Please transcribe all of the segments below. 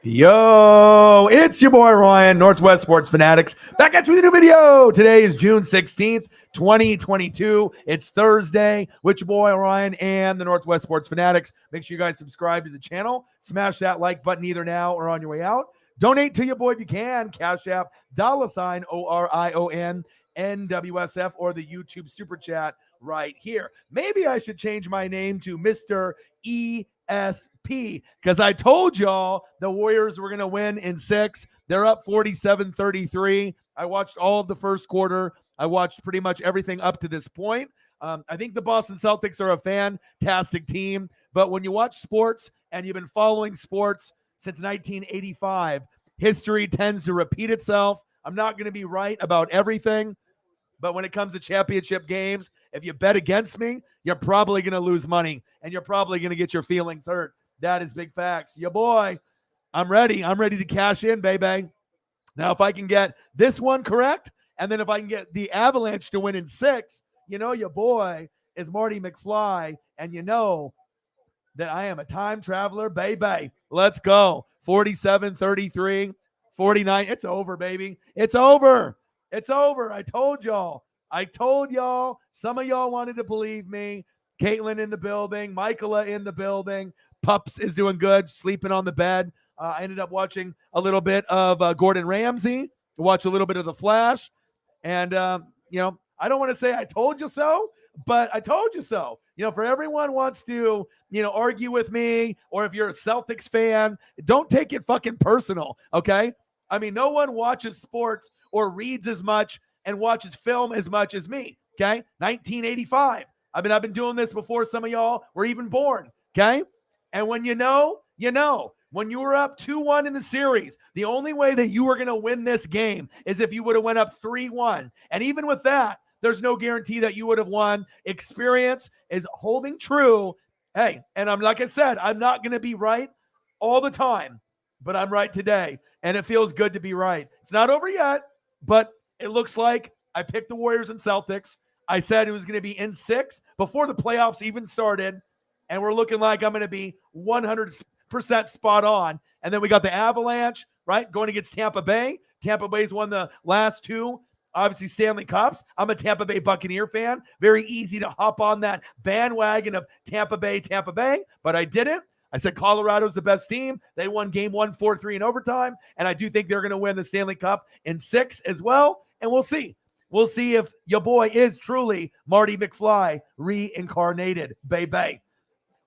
Yo, it's your boy Ryan, Northwest Sports Fanatics, back at you with a new video. Today is June 16th, 2022. It's Thursday with your boy Ryan and the Northwest Sports Fanatics. Make sure you guys subscribe to the channel. Smash that like button either now or on your way out. Donate to your boy if you can. Cash App, $ORION, NWSF, or the YouTube Super Chat right here. Maybe I should change my name to Mr. ESP, because I told y'all the Warriors were going to win in 6. They're up 47-33. I watched all of the first quarter. I watched pretty much everything up to this point. I think the Boston Celtics are a fantastic team, but when you watch sports and you've been following sports since 1985, history tends to repeat itself. I'm not going to be right about everything, but when it comes to championship games, if you bet against me, you're probably going to lose money, and you're probably going to get your feelings hurt. That is big facts. Your boy, I'm ready. I'm ready to cash in, baby. Now, if I can get this one correct, and then if I can get the Avalanche to win in 6, you know your boy is Marty McFly, and you know that I am a time traveler, baby. Let's go. 47-33, 49. It's over, baby. It's over. It's over. I told y'all. Some of y'all wanted to believe me. Caitlin in the building. Michaela in the building. Pups is doing good, sleeping on the bed. I ended up watching a little bit of Gordon Ramsay, watch a little bit of The Flash. And, I don't want to say I told you so, but I told you so. For everyone wants to, argue with me, or if you're a Celtics fan, don't take it fucking personal, okay? I mean, no one watches sports or reads as much and watches film as much as me, okay? 1985. I've been doing this before some of y'all were even born, okay? And when you know, when you were up 2-1 in the series, the only way that you were going to win this game is if you would have went up 3-1. And even with that, there's no guarantee that you would have won. Experience is holding true. Hey, and like I said, I'm not going to be right all the time, but I'm right today. And it feels good to be right. It's not over yet, but it looks like I picked the Warriors and Celtics. I said it was going to be in 6 before the playoffs even started. And we're looking like I'm going to be 100% spot on. And then we got the Avalanche, right, going against Tampa Bay. Tampa Bay's won the last 2, obviously, Stanley Cups. I'm a Tampa Bay Buccaneer fan. Very easy to hop on that bandwagon of Tampa Bay, but I didn't. I said Colorado's the best team. They won game 1, 4-3 in overtime, and I do think they're going to win the Stanley Cup in 6 as well, and we'll see. We'll see if your boy is truly Marty McFly reincarnated, baby.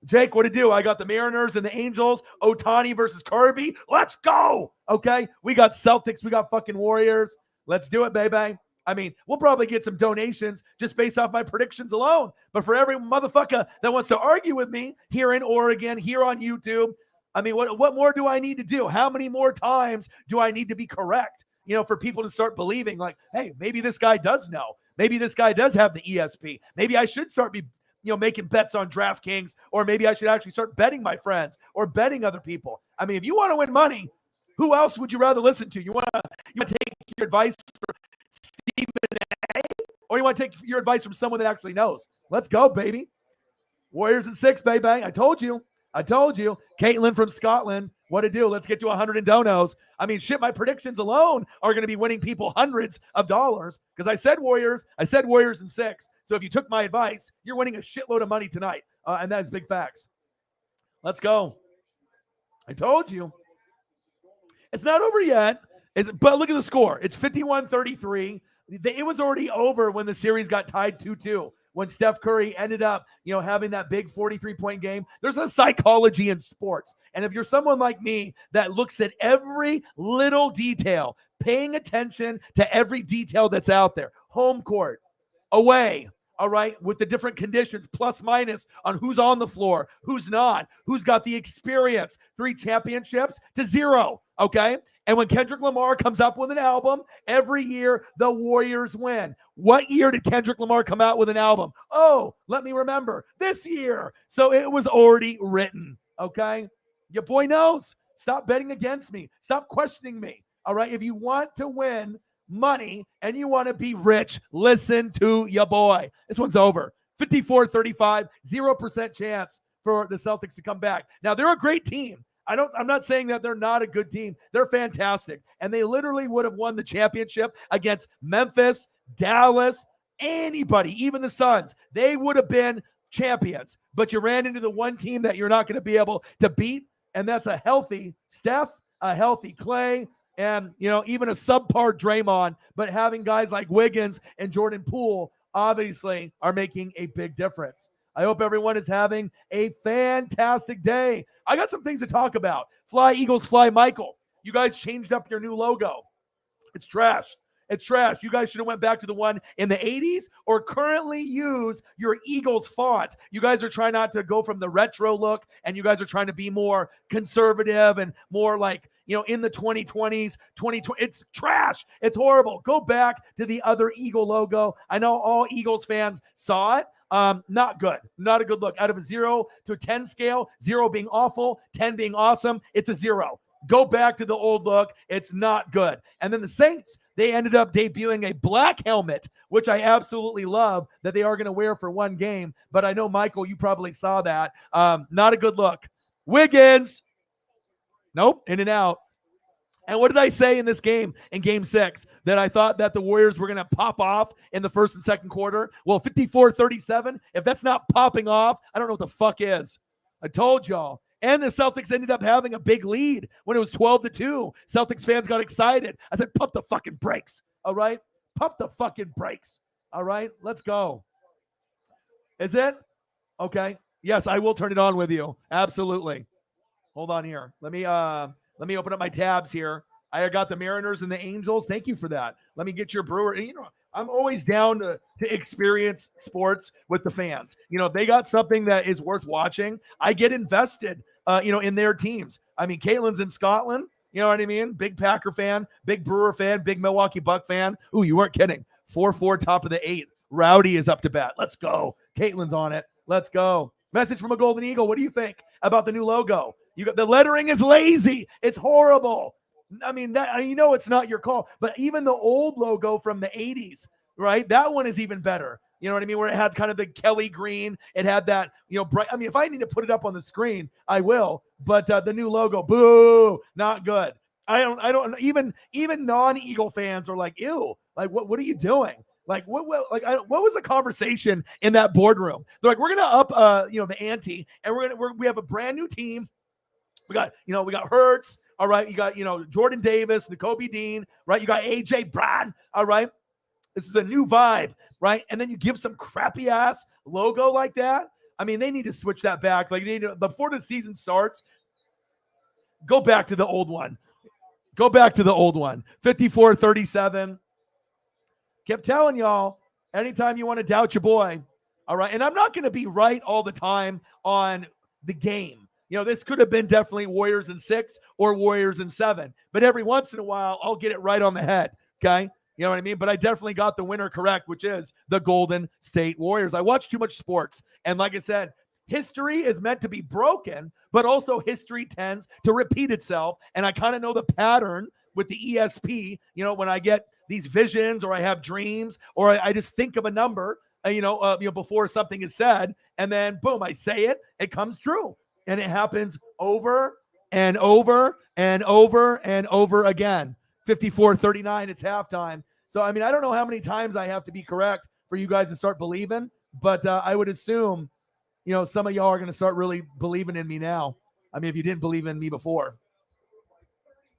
Jake, what to do? I got the Mariners and the Angels. Ohtani versus Kirby. Let's go, okay? We got Celtics. We got fucking Warriors. Let's do it, baby. I mean, we'll probably get some donations just based off my predictions alone. But for every motherfucker that wants to argue with me here in Oregon, here on YouTube, I mean, what more do I need to do? How many more times do I need to be correct, for people to start believing like, hey, maybe this guy does know. Maybe this guy does have the ESP. Maybe I should start making bets on DraftKings, or maybe I should actually start betting my friends or betting other people. I mean, if you want to win money, who else would you rather listen to? You want to take your advice from Stephen A, or you want to take your advice from someone that actually knows? Let's go, baby. Warriors in 6, baby. I told you. Caitlin from Scotland. What to do? Let's get to 100 in donos. I mean, shit, my predictions alone are going to be winning people hundreds of dollars, because I said Warriors in 6. So if you took my advice, you're winning a shitload of money tonight. And that is big facts. Let's go. I told you. It's not over yet, but look at the score. It's 51-33. It was already over when the series got tied 2-2, when Steph Curry ended up, having that big 43-point game. There's a psychology in sports. And if you're someone like me that looks at every little detail, paying attention to every detail that's out there, home court, away, all right, with the different conditions, plus minus on who's on the floor, who's not, who's got the experience, 3 championships to 0, okay? And when Kendrick Lamar comes up with an album, every year the Warriors win. What year did Kendrick Lamar come out with an album? Oh, let me remember. This year. So it was already written, okay? Your boy knows. Stop betting against me. Stop questioning me, all right? If you want to win money and you want to be rich, listen to your boy. This one's over. 54-35, 0% chance for the Celtics to come back. Now, they're a great team. I'm not saying that they're not a good team. They're fantastic. And they literally would have won the championship against Memphis, Dallas, anybody, even the Suns. They would have been champions. But you ran into the one team that you're not going to be able to beat, and that's a healthy Steph, a healthy Clay, and even a subpar Draymond. But having guys like Wiggins and Jordan Poole obviously are making a big difference. I hope everyone is having a fantastic day. I got some things to talk about. Fly Eagles, fly Michael. You guys changed up your new logo. It's trash. It's trash. You guys should have went back to the one in the 80s or currently use your Eagles font. You guys are trying not to go from the retro look, and you guys are trying to be more conservative and more like, in the 2020s, 2020. It's trash. It's horrible. Go back to the other Eagle logo. I know all Eagles fans saw it. Not good. Not a good look. Out of a 0 to a 10 scale, 0 being awful, 10 being awesome, it's a 0. Go back to the old look. It's not good. And then the Saints, they ended up debuting a black helmet, which I absolutely love that they are going to wear for one game. But I know, Michael, you probably saw that. Not a good look. Wiggins. Nope, in and out. And what did I say in this game, in Game 6, that I thought that the Warriors were going to pop off in the first and second quarter? Well, 54-37, if that's not popping off, I don't know what the fuck is. I told y'all. And the Celtics ended up having a big lead when it was 12-2. Celtics fans got excited. I said, pump the fucking brakes, all right? Pump the fucking brakes, all right? Let's go. Is it? Okay. Yes, I will turn it on with you. Absolutely. Hold on here. Let me open up my tabs here. I got the Mariners and the Angels. Thank you for that. Let me get your Brewer. I'm always down to experience sports with the fans. If they got something that is worth watching, I get invested, in their teams. I mean, Caitlin's in Scotland. You know what I mean? Big Packer fan, big Brewer fan, big Milwaukee Buck fan. Ooh, you weren't kidding. 4-4, top of the 8th. Rowdy is up to bat. Let's go. Caitlin's on it. Let's go. Message from a Golden Eagle. What do you think about the new logo? The lettering is lazy. It's horrible. I mean, it's not your call, but even the old logo from the 80s, right? That one is even better. You know what I mean? Where it had kind of the Kelly green. It had that, bright. I mean, if I need to put it up on the screen, I will. But the new logo, boo, not good. I don't even non-Eagle fans are like, ew, like what are you doing? Like what was the conversation in that boardroom? They're like, we're gonna up the ante, and we have a brand new team. We got Hurts. All right. You got, Jordan Davis, N'Kobe Dean, right? You got AJ Brown. All right. This is a new vibe, right? And then you give some crappy ass logo like that. I mean, they need to switch that back. Like before the season starts, go back to the old one. Go back to the old one. 54-37. Kept telling y'all, anytime you want to doubt your boy. All right. And I'm not going to be right all the time on the game. This could have been definitely Warriors in 6 or Warriors in 7. But every once in a while, I'll get it right on the head, okay? You know what I mean? But I definitely got the winner correct, which is the Golden State Warriors. I watch too much sports. And like I said, history is meant to be broken, but also history tends to repeat itself. And I kind of know the pattern with the ESP, when I get these visions or I have dreams or I just think of a number, before something is said. And then, boom, I say it, it comes true. And it happens over and over and over and over again. 54-39, it's halftime. So, I mean, I don't know how many times I have to be correct for you guys to start believing, but I would assume, some of y'all are going to start really believing in me now. I mean, if you didn't believe in me before.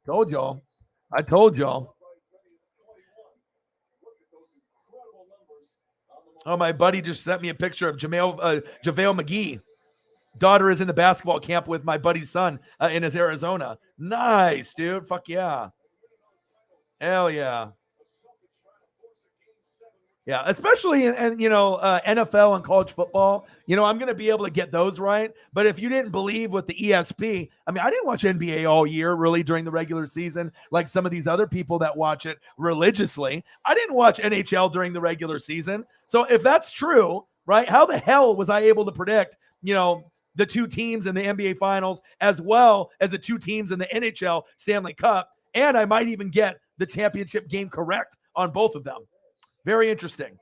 Told y'all. I told y'all. Oh, my buddy just sent me a picture of JaVale McGee. Daughter is in the basketball camp with my buddy's son in his Arizona. Nice, dude. Fuck yeah. Hell yeah. Yeah, especially in NFL and college football. I'm going to be able to get those right. But if you didn't believe with the ESP, I mean, I didn't watch NBA all year really during the regular season like some of these other people that watch it religiously. I didn't watch NHL during the regular season. So if that's true, right, how the hell was I able to predict, the 2 teams in the NBA Finals, as well as the 2 teams in the NHL Stanley Cup, and I might even get the championship game correct on both of them. Very interesting.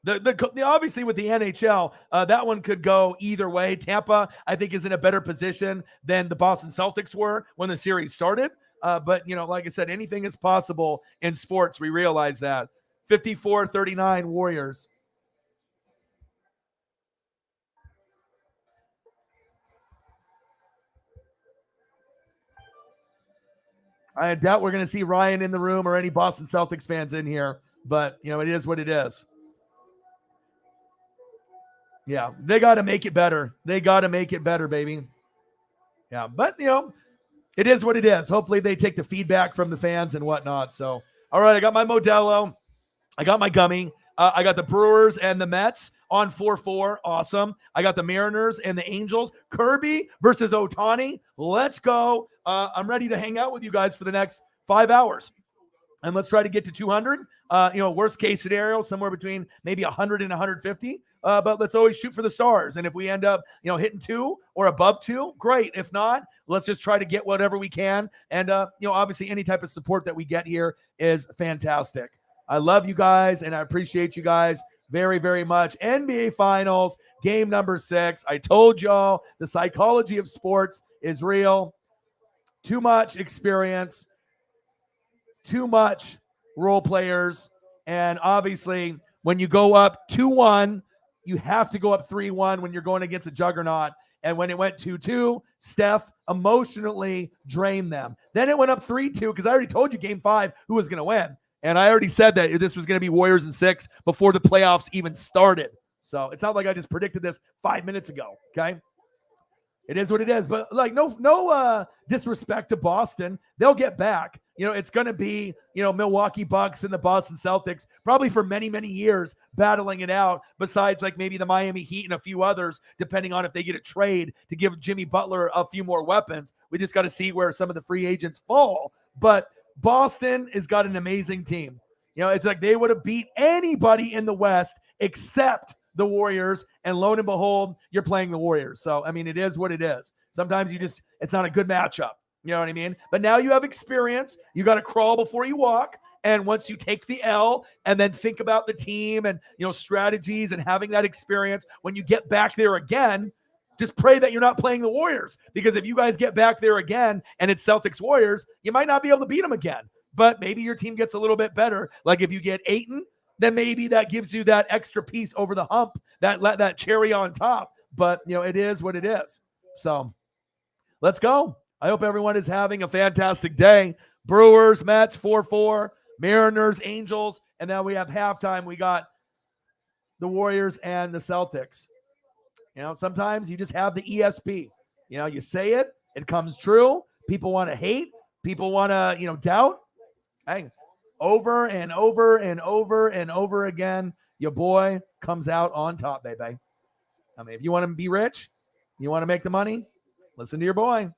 Obviously with the NHL, that one could go either way. Tampa, I think, is in a better position than the Boston Celtics were when the series started. But, like I said, anything is possible in sports. We realize that. 54-39 Warriors. I doubt we're going to see Ryan in the room or any Boston Celtics fans in here, but, it is what it is. Yeah, they got to make it better. They got to make it better, baby. Yeah, but, it is what it is. Hopefully they take the feedback from the fans and whatnot. So, all right, I got my Modelo. I got my gummy. I got the Brewers and the Mets on 4-4. Awesome. I got the Mariners and the Angels. Kirby versus Ohtani. Let's go. I'm ready to hang out with you guys for the next 5 hours. And let's try to get to 200. Worst case scenario, somewhere between maybe 100 and 150. But let's always shoot for the stars. And if we end up, hitting 2 or above 2, great. If not, let's just try to get whatever we can. And, obviously any type of support that we get here is fantastic. I love you guys, and I appreciate you guys very, very much. NBA Finals, game number 6. I told y'all the psychology of sports is real. Too much experience, too much role players, and obviously when you go up 2-1, you have to go up 3-1 when you're going against a juggernaut. And when it went 2-2, Steph emotionally drained them. Then it went up 3-2 because I already told you game 5 who was going to win. And I already said that this was going to be Warriors in 6 before the playoffs even started. So it's not like I just predicted this 5 minutes ago, okay? It is what it is. But, no disrespect to Boston. They'll get back. It's going to be, Milwaukee Bucks and the Boston Celtics probably for many, many years battling it out, besides maybe the Miami Heat and a few others, depending on if they get a trade to give Jimmy Butler a few more weapons. We just got to see where some of the free agents fall. But Boston has got an amazing team. It's like they would have beat anybody in the West except the Warriors, and lo and behold, you're playing the Warriors. So, it is what it is. Sometimes it's not a good matchup. You know what I mean? But now you have experience. You got to crawl before you walk. And once you take the L and then think about the team and, strategies and having that experience, when you get back there again, just pray that you're not playing the Warriors, because if you guys get back there again and it's Celtics Warriors, you might not be able to beat them again. But maybe your team gets a little bit better. Like if you get Ayton, then maybe that gives you that extra piece over the hump, that cherry on top. But, it is what it is. So let's go. I hope everyone is having a fantastic day. Brewers, Mets, 4-4, Mariners, Angels, and then we have halftime. We got the Warriors and the Celtics. Sometimes you just have the ESP. You say it, it comes true. People want to hate. People want to, doubt. Hey, over and over and over and over again, your boy comes out on top, baby. If you want to be rich, you want to make the money, listen to your boy.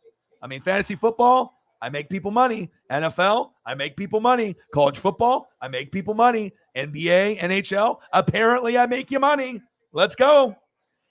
Fantasy football, I make people money. NFL, I make people money. College football, I make people money. NBA, NHL, apparently I make you money. Let's go.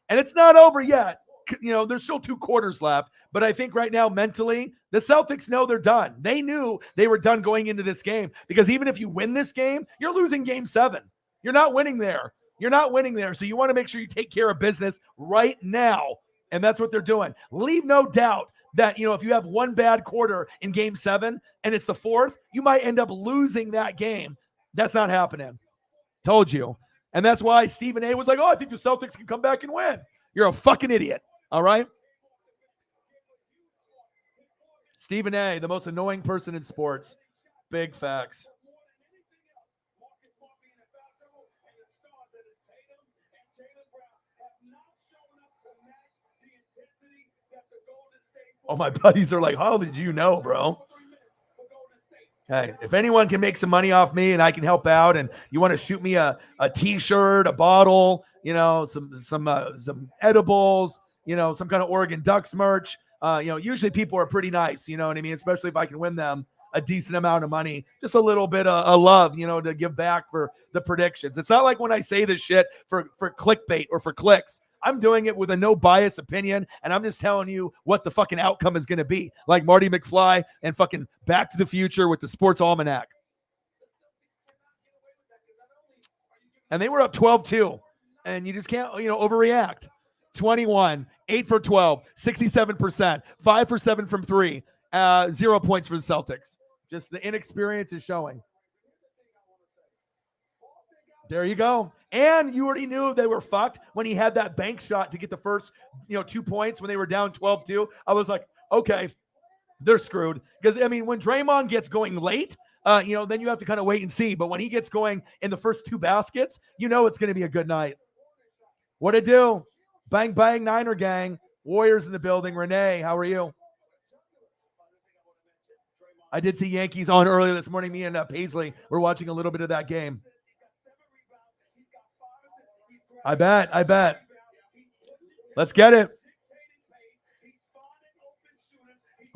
And it's not over yet. There's still 2 quarters left. But I think right now, mentally, the Celtics know they're done. They knew they were done going into this game, because even if you win this game, you're losing game 7. You're not winning there. So you want to make sure you take care of business right now. And that's what they're doing. Leave no doubt that, if you have one bad quarter in game 7 and it's the 4th, you might end up losing that game. That's not happening. Told you. And that's why Stephen A was like, I think the Celtics can come back and win. You're a fucking idiot. All right? Stephen A, the most annoying person in sports. Big facts. Oh, my buddies are like, how did you know, bro? Hey, if anyone can make some money off me and I can help out, and you want to shoot me a T-shirt, a bottle, some edibles, some kind of Oregon Ducks merch, usually people are pretty nice, you know what I mean? Especially if I can win them a decent amount of money, just a little bit of love, to give back for the predictions. It's not like when I say this shit for clickbait or for clicks. I'm doing it with a no bias opinion, and I'm just telling you what the fucking outcome is going to be, like Marty McFly and fucking Back to the Future with the Sports Almanac. And they were up 12-2. And you just can't, overreact. 21, 8 for 12, 67%, 5 for 7 from 3, 0 points for the Celtics. Just the inexperience is showing. There you go. And you already knew they were fucked when he had that bank shot to get the first, 2 points when they were down 12-2. I was like, okay, they're screwed. Because, when Draymond gets going late, then you have to kind of wait and see. But when he gets going in the first 2 baskets, it's going to be a good night. What'd it do? Bang, bang, Niner gang. Warriors in the building. Renee, how are you? I did see Yankees on earlier this morning. Me and Paisley were watching a little bit of that game. I bet. Let's get it.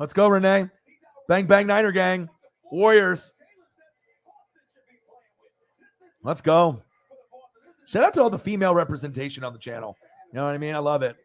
Let's go, Renee. Bang, bang, Niner gang. Warriors. Let's go. Shout out to all the female representation on the channel. You know what I mean? I love it.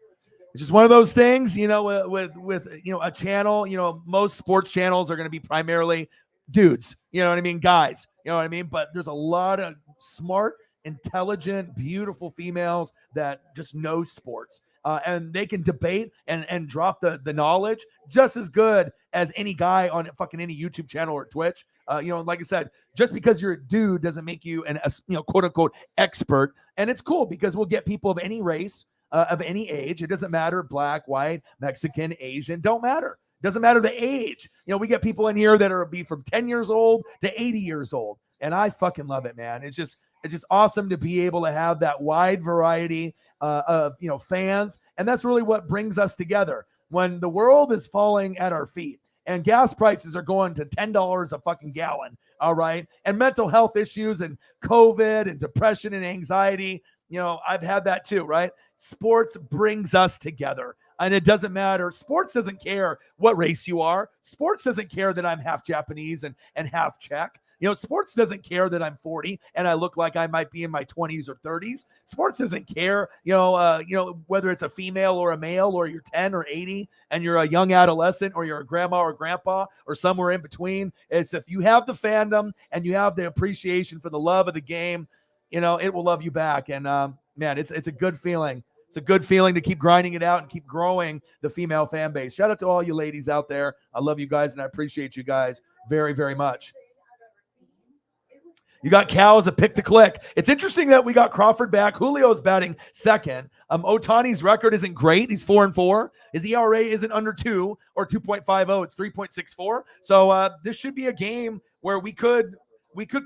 It's just one of those things, with a channel, most sports channels are going to be primarily dudes, you know what I mean? Guys, you know what I mean? But there's a lot of smart, intelligent, beautiful females that just know sports. And they can debate and drop the knowledge just as good as any guy on fucking any YouTube channel or Twitch. Like I said, just because you're a dude doesn't make you a quote unquote expert. And it's cool because we'll get people of any race, of any age. It doesn't matter, black, white, Mexican, Asian, don't matter. Doesn't matter the age. We get people in here that be from 10 years old to 80 years old. And I fucking love it, man. It's just awesome to be able to have that wide variety of fans, and that's really what brings us together. When the world is falling at our feet and gas prices are going to $10 a fucking gallon, all right, and mental health issues and COVID and depression and anxiety, I've had that too, right? Sports brings us together. And it doesn't matter. Sports doesn't care what race you are. Sports doesn't care that I'm half Japanese and half Czech. Sports doesn't care that I'm 40 and I look like I might be in my 20s or 30s. Sports doesn't care, whether it's a female or a male, or you're 10 or 80 and you're a young adolescent, or you're a grandma or grandpa or somewhere in between. It's if you have the fandom and you have the appreciation for the love of the game, it will love you back. And man, it's a good feeling. It's a good feeling to keep grinding it out and keep growing the female fan base. Shout out to all you ladies out there. I love you guys and I appreciate you guys very, very much. You got Cal as a pick to click. It's interesting that we got Crawford back. Julio's batting second. Otani's record isn't great. He's 4-4. His ERA isn't under 2 or 2.50. It's 3.64. So this should be a game where we could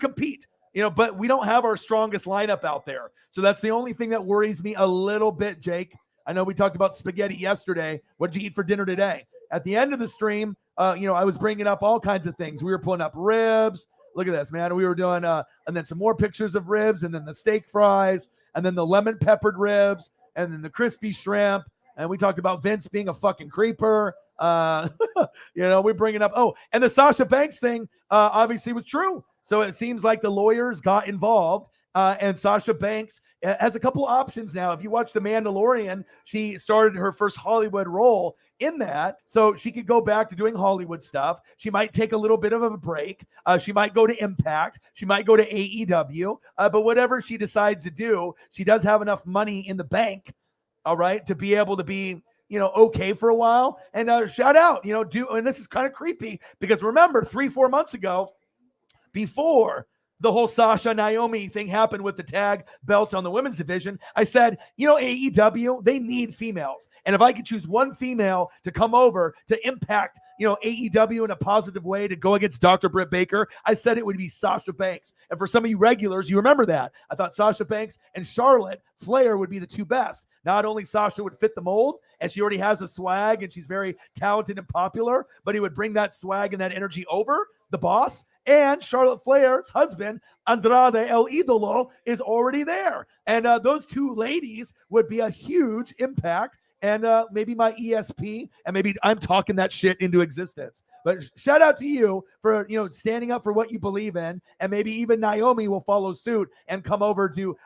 compete. But we don't have our strongest lineup out there. So that's the only thing that worries me a little bit, Jake. I know we talked about spaghetti yesterday. What did you eat for dinner today? At the end of the stream, I was bringing up all kinds of things. We were pulling up ribs. Look at this, man. We were doing, and then some more pictures of ribs, and then the steak fries, and then the lemon peppered ribs, and then the crispy shrimp. And we talked about Vince being a fucking creeper. We're bringing up, and the Sasha Banks thing obviously was true. So it seems like the lawyers got involved, and Sasha Banks has a couple options now. If you watch The Mandalorian, she started her first Hollywood role in that, so she could go back to doing Hollywood stuff. She might take a little bit of a break. She might go to Impact. She might go to AEW. But whatever she decides to do, she does have enough money in the bank, all right, to be able to be, okay for a while. And shout out, and this is kind of creepy because remember 3-4 months ago, before the whole Sasha Naomi thing happened with the tag belts on the women's division, I said, AEW, they need females. And if I could choose one female to come over to impact, AEW in a positive way to go against Dr. Britt Baker, I said it would be Sasha Banks. And for some of you regulars, you remember that. I thought Sasha Banks and Charlotte Flair would be the two best. Not only Sasha would fit the mold, and she already has a swag, and she's very talented and popular, but he would bring that swag and that energy over, the boss. And Charlotte Flair's husband, Andrade El Idolo, is already there. And those two ladies would be a huge impact. And maybe my ESP, and maybe I'm talking that shit into existence. But shout out to you for, standing up for what you believe in. And maybe even Naomi will follow suit and come over to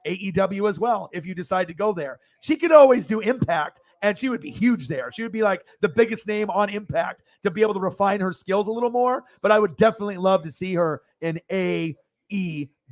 AEW as well if you decide to go there. She could always do Impact, and she would be huge there. She would be like the biggest name on Impact to be able to refine her skills a little more. But I would definitely love to see her in AEW.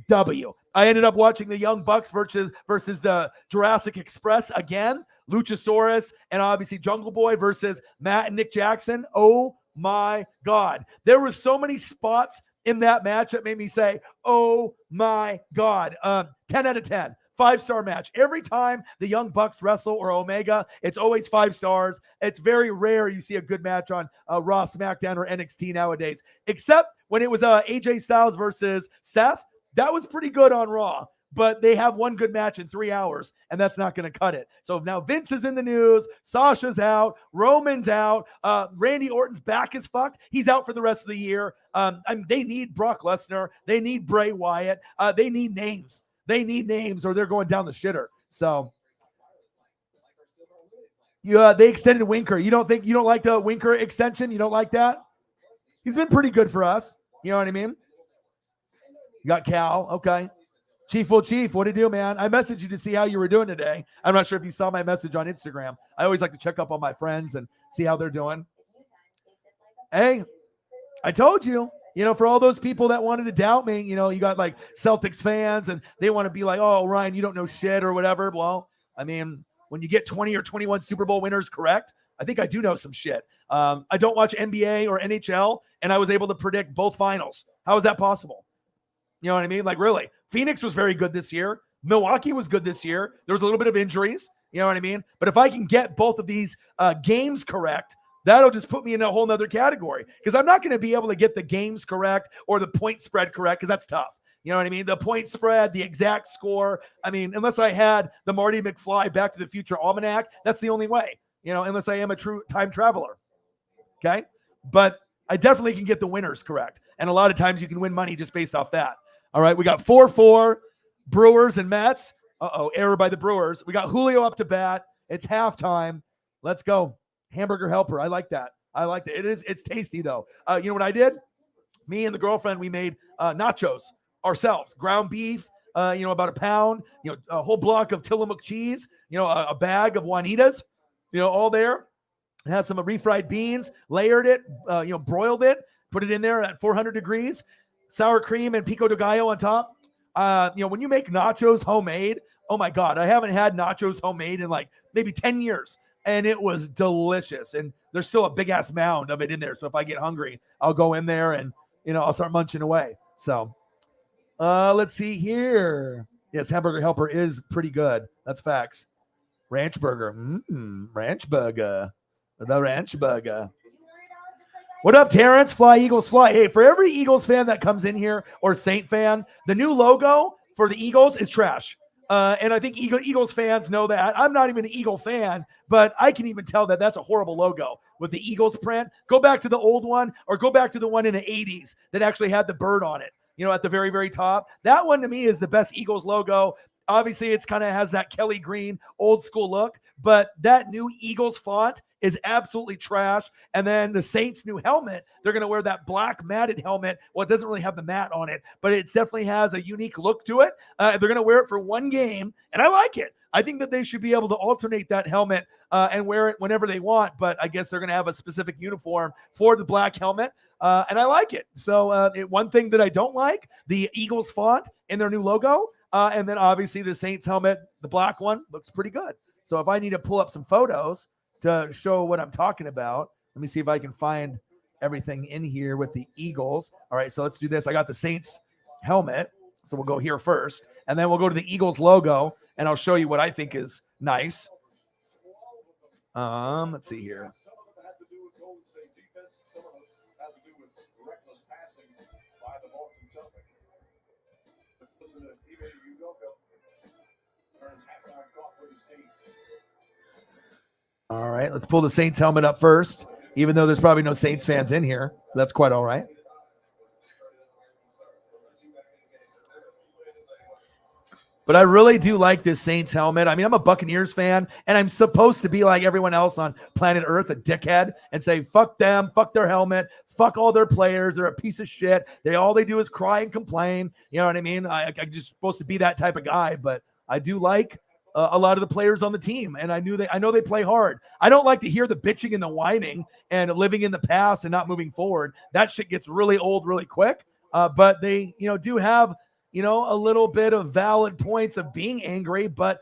W. I ended up watching the Young Bucks versus the Jurassic Express again. Luchasaurus and obviously Jungle Boy versus Matt and Nick Jackson. Oh my God. There were so many spots in that match that made me say, oh my God. 10 out of 10. 5-star match. Every time the Young Bucks wrestle or Omega, it's always 5 stars. It's very rare you see a good match on Raw, SmackDown, or NXT nowadays, except when it was AJ Styles versus Seth. That was pretty good on Raw, but they have one good match in 3 hours, and that's not going to cut it. So now Vince is in the news. Sasha's out. Roman's out. Randy Orton's back is fucked. He's out for the rest of the year. They need Brock Lesnar. They need Bray Wyatt. They need names. They need names or they're going down the shitter. So they extended Winker. You don't like the Winker extension? You don't like that? He's been pretty good for us. You know what I mean? You got Cal. Okay. Chief, what do you do, man? I messaged you to see how you were doing today. I'm not sure if you saw my message on Instagram. I always like to check up on my friends and see how they're doing. Hey, I told you. For all those people that wanted to doubt me, you got like Celtics fans and they want to be like, oh, Ryan, you don't know shit or whatever. Well, I mean, when you get 20 or 21 Super Bowl winners correct, I think I do know some shit. I don't watch NBA or NHL, and I was able to predict both finals. How is that possible? You know what I mean? Like, really, Phoenix was very good this year. Milwaukee was good this year. There was a little bit of injuries. You know what I mean? But if I can get both of these games correct, that'll just put me in a whole nother category because I'm not going to be able to get the games correct or the point spread correct because that's tough. You know what I mean? The point spread, the exact score. I mean, unless I had the Marty McFly Back to the Future Almanac, that's the only way, unless I am a true time traveler. Okay? But I definitely can get the winners correct. And a lot of times you can win money just based off that. All right, we got 4-4 Brewers and Mets. Error by the Brewers. We got Julio up to bat. It's halftime. Let's go. Hamburger helper. I like that. It's tasty though. You know what I did? Me and the girlfriend, we made nachos ourselves. Ground beef, about a pound, a whole block of Tillamook cheese, a bag of Juanitas, all there. Had some refried beans, layered it, broiled it, put it in there at 400 degrees, sour cream and pico de gallo on top. When you make nachos homemade, oh my God, I haven't had nachos homemade in like maybe 10 years. And it was delicious. And there's still a big ass mound of it in there. So if I get hungry, I'll go in there and, I'll start munching away. So let's see here. Yes, Hamburger Helper is pretty good. That's facts. Ranch burger. Ranch burger. The ranch burger. What up, Terrence? Fly, Eagles, fly. Hey, for every Eagles fan that comes in here or Saint fan, the new logo for the Eagles is trash. And I think Eagles fans know that. I'm not even an Eagle fan, but I can even tell that that's a horrible logo with the Eagles print. Go back to the old one or go back to the one in the 80s that actually had the bird on it, at the very, very top. That one to me is the best Eagles logo. Obviously, it's kind of has that Kelly Green old school look, but that new Eagles font is absolutely trash. And then the Saints' new helmet, they're going to wear that black matted helmet. Well, it doesn't really have the mat on it, but it definitely has a unique look to it. They're going to wear it for one game, and I like it. I think that they should be able to alternate that helmet and wear it whenever they want, but I guess they're going to have a specific uniform for the black helmet, and I like it. So one thing that I don't like, the Eagles font in their new logo, and then obviously the Saints helmet, the black one, looks pretty good. So if I need to pull up some photos to show what I'm talking about, let me see if I can find everything in here with the Eagles. All right, so let's do this. I got the Saints helmet, so we'll go here first, and then we'll go to the Eagles logo, and I'll show you what I think is nice. Let's see here. All right, let's pull the Saints helmet up first, even though there's probably no Saints fans in here. That's quite all right. But I really do like this Saints helmet. I mean, I'm a Buccaneers fan, and I'm supposed to be like everyone else on planet Earth, a dickhead, and say, fuck them, fuck their helmet, fuck all their players. They're a piece of shit. All they do is cry and complain. You know what I mean? I'm just supposed to be that type of guy, but I do like a lot of the players on the team, and I know they play hard. I don't like to hear the bitching and the whining and living in the past and not moving forward. That shit gets really old really quick. But they, do have a little bit of valid points of being angry, but,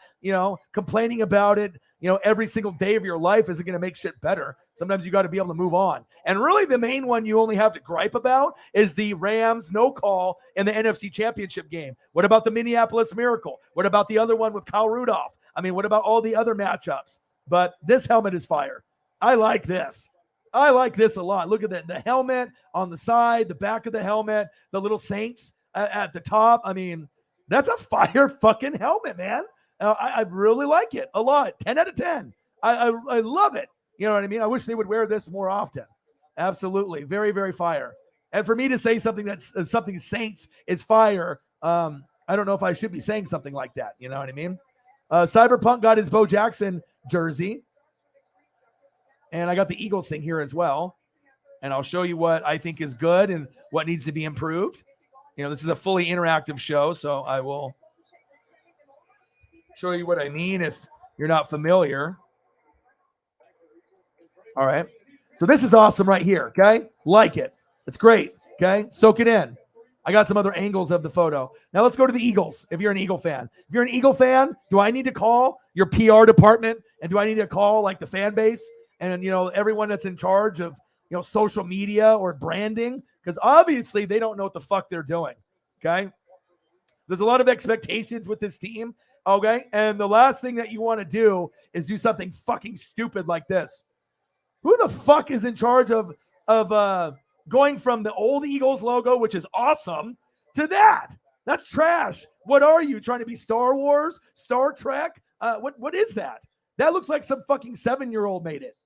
complaining about it, every single day of your life isn't going to make shit better. Sometimes you got to be able to move on. And really the main one you only have to gripe about is the Rams no call in the NFC Championship game. What about the Minneapolis Miracle? What about the other one with Kyle Rudolph? I mean, what about all the other matchups? But this helmet is fire. I like this. I like this a lot. Look at the helmet on the side, the back of the helmet, the little Saints at the top. I mean, that's a fire fucking helmet, man. I really like it a lot. 10 out of 10. I love it. You know what I mean? I wish they would wear this more often. Absolutely. Very, very fire. And for me to say something that's something Saints is fire, I don't know if I should be saying something like that. You know what I mean? Cyberpunk got his Bo Jackson jersey. And I got the Eagles thing here as well. And I'll show you what I think is good and what needs to be improved. This is a fully interactive show, so I will show you what I mean if you're not familiar. All right. So this is awesome right here, okay? Like it. It's great, okay? Soak it in. I got some other angles of the photo. Now let's go to the Eagles if you're an Eagle fan. If you're an Eagle fan, do I need to call your PR department? And do I need to call like the fan base and, everyone that's in charge of, social media or branding? Because obviously they don't know what the fuck they're doing, okay? There's a lot of expectations with this team, okay? And the last thing that you want to do is do something fucking stupid like this. Who the fuck is in charge of going from the old Eagles logo, which is awesome, to that? That's trash. What are you, trying to be Star Wars, Star Trek? What is that? That looks like some fucking 7-year-old made it.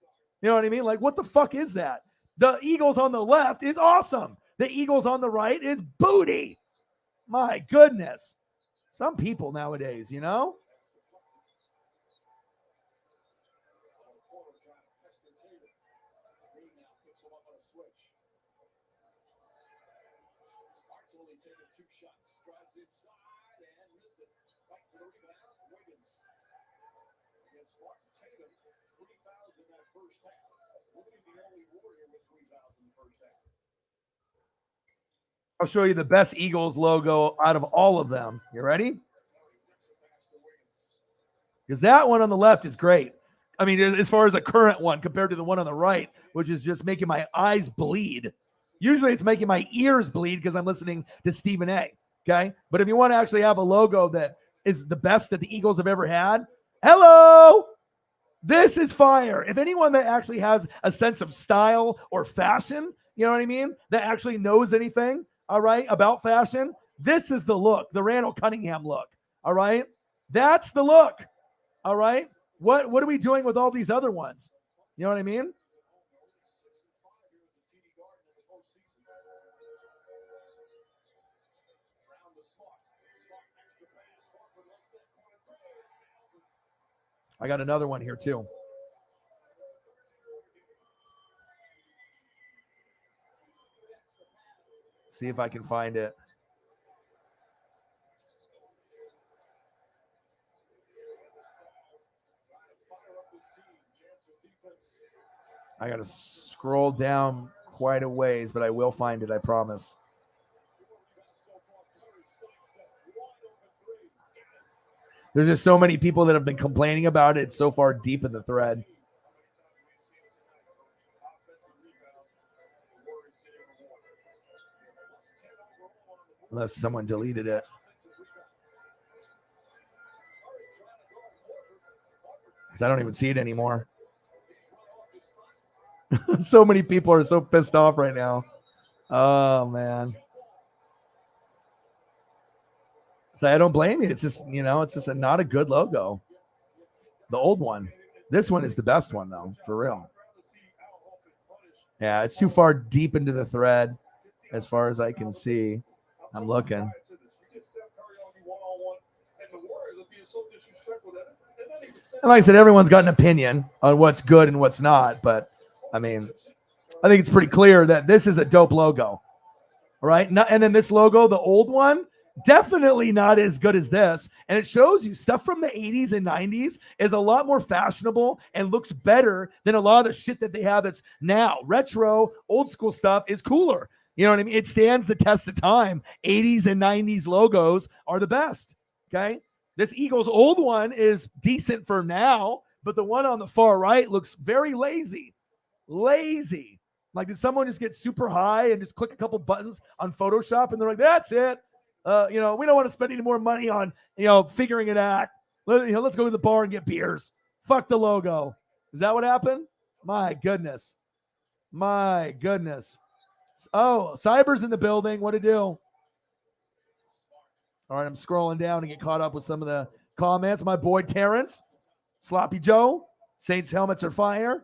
You know what I mean? Like, what the fuck is that? The Eagles on the left is awesome. The Eagles on the right is booty. My goodness. Some people nowadays, I'll show you the best Eagles logo out of all of them. You ready? Because that one on the left is great. I mean, as far as a current one compared to the one on the right, which is just making my eyes bleed. Usually it's making my ears bleed because I'm listening to Stephen A. Okay? But if you want to actually have a logo that is the best that the Eagles have ever had, hello! This is fire. If anyone that actually has a sense of style or fashion, you know what I mean, that actually knows anything, all right, about fashion, this is the look, the Randall Cunningham look, all right? That's the look, all right? What are we doing with all these other ones? You know what I mean? I got another one here too. See if I can find it. I got to scroll down quite a ways, but I will find it, I promise. There's just so many people that have been complaining about it. It's so far deep in the thread. Unless someone deleted it. Because I don't even see it anymore. So many people are so pissed off right now. Oh, man. So I don't blame you. It's just, it's just not a good logo. The old one. This one is the best one, though, for real. Yeah, it's too far deep into the thread as far as I can see. I'm looking. And like I said, everyone's got an opinion on what's good and what's not. But, I mean, I think it's pretty clear that this is a dope logo. All right? And then this logo, the old one, definitely not as good as this. And it shows you stuff from the 80s and 90s is a lot more fashionable and looks better than a lot of the shit that they have that's now. Retro, old school stuff is cooler. You know what I mean? It stands the test of time. 80s and 90s logos are the best. Okay. This Eagles old one is decent for now, but the one on the far right looks very lazy. Lazy. Like, did someone just get super high and just click a couple buttons on Photoshop and they're like, that's it. We don't want to spend any more money on, figuring it out. Let's go to the bar and get beers. Fuck the logo. Is that what happened? My goodness. Oh, Cyber's in the building. What to do? All right, I'm scrolling down to get caught up with some of the comments. My boy Terrence, Sloppy Joe, Saints helmets are fire.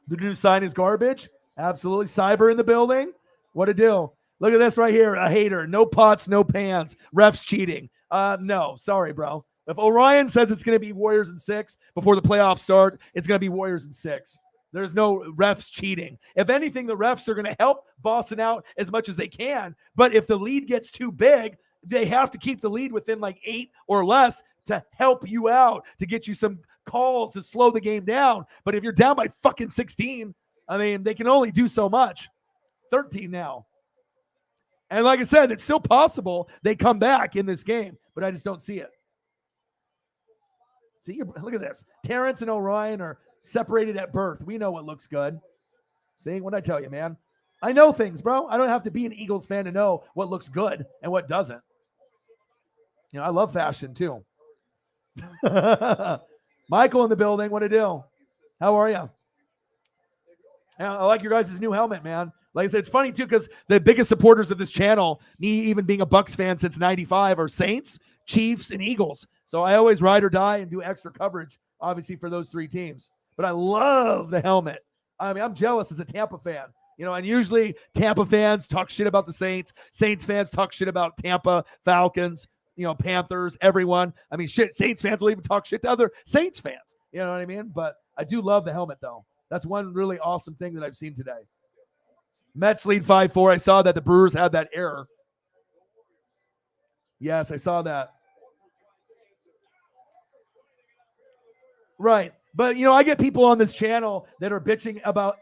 The new sign is garbage. Absolutely. Cyber in the building. What to do? Look at this right here. A hater. No pots, no pans. Refs cheating. No, sorry, bro. If Orion says it's going to be Warriors in 6 before the playoffs start, it's going to be Warriors in 6. There's no refs cheating. If anything, the refs are going to help Boston out as much as they can. But if the lead gets too big, they have to keep the lead within like 8 or less to help you out, to get you some calls to slow the game down. But if you're down by fucking 16, they can only do so much. 13 now. And like I said, it's still possible they come back in this game, but I just don't see it. See, look at this. Terrence and Orion are separated at birth. We know what looks good. See, what'd I tell you, man? I know things, bro. I don't have to be an Eagles fan to know what looks good and what doesn't. I love fashion too. Michael in the building. What to do? How are you? I like your guys' new helmet, man. Like I said, it's funny too because the biggest supporters of this channel, me even being a Bucs fan since '95, are Saints, Chiefs, and Eagles. So I always ride or die and do extra coverage, obviously, for those 3 teams. But I love the helmet. I'm jealous as a Tampa fan. And usually Tampa fans talk shit about the Saints. Saints fans talk shit about Tampa, Falcons, Panthers, everyone. Saints fans will even talk shit to other Saints fans. You know what I mean? But I do love the helmet, though. That's one really awesome thing that I've seen today. Mets lead 5-4. I saw that the Brewers had that error. Yes, I saw that. Right. But, I get people on this channel that are bitching about,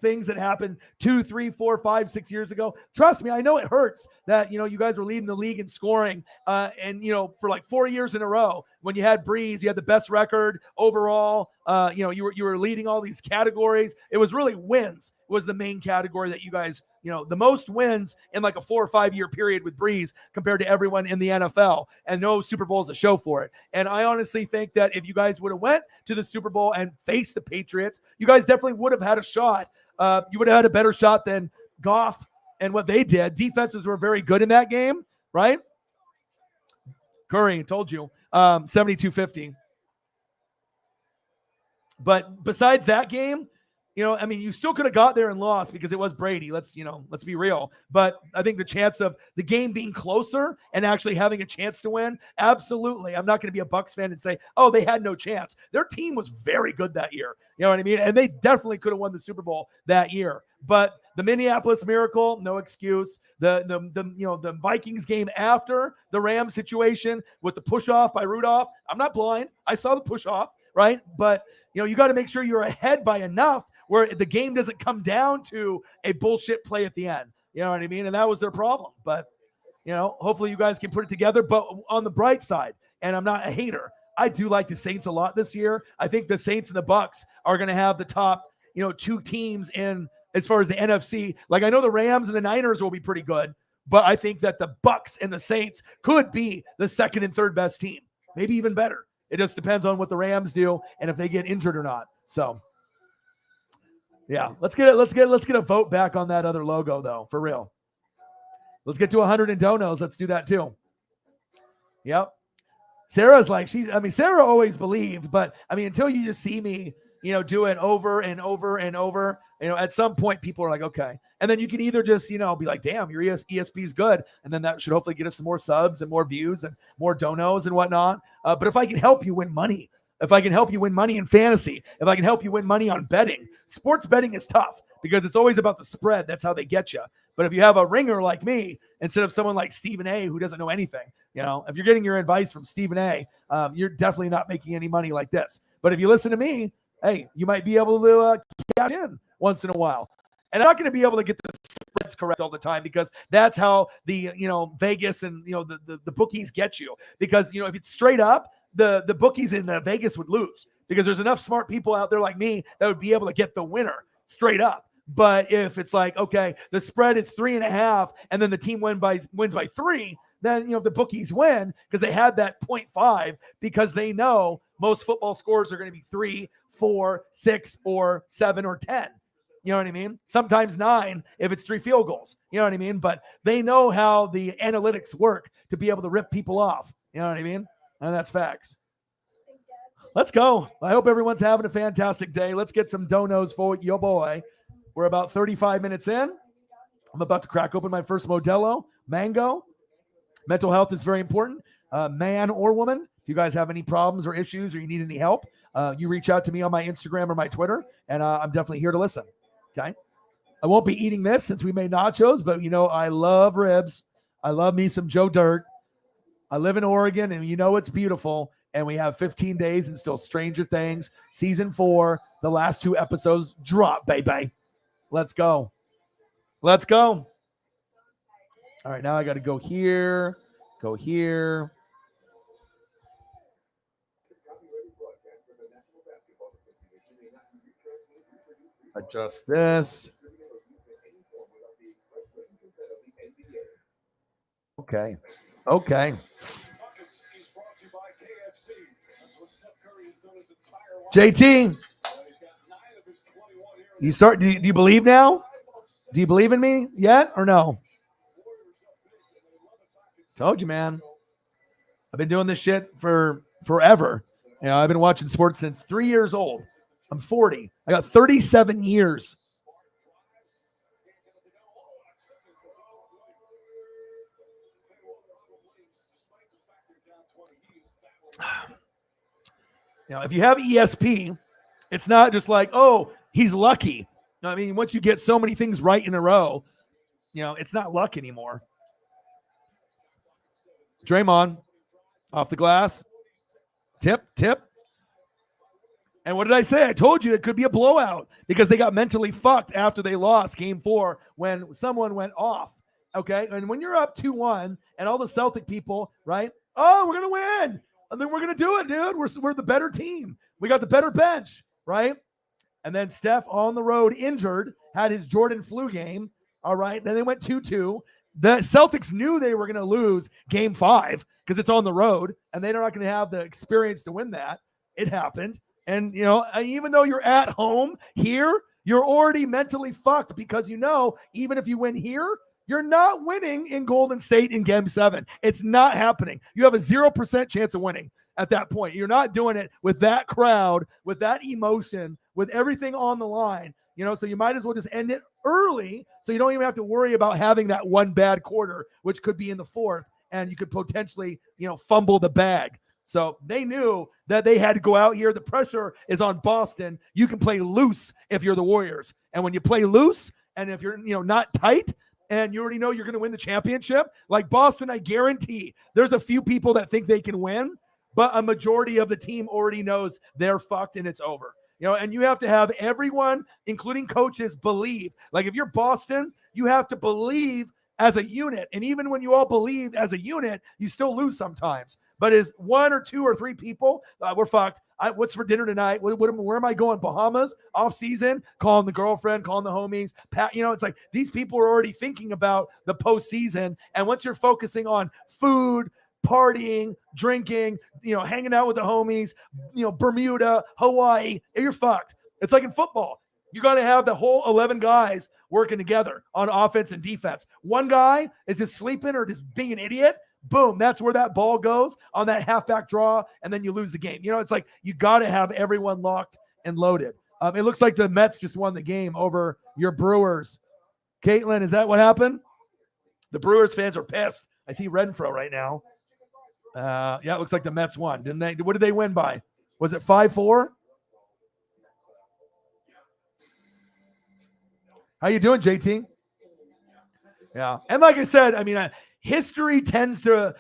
things that happened 2, 3, 4, 5, 6 years ago. Trust me, I know it hurts that, you guys were leading the league in scoring. And for like 4 years in a row, when you had Breeze, you had the best record overall. You were leading all these categories. It was really wins was the main category that you guys, the most wins in like a 4 or 5 year period with Breeze compared to everyone in the NFL, and no Super Bowls to show for it. And I honestly think that if you guys would have went to the Super Bowl and faced the Patriots, you guys definitely would have had a shot. You would have had a better shot than Goff and what they did. Defenses were very good in that game, right? Curry, told you, 72-50. But besides that game, you still could have got there and lost because it was Brady. Let's be real. But I think the chance of the game being closer and actually having a chance to win, absolutely. I'm not going to be a Bucs fan and say, oh, they had no chance. Their team was very good that year. You know what I mean? And they definitely could have won the Super Bowl that year. But the Minneapolis Miracle, no excuse. The Vikings game after the Rams situation with the push off by Rudolph. I'm not blind. I saw the push off, right? But you got to make sure you're ahead by enough where the game doesn't come down to a bullshit play at the end. You know what I mean? And that was their problem. But, hopefully you guys can put it together. But on the bright side, and I'm not a hater, I do like the Saints a lot this year. I think the Saints and the Bucs are going to have the top, 2 teams in as far as the NFC. Like, I know the Rams and the Niners will be pretty good, but I think that the Bucs and the Saints could be the second and third best team, maybe even better. It just depends on what the Rams do and if they get injured or not. So, yeah, let's get a vote back on that other logo though, for real. Let's get to 100 in donos. Let's do that too. Yep. Sarah's like, Sarah always believed, but until you just see me, do it over and over and over, at some point people are like, okay. And then you can either just, be like, damn, your ESP is good. And then that should hopefully get us some more subs and more views and more donos and whatnot. But if I can help you win money, if I can help you win money in fantasy, if I can help you win money on betting, sports betting is tough because it's always about the spread. That's how they get you. But if you have a ringer like me, instead of someone like Stephen A, who doesn't know anything, if you're getting your advice from Stephen A, you're definitely not making any money like this. But if you listen to me, hey, you might be able to cash in once in a while. And I'm not going to be able to get the spread correct all the time, because that's how the, Vegas and, the bookies get you. Because, if it's straight up, the bookies in Vegas would lose, because there's enough smart people out there like me that would be able to get the winner straight up. But if it's like, okay, the spread is 3.5 and then the team wins by 3, then, the bookies win, because they had that 0.5, because they know most football scores are going to be 3, 4, 6, or 7, or 10. You know what I mean? Sometimes 9 if it's 3 field goals. You know what I mean? But they know how the analytics work to be able to rip people off. You know what I mean? And that's facts. Let's go. I hope everyone's having a fantastic day. Let's get some donos for your boy. We're about 35 minutes in. I'm about to crack open my first Modelo Mango. Mental health is very important, man or woman. If you guys have any problems or issues, or you need any help, you reach out to me on my Instagram or my Twitter, and I'm definitely here to listen. Okay. I won't be eating this since we made nachos, but I love ribs. I love me some Joe Dirt. I live in Oregon, and it's beautiful. And we have 15 days and still Stranger Things season 4. The last 2 episodes drop, baby. Let's go. Let's go. All right, now I got to go here. Go here. Adjust this. Okay. JT, do you believe now? Do you believe in me yet or no? Told you, man. I've been doing this shit for forever. I've been watching sports since 3 years old. I'm 40. I got 37 years. If you have ESP, it's not just like, oh, he's lucky. I mean, once you get so many things right in a row, it's not luck anymore. Draymond, off the glass. Tip. And what did I say? I told you it could be a blowout, because they got mentally fucked after they lost game 4 when someone went off. Okay? And when you're up 2-1 and all the Celtic people, right? Oh, we're going to win. And then we're going to do it, dude. We're the better team. We got the better bench, right? And then Steph on the road injured, had his Jordan flu game. All right. Then they went 2-2. The Celtics knew they were going to lose game 5 because it's on the road, and they're not going to have the experience to win that. It happened. And, even though you're at home here, you're already mentally fucked, because even if you win here, you're not winning in Golden State in game 7. It's not happening. You have a 0% chance of winning at that point. You're not doing it with that crowd, with that emotion, with everything on the line. So you might as well just end it early, so you don't even have to worry about having that one bad quarter, which could be in the 4th, and you could potentially, fumble the bag. So they knew that they had to go out here. The pressure is on Boston. You can play loose if you're the Warriors. And when you play loose, and if you're, not tight, and you already know you're going to win the championship, like Boston, I guarantee there's a few people that think they can win, but a majority of the team already knows they're fucked and it's over. And you have to have everyone, including coaches, believe. Like if you're Boston, you have to believe as a unit. And even when you all believe as a unit, you still lose sometimes. But as 1 or 2 or 3 people, we're fucked. What's for dinner tonight? Where am I going? Bahamas, off season, calling the girlfriend, calling the homies. It's like these people are already thinking about the postseason. And once you're focusing on food, partying, drinking, hanging out with the homies, Bermuda, Hawaii, you're fucked. It's like in football. You got to have the whole 11 guys working together on offense and defense. One guy is just sleeping or just being an idiot. Boom, that's where that ball goes on that halfback draw, and then you lose the game. It's like you got to have everyone locked and loaded. It looks like the Mets just won the game over your Brewers. Caitlin, is that what happened? The Brewers fans are pissed. I see Renfro right now. Yeah, it looks like the Mets won, didn't they? What did they win by? Was it 5-4? How you doing, JT? Yeah, and like I said, I mean, history tends to,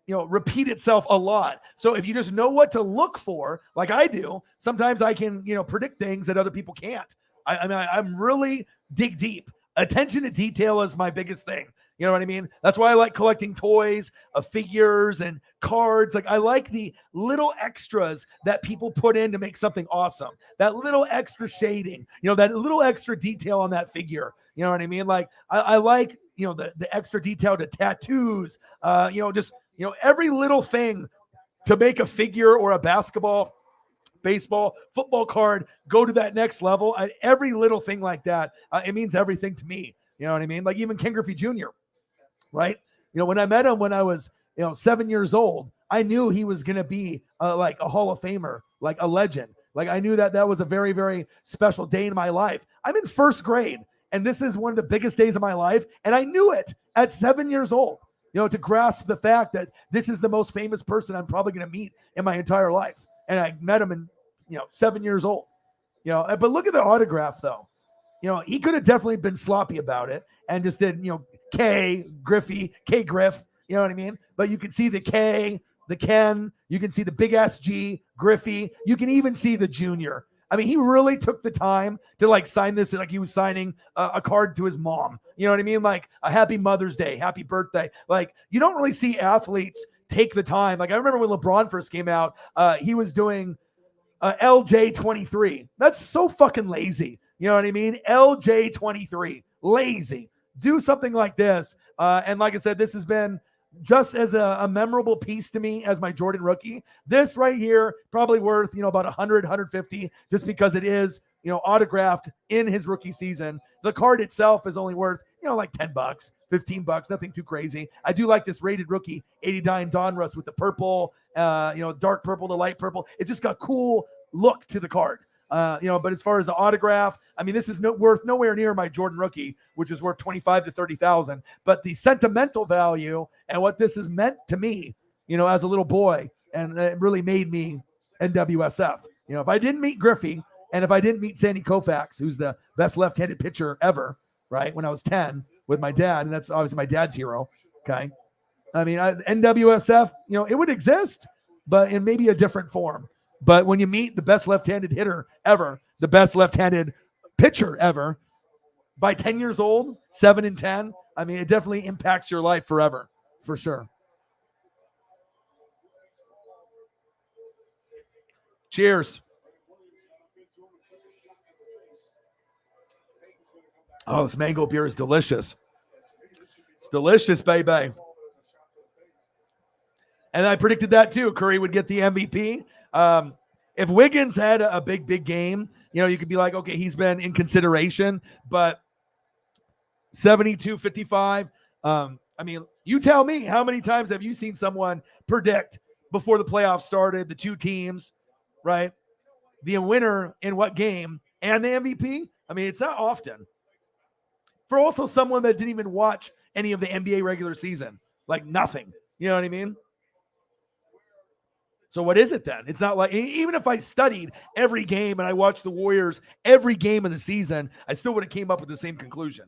repeat itself a lot. So if you just know what to look for, like I do, sometimes I can, predict things that other people can't. I'm really dig deep. attention to detail is my biggest thing. You know what I mean? That's why I like collecting toys, figures, and cards. Like, I like the little extras that people put in to make something awesome. That little extra shading, that little extra detail on that figure. You know what I mean? Like, I like, the extra detail to tattoos, just, every little thing to make a figure or a basketball, baseball, football card go to that next level. Every little thing like that, it means everything to me. You know what I mean? Like, even Ken Griffey Jr., right? When I met him when I was, 7 years old, I knew he was going to be like a Hall of Famer, like a legend. Like, I knew that was a very, very special day in my life. I'm in first grade, and this is one of the biggest days of my life. And I knew it at 7 years old, to grasp the fact that this is the most famous person I'm probably going to meet in my entire life. And I met him in, 7 years old, but look at the autograph though. He could have definitely been sloppy about it and just did, K Griff, you know what I mean? But you can see the K, the Ken, you can see the big ass G, Griffey, you can even see the Junior. I mean, he really took the time to like sign this like he was signing a card to his mom. You know what I mean? Like a happy Mother's Day, happy birthday. Like, you don't really see athletes take the time. Like, I remember when LeBron first came out, he was doing LJ23. That's so fucking lazy. You know what I mean? LJ23, lazy. Do something like this. And like I said, this has been just as a memorable piece to me as my Jordan rookie. This right here, probably worth, about 100, 150, just because it is, autographed in his rookie season. The card itself is only worth, like $10, $15, nothing too crazy. I do like this rated rookie 89 Donruss with the purple, dark purple, the light purple. It just got cool look to the card. But as far as the autograph, I mean, this is worth nowhere near my Jordan rookie, which is worth 25 to 30,000. But the sentimental value and what this has meant to me, as a little boy, and it really made me NWSF. If I didn't meet Griffey and if I didn't meet Sandy Koufax, who's the best left-handed pitcher ever, right, when I was 10 with my dad, and that's obviously my dad's hero. Okay, I mean, NWSF, it would exist, but in maybe a different form. But when you meet the best left-handed hitter ever, the best left-handed pitcher ever, by 10 years old, 7 and 10, I mean, it definitely impacts your life forever, for sure. Cheers. Oh, this mango beer is delicious. It's delicious, baby. And I predicted that too. Curry would get the MVP. If Wiggins had a big game, you could be like, okay, he's been in consideration, but 72-55. I mean, you tell me, how many times have you seen someone predict before the playoffs started, the two teams, right? The winner in what game and the MVP? I mean, it's not often. For also someone that didn't even watch any of the NBA regular season, like nothing. You know what I mean? So what is it then? It's not like, even if I studied every game and I watched the Warriors every game of the season, I still would have came up with the same conclusion.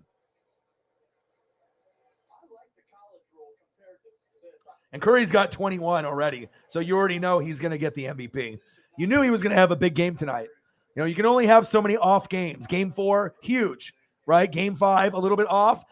And Curry's got 21 already, so you already know he's going to get the MVP. You knew he was going to have a big game tonight. You can only have so many off games. Game 4, huge, right? Game 5, a little bit off.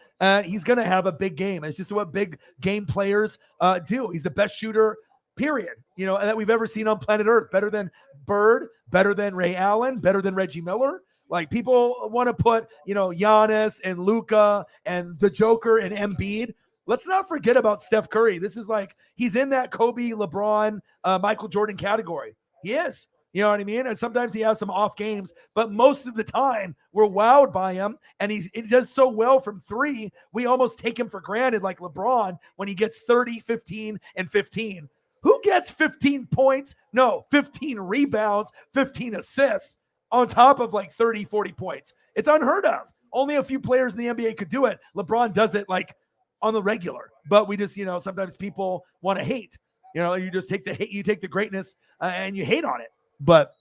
He's going to have a big game. It's just what big game players do. He's the best shooter, period, that we've ever seen on planet Earth. Better than Bird, better than Ray Allen, better than Reggie Miller. Like, people want to put, Giannis and Luka and the Joker and Embiid. Let's not forget about Steph Curry. This is like, he's in that Kobe, LeBron, Michael Jordan category. He is. You know what I mean? And sometimes he has some off games, but most of the time we're wowed by him. And he does so well from 3. We almost take him for granted, like LeBron, when he gets 30, 15, and 15. Who gets 15 points? No, 15 rebounds, 15 assists on top of like 30, 40 points. It's unheard of. Only a few players in the NBA could do it. LeBron does it like on the regular, but we just, sometimes people want to hate. You just take the hate, you take the greatness and you hate on it. But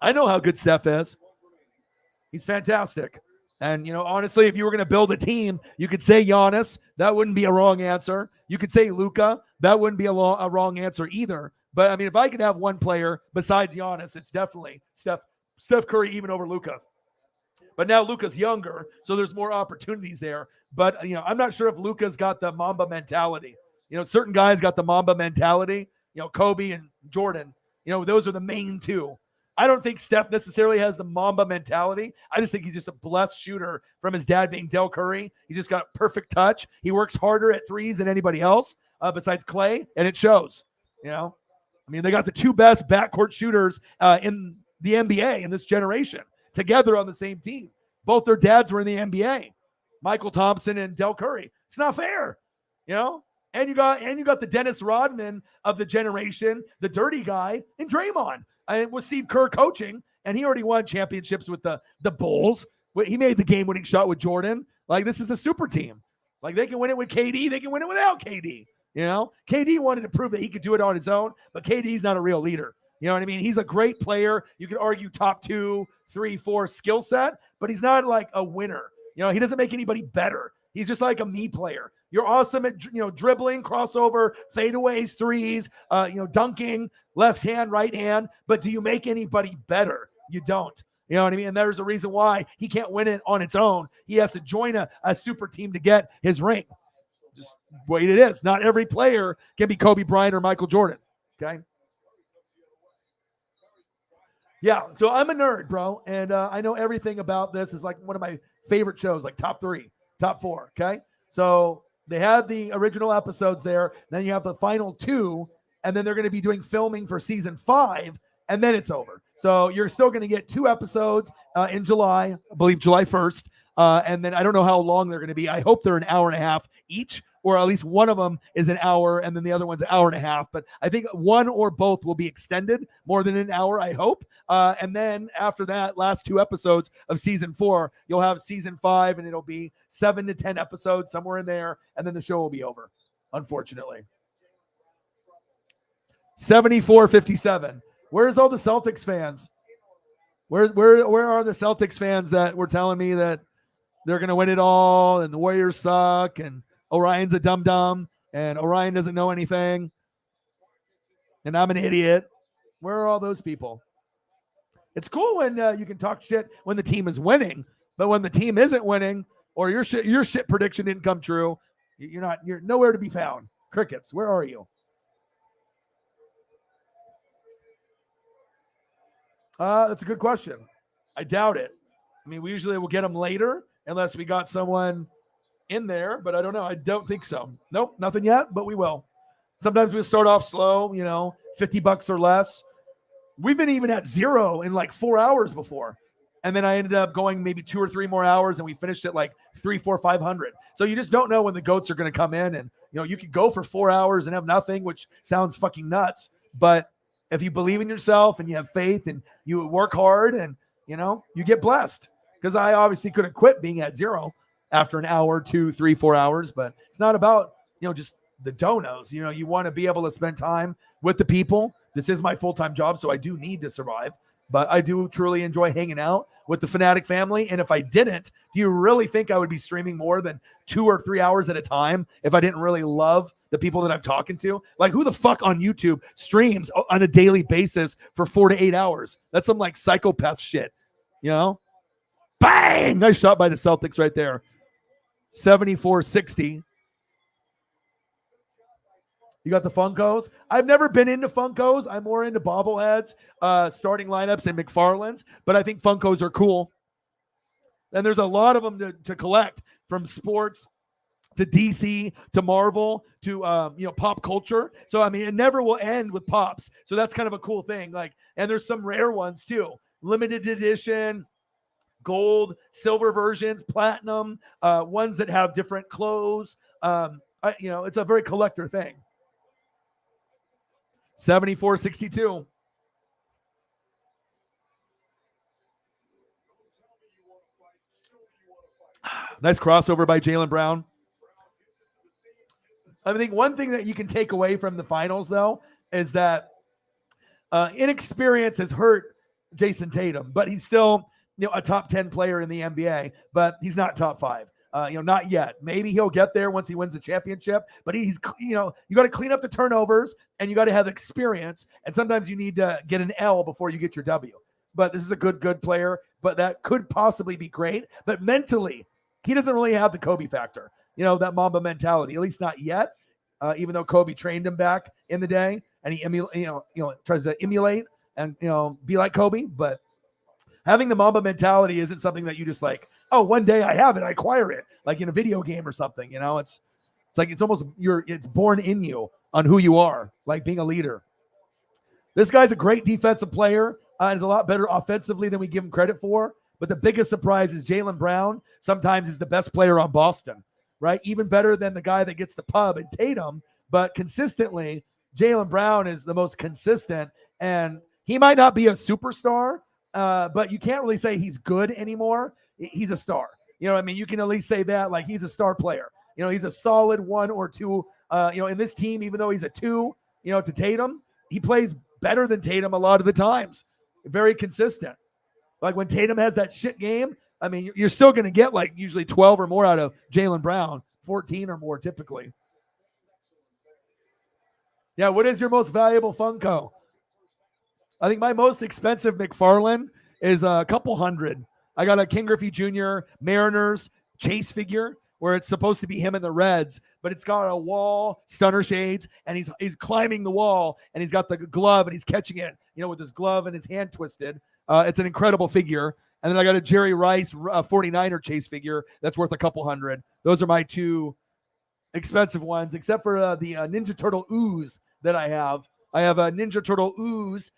I know how good Steph is. He's fantastic. And, honestly, if you were going to build a team, you could say Giannis. That wouldn't be a wrong answer. You could say Luka. That wouldn't be a wrong answer either. But, I mean, if I could have one player besides Giannis, it's definitely Steph Curry, even over Luka. But now Luka's younger, so there's more opportunities there. But, I'm not sure if Luka's got the Mamba mentality. Certain guys got the Mamba mentality, Kobe and Jordan, those are the main two. I don't think Steph necessarily has the Mamba mentality. I just think he's just a blessed shooter from his dad being Del Curry. He's just got perfect touch. He works harder at threes than anybody else besides Clay, and it shows. They got the two best backcourt shooters in the NBA in this generation together on the same team. Both their dads were in the NBA, Michael Thompson and Del Curry. It's not fair, And you got the Dennis Rodman of the generation, the dirty guy, and Draymond. With Steve Kerr coaching, and he already won championships with the Bulls. He made the game-winning shot with Jordan. Like, this is a super team. Like, they can win it with KD. They can win it without KD. KD wanted to prove that he could do it on his own, but KD's not a real leader. You know what I mean? He's a great player. You could argue top 2, 3, 4 skill set, but he's not like a winner. He doesn't make anybody better. He's just like a me player. You're awesome at, dribbling, crossover, fadeaways, threes, dunking, left hand, right hand. But do you make anybody better? You don't. You know what I mean? And there's a reason why he can't win it on its own. He has to join a super team to get his ring. Just the way it is. Not every player can be Kobe Bryant or Michael Jordan. Okay? Yeah, so I'm a nerd, bro. And I know everything about this. It's like one of my favorite shows, like top 3, top 4. Okay? So they had the original episodes there. Then you have the final 2. And then they're going to be doing filming for season 5. And then it's over. So you're still going to get 2 episodes in July, I believe July 1st. And then I don't know how long they're going to be. I hope they're an hour and a half each, or at least one of them is an hour, and then the other one's an hour and a half. But I think one or both will be extended more than an hour, I hope. And then after that, last 2 episodes of season 4, you'll have season 5, and it'll be 7 to 10 episodes, somewhere in there, and then the show will be over, unfortunately. 74-57. Where's all the Celtics fans? Where are the Celtics fans that were telling me that they're going to win it all and the Warriors suck and Orion's a dum-dum and Orion doesn't know anything and I'm an idiot? Where are all those people? It's cool when you can talk shit when the team is winning, but when the team isn't winning or your shit prediction didn't come true, you're nowhere to be found. Crickets, where are you? That's a good question. I doubt it. I mean, we usually will get them later unless we got someone in there, but I don't know. I don't think so. Nope, nothing yet, but we will. Sometimes we'll start off slow, $50 or less. We've been even at 0 in like 4 hours before. And then I ended up going maybe 2 or 3 more hours and we finished at like 300, 400, 500. So you just don't know when the goats are going to come in. And, you could go for 4 hours and have nothing, which sounds fucking nuts. But if you believe in yourself and you have faith and you work hard and, you get blessed. Because I obviously could have quit being at 0 after an hour, 2, 3, 4 hours. But it's not about, just the donos. You want to be able to spend time with the people. This is my full-time job, so I do need to survive. But I do truly enjoy hanging out with the Fanatic family. And if I didn't, do you really think I would be streaming more than 2 or 3 hours at a time if I didn't really love the people that I'm talking to? Like, who the fuck on YouTube streams on a daily basis for 4 to 8 hours? That's some like psychopath shit, Bang! Nice shot by the Celtics right there. 74-60. You got the Funkos. I've never been into Funkos. I'm more into bobbleheads, starting lineups, and McFarlane's. But I think Funkos are cool. And there's a lot of them to collect, from sports to DC to Marvel to pop culture. So I mean, it never will end with pops. So that's kind of a cool thing. Like, and there's some rare ones too, limited edition, gold, silver versions, platinum, ones that have different clothes. It's a very collector thing. 74-62. Nice crossover by Jaylen Brown. I think one thing that you can take away from the finals, though, is that inexperience has hurt Jayson Tatum, but he's still a top 10 player in the NBA, but he's not top 5. Not yet. Maybe he'll get there once he wins the championship, but he's, you got to clean up the turnovers and you got to have experience. And sometimes you need to get an L before you get your W. but this is a good player, but that could possibly be great. But mentally, he doesn't really have the Kobe factor, that Mamba mentality, at least not yet. Even though Kobe trained him back in the day, and he tries to emulate and be like Kobe, but having the Mamba mentality isn't something that you just like, oh, one day I have it, I acquire it, like in a video game or something. It's like it's almost it's born in you on who you are, like being a leader. This guy's a great defensive player and is a lot better offensively than we give him credit for. But the biggest surprise is Jaylen Brown sometimes is the best player on Boston, right? Even better than the guy that gets the pub and Tatum. But consistently, Jaylen Brown is the most consistent. And he might not be a superstar, but you can't really say he's good anymore. He's a star. I mean, you can at least say that, like, he's a star player. He's a solid 1 or 2, in this team, even though he's a 2, to Tatum, he plays better than Tatum a lot of the times. Very consistent. Like when Tatum has that shit game, I mean, you're still going to get like usually 12 or more out of Jaylen Brown, 14 or more typically. Yeah, what is your most valuable Funko? I think my most expensive McFarlane is a couple $100. I got a King Griffey Jr. Mariners chase figure where it's supposed to be him in the Reds, but it's got a wall, stunner shades, and he's climbing the wall, and he's got the glove, and he's catching it, with his glove and his hand twisted. It's an incredible figure. And then I got a Jerry Rice 49er chase figure that's worth a couple $100. Those are my 2 expensive ones, except for the Ninja Turtle Ooze that I have. I have a Ninja Turtle Ooze,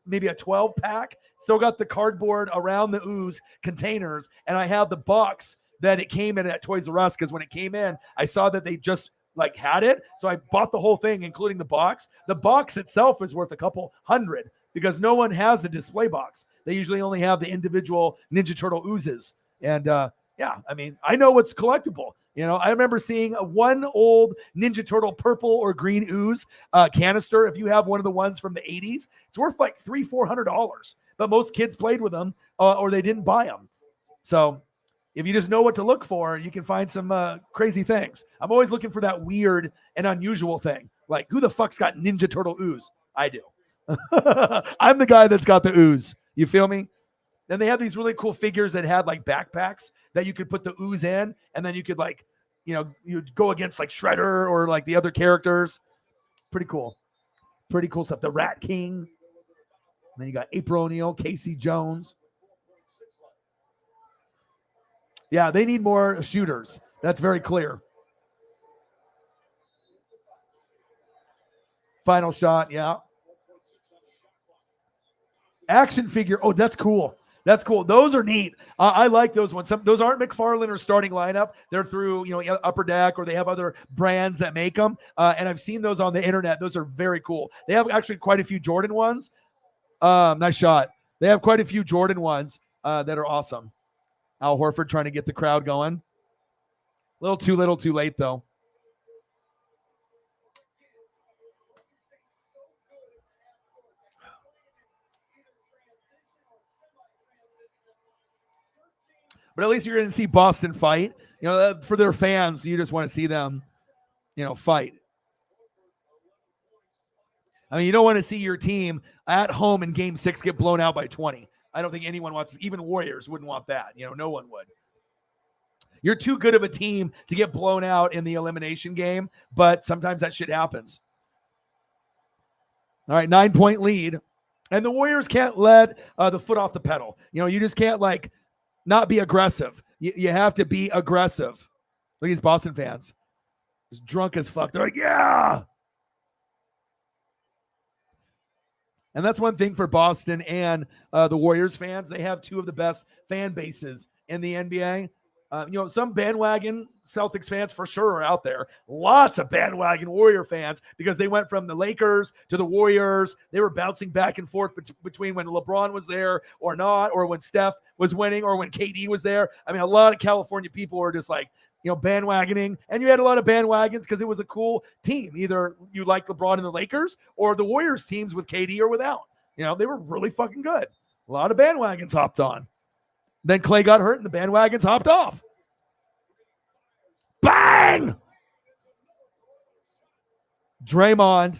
maybe a 12-pack. Still got the cardboard around the Ooze containers, and I have the box that it came in at Toys R Us, because when it came in, I saw that they just like had it. So I bought the whole thing, including the box. The box itself is worth a couple $100 because no one has the display box. They usually only have the individual Ninja Turtle oozes. And yeah, I mean, I know what's collectible. I remember seeing one old Ninja Turtle purple or green ooze canister. If you have one of the ones from the 80s, it's worth like $300-400. But most kids played with them or they didn't buy them. So if you just know what to look for, you can find some crazy things. I'm always looking for that weird and unusual thing. Like, who the fuck's got Ninja Turtle ooze? I do. I'm the guy that's got the ooze. You feel me? Then they have these really cool figures that had like backpacks that you could put the ooze in, and then you could like, you'd go against like Shredder or like the other characters. Pretty cool. Pretty cool stuff. The Rat King. And then you got April O'Neil, Casey Jones. Yeah, they need more shooters. That's very clear. Final shot, yeah. Action figure. Oh, that's cool. That's cool. Those are neat. I like those ones. Those aren't McFarlane or starting lineup. They're through, Upper Deck, or they have other brands that make them. And I've seen those on the internet. Those are very cool. They have actually quite a few Jordan ones. Nice shot. They have quite a few Jordan ones that are awesome. Al Horford trying to get the crowd going. Little too late, though. But at least you're going to see Boston fight. For their fans, you just want to see them, fight. I mean, you don't want to see your team at home in Game 6 get blown out by 20. I don't think anyone wants, even Warriors wouldn't want that. No one would. You're too good of a team to get blown out in the elimination game, but sometimes that shit happens. All right, 9-point lead. And the Warriors can't let the foot off the pedal. You just can't, like, not be aggressive. You have to be aggressive. Look at these Boston fans. Just drunk as fuck. They're like, yeah. And that's one thing for Boston and the Warriors fans. They have two of the best fan bases in the NBA. Some bandwagon Celtics fans for sure are out there. Lots of bandwagon Warrior fans because they went from the Lakers to the Warriors. They were bouncing back and forth between when LeBron was there or not, or when Steph was winning, or when KD was there. I mean, a lot of California people were just like, bandwagoning. And you had a lot of bandwagons because it was a cool team. Either you like LeBron and the Lakers or the Warriors teams with KD or without. They were really fucking good. A lot of bandwagons hopped on. Then Clay got hurt and the bandwagons hopped off. Bang! Draymond,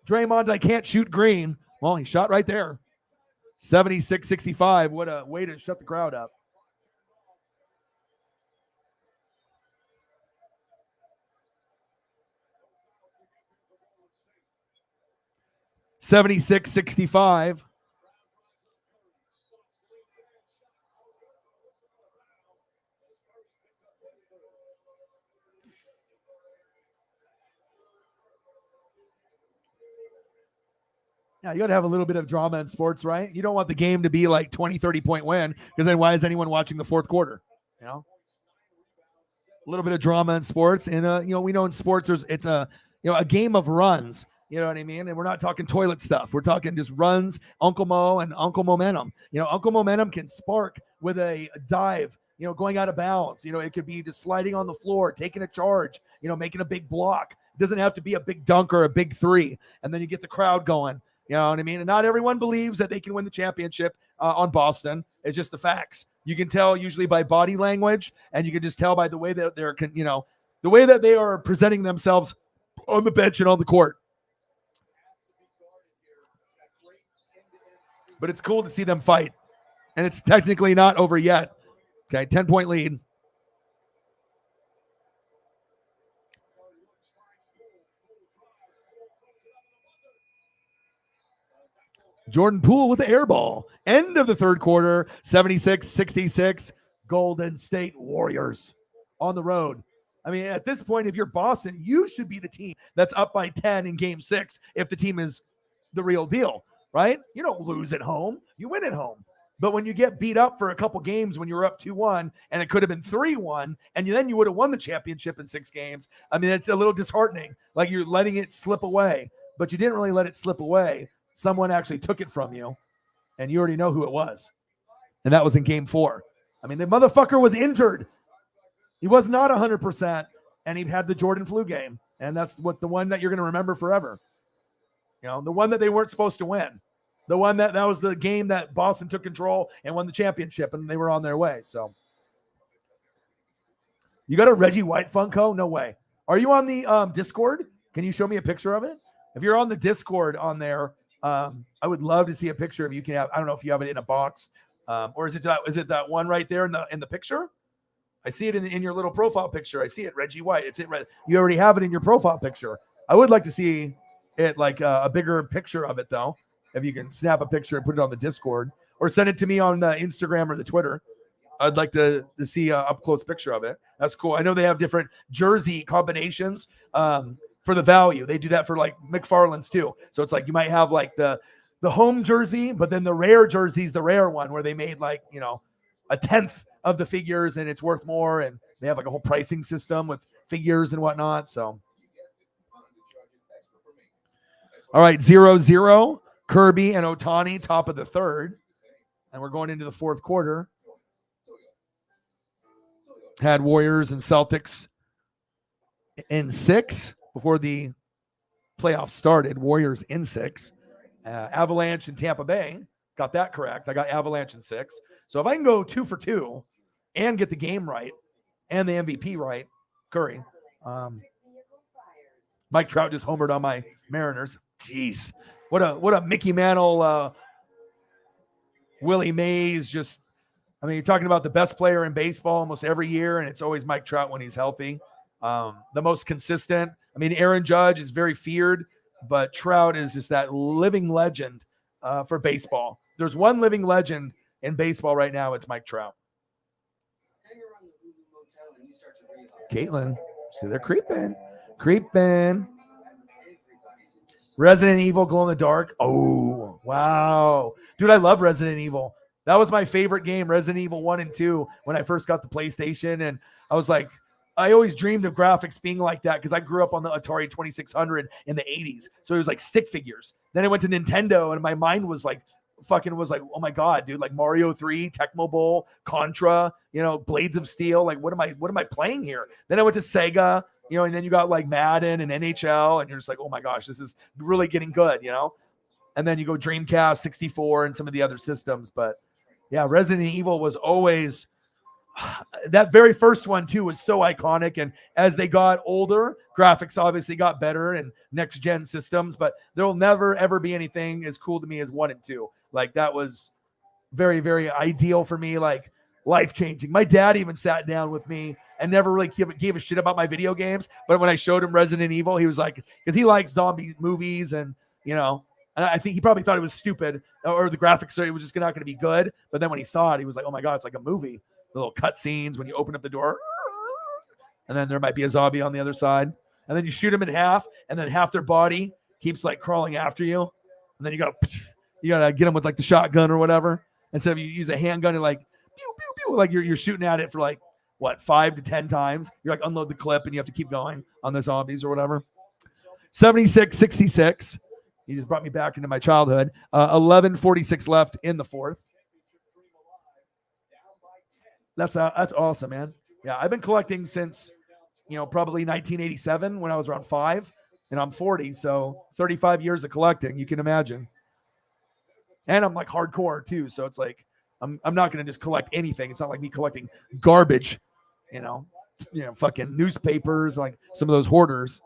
I can't shoot green. Well, he shot right there. 76-65. What a way to shut the crowd up. $76-65. Yeah, you got to have a little bit of drama in sports, right? You don't want the game to be like 20, 30-point win, because then why is anyone watching the fourth quarter? You know, a little bit of drama in sports, and we know in sports it's a game of runs. You know what I mean? And we're not talking toilet stuff. We're talking just runs, Uncle Mo and Uncle Momentum. Uncle Momentum can spark with a dive, going out of bounds. It could be just sliding on the floor, taking a charge, making a big block. It doesn't have to be a big dunk or a big three. And then you get the crowd going. You know what I mean? And not everyone believes that they can win the championship on Boston. It's just the facts. You can tell usually by body language, and you can just tell by the way that the way that they are presenting themselves on the bench and on the court. But it's cool to see them fight. And it's technically not over yet. Okay, 10-point lead. Jordan Poole with the air ball. End of the third quarter, 76-66. Golden State Warriors on the road. I mean, at this point, if you're Boston, you should be the team that's up by 10 in game 6 if the team is the real deal, right? You don't lose at home. You win at home. But when you get beat up for a couple games when you were up 2-1 and it could have been 3-1 and then you would have won the championship in 6 games, I mean, it's a little disheartening. Like you're letting it slip away. But you didn't really let it slip away. Someone actually took it from you, and you already know who it was. And that was in game 4. I mean, the motherfucker was injured. He was not 100%, and he'd had the Jordan flu game. And that's the one that you're going to remember forever. The one that they weren't supposed to win. The one that was the game that Boston took control and won the championship, and they were on their way. So you got a Reggie White Funko? No way. Are you on the Discord? Can you show me a picture of it? If you're on the Discord on there, I would love to see a picture of you. Can have, I don't know if you have it in a box, or is it that one right there in the picture? I see it in your little profile picture. I see it, Reggie White. You already have it in your profile picture. I would like to see it like a bigger picture of it though. If you can snap a picture and put it on the Discord, or send it to me on the Instagram or the Twitter. I'd like to see an up close picture of it. That's cool. I know they have different jersey combinations. For the value. They do that for like McFarland's too. So it's like you might have like the home jersey, but then the rare jersey's the rare one where they made like, a 10th of the figures and it's worth more. And they have like a whole pricing system with figures and whatnot. So, all right, 0-0. Kirby and Ohtani, top of the third. And we're going into the fourth quarter. Had Warriors and Celtics in 6. Before the playoffs started. Warriors in 6. Avalanche and Tampa Bay. Got that correct. I got Avalanche in 6. So if I can go 2 for 2 and get the game right and the MVP right, Curry. Mike Trout just homered on my Mariners. Jeez. What a Mickey Mantle, Willie Mays. Just, I mean, you're talking about the best player in baseball almost every year, and it's always Mike Trout when he's healthy. The most consistent. I mean, Aaron Judge is very feared, but Trout is just that living legend for baseball. There's one living legend in baseball right now. It's Mike Trout. Caitlin, see, they're creeping. Resident Evil glow in the dark. Oh, wow. Dude, I love Resident Evil. That was my favorite game, Resident Evil 1 and 2, when I first got the PlayStation. And I was like, I always dreamed of graphics being like that because I grew up on the Atari 2600 in the 80s. So it was like stick figures. Then I went to Nintendo and my mind was like, oh my God, dude, like Mario 3, Tecmo Bowl, Contra, Blades of Steel. Like, what am I playing here? Then I went to Sega, and then you got like Madden and NHL, and you're just like, oh my gosh, this is really getting good, And then you go Dreamcast, 64, and some of the other systems. But yeah, Resident Evil was always... That very first one too was so iconic, and as they got older, graphics obviously got better and next gen systems, but there will never ever be anything as cool to me as 1 and 2. Like that was very, very ideal for me, like life-changing. My dad even sat down with me and never really gave a shit about my video games. But when I showed him Resident Evil, he was like, because he likes zombie movies and, and I think he probably thought it was stupid or the graphics, it was just not going to be good. But then when he saw it, he was like, oh my God, it's like a movie. The little cut scenes when you open up the door and then there might be a zombie on the other side. And then you shoot them in half and then half their body keeps like crawling after you. And then you gotta get them with like the shotgun or whatever. Instead of you use a handgun and like pew, pew, pew, like you're shooting at it for like 5 to 10 times. You're like unload the clip and you have to keep going on the zombies or whatever. 76-66. He just brought me back into my childhood. 11:46 left in the fourth. That's awesome, man. Yeah, I've been collecting since probably 1987 when I was around 5, and I'm 40, so 35 years of collecting. You can imagine. And I'm like hardcore too, so it's like I'm not gonna just collect anything. It's not like me collecting garbage, fucking newspapers like some of those hoarders.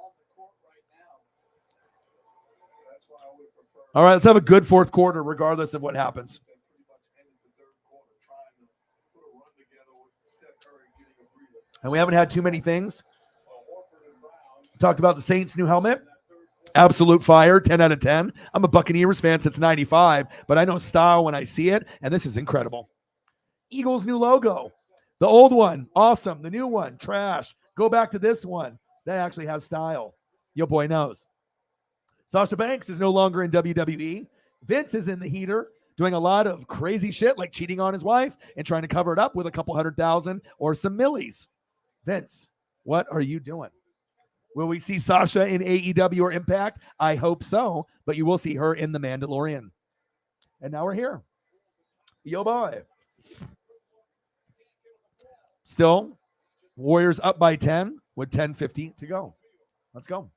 All right, let's have a good fourth quarter, regardless of what happens. And we haven't had too many things. Talked about the Saints' new helmet. Absolute fire, 10 out of 10. I'm a Buccaneers fan since 95, but I know style when I see it, and this is incredible. Eagles' new logo. The old one, awesome. The new one, trash. Go back to this one. That actually has style. Your boy knows. Sasha Banks is no longer in WWE. Vince is in the heater, doing a lot of crazy shit like cheating on his wife and trying to cover it up with a couple 100,000 or some millies. Vince, what are you doing? Will we see Sasha in AEW or Impact? I hope so, but you will see her in The Mandalorian. And now we're here. Yo, boy. Still, Warriors up by 10 with 10:50 to go. Let's go.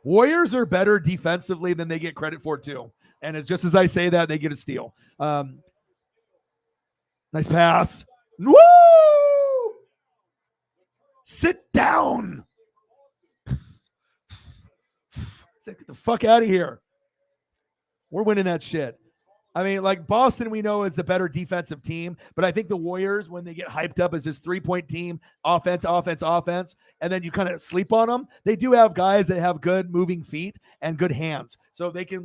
Warriors are better defensively than they get credit for, too. And it's just as I say that, they get a steal. Nice pass. Woo! Sit down. Get the fuck out of here. We're winning that shit. I mean, like Boston, we know is the better defensive team, but I think the Warriors, when they get hyped up as this 3-point team, offense, and then you kind of sleep on them, they do have guys that have good moving feet and good hands. So they can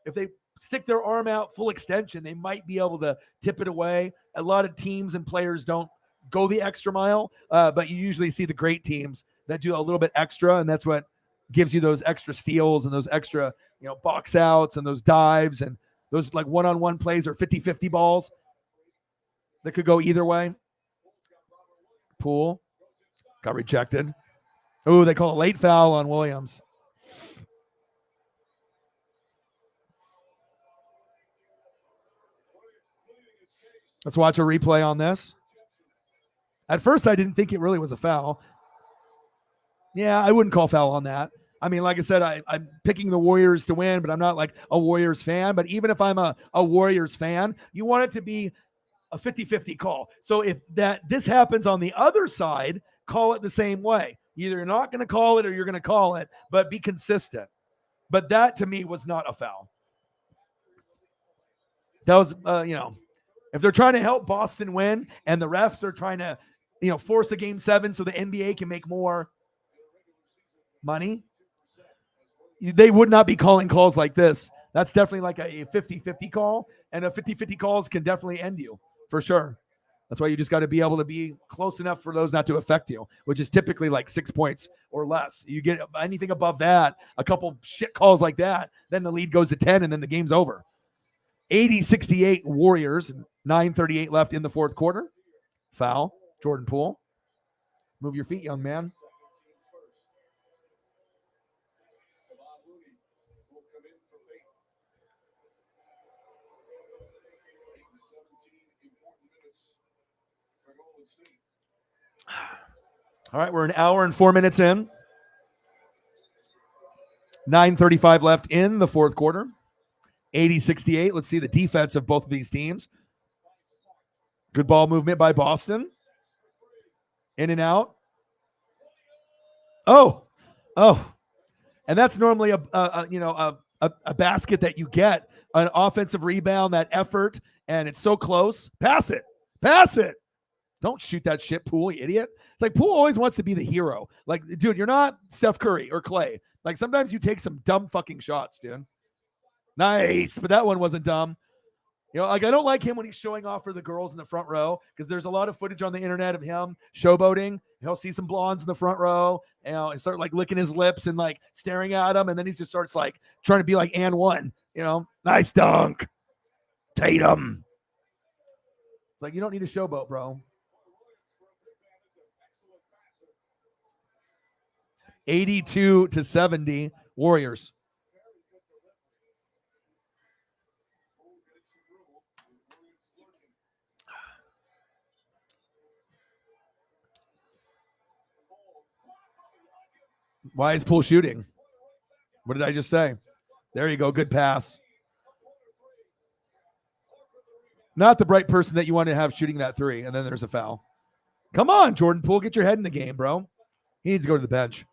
if they stick their arm out full extension, they might be able to tip it away. A lot of teams and players don't go the extra mile, but you usually see the great teams that do a little bit extra, and that's what gives you those extra steals and those extra, box outs and those dives and those like one-on-one plays or 50-50 balls that could go either way. Poole got rejected. Oh, they call a late foul on Williams. Let's watch a replay on this. At first, I didn't think it really was a foul. Yeah, I wouldn't call foul on that. I mean, like I said, I'm picking the Warriors to win, but I'm not like a Warriors fan. But even if I'm a Warriors fan, you want it to be a 50-50 call. So if this happens on the other side, call it the same way. Either you're not going to call it or you're going to call it, but be consistent. But that, to me, was not a foul. That was, if they're trying to help Boston win and the refs are trying to, force a game 7 so the NBA can make more money, they would not be calling calls like this. That's definitely like a 50-50 call, and a 50-50 calls can definitely end you for sure. That's why you just got to be able to be close enough for those not to affect you, which is typically like 6 points or less. You get anything above that, a couple shit calls like that, then the lead goes to 10 and then the game's over. 80-68 Warriors, 9:38 left in the fourth quarter. Foul, Jordan Poole. Move your feet, young man. All right, we're an hour and 4 minutes in. 9:35 left in the fourth quarter. 80-68. Let's see the defense of both of these teams. Good ball movement by Boston. In and out. Oh, Oh, and that's normally a basket that you get, an offensive rebound, that effort, and it's so close. Pass it. Pass it. Don't shoot that shit, Poole, you idiot. It's like Poole always wants to be the hero. Like, dude, you're not Steph Curry or Clay. Like, sometimes you take some dumb fucking shots, dude. Nice, but that one wasn't dumb. Like, I don't like him when he's showing off for the girls in the front row, because there's a lot of footage on the internet of him showboating. He'll see some blondes in the front row, and start like licking his lips and like staring at them, and then he just starts like trying to be like and one. Nice dunk, Tatum. It's like, you don't need a showboat, bro. 82-70 Warriors. Why is Poole shooting? What did I just say? There you go. Good pass. Not the bright person that you want to have shooting that three, and then there's a foul. Come on, Jordan Poole. Get your head in the game, bro. He needs to go to the bench.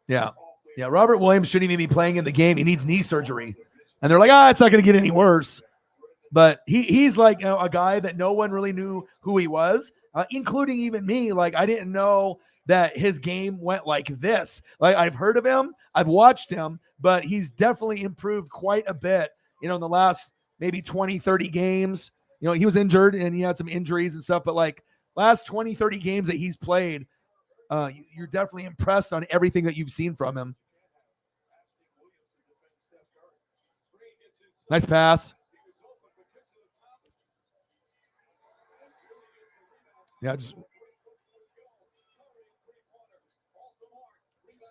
Yeah. Robert Williams shouldn't even be playing in the game. He needs knee surgery. And they're like, it's not going to get any worse. But he's like a guy that no one really knew who he was, including even me. Like, I didn't know that his game went like this. Like, I've heard of him, I've watched him, but he's definitely improved quite a bit, in the last maybe 20, 30 games. He was injured and he had some injuries and stuff, but like last 20, 30 games that he's played, you're definitely impressed on everything that you've seen from him. Nice pass. Yeah, just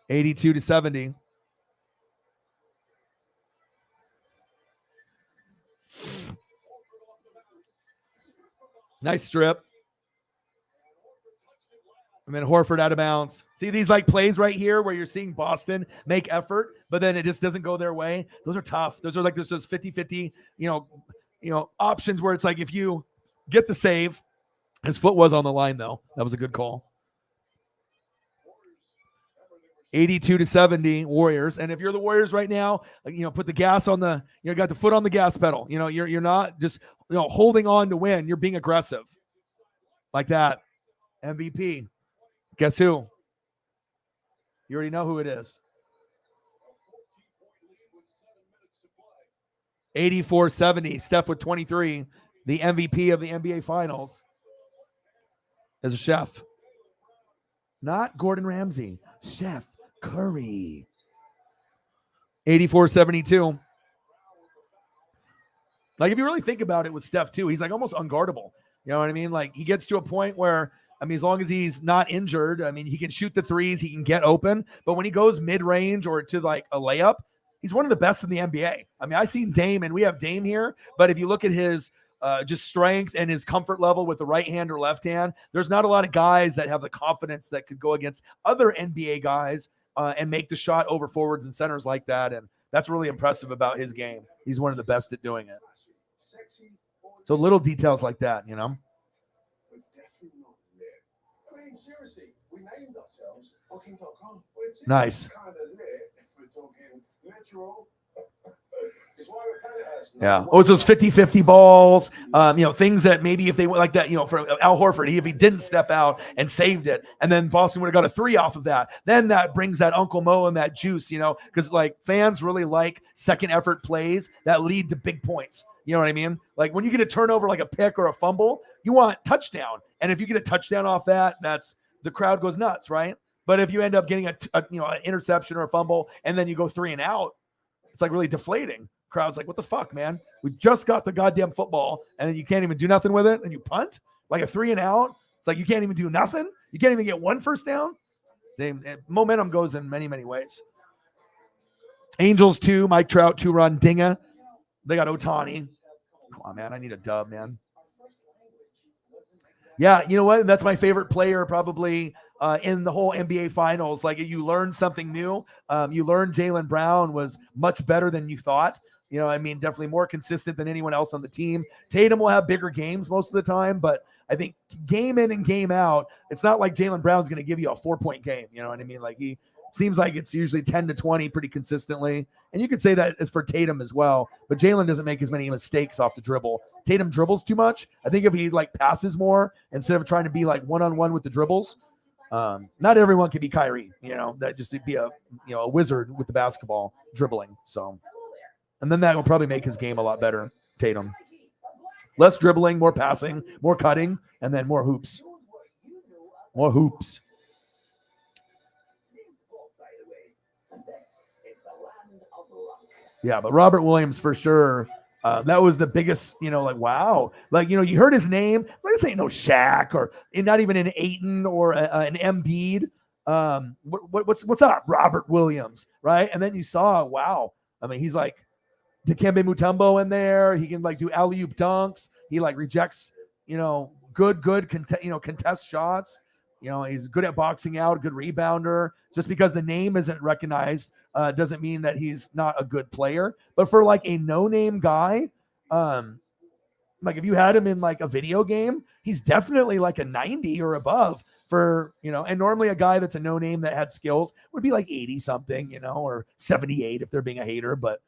82-70. Nice strip. And then Horford out of bounds. See these like plays right here where you're seeing Boston make effort, but then it just doesn't go their way. Those are tough. Those are like those 50-50, options where it's like if you get the save, his foot was on the line though. That was a good call. 82-70 Warriors. And if you're the Warriors right now, put the gas on the, got the foot on the gas pedal. You're not just, holding on to win. You're being aggressive like that. MVP. Guess who? You already know who it is. 84-70. Steph with 23. The MVP of the NBA Finals is a Chef. Not Gordon Ramsay. Chef Curry. 84-72. Like, if you really think about it with Steph too, he's like almost unguardable. You know what I mean? Like, he gets to a point where, as long as he's not injured, he can shoot the threes, he can get open. But when he goes mid-range or to like a layup, he's one of the best in the NBA. I've seen Dame, and we have Dame here, but if you look at his just strength and his comfort level with the right hand or left hand, there's not a lot of guys that have the confidence that could go against other NBA guys and make the shot over forwards and centers like that. And that's really impressive about his game. He's one of the best at doing it. So little details like that, Seriously, we named ourselves Booking.com. Nice. Yeah. Oh, it's those 50-50 balls. Things that maybe if they went like that, for Al Horford, if he didn't step out and saved it, and then Boston would have got a 3 off of that, then that brings that Uncle Mo and that juice, because like fans really like second effort plays that lead to big points. You know what I mean? Like when you get a turnover, like a pick or a fumble, you want touchdown. And if you get a touchdown off that, the crowd goes nuts, right? But if you end up getting an interception or a fumble, and then you go 3 and out, it's like really deflating. Crowd's like, what the fuck, man? We just got the goddamn football, and then you can't even do nothing with it, and you punt like a 3 and out. It's like you can't even do nothing. You can't even get 1 first down. Momentum goes in many, many ways. Angels 2, Mike Trout 2-run dinger. They got Ohtani. Come on, man. I need a dub, man. Yeah, you know what? That's my favorite player probably in the whole NBA Finals. Like, you learn something new. You learn Jaylen Brown was much better than you thought. You know, I mean, definitely more consistent than anyone else on the team. Tatum will have bigger games most of the time, but I think game in and game out, it's not like Jaylen Brown's going to give you a 4-point game. You know what I mean? Like he seems like it's usually 10 to 20 pretty consistently. And you could say that is for Tatum as well, but Jaylen doesn't make as many mistakes off the dribble. Tatum dribbles too much. I think if he like passes more instead of trying to be like one-on-one with the dribbles, not everyone can be Kyrie, you know, that just be a wizard with the basketball dribbling. So, and then that will probably make his game a lot better. Tatum, less dribbling, more passing, more cutting, and then more hoops. More hoops. Yeah, but Robert Williams for sure. That was the biggest, like, wow. Like, you heard his name. This ain't no Shaq or not even an Ayton or an Embiid. What's up, Robert Williams, right? And then you saw, wow. I mean, he's like Dikembe Mutombo in there. He can like do alley-oop dunks. He like rejects, good contest shots. He's good at boxing out, good rebounder. Just because the name isn't recognized doesn't mean that he's not a good player. But for like a no-name guy, like if you had him in like a video game, he's definitely like a 90 or above for, and normally a guy that's a no-name that had skills would be like 80 something, or 78 if they're being a hater. But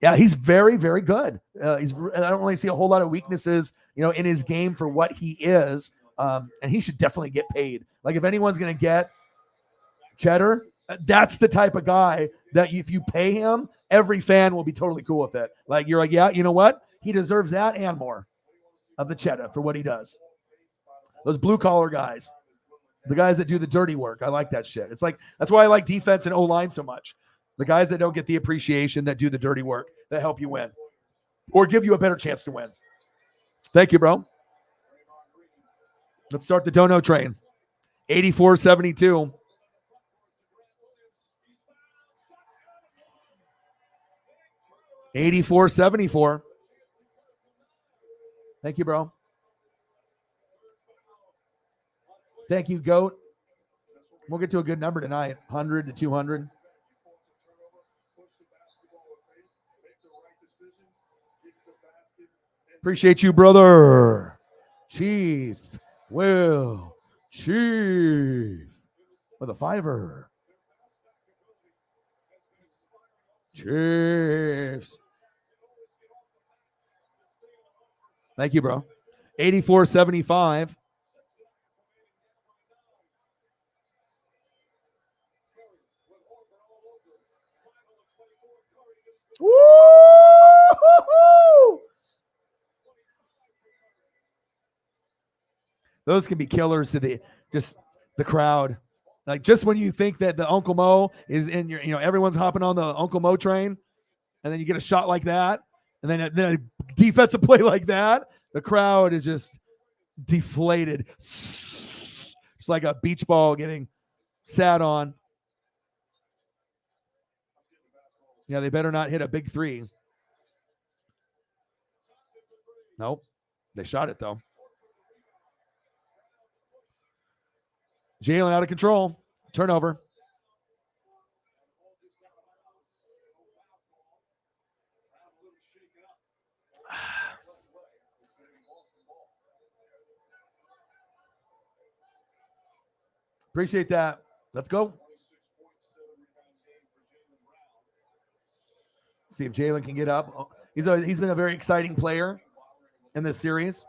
yeah, he's very, very good. I don't really see a whole lot of weaknesses, in his game for what he is. And he should definitely get paid. Like if anyone's going to get cheddar, that's the type of guy that if you pay him, every fan will be totally cool with it. Like you're like, yeah, you know what? He deserves that and more of the cheddar for what he does. Those blue collar guys, the guys that do the dirty work. I like that shit. It's like, that's why I like defense and O-line so much. The guys that don't get the appreciation, that do the dirty work, that help you win or give you a better chance to win. Thank you, bro. Let's start the dono train. 84-72. $84.74. Thank you, bro. Thank you, GOAT. We'll get to a good number tonight. 100 to 200. Appreciate you, brother. Chief Will. Chief. With a $5. Chiefs. Thank you, bro. 84.75. Woo! Those can be killers to the crowd. Like just when you think that the Uncle Mo is in your, everyone's hopping on the Uncle Mo train, and then you get a shot like that, and then a defensive play like that, the crowd is just deflated. It's like a beach ball getting sat on. Yeah, they better not hit a big three. Nope. They shot it, though. Jaylen out of control. Turnover. Appreciate that. Let's go. See if Jaylen can get up. He's been a very exciting player in this series.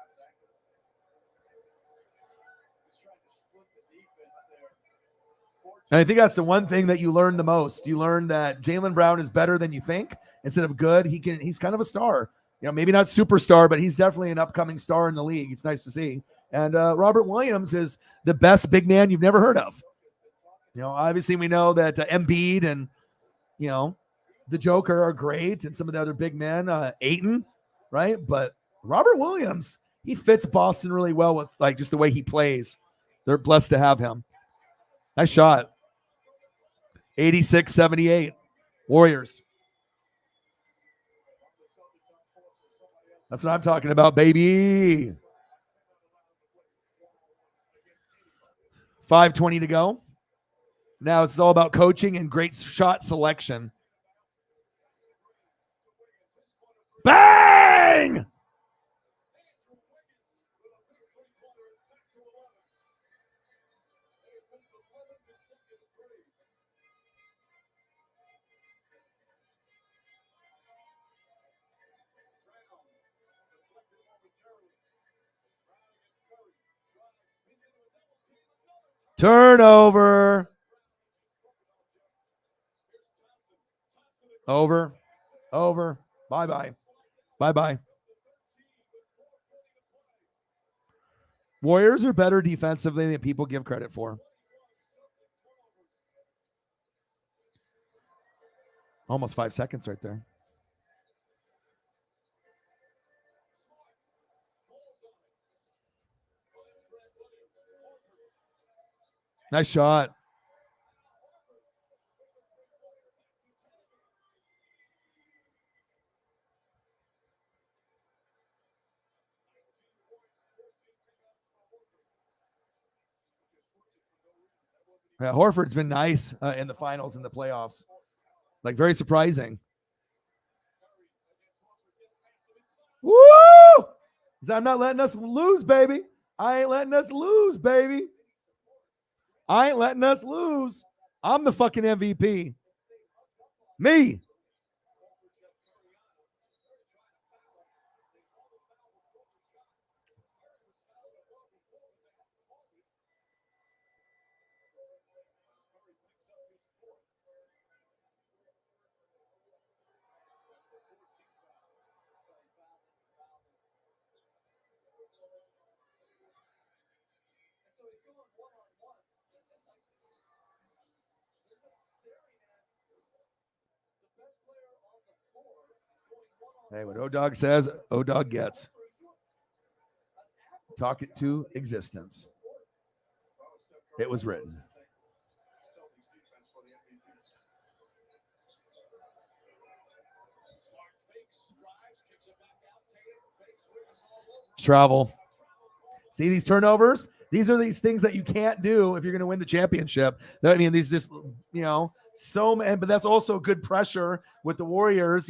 And I think that's the one thing that you learn the most. You learn that Jaylen Brown is better than you think. Instead of good, he's kind of a star. Maybe not superstar, but he's definitely an upcoming star in the league. It's nice to see. And Robert Williams is the best big man you've never heard of. Obviously we know that Embiid and, the Joker are great, and some of the other big men, Ayton, right? But Robert Williams, he fits Boston really well with like just the way he plays. They're blessed to have him. Nice shot. 86-78. Warriors. That's what I'm talking about, baby. 5:20 to go. Now it's all about coaching and great shot selection. Bang! Turnover. Over. Bye-bye. Bye-bye. Warriors are better defensively than people give credit for. Almost 5 seconds right there. Nice shot. Yeah, Horford's been nice in the finals and the playoffs. Like, very surprising. Woo! I'm not letting us lose, baby. I ain't letting us lose, baby. I ain't letting us lose. I'm the fucking MVP. Me. Hey, what O-Dog says, O-Dog gets. Talk it to existence. It was written. Travel. See these turnovers? These are these things that you can't do if you're going to win the championship. I mean, these just, so many, but that's also good pressure with the Warriors,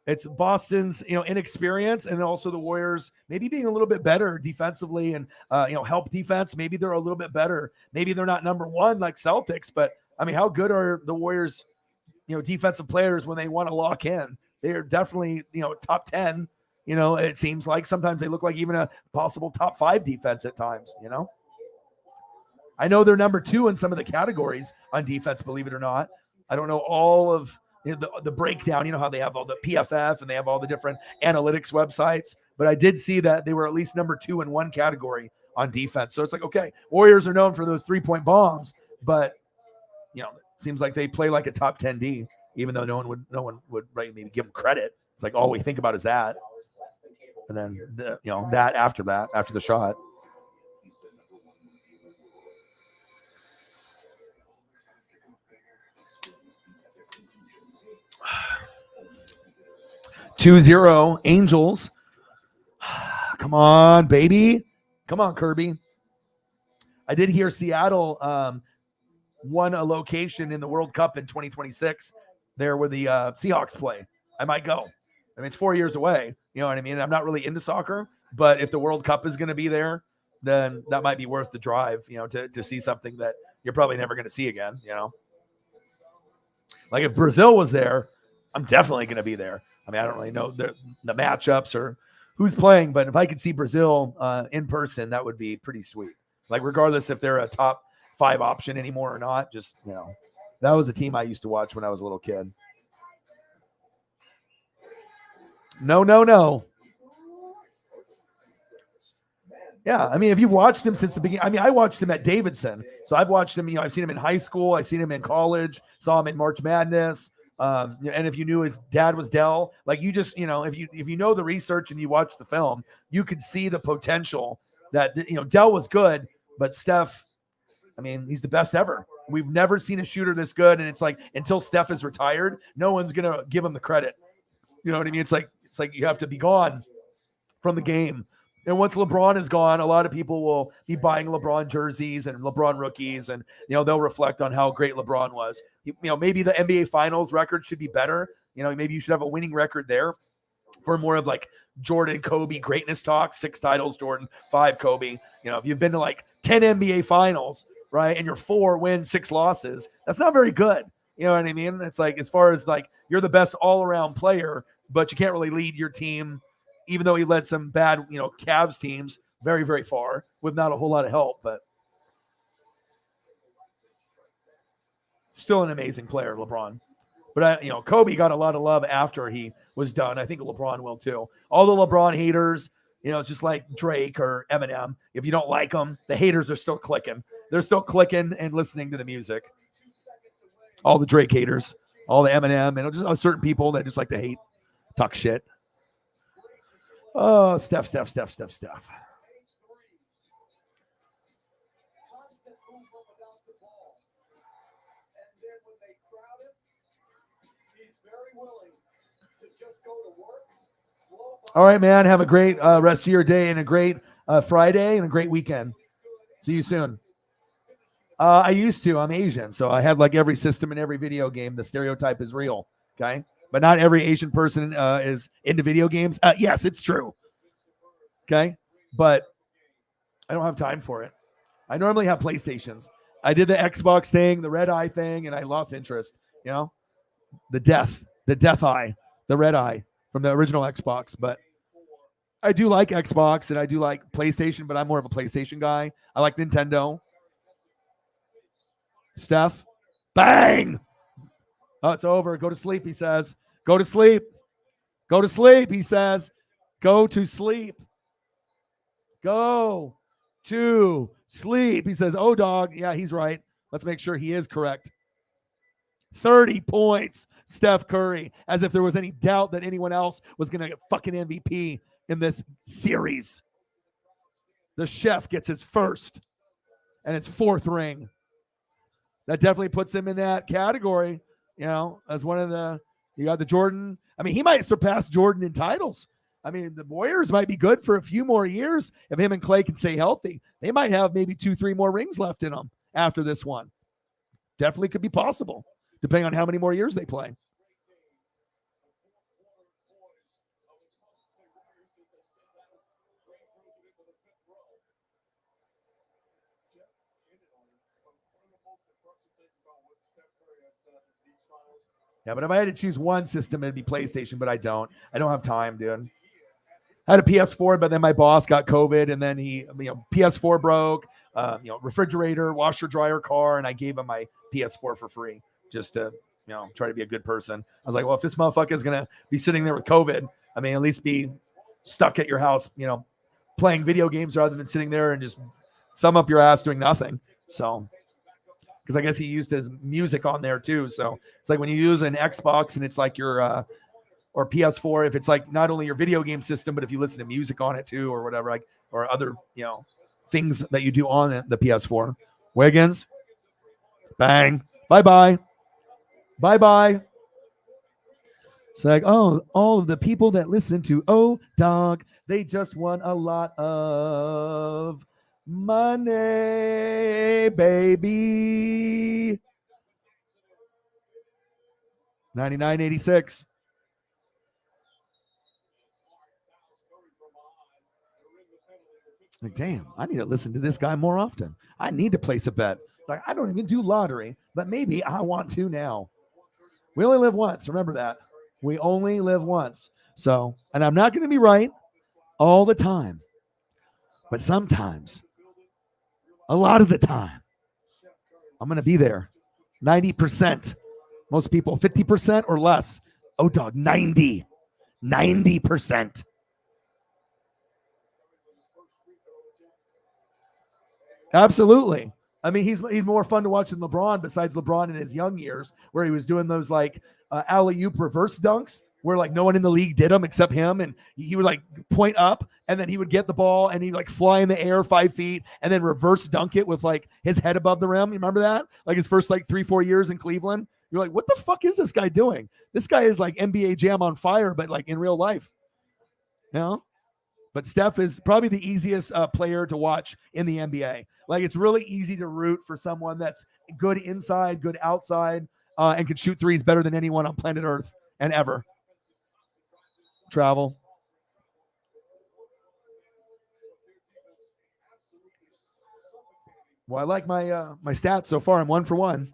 It's Boston's, inexperience, and also the Warriors maybe being a little bit better defensively and, help defense. Maybe they're a little bit better. Maybe they're not number one like Celtics, but I mean, how good are the Warriors, defensive players when they want to lock in? They're definitely, top 10. It seems like sometimes they look like even a possible top 5 defense at times, I know they're number 2 in some of the categories on defense, believe it or not. I don't know all of the breakdown, how they have all the PFF and they have all the different analytics websites, but I did see that they were at least number 2 in one category on defense. So it's like, okay, Warriors are known for those 3-point bombs, but it seems like they play like a top 10 D, even though no one would maybe give them credit. It's like all we think about is that. And then that after the shot. (2-0) Angels. Come on, baby. Come on, Kirby. I did hear Seattle won a location in the World Cup in 2026 there where the Seahawks play. I might go. I mean, it's 4 years away. You know what I mean? I'm not really into soccer, but if the World Cup is going to be there, then that might be worth the drive, to see something that you're probably never going to see again, Like if Brazil was there, I'm definitely going to be there. I mean, I don't really know the matchups or who's playing, but if I could see Brazil in person, that would be pretty sweet. Like regardless if they're a top 5 option anymore or not, just, that was a team I used to watch when I was a little kid. No. Yeah, I mean, if you've watched him since the beginning, I mean, I watched him at Davidson. So I've watched him, I've seen him in high school. I've seen him in college, saw him in March Madness. And if you knew his dad was Dell, like you just, if you know the research and you watch the film, you could see the potential that, Dell was good, but Steph, I mean, he's the best ever. We've never seen a shooter this good. And it's like, until Steph is retired, no one's going to give him the credit. You know what I mean? It's like you have to be gone from the game. And once LeBron is gone, a lot of people will be buying LeBron jerseys and LeBron rookies, and they'll reflect on how great LeBron was. Maybe the NBA Finals record should be better. maybe you should have a winning record there for more of like Jordan, Kobe greatness talk. 6 titles, Jordan, 5 Kobe. If you've been to like 10 NBA finals, right, and you're 4 wins, 6 losses, that's not very good. You know what I mean? It's like, as far as like, you're the best all-around player, but you can't really lead your team, even though he led some bad, Cavs teams very, very far with not a whole lot of help, but still an amazing player, LeBron. But Kobe got a lot of love after he was done. I think LeBron will too. All the LeBron haters, it's just like Drake or Eminem. If you don't like them, the haters are still clicking. They're still clicking and listening to the music. All the Drake haters, all the Eminem, and just certain people that just like to hate, talk shit. Oh, Steph. All right, man. Have a great rest of your day and a great Friday and a great weekend. See you soon. I used to. I'm Asian, so I had like every system in every video game. The stereotype is real, okay? But not every Asian person is into video games. Yes, it's true, okay? But I don't have time for it. I normally have PlayStations. I did the Xbox thing, the red eye thing, and I lost interest. The death eye, the red eye from the original Xbox. But I do like Xbox and I do like PlayStation, but I'm more of a PlayStation guy. I like Nintendo. Steph, bang! Oh, it's over. Go to sleep, he says. Go to sleep. Go to sleep, he says. Go to sleep. Go to sleep. He says, oh, dog. Yeah, he's right. Let's make sure he is correct. 30 points, Steph Curry, as if there was any doubt that anyone else was going to get fucking MVP in this series. The chef gets his first and his 4th ring. That definitely puts him in that category, as one of you got the Jordan. I mean, he might surpass Jordan in titles. I mean, the Warriors might be good for a few more years if him and Clay can stay healthy. They might have maybe 2-3 more rings left in them after this one. Definitely could be possible, depending on how many more years they play. Yeah, but if I had to choose one system, it'd be PlayStation, but I don't. I don't have time, dude. I had a PS4, but then my boss got COVID, and then PS4 broke, refrigerator, washer, dryer, car, and I gave him my PS4 for free just to, try to be a good person. I was like, well, if this motherfucker is going to be sitting there with COVID, I mean, at least be stuck at your house, playing video games rather than sitting there and just thumb up your ass doing nothing. So, because I guess he used his music on there too. So it's like when you use an Xbox and it's like your or PS4, if it's like not only your video game system, but if you listen to music on it too, or whatever, like, or other things that you do on the PS4. Wiggins, bang, bye. It's like, oh, all of the people that listen to Dog, they just won a lot of money, baby. 99.86. Like, damn, I need to listen to this guy more often. I need to place a bet. Like, I don't even do lottery, but maybe I want to now. We only live once. Remember that. We only live once. So, and I'm not going to be right all the time, but sometimes, a lot of the time, I'm going to be there. 90%. Most people, 50% or less. Dog, 90%. Absolutely. I mean, he's more fun to watch than LeBron, besides LeBron in his young years, where he was doing those like alley-oop reverse dunks, where like no one in the league did them except him, and he would like point up, and then he would get the ball, and he'd like fly in the air 5 feet, and then reverse dunk it with like his head above the rim. You remember that? Like his first like 3-4 years in Cleveland. You're like, what the fuck is this guy doing? This guy is like NBA Jam on fire, but like in real life. But Steph is probably the easiest player to watch in the NBA. Like, it's really easy to root for someone that's good inside, good outside, and can shoot threes better than anyone on planet Earth and ever. Travel. Well, I like my my stats so far. I'm 1 for 1.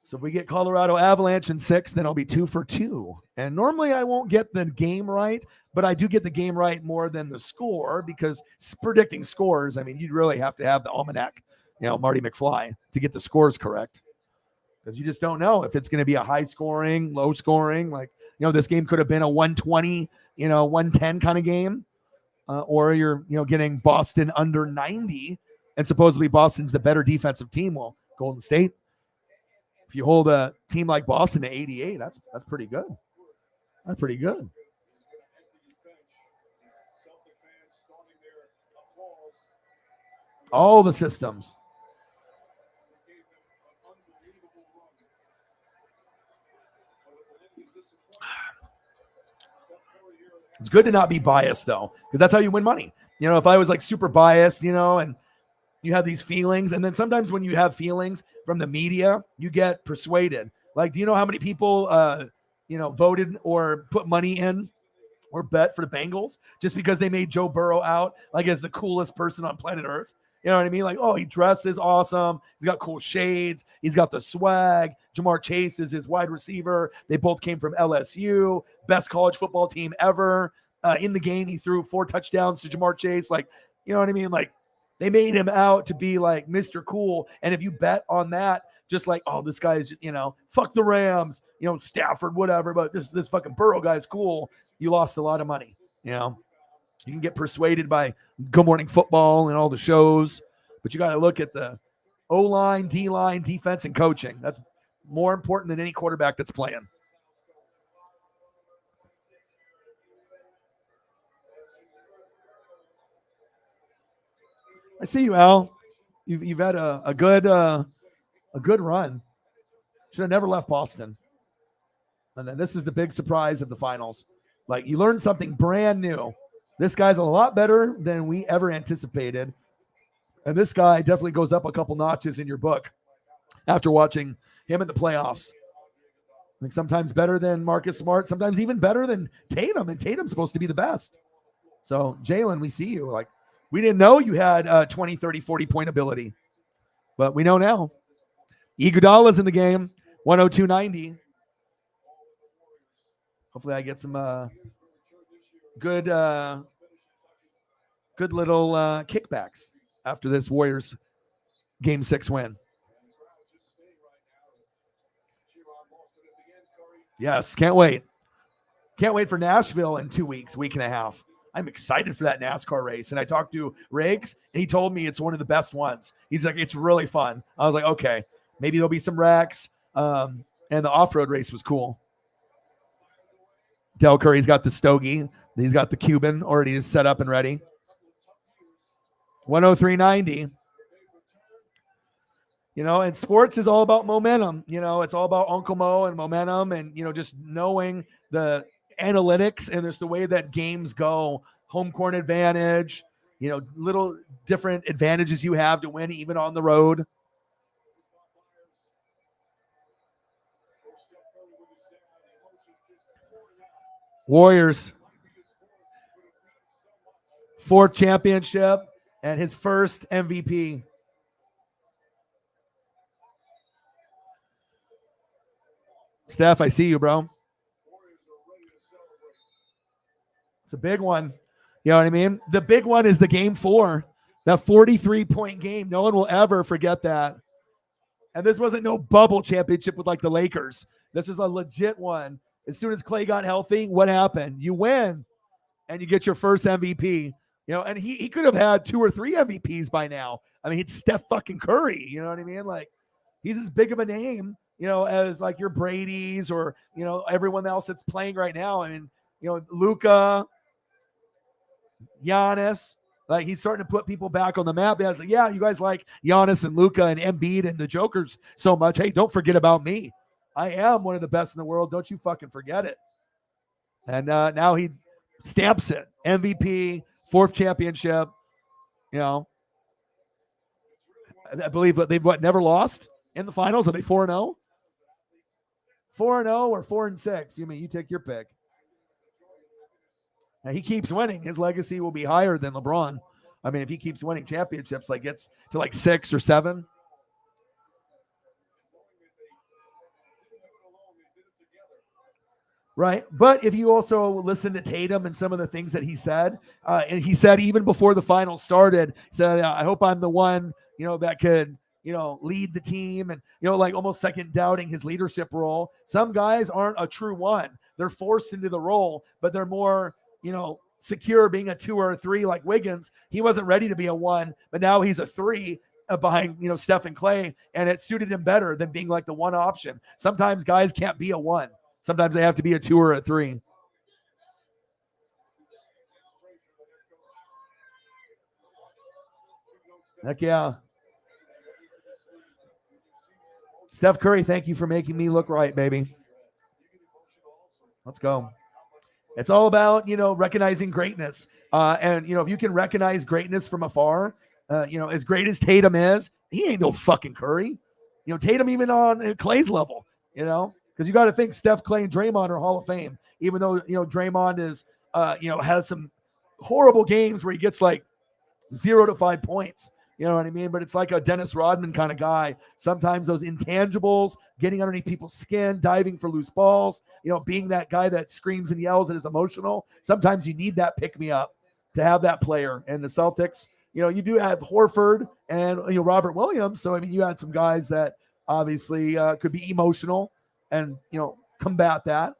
So if we get Colorado Avalanche in 6, then I'll be 2 for 2. And normally I won't get the game right, but I do get the game right more than the score, because predicting scores, I mean, you'd really have to have the almanac, Marty McFly, to get the scores correct, because you just don't know if it's going to be a high scoring, low scoring. Like, this game could have been a 120, 110 kind of game, or you're, getting Boston under 90, and supposedly Boston's the better defensive team. Well, Golden State, if you hold a team like Boston to 88, that's pretty good. That's pretty good. All the systems. It's good to not be biased, though, because that's how you win money. If I was like super biased, and you have these feelings, and then sometimes when you have feelings from the media, you get persuaded. Like, do you know how many people, voted or put money in or bet for the Bengals just because they made Joe Burrow out like as the coolest person on planet Earth? You know what I mean? Like, oh, he dresses awesome. He's got cool shades. He's got the swag. Jamar Chase is his wide receiver. They both came from LSU, best college football team ever. In the game, he threw 4 touchdowns to Jamar Chase. Like, you know what I mean? Like, they made him out to be like Mr. Cool. And if you bet on that, just like, oh, this guy's just, fuck the Rams, Stafford, whatever, but this fucking Burrow guy's cool, you lost a lot of money. You can get persuaded by Good Morning Football and all the shows, but you got to look at the O-line, D-line, defense, and coaching. That's more important than any quarterback that's playing. I see you, Al. You've had a good run. Should have never left Boston. And then this is the big surprise of the finals. Like, you learned something brand new. This guy's a lot better than we ever anticipated. And this guy definitely goes up a couple notches in your book after watching him in the playoffs. Like, sometimes better than Marcus Smart, sometimes even better than Tatum. And Tatum's supposed to be the best. So, Jaylen, we see you. Like, we didn't know you had 20, 30, 40-point ability. But we know now. Iguodala's in the game, 102.90. Hopefully I get some good little kickbacks after this Warriors Game 6 win. Yes, can't wait. Can't wait for Nashville in 2 weeks, week and a half. I'm excited for that NASCAR race. And I talked to Riggs, and he told me it's one of the best ones. He's like, it's really fun. I was like, okay, maybe there'll be some wrecks. And the off-road race was cool. Del Curry's got the stogie. He's got the Cuban already set up and ready. 103.90. And sports is all about momentum. It's all about Uncle Mo and momentum and, just knowing the analytics and there's the way that games go. Home court advantage, little different advantages you have to win even on the road. Warriors, 4th championship and his first MVP. Steph, I see you, bro. It's a big one. You know what I mean? The big one is the game 4, that 43-point game. No one will ever forget that. And this wasn't no bubble championship with like the Lakers. This is a legit one. As soon as Clay got healthy, what happened? You win and you get your first MVP. And he could have had 2 or 3 MVPs by now. I mean, it's Steph fucking Curry. You know what I mean? Like, he's as big of a name, as like your Brady's or, everyone else that's playing right now. I mean, Luka, Giannis, like, he's starting to put people back on the map. And I was like, yeah, you guys like Giannis and Luka and Embiid and the Jokers so much. Hey, don't forget about me. I am one of the best in the world. Don't you fucking forget it. And now he stamps it. MVP, 4th championship. I believe they've never lost in the finals. Are they 4-0? 4-0 or 4-6. You take your pick. Now he keeps winning. His legacy will be higher than LeBron. I mean, if he keeps winning championships, like gets to like 6 or 7. Right. But if you also listen to Tatum and some of the things that he said, and he said even before the finals started, he said, I hope I'm the one, that could, lead the team and, like almost second doubting his leadership role. Some guys aren't a true one. They're forced into the role, but they're more, secure being a 2 or a 3 like Wiggins. He wasn't ready to be a 1, but now he's a 3 behind, Steph and Clay, and it suited him better than being like the 1 option. Sometimes guys can't be a 1. Sometimes they have to be a 2 or a 3. Heck yeah. Steph Curry, thank you for making me look right, baby. Let's go. It's all about, recognizing greatness. And, if you can recognize greatness from afar, as great as Tatum is, he ain't no fucking Curry. Tatum even on Clay's level, because you got to think Steph, Clay, and Draymond are Hall of Fame, even though, Draymond is, has some horrible games where he gets like 0 to 5 points. You know what I mean? But it's like a Dennis Rodman kind of guy. Sometimes those intangibles, getting underneath people's skin, diving for loose balls, being that guy that screams and yells and is emotional. Sometimes you need that pick-me-up to have that player. And the Celtics, you do have Horford and, Robert Williams. So, I mean, you had some guys that obviously could be emotional and, combat that.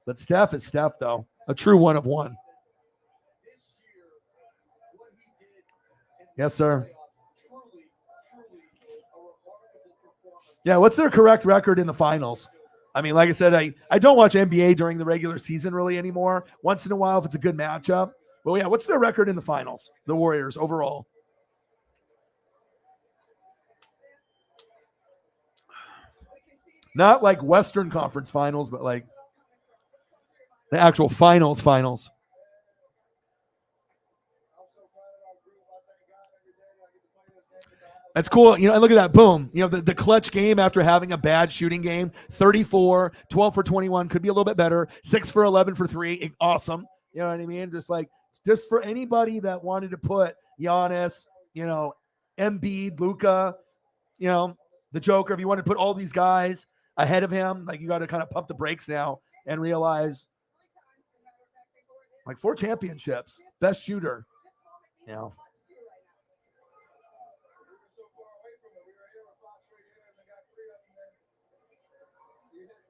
But Steph is Steph, though. A true 1 of 1. Yes, sir. Yeah, what's their correct record in the finals? I mean, like I said, I don't watch NBA during the regular season really anymore. Once in a while if it's a good matchup. But yeah, what's their record in the finals, the Warriors overall? Not like Western Conference finals, but like the actual finals. That's cool. And look at that. Boom. The clutch game after having a bad shooting game, 34, 12 for 21, could be a little bit better. 6 for 11 for 3. Awesome. You know what I mean? Just for anybody that wanted to put Giannis, Embiid, Luka, the Joker, if you want to put all these guys ahead of him, like you got to kind of pump the brakes now and realize like 4 championships, best shooter,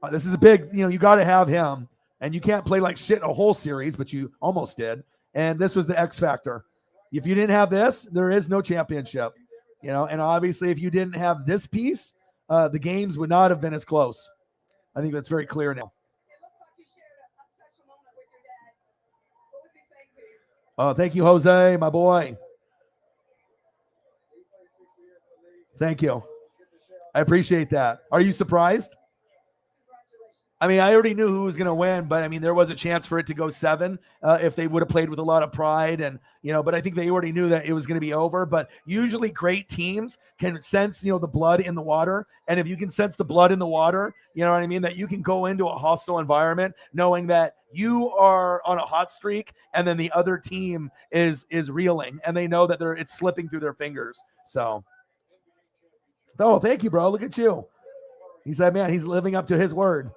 This is a big, you got to have him, and you can't play like shit a whole series, but you almost did. And this was the X factor. If you didn't have this, there is no championship, and obviously if you didn't have this piece, the games would not have been as close. I think that's very clear now. Oh, thank you, Jose, my boy. Thank you. I appreciate that. Are you surprised? I mean, I already knew who was going to win, but I mean, there was a chance for it to go 7 if they would have played with a lot of pride. And, but I think they already knew that it was going to be over. But usually great teams can sense, the blood in the water. And if you can sense the blood in the water, you know what I mean? That you can go into a hostile environment knowing that you are on a hot streak and then the other team is reeling and they know that it's slipping through their fingers. So, oh, thank you, bro. Look at you. He said, man, he's living up to his word.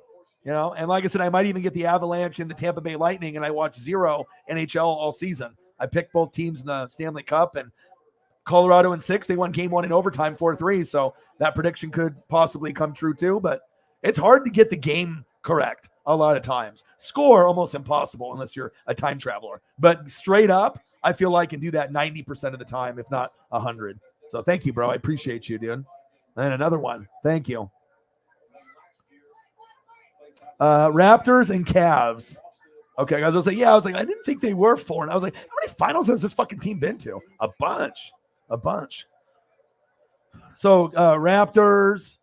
And like I said, I might even get the Avalanche and the Tampa Bay Lightning, and I watched 0 NHL all season. I picked both teams in the Stanley Cup, and Colorado in 6, they won game 1 in overtime 4-3, so that prediction could possibly come true too, but it's hard to get the game correct a lot of times. Score, almost impossible unless you're a time traveler, but straight up, I feel like I can do that 90% of the time, if not 100. So thank you, bro. I appreciate you, dude. And another one. Thank you. Raptors and Cavs. Okay, guys, I was like, I didn't think they were 4. And I was like, how many finals has this fucking team been to? A bunch. So Raptors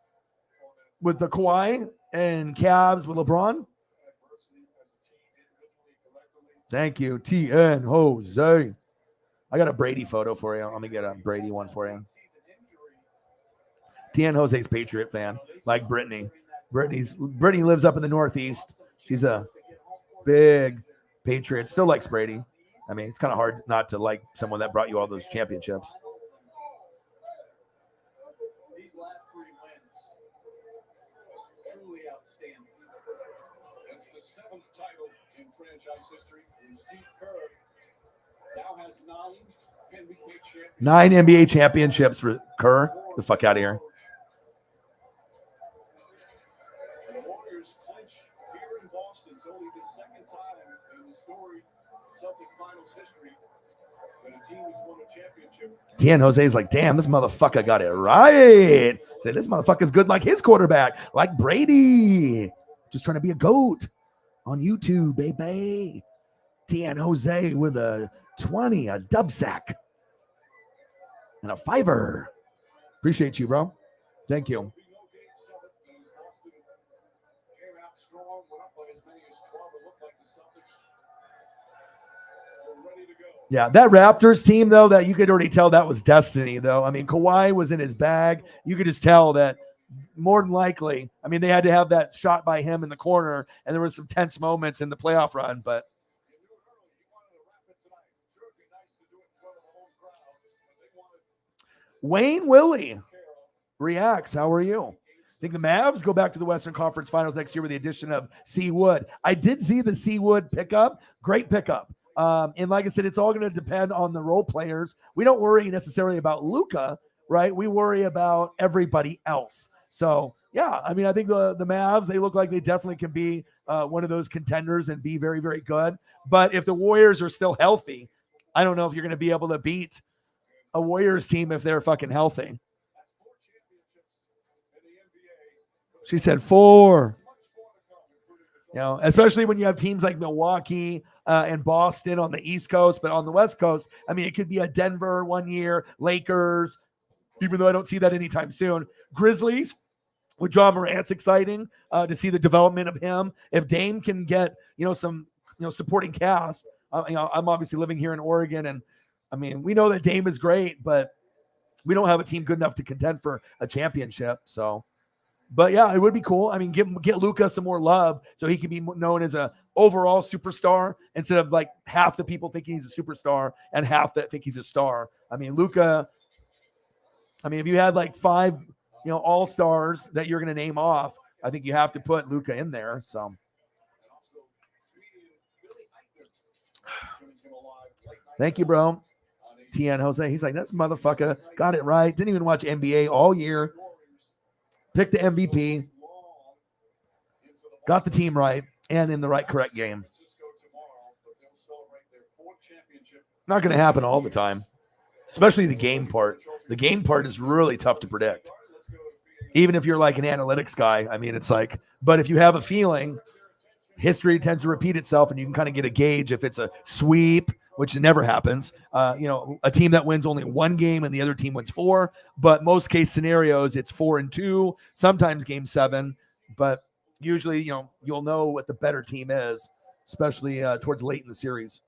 with the Kawhi and Cavs with LeBron. Thank you, TN Jose. I got a Brady photo for you. Let me get a Brady one for you. TN Jose's Patriot fan, like Brittany. Brittany lives up in the Northeast. She's a big Patriot. Still likes Brady. I mean, it's kind of hard not to like someone that brought you all those championships. These last 3 wins, truly outstanding. It's the 7th title in franchise history. And Steve Kerr now has 9 NBA championships. 9 NBA championships for Kerr. Get the fuck out of here. The Warriors clinch here in Boston. It's only the 2nd time in the story Celtic finals history when a team has won a championship. Dan Jose's like, damn, this motherfucker got it right. Say, this motherfucker's good like his quarterback, like Brady. Just trying to be a GOAT on YouTube, baby. Dan Jose with a 20, a dub sack, and a 5er. Appreciate you, bro. Thank you. Yeah, that Raptors team, though, that you could already tell that was destiny, though. I mean, Kawhi was in his bag. You could just tell that more than likely, I mean, they had to have that shot by him in the corner, and there was some tense moments in the playoff run, but Wayne Willie reacts. How are you? I think the Mavs go back to the Western Conference Finals next year with the addition of C. Wood. I did see the C. Wood pickup. Great pickup. And like I said, it's all going to depend on the role players. We don't worry necessarily about Luka, right? We worry about everybody else. So, yeah, I mean, I think the Mavs, they look like they definitely can be one of those contenders and be very, very good. But if the Warriors are still healthy, I don't know if you're going to be able to beat a Warriors team if they're fucking healthy. She said 4. You know, especially when you have teams like Milwaukee and Boston on the East Coast, but on the West Coast, I mean, it could be a Denver one year, Lakers, even though I don't see that anytime soon. Grizzlies with John Morant's exciting to see the development of him. If Dame can get, some, supporting cast, I'm obviously living here in Oregon, and I mean, we know that Dame is great, but we don't have a team good enough to contend for a championship. So, but yeah, it would be cool. I mean, get Luka some more love so he can be known as a overall superstar instead of like half the people thinking he's a superstar and half that think he's a star. I mean, Luka, if you had like 5, all-stars that you're going to name off, I think you have to put Luka in there. So. Thank you, bro. Tien Jose, he's like, this motherfucker got it right. Didn't even watch NBA all year. Picked the MVP. Got the team right and in the right correct game. Not going to happen all the time, especially the game part. The game part is really tough to predict. Even if you're like an analytics guy, I mean, it's like, but if you have a feeling, history tends to repeat itself and you can kind of get a gauge if it's a sweep, which never happens. A team that wins only 1 game and the other team wins 4. But most case scenarios, it's 4-2, sometimes game 7. But usually, you'll know what the better team is, especially towards late in the series.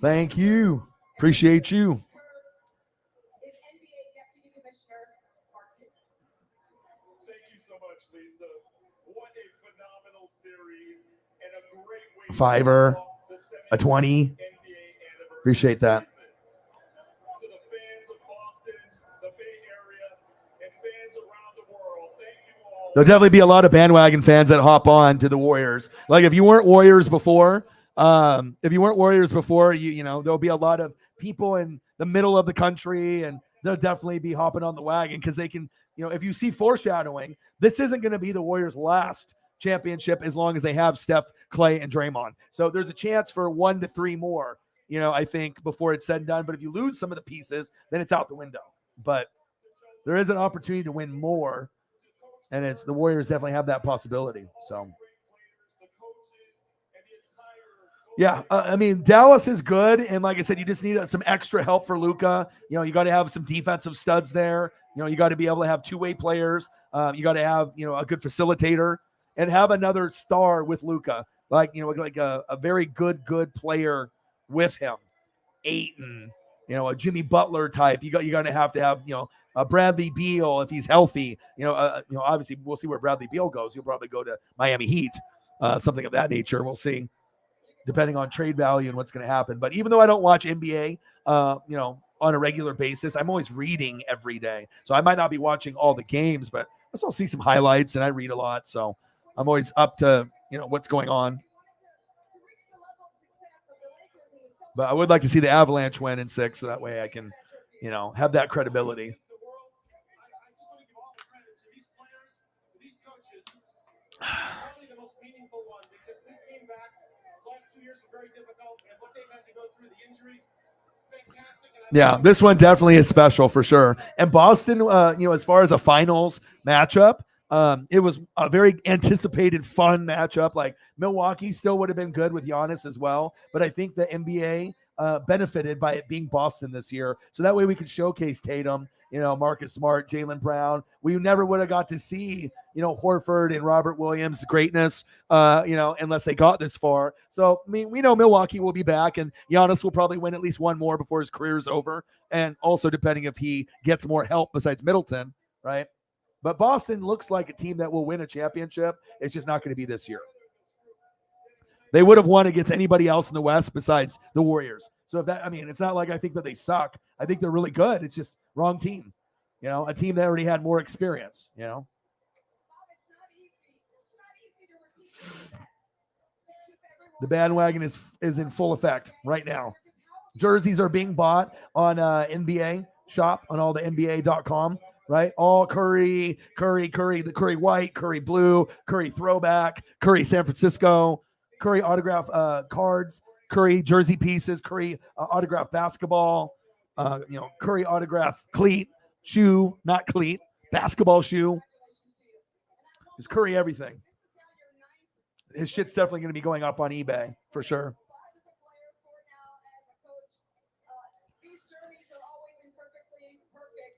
Thank you. Appreciate you. A 5er, a 20. Appreciate that. There'll definitely be a lot of bandwagon fans that hop on to the Warriors. Like if you weren't Warriors before, there'll be a lot of people in the middle of the country, and they'll definitely be hopping on the wagon because they can, if you see foreshadowing, this isn't going to be the Warriors' last championship as long as they have Steph, Clay, and Draymond. So there's a chance for 1 to 3 more, I think, before it's said and done. But if you lose some of the pieces, then it's out the window. But there is an opportunity to win more, and it's the Warriors definitely have that possibility. So, yeah, Dallas is good, and like I said, you just need some extra help for Luka. You got to have some defensive studs there. You got to be able to have 2-way players. You got to have a good facilitator. And have another star with Luka, like a very good player with him, Ayton, a Jimmy Butler type. You're going to have, a Bradley Beal if he's healthy. Obviously we'll see where Bradley Beal goes. He'll probably go to Miami Heat, something of that nature. We'll see, depending on trade value and what's going to happen. But even though I don't watch NBA, on a regular basis, I'm always reading every day. So I might not be watching all the games, but I still see some highlights and I read a lot. So I'm always up to, what's going on. But I would like to see the Avalanche win in 6, so that way I can, have that credibility. Yeah, this one definitely is special for sure. And Boston, as far as a finals matchup, it was a very anticipated, fun matchup. Like Milwaukee still would have been good with Giannis as well, but I think the NBA benefited by it being Boston this year. So that way we could showcase Tatum, Marcus Smart, Jaylen Brown. We never would have got to see, Horford and Robert Williams' greatness, unless they got this far. So, we know Milwaukee will be back, and Giannis will probably win at least one more before his career is over. And also depending if he gets more help besides Middleton, right? But Boston looks like a team that will win a championship. It's just not going to be this year. They would have won against anybody else in the West besides the Warriors. So it's not like I think that they suck. I think they're really good. It's just wrong team. A team that already had more experience, The bandwagon is in full effect right now. Jerseys are being bought on NBA shop on all the NBA.com, right? All Curry, the Curry white, Curry blue, Curry throwback, Curry San Francisco, Curry autograph cards, Curry jersey pieces, Curry autograph basketball, Curry autograph cleat, shoe, not cleat, basketball shoe. There's Curry everything. His shit's definitely going to be going up on eBay for sure.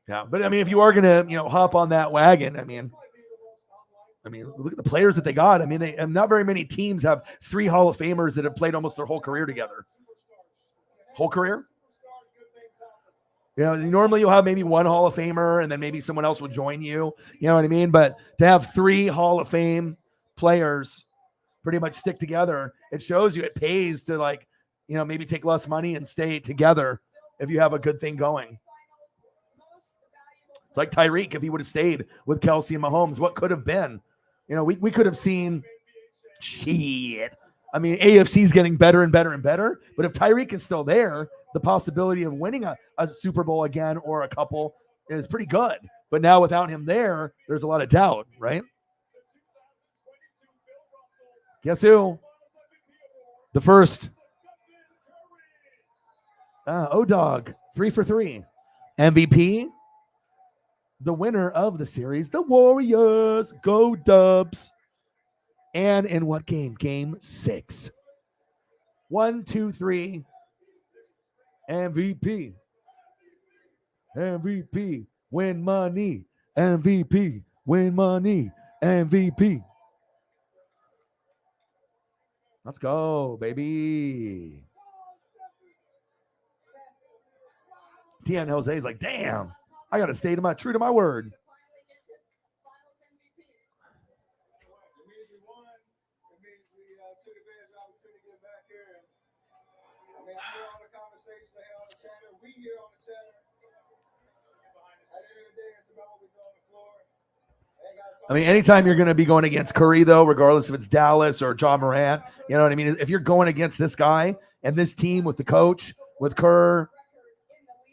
Yeah, but if you are going to, hop on that wagon, look at the players that they got. Not very many teams have 3 Hall of Famers that have played almost their whole career together. Whole career? Normally you'll have maybe 1 Hall of Famer and then maybe someone else will join you. You know what I mean? But to have 3 Hall of Fame players pretty much stick together, it shows you it pays to maybe take less money and stay together if you have a good thing going. It's like Tyreek, if he would have stayed with Kelsey and Mahomes, what could have been? We could have seen shit. AFC's getting better and better and better, but if Tyreek is still there, the possibility of winning a Super Bowl again or a couple is pretty good. But now without him there, there's a lot of doubt, right? Guess who? The first. O-Dog, 3 for 3. MVP. The winner of the series, the Warriors. Go Dubs. And in what game? Game 6. 1, 2, 3. MVP. MVP. Win money. MVP. Win money. MVP. Let's go, baby. Tian Jose's like, damn, I got to stay true to my word. Anytime you're going to be going against Curry, though, regardless if it's Dallas or John Morant, you know what I mean? If you're going against this guy and this team with the coach, with Kerr,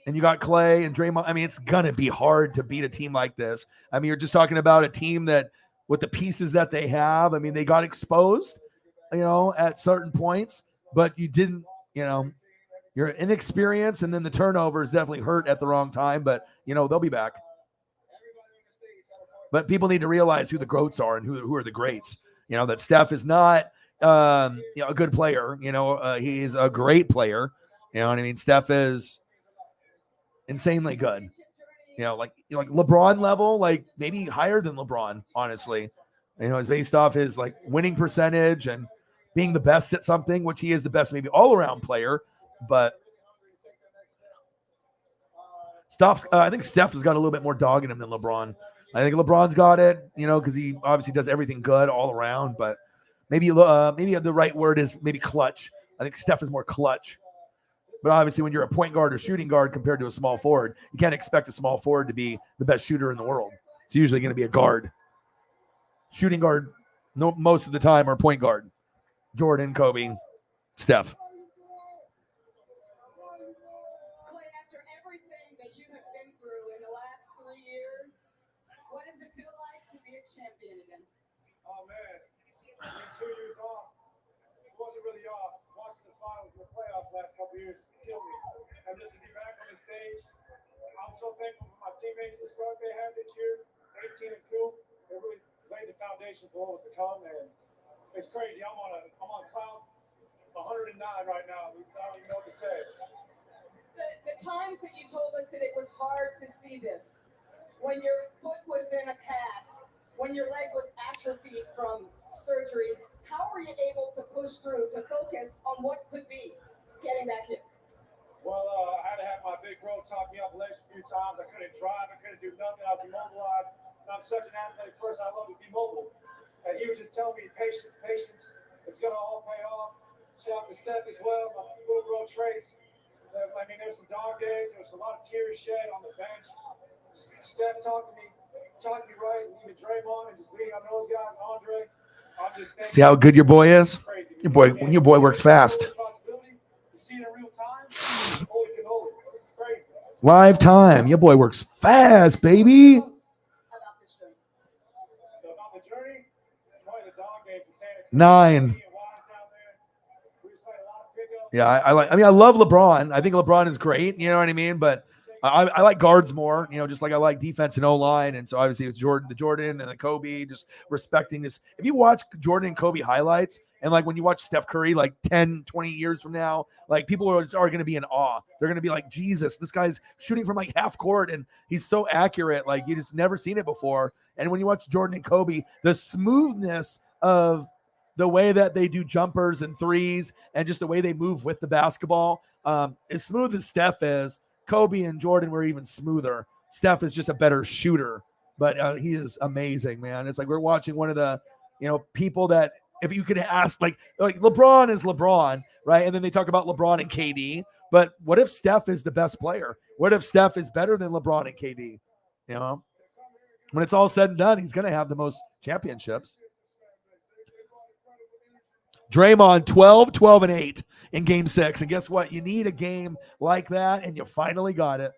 and you got Clay and Draymond, it's going to be hard to beat a team like this. You're just talking about a team that, with the pieces that they have, they got exposed, at certain points, but you didn't, you're inexperienced, and then the turnovers definitely hurt at the wrong time, but, they'll be back. But people need to realize who the GOATs are and who are the greats. That Steph is not, a good player. He's a great player. You know what I mean? Steph is insanely good. Like LeBron level, maybe higher than LeBron, honestly. It's based off his winning percentage and being the best at something, which he is the best, maybe all around player. But I think Steph has got a little bit more dog in him than LeBron. I think LeBron's got it, because he obviously does everything good all around. But maybe the right word is maybe clutch. I think Steph is more clutch. But obviously, when you're a point guard or shooting guard compared to a small forward, you can't expect a small forward to be the best shooter in the world. It's usually going to be a guard. Shooting guard, most of the time, or point guard. Jordan, Kobe, Steph. Clay, after everything that you have been through in the last 3 years, what does it feel like to be a champion again? Oh man, I mean, 2 years off. It wasn't really off. Watching the finals, the playoffs last couple of years killed me. And just to be back on the stage, I'm so thankful for my teammates, the start they had this year, 18-2. They really laid the foundation for what was to come, and it's crazy. I'm on cloud 109 right now. I don't even know what to say. The times that you told us that it was hard to see this, when your foot was in a cast, when your leg was atrophied from surgery, how were you able to push through, to focus on what could be getting back here? Well, I had to have my big bro talk me off the ledge a few times. I couldn't drive. I couldn't do nothing. I was immobilized. And I'm such an athletic person. I love to be mobile. And he would just tell me, patience, patience. It's going to all pay off. Shout out to Seth as well, my little bro Trace. I mean, there's some dog days. There was a lot of tears shed on the bench. Steph talking me right. And even Draymond and just leading on those guys. Andre. I'm just thinking, see how good your boy is? Your boy works fast. Live time. Your boy works fast, baby. About this journey. About the journey, probably the dog days in Santa Cruz. 9. Yeah, I love LeBron. I think LeBron is great. You know what I mean? But I like guards more, just like I like defense and O-line. And so obviously it's Jordan and the Kobe, just respecting this. If you watch Jordan and Kobe highlights, and like when you watch Steph Curry, like 10, 20 years from now, like people are going to be in awe. They're going to be like, Jesus, this guy's shooting from like half court and he's so accurate. Like you just never seen it before. And when you watch Jordan and Kobe, the smoothness of the way that they do jumpers and threes and just the way they move with the basketball, as smooth as Steph is, Kobe and Jordan were even smoother. Steph is just a better shooter, but he is amazing, man. It's like we're watching one of the, people that if you could ask, like LeBron is LeBron, right? And then they talk about LeBron and KD, but what if Steph is the best player? What if Steph is better than LeBron and KD? When it's all said and done, he's going to have the most championships. Draymond 12, and 8 in game 6. And guess what? You need a game like that, and you finally got it.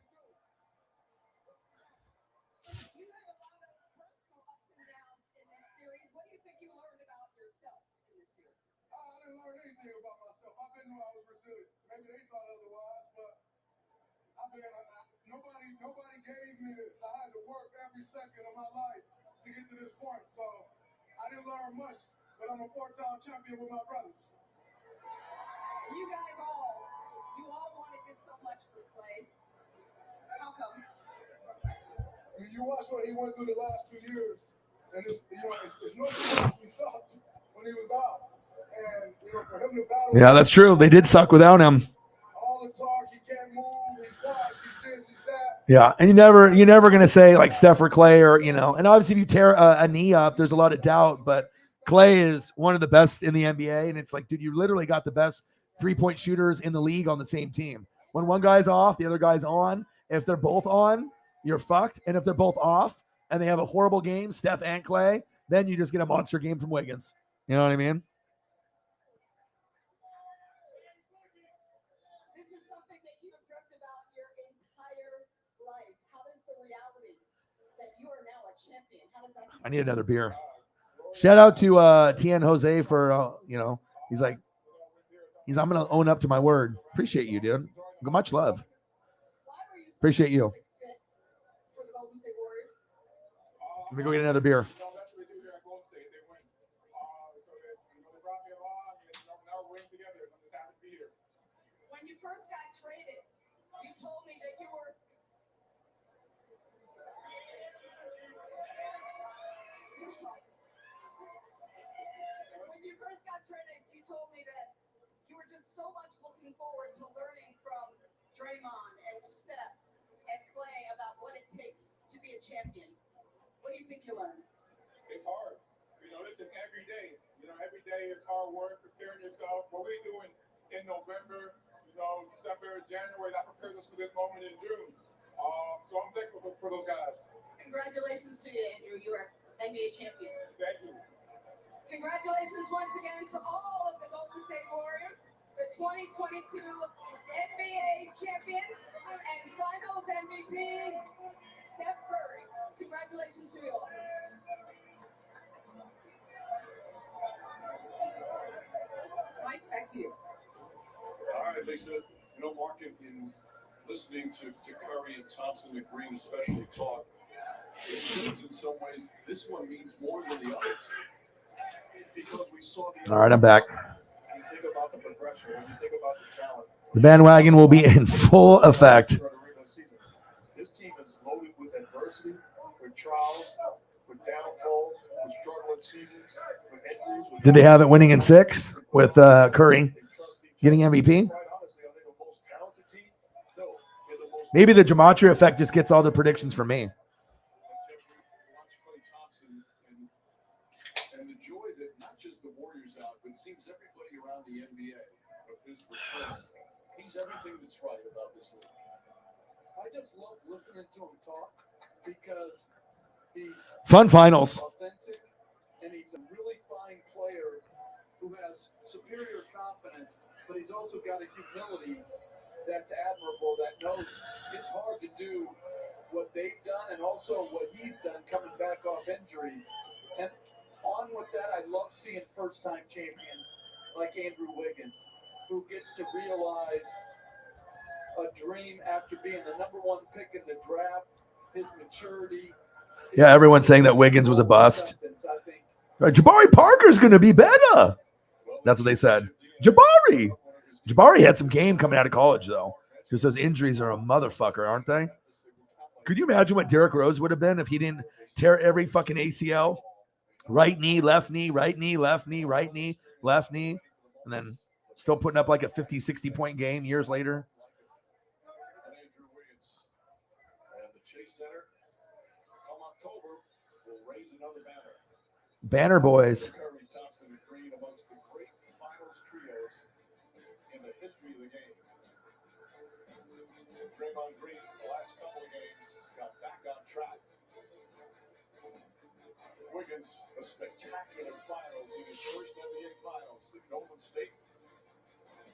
You had a lot of personal ups and downs in this series. What do you think you learned about yourself in this series? I didn't learn anything about myself. I didn't know I was resilient. Maybe they thought otherwise, but nobody gave me this. I had to work every second of my life to get to this point. So I didn't learn much, but I'm a 4-time champion with my brothers. You guys you all wanted this so much for Clay. How come? You watch what he went through the last 2 years, and it's no surprise we sucked when he was out. And for him to battle. Yeah, that's true. They did suck without him. All the talk, he can't move, he's washed, he's this, he's that. Yeah, and you're never gonna say like Steph or Clay or and obviously if you tear a knee up, there's a lot of doubt. But Clay is one of the best in the NBA, and it's like, dude, you literally got the best 3-point shooters in the league on the same team. When one guy's off, the other guy's on. If they're both on, you're fucked. And if they're both off and they have a horrible game, Steph and Clay, then you just get a monster game from Wiggins. You know what I mean? This is something that you have dreamt about your entire life. How does the reality that you are now a champion, how does that I need another beer. Shout out to Tien Jose for, I'm going to own up to my word. Appreciate you, dude. Much love. Appreciate you. Let me go get another beer. When you first got traded, you told me that you were just so much looking forward to learning from Draymond and Steph and Clay you learn? It's hard. Listen, every day. Every day is hard work, preparing yourself. What we're doing in November, December, January, that prepares us for this moment in June. So I'm thankful for those guys. Congratulations to you, Andrew. You are NBA champion. Thank you. Congratulations once again to all of the Golden State Warriors, the 2022 NBA champions and Finals MVP, Steph Curry. Congratulations to you all. Mike, back to you. All right, Lisa. Mark, in listening to Curry and Thompson and Green especially talk, it seems in some ways this one means more than the others. Because we saw the All right, I'm back. When you think about the progression, when you think about the talent. The bandwagon will be in full effect. This team is loaded with adversity, with trials, with downfalls, with struggling seasons, with injuries. Did they have it winning in 6 with Curry getting MVP? Maybe the gematria effect just gets all the predictions for me. And the joy that not just the Warriors out, but it seems everybody around the NBA of his return. He's everything that's right about this league. I just love listening to him talk because he's Fun finals. authentic and he's a really fine player who has superior confidence, but he's also got a humility that's admirable, that knows it's hard to do what they've done and also what he's done coming back off injury. And on with that, I love seeing first-time champions like Andrew Wiggins, who gets to realize a dream after being the number 1 pick in the draft, his maturity. Yeah, everyone's saying that Wiggins was a bust. Jabari Parker's going to be better. That's what they said. Jabari had some game coming out of college, though, because those injuries are a motherfucker, aren't they? Could you imagine what Derrick Rose would have been if he didn't tear every fucking ACL? Right knee, left knee, right knee, left knee, right knee, left knee, and then still putting up like a 50, 60-point game years later. Andrew Wiggins and the Chase Center come October will raise another banner. Banner boys. Curry, Thompson, and Green amongst the great finals trios in the history of the game. Draymond Green, the last couple of games, got back on track. Wiggins, a spectacular finals in his first NBA finals at Golden State.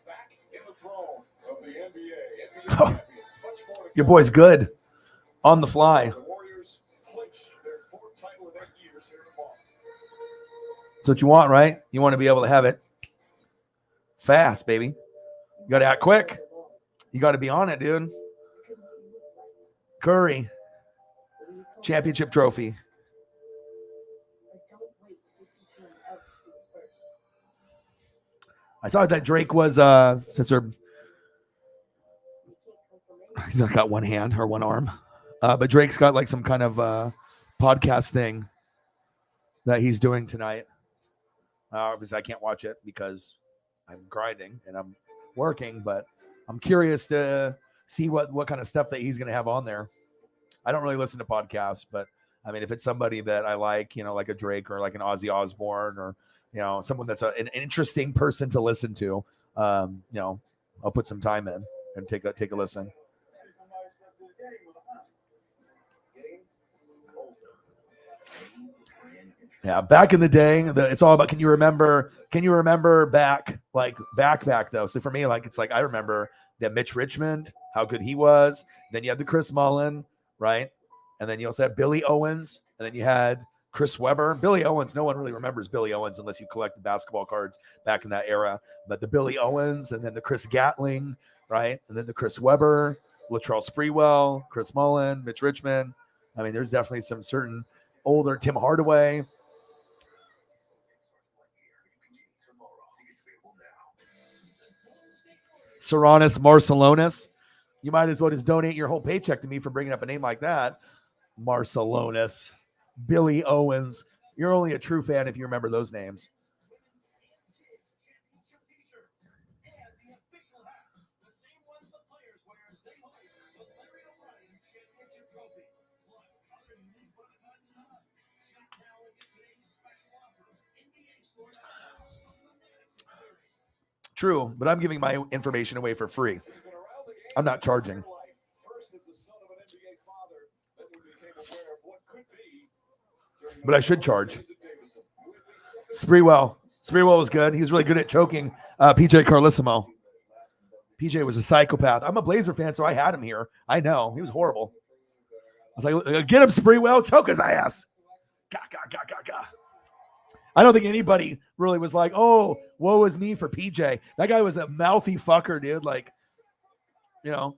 Back in the throne of the NBA champions. Much more to Your come. boy's good. On the fly. The Warriors clinch their 4th title in 8 years here in Boston. That's what you want, right? You want to be able to have it fast, baby. You got to act quick. You got to be on it, dude. Curry. Championship trophy. I saw that Drake was, since he's not got one hand or one arm, but Drake's got like some kind of podcast thing that he's doing tonight. Obviously, I can't watch it because I'm grinding and I'm working, but I'm curious to see what kind of stuff that he's going to have on there. I don't really listen to podcasts, but I mean, if it's somebody that I like, like a Drake or like an Ozzy Osbourne or, someone that's an interesting person to listen to, I'll put some time in and take a listen. Yeah, back in the day, it's all about can you remember back though? So for me, it's like I remember that Mitch Richmond, how good he was. Then you had the Chris Mullin, right? And then you also had Billy Owens, and then you had Chris Webber. Billy Owens, no one really remembers Billy Owens unless you collect the basketball cards back in that era. But the Billy Owens, and then the Chris Gatling, right? And then the Chris Webber, Latrell Sprewell, Chris Mullin, Mitch Richmond. I mean, there's definitely some certain older Tim Hardaway. Sarunas Marciulionis. You might as well just donate your whole paycheck to me for bringing up a name like that. Marciulionis, Billy Owens. You're only a true fan if you remember those names. True, but I'm giving my information away for free. I'm not charging. But I should charge. Sprewell was good. He was really good at choking PJ Carlissimo. PJ was a psychopath. I'm a Blazer fan, so I had him here. I know. He was horrible. I was like, get him, Sprewell. Choke his ass. Gah, gah, gah, gah, gah. I don't think anybody really was like, oh, woe is me for PJ. That guy was a mouthy fucker, dude. Like, you know,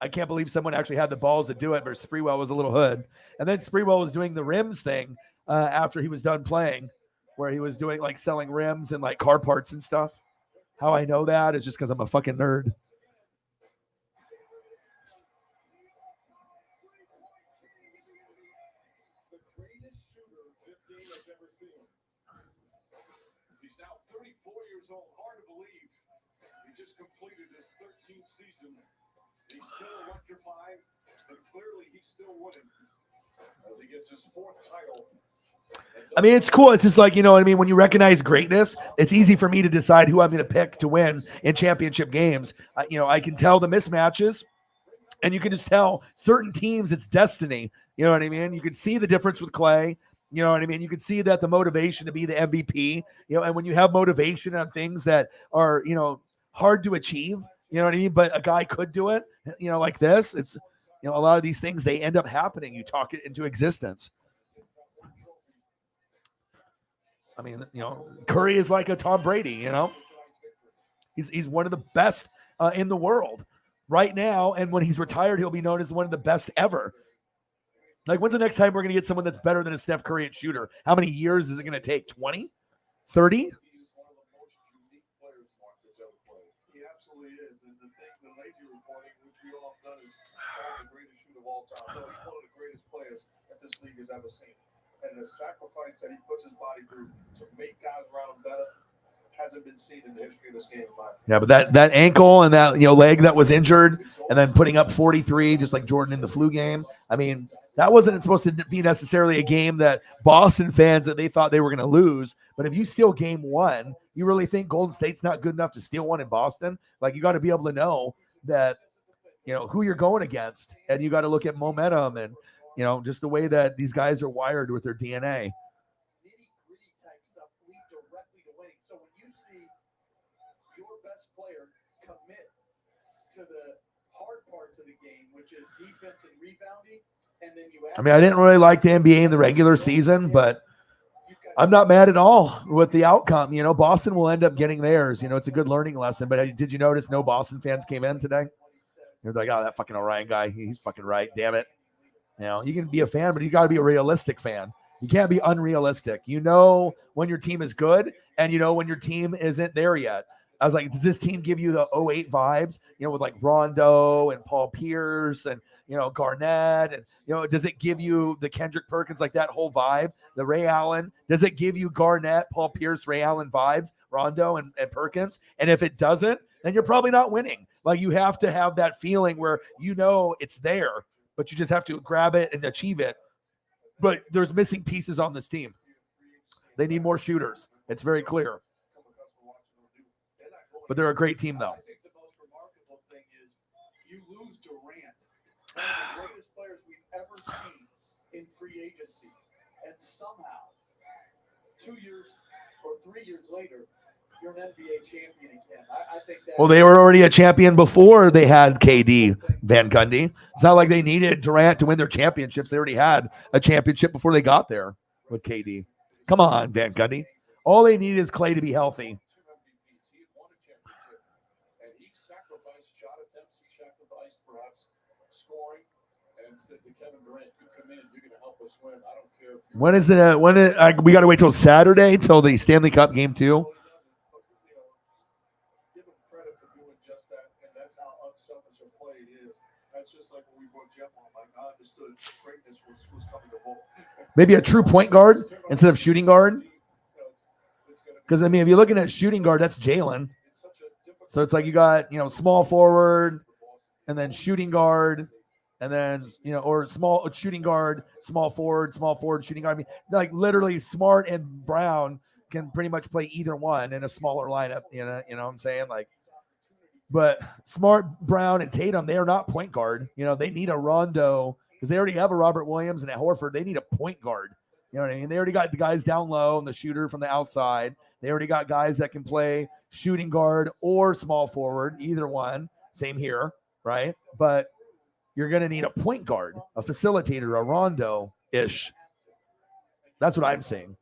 I can't believe someone actually had the balls to do it, but Sprewell was a little hood. And then Sprewell was doing the rims thing after he was done playing, where he was doing like selling rims and like car parts and stuff. How I know that is just because I'm a fucking nerd. He's now 34 years old. Hard to believe. He just completed his 13th season. He's still electrifying, but clearly he's still winning as he gets his 4th title. I mean, it's cool. It's just like, you know what I mean? When you recognize greatness, it's easy for me to decide who I'm going to pick to win in championship games. You know, I can tell the mismatches, and you can just tell certain teams it's destiny. You know what I mean? You can see the difference with Clay. You know what I mean? You can see that the motivation to be the MVP, you know, and when you have motivation on things that are, you know, hard to achieve, you know what I mean? But a guy could do it, you know, like this. It's, you know, a lot of these things, they end up happening. You talk it into existence. I mean, you know, Curry is like a Tom Brady, you know. He's one of the best in the world right now. And when he's retired, he'll be known as one of the best ever. Like, when's the next time we're going to get someone that's better than a Steph Curry at shooter? How many years is it going to take? 20? 30? He absolutely is. And the lazy reporting, which we all have done, is the greatest shooter of all time. No, he's one of the greatest players that this league has ever seen. And the sacrifice that he puts his body through to make guys around him better hasn't been seen in the history of this game. Yeah, but that ankle and that, you know, leg that was injured, and then putting up 43, just like Jordan in the flu game. I mean, that wasn't supposed to be necessarily a game that Boston fans that they thought they were going to lose. But if you steal game 1, you really think Golden State's not good enough to steal one in Boston? Like, you got to be able to know that, you know, who you're going against, and you got to look at momentum and, you know, just the way that these guys are wired with their DNA. Nitty-gritty type stuff lead directly to winning. So when you see your best player commit to the hard parts of the game, which is defense and rebounding, and then you I mean, I didn't really like the NBA in the regular season, but I'm not mad at all with the outcome. You know, Boston will end up getting theirs. You know, it's a good learning lesson. But did you notice no Boston fans came in today? You're like, oh, that fucking Orion guy, he's fucking right. Damn it. You know, you can be a fan, but you got to be a realistic fan. You can't be unrealistic. You know when your team is good, and you know when your team isn't there yet. I was like, does this team give you the 08 vibes, you know, with like Rondo and Paul Pierce and, you know, Garnett, and, you know, does it give you the Kendrick Perkins, like that whole vibe, the Ray Allen? Does it give you Garnett, Paul Pierce, Ray Allen vibes, Rondo and Perkins? And if it doesn't, then you're probably not winning. Like, you have to have that feeling where, you know, it's there, but you just have to grab it and achieve it. But there's missing pieces on this team. They need more shooters. It's very clear. But they're a great team, though. I think the most remarkable thing is you lose Durant, one of the greatest players we've ever seen in free agency. And somehow, 2 years or 3 years later, you're an NBA champion again. I think that. Well, they were already a champion before they had KD, Van Gundy. It's not like they needed Durant to win their championships. They already had a championship before they got there with KD. Come on, Van Gundy. All they need is Clay to be healthy. We got to wait till Saturday till the Stanley Cup game 2? Give him credit for doing just that, and that's how unselfish a play it is. That's just like when we brought Jeff on. Like, I understood greatness was coming to ball. Maybe a true point guard instead of shooting guard. Because, I mean, if you're looking at shooting guard, that's Jaylen. So it's like you got, you know, small forward and then shooting guard. And then, or small shooting guard, small forward, shooting guard. I mean, like literally Smart and Brown can pretty much play either one in a smaller lineup. You know what I'm saying? Like, but Smart, Brown, and Tatum, they are not point guard. They need a Rondo because they already have a Robert Williams and a Horford. They need a point guard. You know what I mean? They already got the guys down low and the shooter from the outside. They already got guys that can play shooting guard or small forward, either one. Same here, right? But you're going to need a point guard, a facilitator, a Rondo-ish. That's what I'm saying.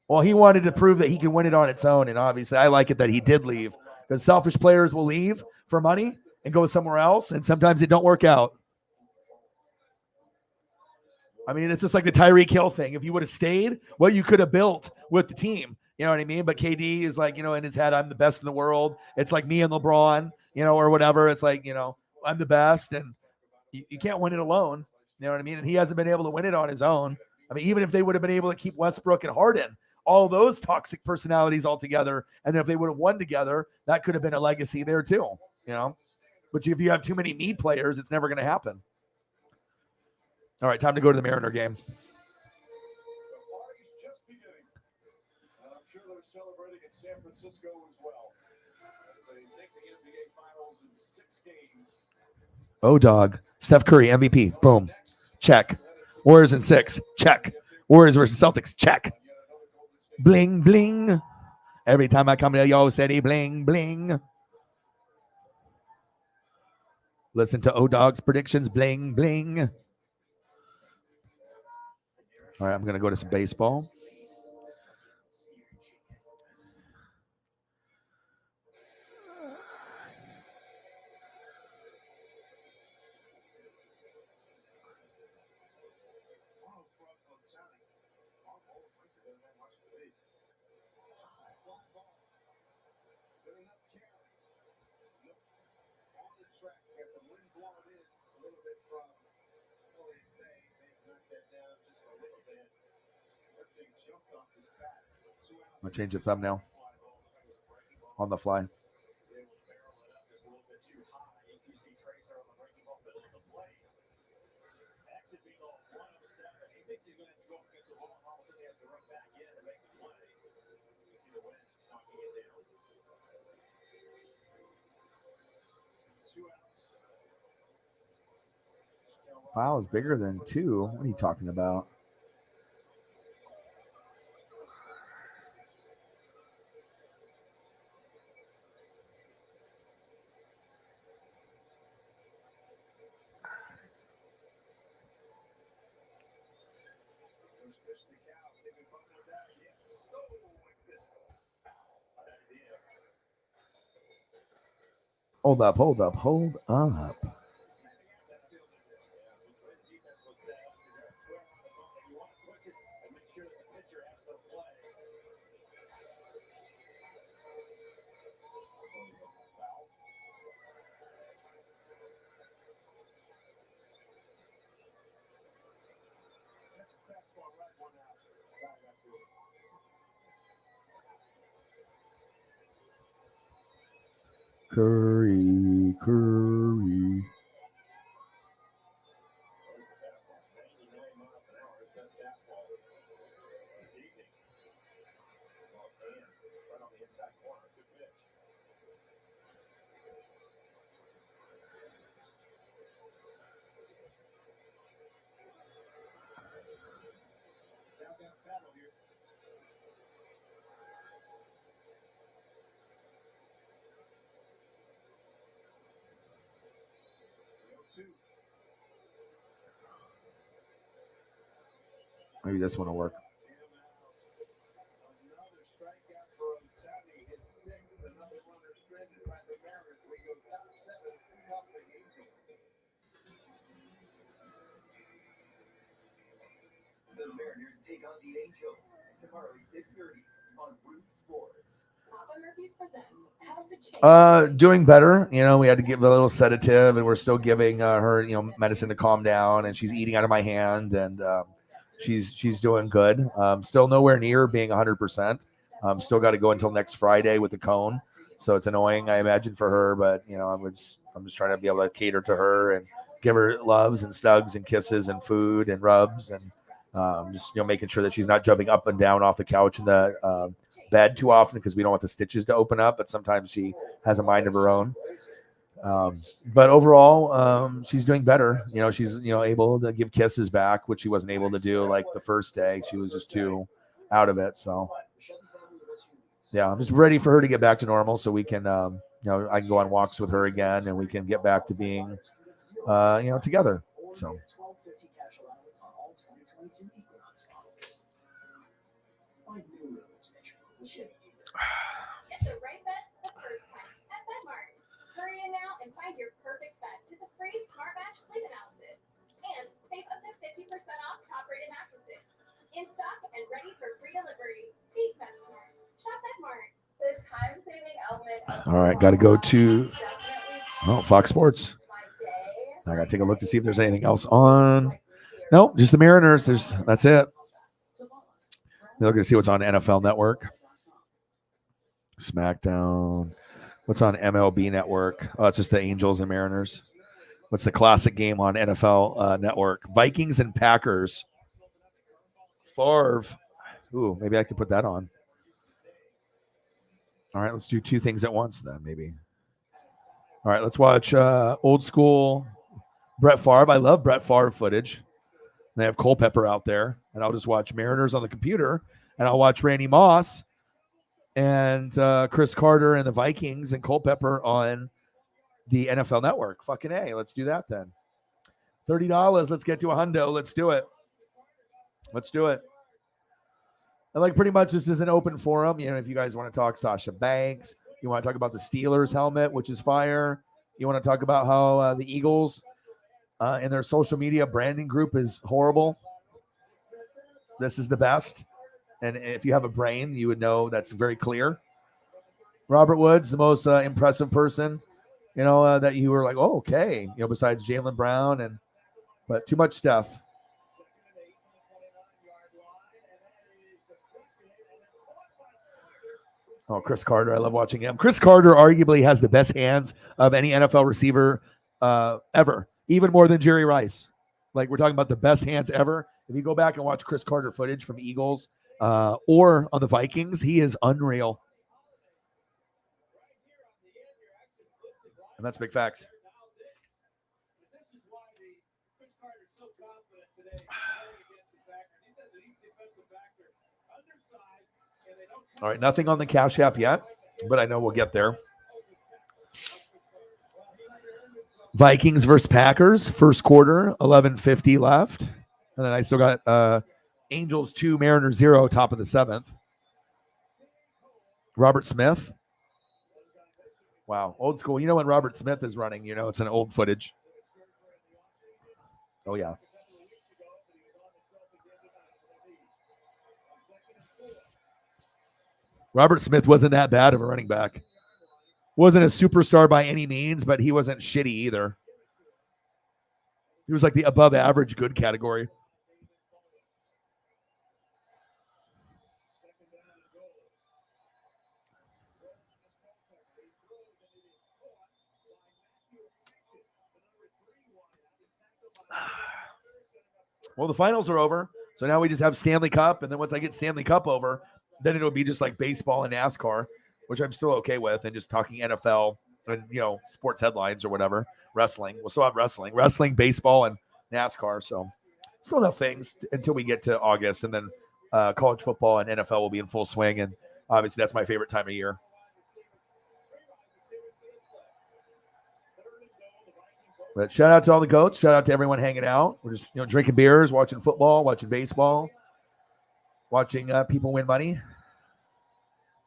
Well, he wanted to prove that he can win it on its own, and obviously I like it that he did leave because selfish players will leave for money and go somewhere else, and sometimes it don't work out. I mean, it's just like the Tyreek Hill thing. If you would have stayed, what you could have built with the team. You know what I mean? But KD is like, in his head, I'm the best in the world. It's like me and LeBron, or whatever. It's like, I'm the best, and you can't win it alone. You know what I mean? And he hasn't been able to win it on his own. I mean, even if they would have been able to keep Westbrook and Harden, all those toxic personalities all together, and then if they would have won together, that could have been a legacy there too, But if you have too many me players, it's never going to happen. All right, time to go to the Mariner game. Celebrating in San Francisco as well. They make the NBA Finals in 6 games. Oh, dog. Steph Curry, MVP. Boom. Check. Warriors in 6. Check. Warriors versus Celtics. Check. Bling, bling. Every time I come to Yo City, bling, bling. Listen to O-Dog's predictions. Bling, bling. All right, I'm going to go to some baseball. I'm going to change the thumbnail on the fly. Foul is bigger than 2. What are you talking about? Hold up. Curry. Maybe this one will work. The Mariners take on the Angels tomorrow at 6:30 on Root Sports. Papa Murphy's presents How to Change. Doing better. We had to give a little sedative, and we're still giving her, medicine to calm down, and she's eating out of my hand, and she's doing good. Still nowhere near being 100%. Still got to go until next Friday with the cone. so it's annoying, I imagine, for her. But I'm just trying to be able to cater to her and give her loves and snugs and kisses and food and rubs and just making sure that she's not jumping up and down off the couch in the bed too often because we don't want the stitches to open up. But sometimes she has a mind of her own. But overall, she's doing better. She's able to give kisses back, which she wasn't able to do like the first day. She was just too out of it. So yeah, I'm just ready for her to get back to normal so we can I can go on walks with her again and we can get back to being together. So Get the right bet the first time at BetMart. Hurry in now and find your perfect bet with the free Smart Match sleep analysis. And save up to 50% off top-rated mattresses. In stock and ready for free delivery. Beat BetSmart. Shop BetMart. The time-saving element of all right, got to go to Fox Sports. I got to take a look to see if there's anything else on. Nope, just the Mariners. That's it. They're going to see what's on NFL Network. SmackDown. What's on MLB Network? Oh, it's just the Angels and Mariners. What's the classic game on NFL Network? Vikings and Packers. Favre. Ooh, maybe I could put that on. All right, let's do two things at once then, maybe. All right, let's watch old school Brett Favre. I love Brett Favre footage. They have Culpepper out there, and I'll just watch Mariners on the computer, and I'll watch Randy Moss and Chris Carter and the Vikings and Culpepper on the NFL Network. Fucking A. Let's do that then. $30. Let's get to a hundo. Let's do it. Let's do it. And like pretty much this is an open forum. If you guys want to talk Sasha Banks, you want to talk about the Steelers helmet, which is fire. You want to talk about how the Eagles and their social media branding group is horrible. This is the best. And if you have a brain, you would know that's very clear. Robert Woods, the most impressive person, that you were like, oh, okay. Besides Jaylen Brown, but too much stuff. Oh, Chris Carter. I love watching him. Chris Carter arguably has the best hands of any NFL receiver ever, even more than Jerry Rice. Like we're talking about the best hands ever. If you go back and watch Chris Carter footage from Eagles or on the Vikings, he is unreal. And that's big facts. All right, nothing on the Cash App yet, but I know we'll get there. Vikings versus Packers, first quarter, 11:50 left. And then I still got Angels 2, Mariners 0, top of the 7th. Robert Smith. Wow, old school. When Robert Smith is running, it's an old footage. Oh, yeah. Robert Smith wasn't that bad of a running back. Wasn't a superstar by any means, but he wasn't shitty either. He was like the above average good category. Well, the finals are over, so now we just have Stanley Cup, and then once I get Stanley Cup over, then it'll be just like baseball and NASCAR, which I'm still okay with, and just talking NFL and sports headlines or whatever. Wrestling, we'll still have wrestling, baseball, and NASCAR. So still enough things until we get to August, and then college football and NFL will be in full swing, and obviously that's my favorite time of year. But shout out to all the goats. Shout out to everyone hanging out. We're just drinking beers, watching football, watching baseball, watching people win money.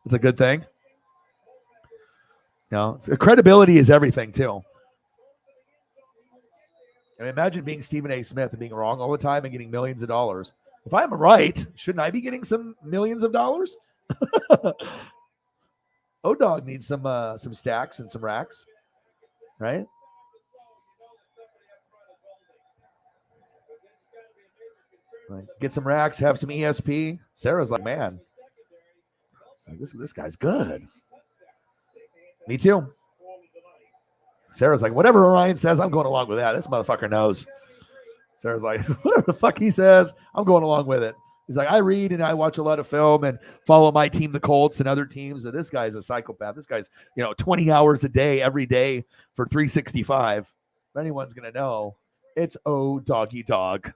It's a good thing. Credibility is everything too. And imagine being Stephen A. Smith and being wrong all the time and getting millions of dollars. If I'm right, shouldn't I be getting some millions of dollars? O-Dog needs some stacks and some racks, right? Get some racks, have some ESP. Sarah's like, man, this guy's good. Me too. Sarah's like, whatever Ryan says, I'm going along with that. This motherfucker knows. Sarah's like, whatever the fuck he says, I'm going along with it. He's like, I read and I watch a lot of film and follow my team, the Colts, and other teams, but this guy's a psychopath. This guy's, 20 hours a day, every day for 365. If anyone's going to know, it's doggy dog.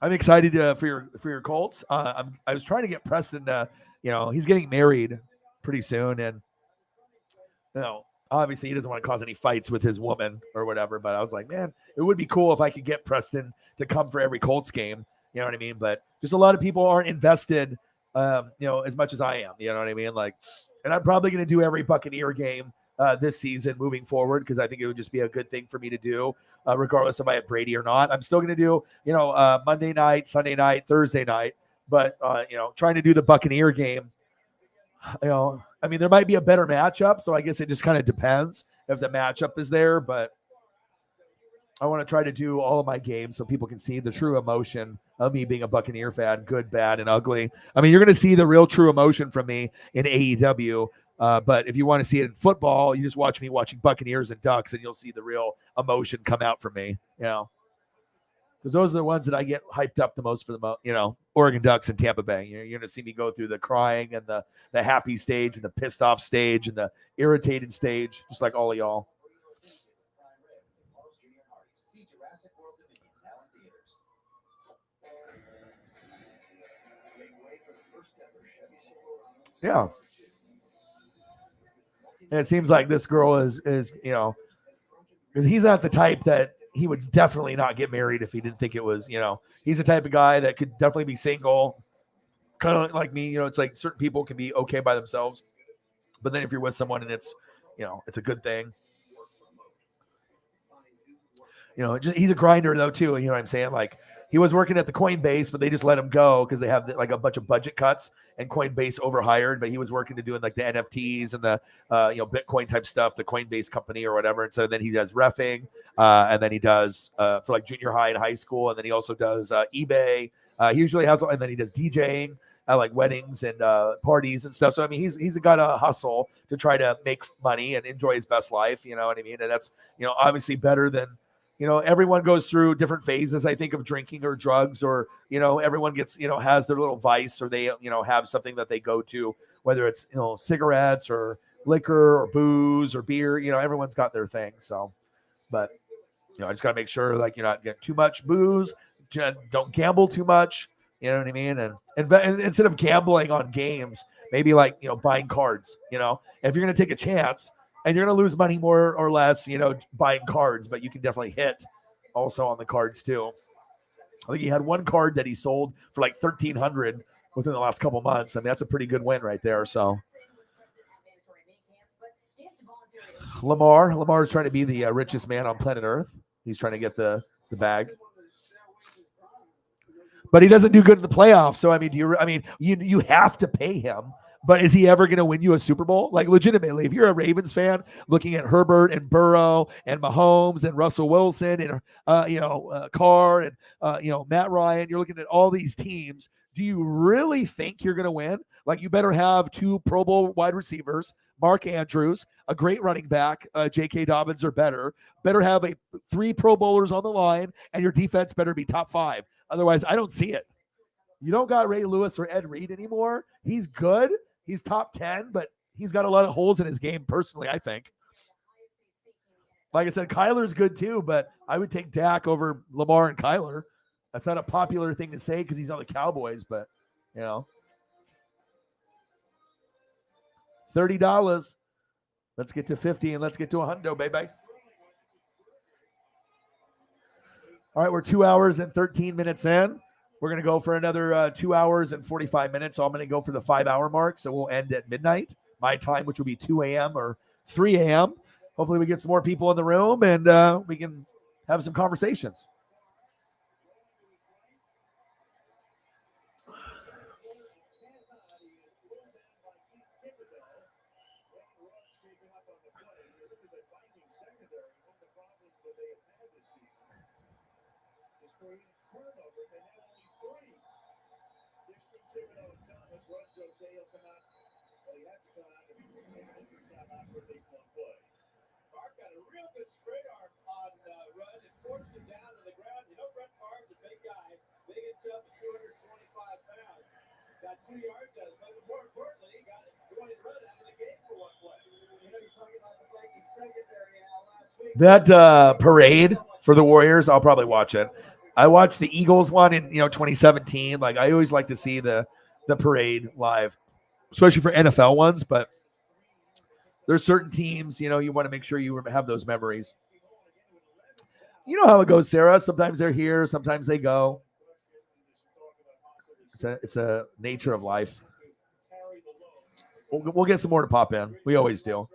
I'm excited for your Colts. I was trying to get Preston to, he's getting married pretty soon, and obviously he doesn't want to cause any fights with his woman or whatever. But I was like, man, it would be cool if I could get Preston to come for every Colts game. You know what I mean? But just a lot of people aren't invested, as much as I am. You know what I mean? Like, and I'm probably going to do every Buccaneer game this season moving forward because I think it would just be a good thing for me to do, regardless if I have Brady or not. I'm still going to do, Monday night, Sunday night, Thursday night, but trying to do the Buccaneer game. I mean, there might be a better matchup, so I guess it just kind of depends if the matchup is there. But I want to try to do all of my games so people can see the true emotion of me being a Buccaneer fan, good, bad, and ugly. I mean, you're going to see the real true emotion from me in AEW. But if you want to see it in football, you just watch me watching Buccaneers and Ducks, and you'll see the real emotion come out from me. Because those are the ones that I get hyped up the most for Oregon Ducks and Tampa Bay. You're going to see me go through the crying and the happy stage and the pissed off stage and the irritated stage, just like all of y'all. Yeah. And it seems like this girl is because he's not the type that he would definitely not get married if he didn't think it was, he's the type of guy that could definitely be single, kind of like me. It's like certain people can be okay by themselves, but then if you're with someone and it's, it's a good thing. He's a grinder though too. You know what I'm saying? Like he was working at the Coinbase, but they just let him go because they have like a bunch of budget cuts and Coinbase overhired. But he was working to doing like the NFTs and the Bitcoin type stuff, the Coinbase company or whatever. And so then he does reffing, and then he does for like junior high and high school, and then he also does eBay. He usually has, and then he does DJing. Like weddings and parties and stuff. So, I mean, he's got a hustle to try to make money and enjoy his best life. You know what I mean? And that's, obviously better than, everyone goes through different phases, I think, of drinking or drugs or, everyone gets, has their little vice or they, have something that they go to, whether it's, cigarettes or liquor or booze or beer, everyone's got their thing. So, but, I just got to make sure like you're not getting too much booze, don't gamble too much. You know what I mean? And instead of gambling on games, maybe like, buying cards, if you're going to take a chance and you're going to lose money more or less, buying cards, but you can definitely hit also on the cards too. I think he had one card that he sold for like $1,300 within the last couple months. I mean, that's a pretty good win right there. So Lamar's trying to be the richest man on planet Earth. He's trying to get the bag. But he doesn't do good in the playoffs. So, I mean, you have to pay him. But is he ever going to win you a Super Bowl? Like, legitimately, if you're a Ravens fan looking at Herbert and Burrow and Mahomes and Russell Wilson and, Carr and, Matt Ryan, you're looking at all these teams. Do you really think you're going to win? Like, you better have 2 Pro Bowl wide receivers, Mark Andrews, a great running back, J.K. Dobbins or better. Better have 3 Pro Bowlers on the line, and your defense better be top 5. Otherwise, I don't see it. You don't got Ray Lewis or Ed Reed anymore. He's good. He's top 10, but he's got a lot of holes in his game personally, I think. Like I said, Kyler's good too, but I would take Dak over Lamar and Kyler. That's not a popular thing to say because he's on the Cowboys, but, $30. Let's get to 50 and let's get to a hundo, baby. All right, we're 2 hours and 13 minutes in. We're going to go for another 2 hours and 45 minutes. So I'm going to go for the 5-hour mark. So we'll end at midnight, my time, which will be 2 a.m. or 3 a.m. Hopefully we get some more people in the room and we can have some conversations. but he had to come out and come out for at least one play. Mark got a real good straight arm on Rudd and forced him down to the ground. You know, Brett Favre's a big guy, big and tough at 225 pounds. Got 2 yards out of it, but more importantly, he wanted Rudd out of the game for one play. You know, you're talking about the Vikings secondary last week. That parade for the Warriors, I'll probably watch it. I watched the Eagles one in 2017. Like I always like to see the parade live, especially for NFL ones. But there's certain teams, you want to make sure you have those memories. You know how it goes, Sarah. Sometimes they're here, sometimes they go. It's a nature of life. We'll get some more to pop in. We always do.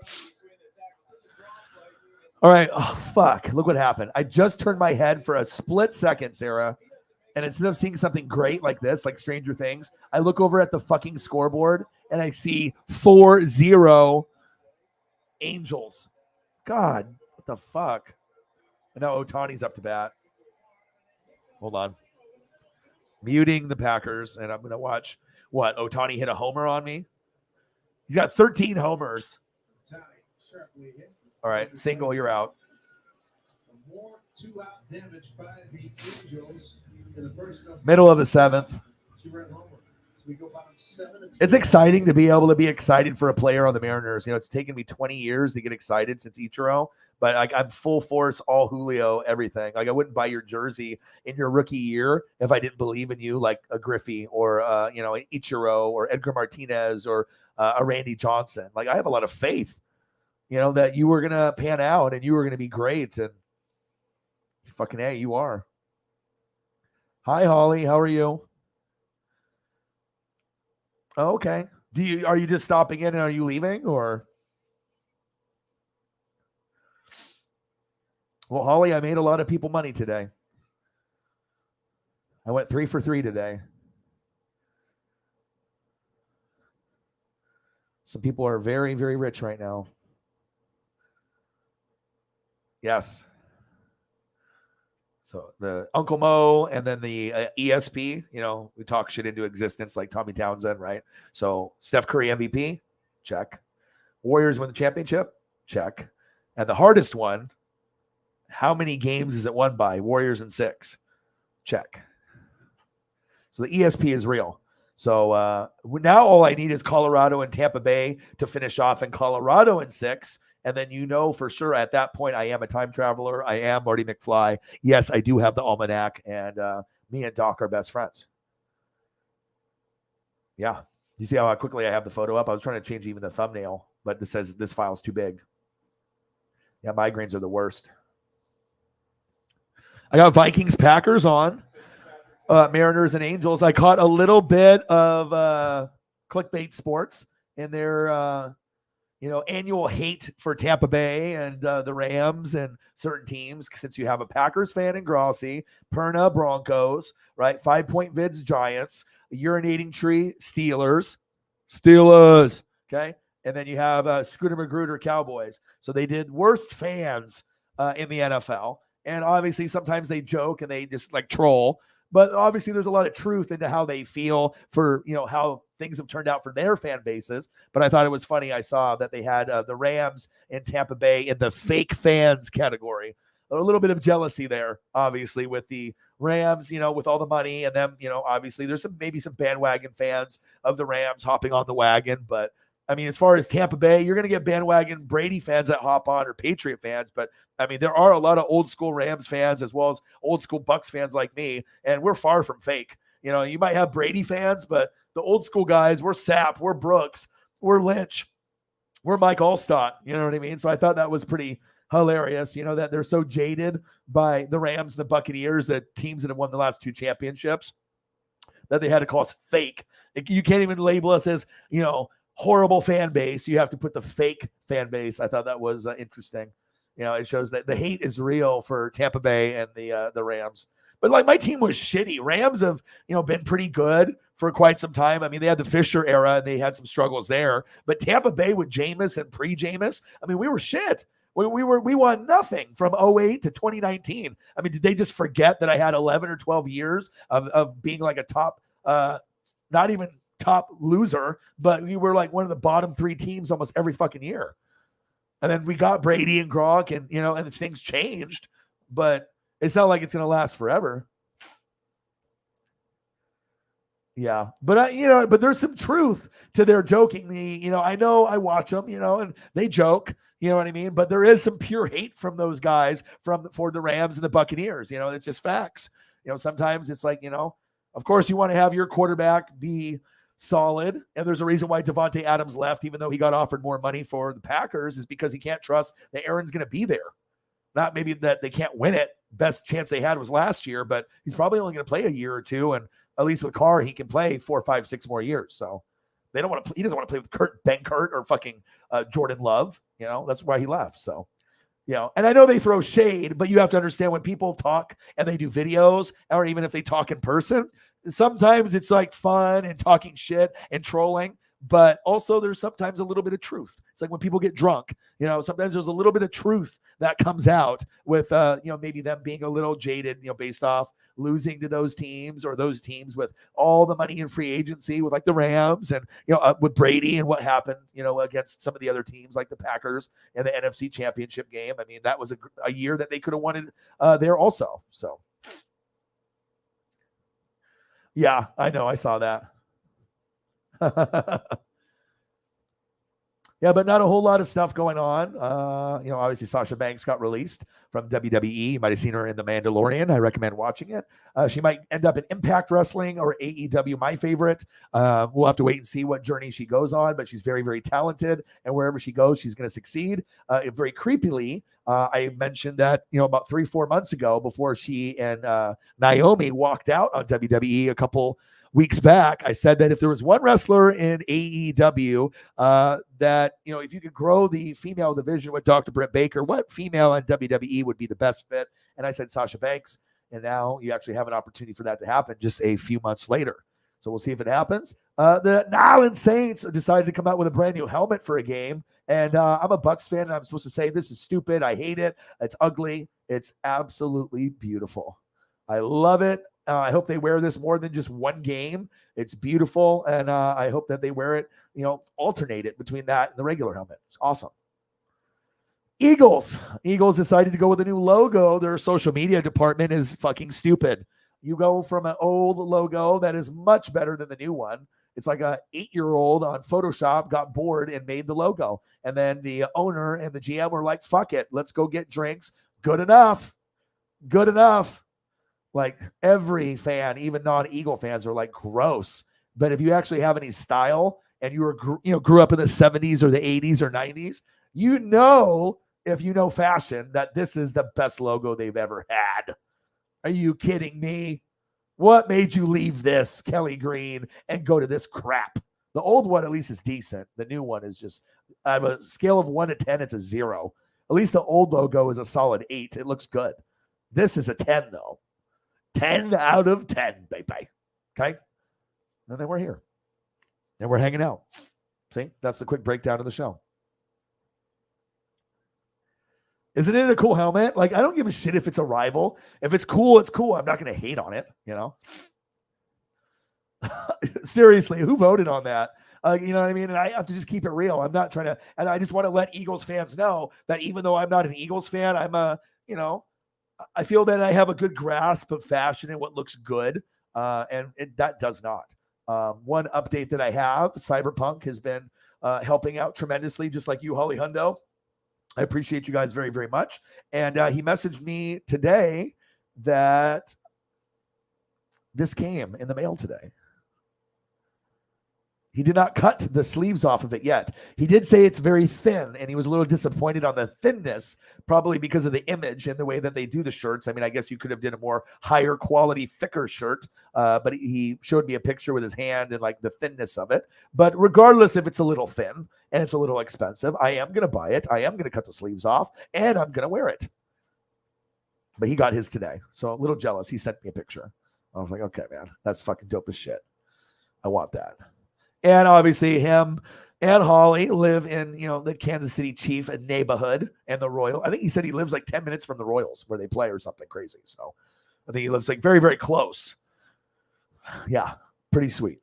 All right. Oh, fuck. Look what happened. I just turned my head for a split second, Sarah. And instead of seeing something great like this, like Stranger Things, I look over at the fucking scoreboard and I see 4-0 Angels. God, what the fuck? And now Ohtani's up to bat. Hold on. Muting the Packers, and I'm going to watch what? Ohtani hit a homer on me? He's got 13 homers. All right, single, you're out. More 2-out damage by the Angels in the first Middle of the seventh. It's exciting to be able to be excited for a player on the Mariners. It's taken me 20 years to get excited since Ichiro, but I'm full force, all Julio, everything. Like I wouldn't buy your jersey in your rookie year if I didn't believe in you, like a Griffey or Ichiro or Edgar Martinez or a Randy Johnson. Like I have a lot of faith, that you were gonna pan out and you were gonna be great, and fucking A, you are. Hi, Holly. How are you? Oh, okay. Are you just stopping in and are you leaving or? Well, Holly, I made a lot of people money today. I went 3 for 3 today. Some people are very, very rich right now. Yes. So the Uncle Mo and then the ESP, we talk shit into existence like Tommy Townsend, right? So Steph Curry MVP, check. Warriors win the championship, check. And the hardest one, how many games is it won by? Warriors in 6, check. So the ESP is real. So now all I need is Colorado and Tampa Bay to finish off, and Colorado in 6. And then for sure at that point, I am a time traveler. I am Marty McFly. Yes, I do have the almanac, and me and Doc are best friends. Yeah. You see how quickly I have the photo up? I was trying to change even the thumbnail, but this says this file's too big. Yeah, migraines are the worst. I got Vikings Packers on. Mariners and Angels. I caught a little bit of clickbait sports in their annual hate for Tampa Bay and the Rams and certain teams, since you have a Packers fan in Grossi, Perna Broncos, right? 5-point Vids Giants, a urinating tree Steelers, okay? And then you have Scooter Magruder Cowboys. So they did worst fans in the NFL. And obviously sometimes they joke and they just like troll, but obviously there's a lot of truth into how they feel for, how things have turned out for their fan bases. But I thought it was funny. I saw that they had the Rams in Tampa Bay in the fake fans category. A little bit of jealousy there, obviously, with the Rams, with all the money, and them, obviously there's maybe some bandwagon fans of the Rams hopping on the wagon. But I mean, as far as Tampa Bay, you're going to get bandwagon Brady fans that hop on, or Patriot fans. But I mean, there are a lot of old school Rams fans as well as old school Bucs fans like me, and we're far from fake. You might have Brady fans, but the old school guys, we're Sapp, we're Brooks, we're Lynch, we're Mike Allstott. You know what I mean? So I thought that was pretty hilarious, that they're so jaded by the Rams and the Buccaneers, the teams that have won the last 2 championships, that they had to call us fake. You can't even label us as, horrible fan base. You have to put the fake fan base. I thought that was interesting. It shows that the hate is real for Tampa Bay and the Rams. But like my team was shitty. Rams have, been pretty good for quite some time. I mean, they had the Fisher era and they had some struggles there. But Tampa Bay with Jameis and pre-Jameis, I mean, we were shit. We won nothing from 08 to 2019. I mean, did they just forget that I had 11 or 12 years of being like a top, not even top loser, but we were like one of the bottom 3 teams almost every fucking year. And then we got Brady and Gronk, and and things changed, but it's not like it's going to last forever. Yeah, but but there's some truth to their jokingly. I know I watch them, and they joke. You know what I mean? But there is some pure hate from those guys for the Rams and the Buccaneers. It's just facts. Sometimes it's like, of course you want to have your quarterback be solid, and there's a reason why Devontae Adams left, even though he got offered more money for the Packers, is because he can't trust that Aaron's going to be there. Not maybe that they can't win it. Best chance they had was last year, but he's probably only going to play a year or two, and at least with Carr, he can play 4, 5, 6 more years. So they don't want to. He doesn't want to play with Kurt Benkert or fucking Jordan Love. That's why he left. So, and I know they throw shade, but you have to understand when people talk and they do videos, or even if they talk in person, sometimes it's like fun and talking shit and trolling. But also there's sometimes a little bit of truth. It's like when people get drunk, sometimes there's a little bit of truth that comes out with, maybe them being a little jaded, based off losing to those teams, or those teams with all the money in free agency with like the Rams and, with Brady and what happened, against some of the other teams like the Packers in the NFC Championship game. I mean, that was a year that they could have wanted there also. So, yeah, I know. I saw that. Yeah, but not a whole lot of stuff going on. Obviously Sasha Banks got released from WWE. You might have seen her in The Mandalorian. I recommend watching it. She might end up in Impact Wrestling or AEW, my favorite. We'll have to wait and see what journey she goes on, but she's very, very talented, and wherever she goes, she's going to succeed. Very creepily, I mentioned that, about 3-4 months ago, before she and Naomi walked out on WWE a couple weeks back, I said that if there was one wrestler in AEW that, if you could grow the female division with Dr. Britt Baker, what female in WWE would be the best fit? And I said Sasha Banks. And now you actually have an opportunity for that to happen just a few months later. So we'll see if it happens. The Bucs and Saints decided to come out with a brand new helmet for a game. And I'm a Bucs fan, and I'm supposed to say this is stupid. I hate it. It's ugly. It's absolutely beautiful. I love it. I hope they wear this more than just one game. It's beautiful, and I hope that they wear it, alternate it between that and the regular helmet. It's awesome. Eagles decided to go with a new logo. Their social media department is fucking stupid. You go from an old logo that is much better than the new one. It's like a 8-year-old on Photoshop got bored and made the logo. And then the owner and the GM were like, fuck it. Let's go get drinks. Good enough. Good enough. Like every fan, even non-Eagle fans, are like, gross. But if you actually have any style and you were, grew up in the 70s or the 80s or 90s, if you know fashion, that this is the best logo they've ever had. Are you kidding me? What made you leave this, Kelly Green, and go to this crap? The old one at least is decent. The new one is just, I have a scale of 1 to 10, it's a 0. At least the old logo is a solid 8. It looks good. This is a 10 though. 10 out of 10, baby. Okay? And then we're here. And we're hanging out. See? That's the quick breakdown of the show. Isn't it a cool helmet? Like, I don't give a shit if it's a rival. If it's cool, it's cool. I'm not going to hate on it, Seriously, who voted on that? You know what I mean? And I have to just keep it real. I'm not trying to, and I just want to let Eagles fans know that even though I'm not an Eagles fan, I'm I feel that I have a good grasp of fashion and what looks good, and that does not. One update that I have, Cyberpunk has been helping out tremendously, just like you, Holly Hundo. I appreciate you guys very, very much. And he messaged me today that this came in the mail today. He did not cut the sleeves off of it yet. He did say it's very thin, and he was a little disappointed on the thinness, probably because of the image and the way that they do the shirts. I mean, I guess you could have done a more higher quality, thicker shirt, but he showed me a picture with his hand and like the thinness of it. But regardless if it's a little thin and it's a little expensive, I am going to buy it. I am going to cut the sleeves off, and I'm going to wear it. But he got his today, so a little jealous. He sent me a picture. I was like, okay, man, that's fucking dope as shit. I want that. And obviously him and Holly live in, the Kansas City Chief neighborhood and the Royal. I think he said he lives like 10 minutes from the Royals where they play or something crazy. So I think he lives like very, very close. Yeah, pretty sweet.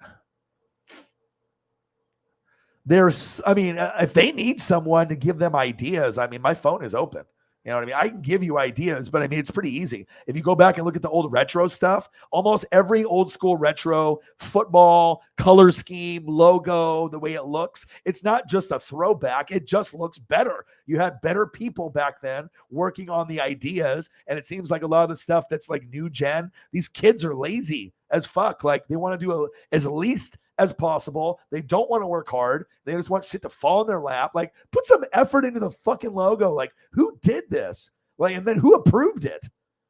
if they need someone to give them ideas, I mean, my phone is open. You know what I mean? I can give you ideas, but I mean, it's pretty easy. If you go back and look at the old retro stuff, almost every old school retro football color scheme, logo, the way it looks, it's not just a throwback. It just looks better. You had better people back then working on the ideas. And it seems like a lot of the stuff that's like new gen, these kids are lazy as fuck. Like they want to do as least as possible. They don't want to work hard. They just want shit to fall in their lap. Like, put some effort into the fucking logo. Like, who did this? Like, and then who approved it?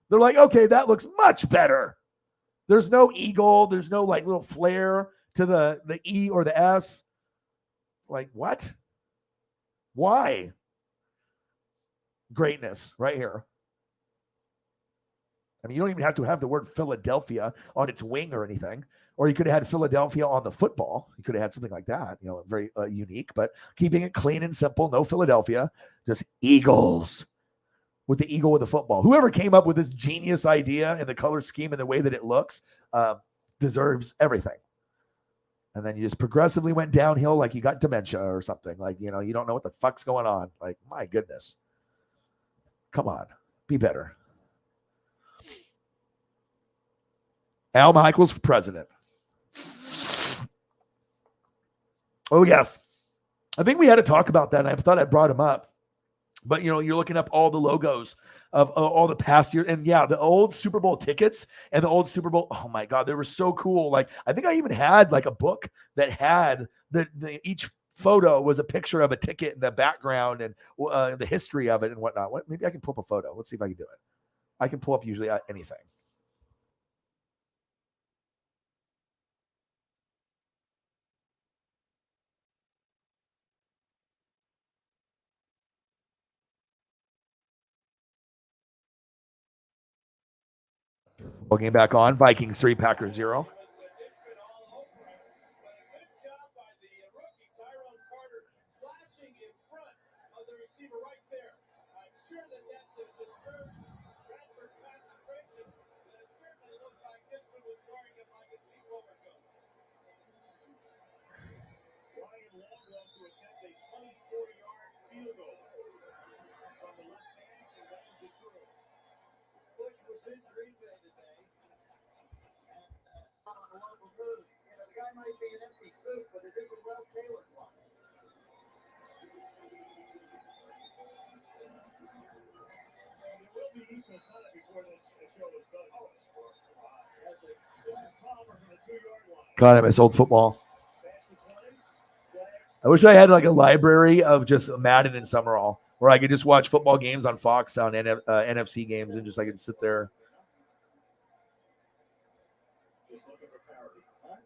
They're like, okay, that looks much better. There's no eagle. There's no like little flare to the E or the S. Like, what? Why? Greatness right here. I mean, you don't even have to have the word Philadelphia on its wing or anything. Or you could have had Philadelphia on the football. You could have had something like that, very unique, but keeping it clean and simple. No Philadelphia, just Eagles with the eagle with the football. Whoever came up with this genius idea and the color scheme and the way that it looks deserves everything. And then you just progressively went downhill like you got dementia or something. Like, you don't know what the fuck's going on. Like, my goodness. Come on, be better. Al Michaels for president. Oh, yes. I think we had to talk about that, and I thought I brought him up. But, you're looking up all the logos of all the past years. And, yeah, the old Super Bowl tickets and the old Super Bowl, oh, my God, they were so cool. Like, I think I even had, like, a book that had each photo was a picture of a ticket in the background and the history of it and whatnot. Maybe I can pull up a photo. Let's see if I can do it. I can pull up usually anything. Game back on. Vikings 3, Packers 0. The guy might be an empty suit, but it is a well-tailored one. There will be equal time before this show is done. Oh, sure. This is Palmer from the 2-yard line. God, I miss old football. I wish I had like a library of just Madden and Summerall where I could just watch football games on Fox on NFC games and just I could sit there. Just looking for parity. Huh?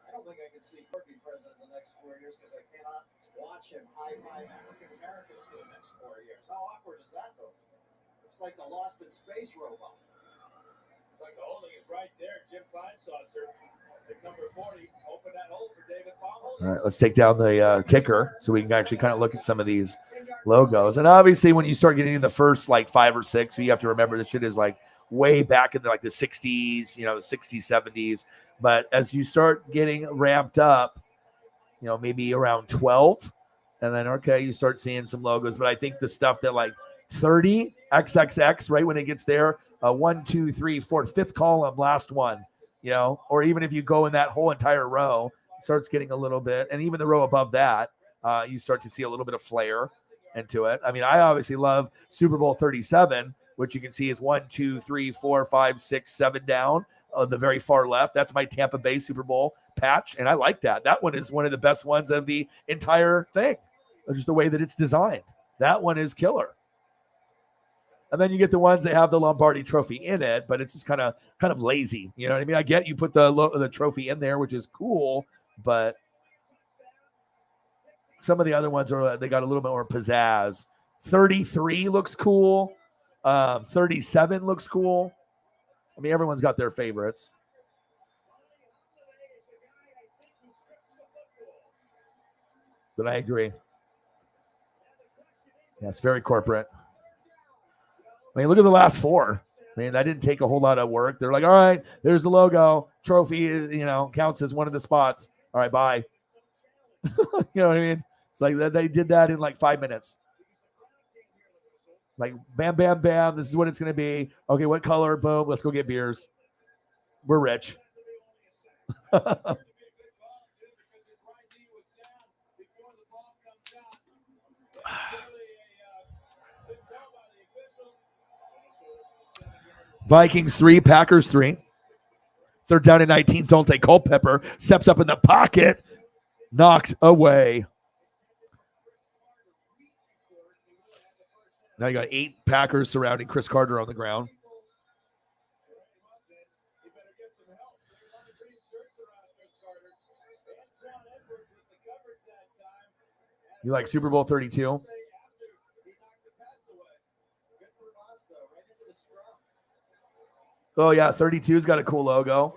I don't think I can see Kirk be president in the next 4 years because I cannot watch him high-five African Americans for the next 4 years. How awkward is that, though? It's like the Lost in Space robot. It's like the holding is right there. Jim Kleinsaucer, pick number 40. Open that hole for David Baum. All right, let's take down the ticker so we can actually kind of look at some of these logos. And obviously, when you start getting in the first like 5 or 6, you have to remember this shit is like way back in the 60s, the 60s, 70s. But as you start getting ramped up, maybe around 12, and then you start seeing some logos. But I think the stuff that like 30 XXX, right when it gets there, 1, 2, 3, 4, fifth column, last one, or even if you go in that whole entire row, it starts getting a little bit, and even the row above that, you start to see a little bit of flair into it. I mean, I obviously love Super Bowl 37, which you can see is 1, 2, 3, 4, 5, 6, 7 down on the very far left. That's my Tampa Bay Super Bowl patch, and I like that. That one is one of the best ones of the entire thing, just the way that it's designed. That one is killer. And then you get the ones that have the Lombardi trophy in it, but it's just kind of lazy. You know what I mean? I get you put the trophy in there, which is cool, but some of the other ones they got a little bit more pizzazz. 33 looks cool. 37 looks cool. I mean, everyone's got their favorites. But I agree. Yeah, it's very corporate. I mean, look at the last 4. I mean, that didn't take a whole lot of work. They're like, all right, there's the logo. Trophy, counts as one of the spots. All right, bye. You know what I mean? It's like they did that in like 5 minutes. Like, bam, bam, bam. This is what it's going to be. Okay, what color? Boom. Let's go get beers. We're rich. Vikings 3, Packers 3. Third down and 19. Dante Culpepper steps up in the pocket. Knocked away. Now you got 8 Packers surrounding Chris Carter on the ground. You like Super Bowl 32? Oh, yeah, 32's got a cool logo.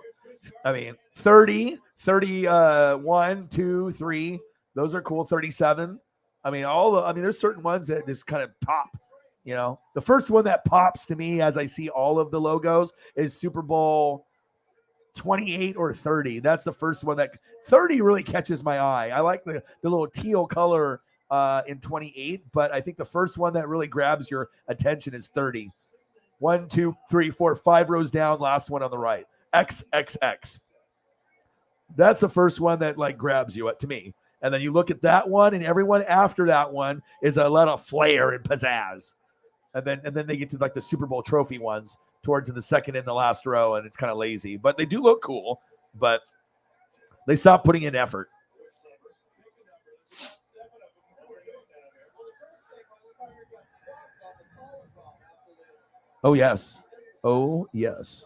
I mean, 30, 31, 2, 3. Those are cool. 37. I mean, there's certain ones that just kind of pop. You know, the first one that pops to me as I see all of the logos is Super Bowl 28 or 30. That's the first one that 30 really catches my eye. I like the little teal color in 28, but I think the first one that really grabs your attention is 30. 1, 2, 3, 4, 5 rows down. Last one on the right. XXX. That's the first one that like grabs you to me. And then you look at that one, and everyone after that one is a lot of flair and pizzazz. And then they get to like the Super Bowl trophy ones towards the second and the last row, and it's kind of lazy. But they do look cool, but they stop putting in effort. Oh, yes. Oh, yes.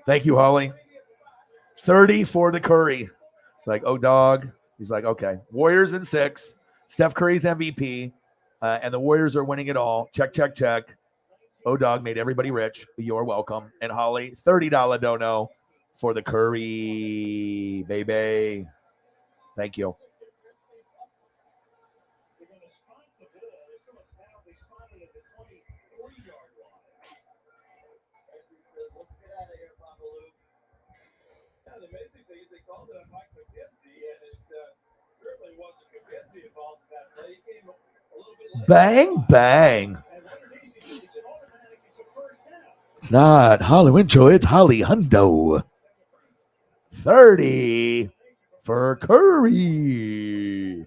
Thank you, Holly. 30 for the Curry. It's like, oh, dog. He's like, okay. Warriors in 6. Steph Curry's MVP. And the Warriors are winning it all. Check, check, check. Oh, dog made everybody rich. You're welcome. And Holly, $30 dono for the Curry, baby. Thank you. Bang, bang. It's not Holly Winchell, it's Holly Hundo. 30 for Curry.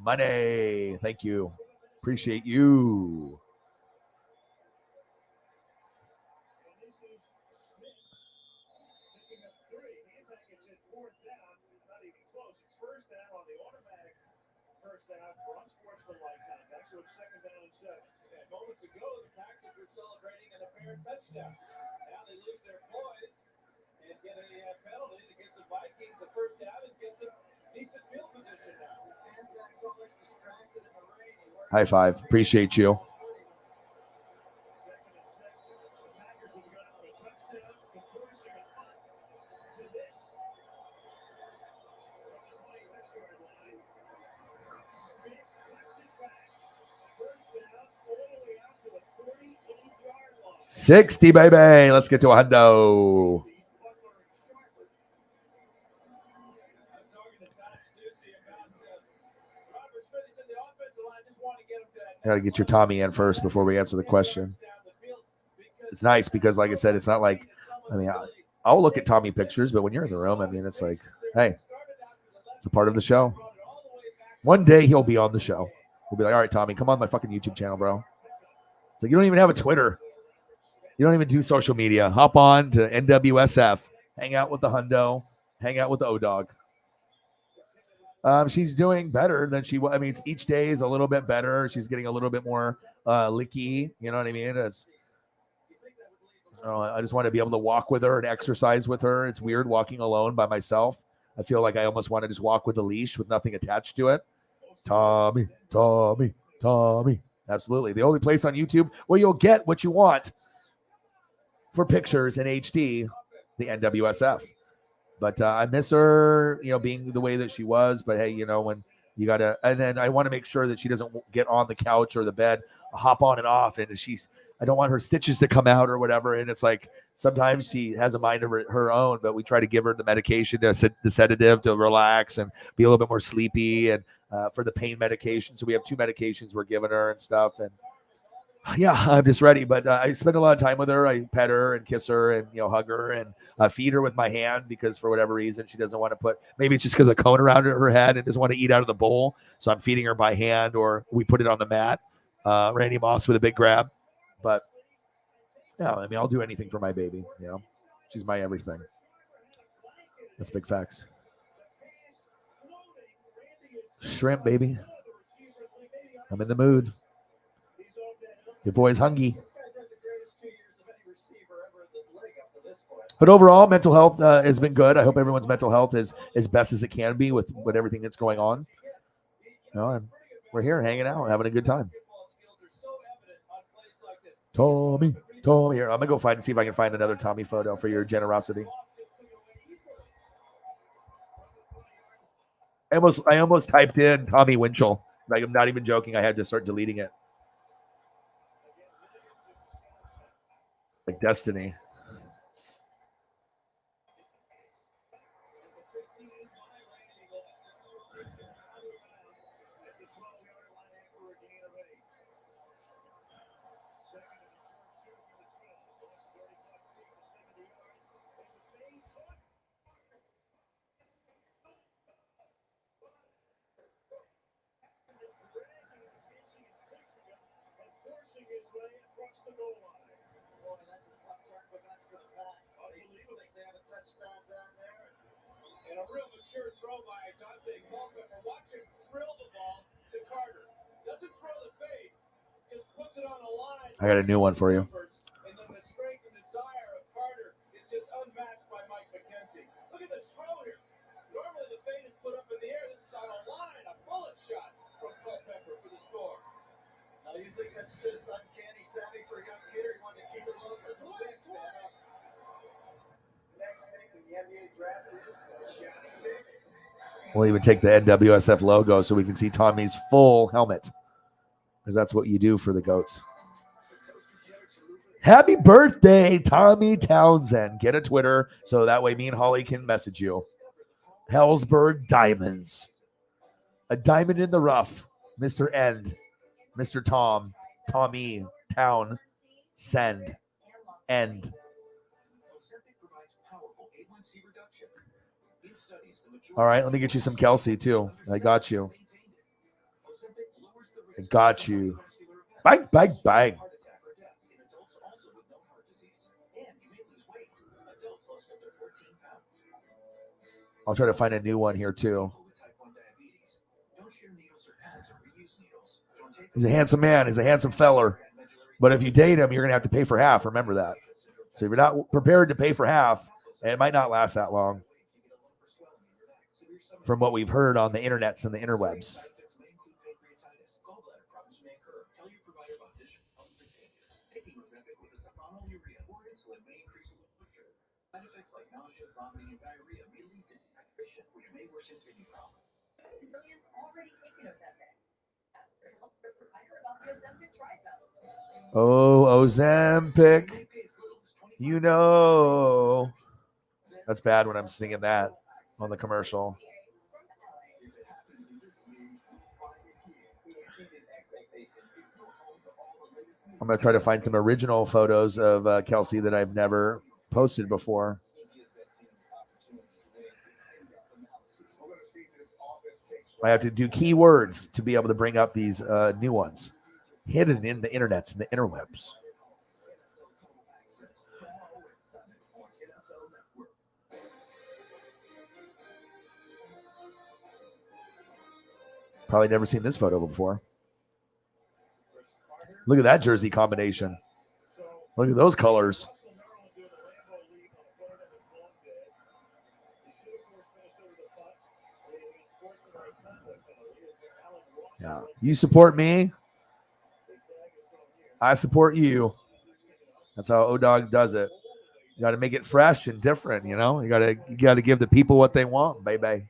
Money. Thank you. Appreciate you. Touchdown. Now they lose their poise and get a penalty that gives the Vikings a first down and gets a decent field position now. High five. Appreciate you. $60, baby. Let's get to a hundo. I got to get your Tommy in first before we answer the question. It's nice because, like I said, it's not like, I mean, I'll look at Tommy pictures, but when you're in the room, I mean, it's like, hey, it's a part of the show. One day he'll be on the show. We'll be like, all right, Tommy, come on my fucking YouTube channel, bro. It's like, you don't even have a Twitter. You don't even do social media. Hop on to NWSF. Hang out with the hundo. Hang out with the O-Dog. She's doing better than she was. I mean, it's each day is a little bit better. She's getting a little bit more licky. You know what I mean? I just want to be able to walk with her and exercise with her. It's weird walking alone by myself. I feel like I almost want to just walk with a leash with nothing attached to it. Tommy, Tommy, Tommy. Absolutely. The only place on YouTube where you'll get what you want for pictures in HD, the NWSF. But I miss her, being the way that she was. But hey, when you got to, and then I want to make sure that she doesn't get on the couch or the bed, hop on and off. And I don't want her stitches to come out or whatever. And it's like sometimes she has a mind of her own, but we try to give her the medication, the sedative to relax and be a little bit more sleepy, and for the pain medication. So we have 2 medications we're giving her and stuff. And yeah, I'm just ready. But I spend a lot of time with her. I pet her and kiss her and, hug her and feed her with my hand, because for whatever reason, she doesn't want to put, maybe it's just because of cone around her head and doesn't want to eat out of the bowl. So I'm feeding her by hand, or we put it on the mat. Randy Moss with a big grab. But yeah, I mean, I'll do anything for my baby. She's my everything. That's big facts. Shrimp, baby. I'm in the mood. Your boy's hungry. But overall, mental health has been good. I hope everyone's mental health is as best as it can be with everything that's going on. And we're here hanging out, having a good time. Tommy. Here, I'm going to see if I can find another Tommy photo for your generosity. I almost typed in Tommy Winchell. Like, I'm not even joking. I had to start deleting it. Like Destiny. And a real mature throw by Dante Culpepper. Watch him drill the ball to Carter. Doesn't throw the fade, just puts it on the line. I got a new one for you. And the strength and desire of Carter is just unmatched by Mike McKenzie. Look at this throw here. Normally the fade is put up in the air. This is on a line, a bullet shot from Culpepper for the score. Now you think that's just uncanny savvy for a young kid, or you want to keep it low because of the big man? Next pick in the NBA draft is Johnny Davis. We'll even take the NWSF logo so we can see Tommy's full helmet, because that's what you do for the GOATs. Happy birthday, Tommy Townsend. Get a Twitter so that way me and Holly can message you. Hellsberg Diamonds. A diamond in the rough. Mr. End. Mr. Tom. Tommy. Town. Send. End. All right, let me get you some Kelsey, too. I got you. I got you. Bang, bang, bang. I'll try to find a new one here, too. He's a handsome man. He's a handsome feller. But if you date him, you're going to have to pay for half. Remember that. So if you're not prepared to pay for half, it might not last that long. From what we've heard on the internets and the interwebs. Oh, Ozempic. You know. That's bad when I'm singing that on the commercial. I'm going to try to find some original photos of Kelsey that I've never posted before. I have to do keywords to be able to bring up these new ones. Hidden in the internets and the interwebs. Probably never seen this photo before. Look at that jersey combination. Look at those colors. Yeah. You support me. I support you. That's how O-Dog does it. You got to make it fresh and different, you know? You got to give the people what they want, baby.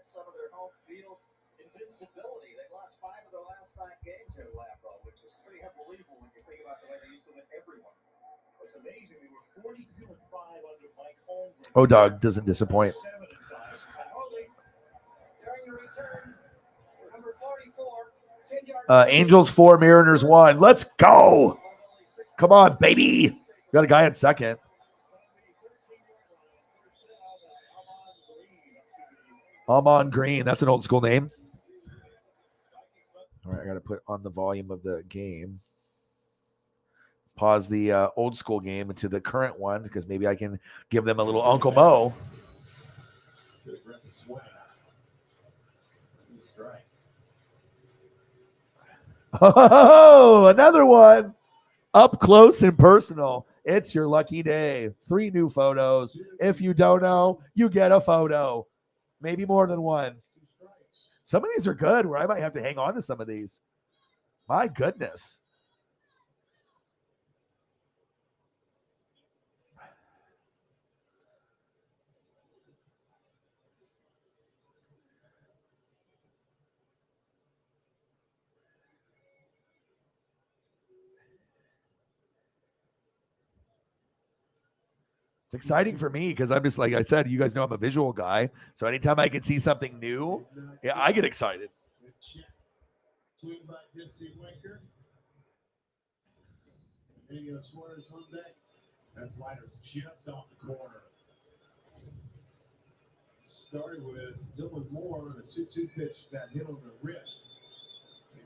Some of their stability. They've lost 5 of their last 9 games in Lambeau, which is pretty unbelievable when you think about the way they used to win everyone. It's amazing. They were 42-5 under Mike Holmgren. O-Dog doesn't disappoint. 7-5 since During the return, number 44, 10-yard. Angels 4, Mariners 1. Let's go. Come on, baby. Got a guy at second. Amon Green. That's an old school name. All right, I got to put on the volume of the game. Pause the old school game into the current one because maybe I can give them a little Uncle Mo. Good aggressive swing. Strike. Oh, another one. Up close and personal. It's your lucky day. 3 new photos. If you don't know, you get a photo. Maybe more than one. Some of these are good where I might have to hang on to some of these. My goodness. It's exciting for me because I'm just, like I said, you guys know I'm a visual guy. So anytime I can see something new, yeah, I get excited. Swing by Jesse Winker. There you go, Suarez on deck. That slider's just off the corner. Started with Dylan Moore on a 2-2 pitch that hit on the wrist.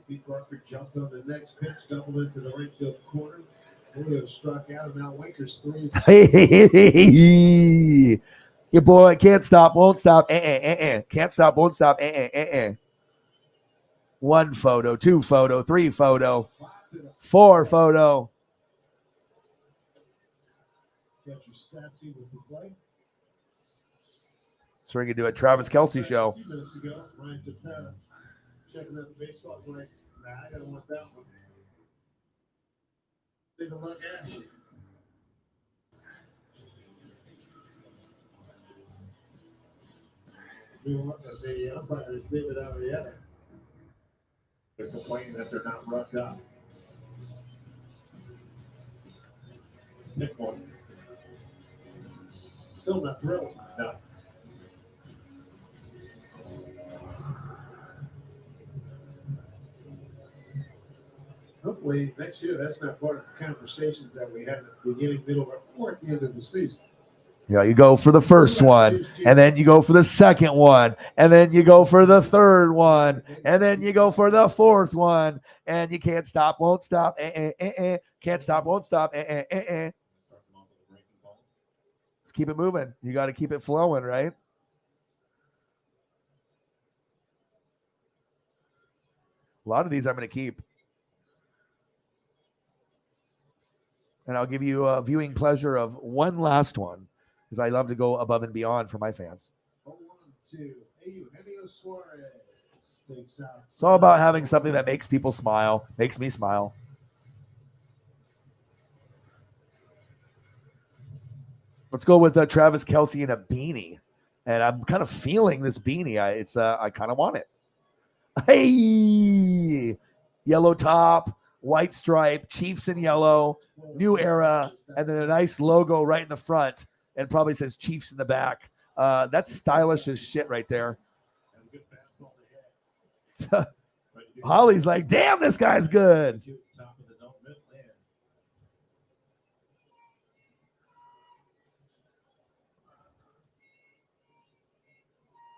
Pete Crawford jumped on the next pitch, doubled into the right field corner. Julio struck out, and now Winker's 3. Hey, your boy can't stop, won't stop. Can't stop, won't stop. 1 photo, 2 photo, 3 photo, 4 photo. Got your stats sheet with the play. So we're going to do a Travis Kelce show. A few minutes ago, Ryan Tapera checking out the baseball. Like, nah, I don't want that one. Take a look at you. We want the umpire to leave it out of the other. They're complaining that they're not roughed up. Pick one. Still not thrilled. No. Hopefully next year that's not part of the conversations that we have at the beginning, middle, or at the end of the season. Yeah, you go for the first one, and then you go for the second one, and then you go for the third one, and then you go for the fourth one, and you can't stop, won't stop, can't stop, won't stop, Let's keep it moving. You got to keep it flowing, right? A lot of these I'm going to keep. And I'll give you a viewing pleasure of one last one because I love to go above and beyond for my fans. 0-1-2. Suarez takes out. It's all about having something that makes people smile, makes me smile. Let's go with Travis Kelce in a beanie. And I'm kind of feeling this beanie. I kind of want it. Hey! Yellow top, white stripe, Chiefs in yellow, new era, and then a nice logo right in the front, and probably says Chiefs in the back. That's stylish as shit right there. Holly's like, damn, this guy's good.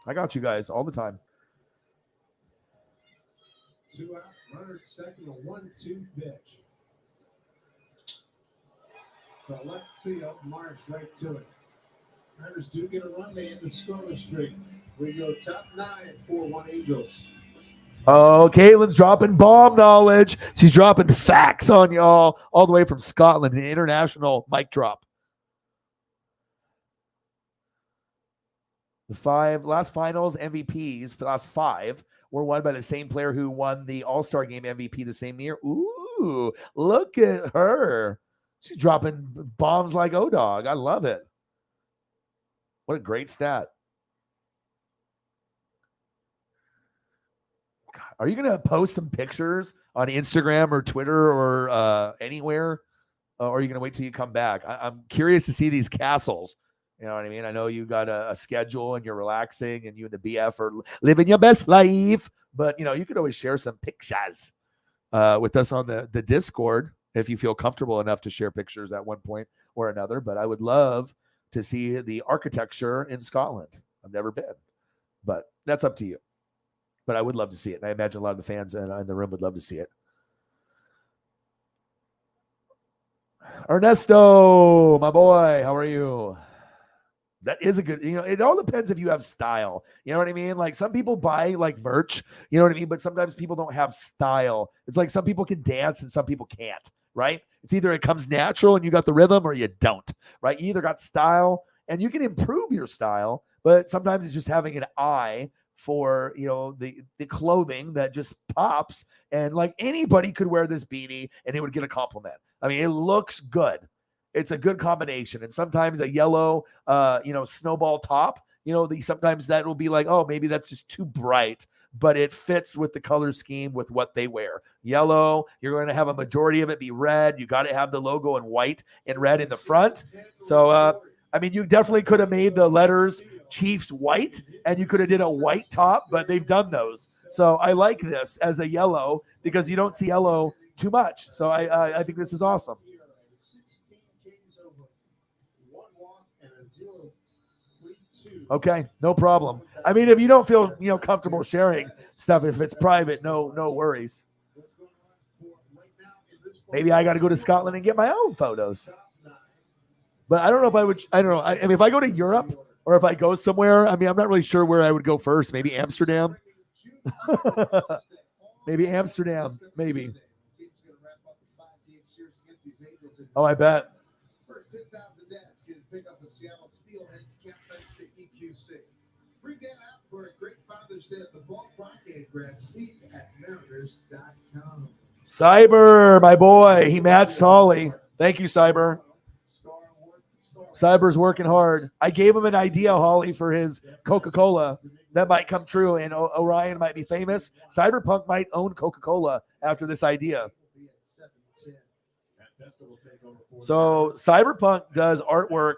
I got you guys all the time. 2 out, runner at second, a 1-2 pitch. To left field, Marsh right to it. Runners do get a run, they end the scoreless streak. We go top 9, 4-1 Angels. Oh, Caitlin's dropping bomb knowledge. She's dropping facts on y'all all the way from Scotland, an international mic drop. The 5 last finals MVPs for the last 5 were won by the same player who won the All-Star Game MVP the same year. Ooh, look at her. She's dropping bombs like O-Dog. I love it. What a great stat. Are you going to post some pictures on Instagram or Twitter or anywhere? Or are you going to wait till you come back? I'm curious to see these castles. You know what I mean? I know you got a schedule and you're relaxing and you and the BF are living your best life. But, you could always share some pictures with us on the Discord if you feel comfortable enough to share pictures at one point or another. But I would love to see the architecture in Scotland. I've never been. But that's up to you. But I would love to see it. And I imagine a lot of the fans in the room would love to see it. Ernesto, my boy, how are you? That is a good, it all depends if you have style. You know what I mean? Like some people buy like merch, you know what I mean? But sometimes people don't have style. It's like some people can dance and some people can't, right? It's either it comes natural and you got the rhythm or you don't, right? You either got style and you can improve your style, but sometimes it's just having an eye for, the clothing that just pops. And like anybody could wear this beanie and it would get a compliment. I mean, it looks good. It's a good combination. And sometimes a yellow, snowball top, sometimes that will be like, oh, maybe that's just too bright, but it fits with the color scheme with what they wear. Yellow, you're going to have a majority of it be red. You got to have the logo in white and red in the front. So, you definitely could have made the letters Chiefs white and you could have did a white top, but they've done those. So I like this as a yellow because you don't see yellow too much. So I think this is awesome. Okay, no problem. I mean, if you don't feel comfortable sharing stuff, if it's private, no worries. Maybe I got to go to Scotland and get my own photos. But I don't know if I would. I don't know. I mean, if I go to Europe or if I go somewhere, I'm not really sure where I would go first. Maybe Amsterdam. Maybe Amsterdam. Maybe. Oh, I bet. First 10,000 dads can pick up a Seattle Steelheads cap thanks to EQC. Bring that out for a great Father's Day at the ballpark and grab seats at Mariners.com. Cyber, my boy, he matched Holly. Thank you, Cyber. Cyber's working hard. I gave him an idea, Holly, for his Coca-Cola. That might come true, and Orion might be famous. Cyberpunk might own Coca-Cola after this idea. So Cyberpunk does artwork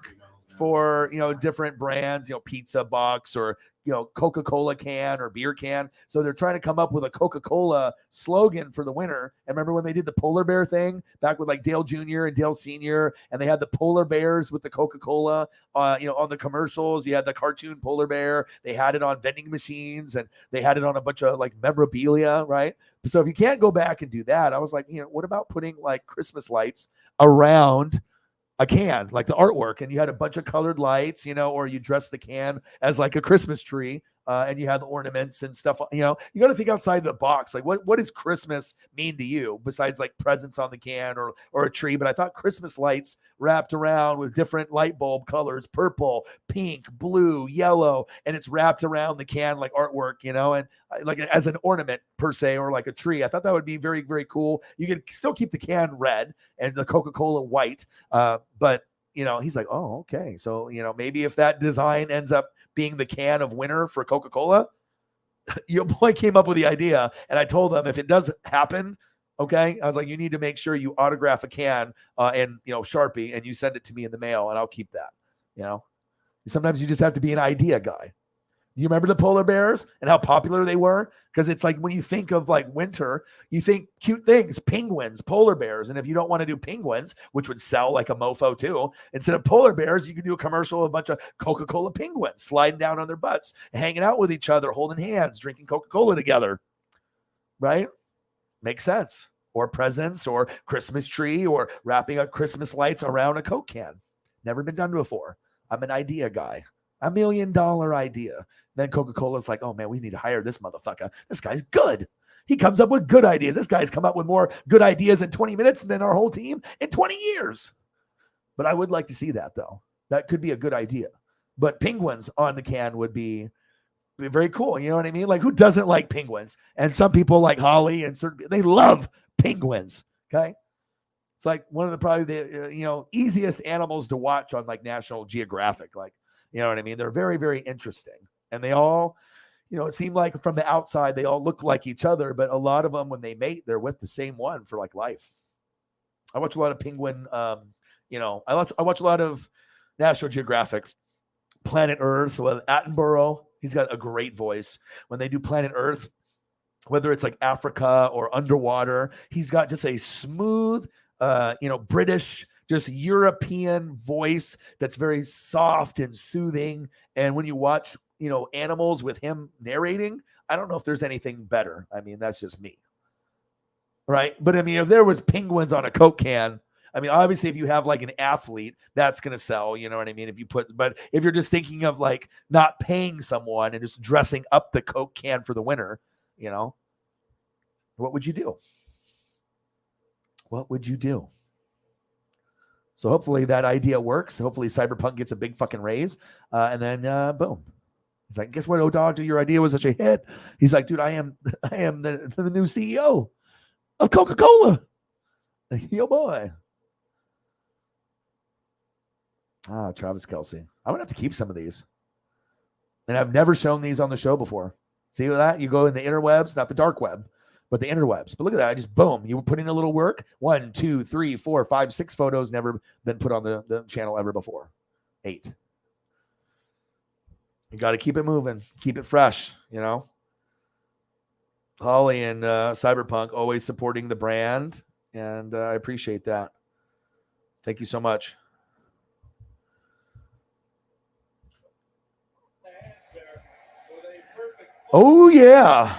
for, different brands, Pizza Box or, Coca-Cola can or beer can. So they're trying to come up with a Coca-Cola slogan for the winter. And remember when they did the polar bear thing back with like Dale Jr. and Dale Sr. and they had the polar bears with the Coca-Cola, on the commercials. You had the cartoon polar bear. They had it on vending machines and they had it on a bunch of like memorabilia, right? So if you can't go back and do that, I was like, what about putting like Christmas lights around a can, like the artwork, and you had a bunch of colored lights, or you dress the can as like a Christmas tree, and you have the ornaments and stuff. You got to think outside the box. Like, what does Christmas mean to you besides like presents on the can or a tree? But I thought Christmas lights wrapped around with different light bulb colors, purple, pink, blue, yellow, and it's wrapped around the can like artwork, and like as an ornament per se, or like a tree. I thought that would be very, very cool. You could still keep the can red and the Coca-Cola white, but he's like, oh, okay. So, maybe if that design ends up being the can of winter for Coca-Cola, your boy came up with the idea. And I told him if it does happen, okay, I was like, you need to make sure you autograph a can and, Sharpie, and you send it to me in the mail and I'll keep that. Sometimes you just have to be an idea guy. You remember the polar bears and how popular they were? Because it's like when you think of like winter, you think cute things, penguins, polar bears. And if you don't want to do penguins, which would sell like a mofo too, instead of polar bears, you can do a commercial of a bunch of Coca-Cola penguins sliding down on their butts, hanging out with each other, holding hands, drinking Coca-Cola together. Right? Makes sense. Or presents or Christmas tree or wrapping up Christmas lights around a Coke can. Never been done before. I'm an idea guy. $1 million idea. Then Coca-Cola's like, oh man, we need to hire this motherfucker. This guy's good. He comes up with good ideas. This guy's come up with more good ideas in 20 minutes than our whole team in 20 years. But I would like to see that though. That could be a good idea. But penguins on the can would be very cool. You know what I mean? Like who doesn't like penguins? And some people like Holly and they love penguins. Okay. It's like one of the probably the easiest animals to watch on like National Geographic. Like, you know what I mean? They're very, very interesting. And they all, it seemed like from the outside they all look like each other, but a lot of them when they mate, they're with the same one for like life. I watch a lot of Penguin. I watch a lot of National Geographic. Planet Earth with Attenborough. He's got a great voice. When they do Planet Earth, whether it's like Africa or underwater, he's got just a smooth, British, just European voice that's very soft and soothing. And when you watch, animals with him narrating, I don't know if there's anything better. I mean, that's just me. Right. But I mean, if there was penguins on a Coke can, I mean, obviously, if you have like an athlete, that's going to sell, you know what I mean? But if you're just thinking of like not paying someone and just dressing up the Coke can for the winner, what would you do? What would you do? So hopefully that idea works. Hopefully Cyberpunk gets a big fucking raise. And then boom. He's like, guess what, O-Dog? Your idea was such a hit. He's like, dude, I am the new CEO of Coca-Cola. Yo, boy. Travis Kelce. I'm going to have to keep some of these. And I've never shown these on the show before. See that? You go in the interwebs, not the dark web, but the interwebs. But look at that. I just, boom. You put in a little work. 1, 2, 3, 4, 5, 6 photos never been put on the channel ever before. 8. You got to keep it moving. Keep it fresh, Holly and Cyberpunk always supporting the brand. And I appreciate that. Thank you so much. Oh, yeah.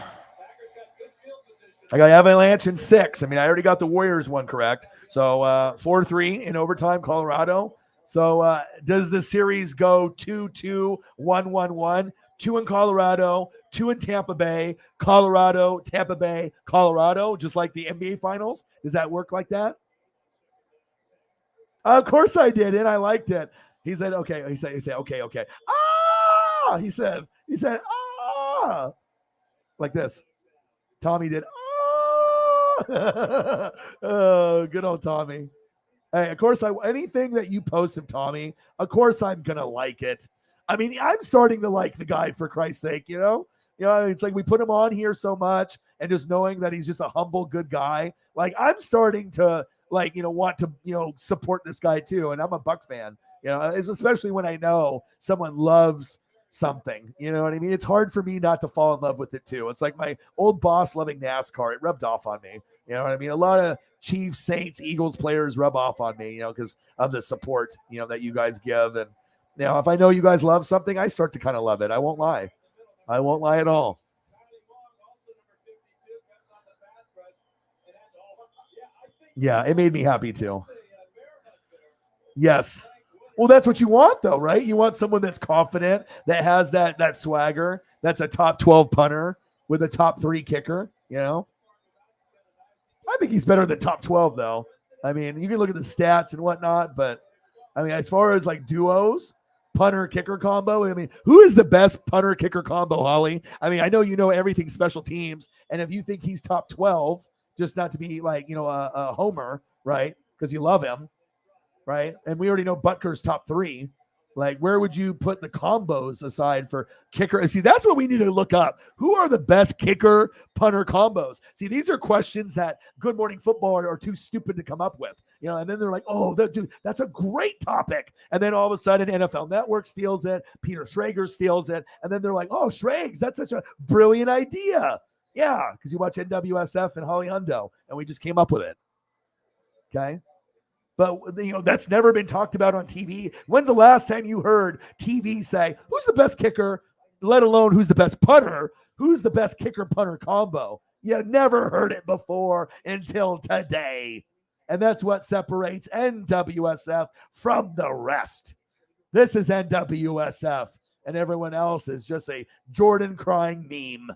I got Avalanche in 6. I mean, I already got the Warriors one correct. So 4-3 in overtime, Colorado. So does the series go 2-2, 1-1-1? 2 in Colorado, 2 in Tampa Bay, Colorado, Tampa Bay, Colorado, just like the NBA Finals? Does that work like that? Of course I did, and I liked it. He said, okay. He said, okay. Ah! He said, ah! Like this. Tommy did, ah! Oh, good old Tommy. Hey, of course, anything that you post of Tommy, of course I'm going to like it. I mean, I'm starting to like the guy, for Christ's sake, it's like we put him on here so much, and just knowing that he's just a humble, good guy. Like, I'm starting to want to, support this guy too. And I'm a Buck fan, it's especially when I know someone loves something, you know what I mean? It's hard for me not to fall in love with it too. It's like my old boss loving NASCAR. It rubbed off on me. You know what I mean? A lot of Chiefs, Saints, Eagles players rub off on me, because of the support, that you guys give. And, if I know you guys love something, I start to kind of love it. I won't lie. I won't lie at all. Yeah, it made me happy too. Yes. Well, that's what you want though, right? You want someone that's confident, that has that swagger, that's a top 12 punter with a top 3 kicker, I think he's better than top 12 though. I mean, you can look at the stats and whatnot, but I mean, as far as like duos, punter kicker combo, I mean, who is the best punter kicker combo, Holly? I mean, I know everything special teams, and if you think he's top 12, just not to be like, a homer, right? Because you love him, right? And we already know Butker's top 3. Like, where would you put the combos aside for kicker? See, that's what we need to look up. Who are the best kicker punter combos? See, these are questions that Good Morning Football are too stupid to come up with. And then they're like, oh, dude, that's a great topic. And then all of a sudden, NFL Network steals it. Peter Schrager steals it. And then they're like, oh, Schrags, that's such a brilliant idea. Yeah, because you watch NWSF and Holly Hundo, and we just came up with it. Okay? But, that's never been talked about on TV. When's the last time you heard TV say, who's the best kicker, let alone who's the best punter, who's the best kicker-punter combo? You never heard it before until today. And that's what separates NWSF from the rest. This is NWSF, and everyone else is just a Jordan crying meme.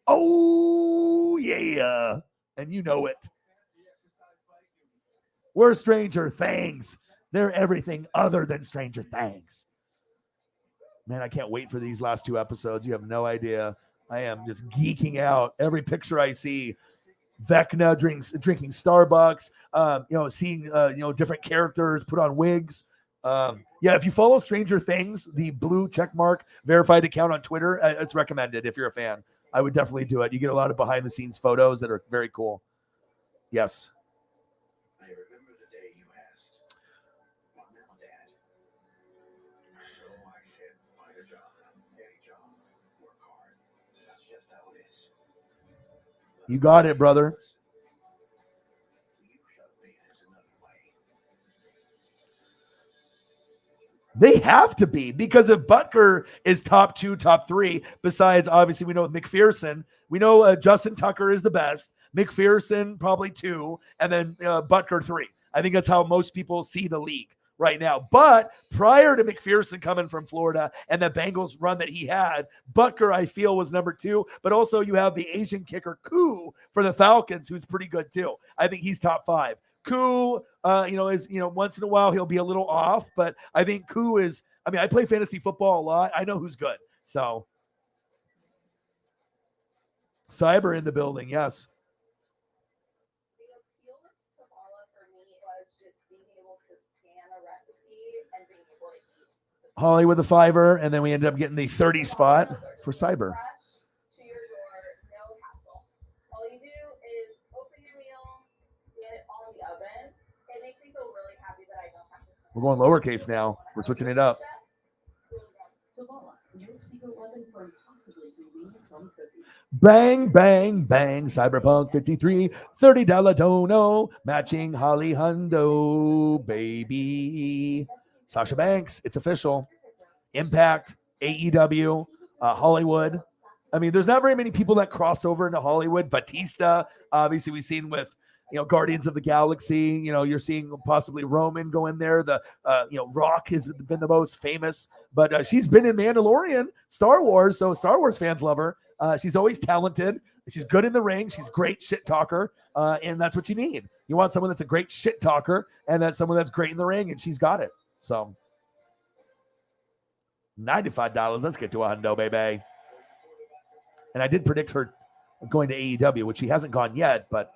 Oh, yeah. And you know it. We're Stranger Things. They're everything other than Stranger Things. Man, I can't wait for these last 2 episodes. You have no idea. I am just geeking out. Every picture I see, Vecna drinking Starbucks, seeing, different characters put on wigs. Yeah, if you follow Stranger Things, the blue checkmark verified account on Twitter, it's recommended if you're a fan. I would definitely do it. You get a lot of behind-the-scenes photos that are very cool. Yes. I remember the day you asked, "What now, Dad?" So I said, "Find a job, any job, work hard. That's just how it is." You got it, brother. You showed me there's another way. They have to be, because if Butker is top 2, top 3, besides obviously we know McPherson, we know Justin Tucker is the best, McPherson probably 2, and then Butker 3. I think that's how most people see the league right now. But prior to McPherson coming from Florida and the Bengals run that he had, Butker I feel was number 2. But also you have the Asian kicker Koo for the Falcons, who's pretty good too. I think he's top 5. Koo, is, once in a while he'll be a little off, but I think Koo is, I play fantasy football a lot. I know who's good. So, Cyber in the building, yes. The appeal with Tamala for me was just being able to scan a recipe and being able to eat. Holly with a $5, and then we ended up getting the 30 spot for Cyber. Fresh to your door, no hassle. All you do is open your meal, scan it on the oven. It makes me feel really happy that I don't have to. We're going lowercase now. We're switching it up. Tamala, your secret weapon for impossibly convenience home cooking. Bang, bang, bang. Cyberpunk 53, $30 dono, matching Holly Hundo, baby. Sasha Banks, it's official. Impact, AEW, Hollywood. There's not very many people that cross over into Hollywood. Batista, obviously we've seen with, Guardians of the Galaxy, you're seeing possibly Roman go in there. The, Rock has been the most famous, but she's been in Mandalorian, Star Wars. So Star Wars fans love her. She's always talented. She's good in the ring. She's great shit talker. And that's what you need. You want someone that's a great shit talker and that's someone that's great in the ring, and she's got it. So $95. Let's get to a hundo, baby. And I did predict her going to AEW, which she hasn't gone yet, but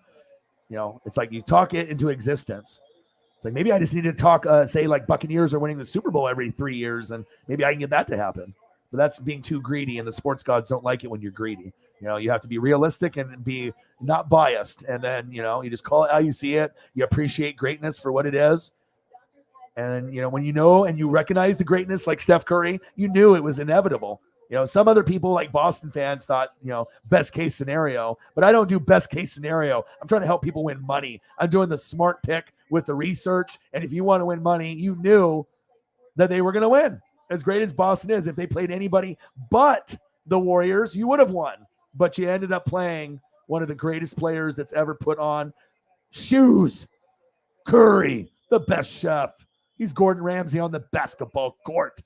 it's like you talk it into existence. It's like, maybe I just need to talk, say like Buccaneers are winning the Super Bowl every 3 years, and maybe I can get that to happen. But that's being too greedy, and the sports gods don't like it when you're greedy. You have to be realistic and be not biased. And then, you just call it how you see it. You appreciate greatness for what it is. And, when and you recognize the greatness like Steph Curry, you knew it was inevitable. Some other people like Boston fans thought, best case scenario, but I don't do best case scenario. I'm trying to help people win money. I'm doing the smart pick with the research. And if you want to win money, you knew that they were going to win. As great as Boston is, if they played anybody but the Warriors, you would have won. But you ended up playing one of the greatest players that's ever put on shoes. Curry, the best chef. He's Gordon Ramsay on the basketball court.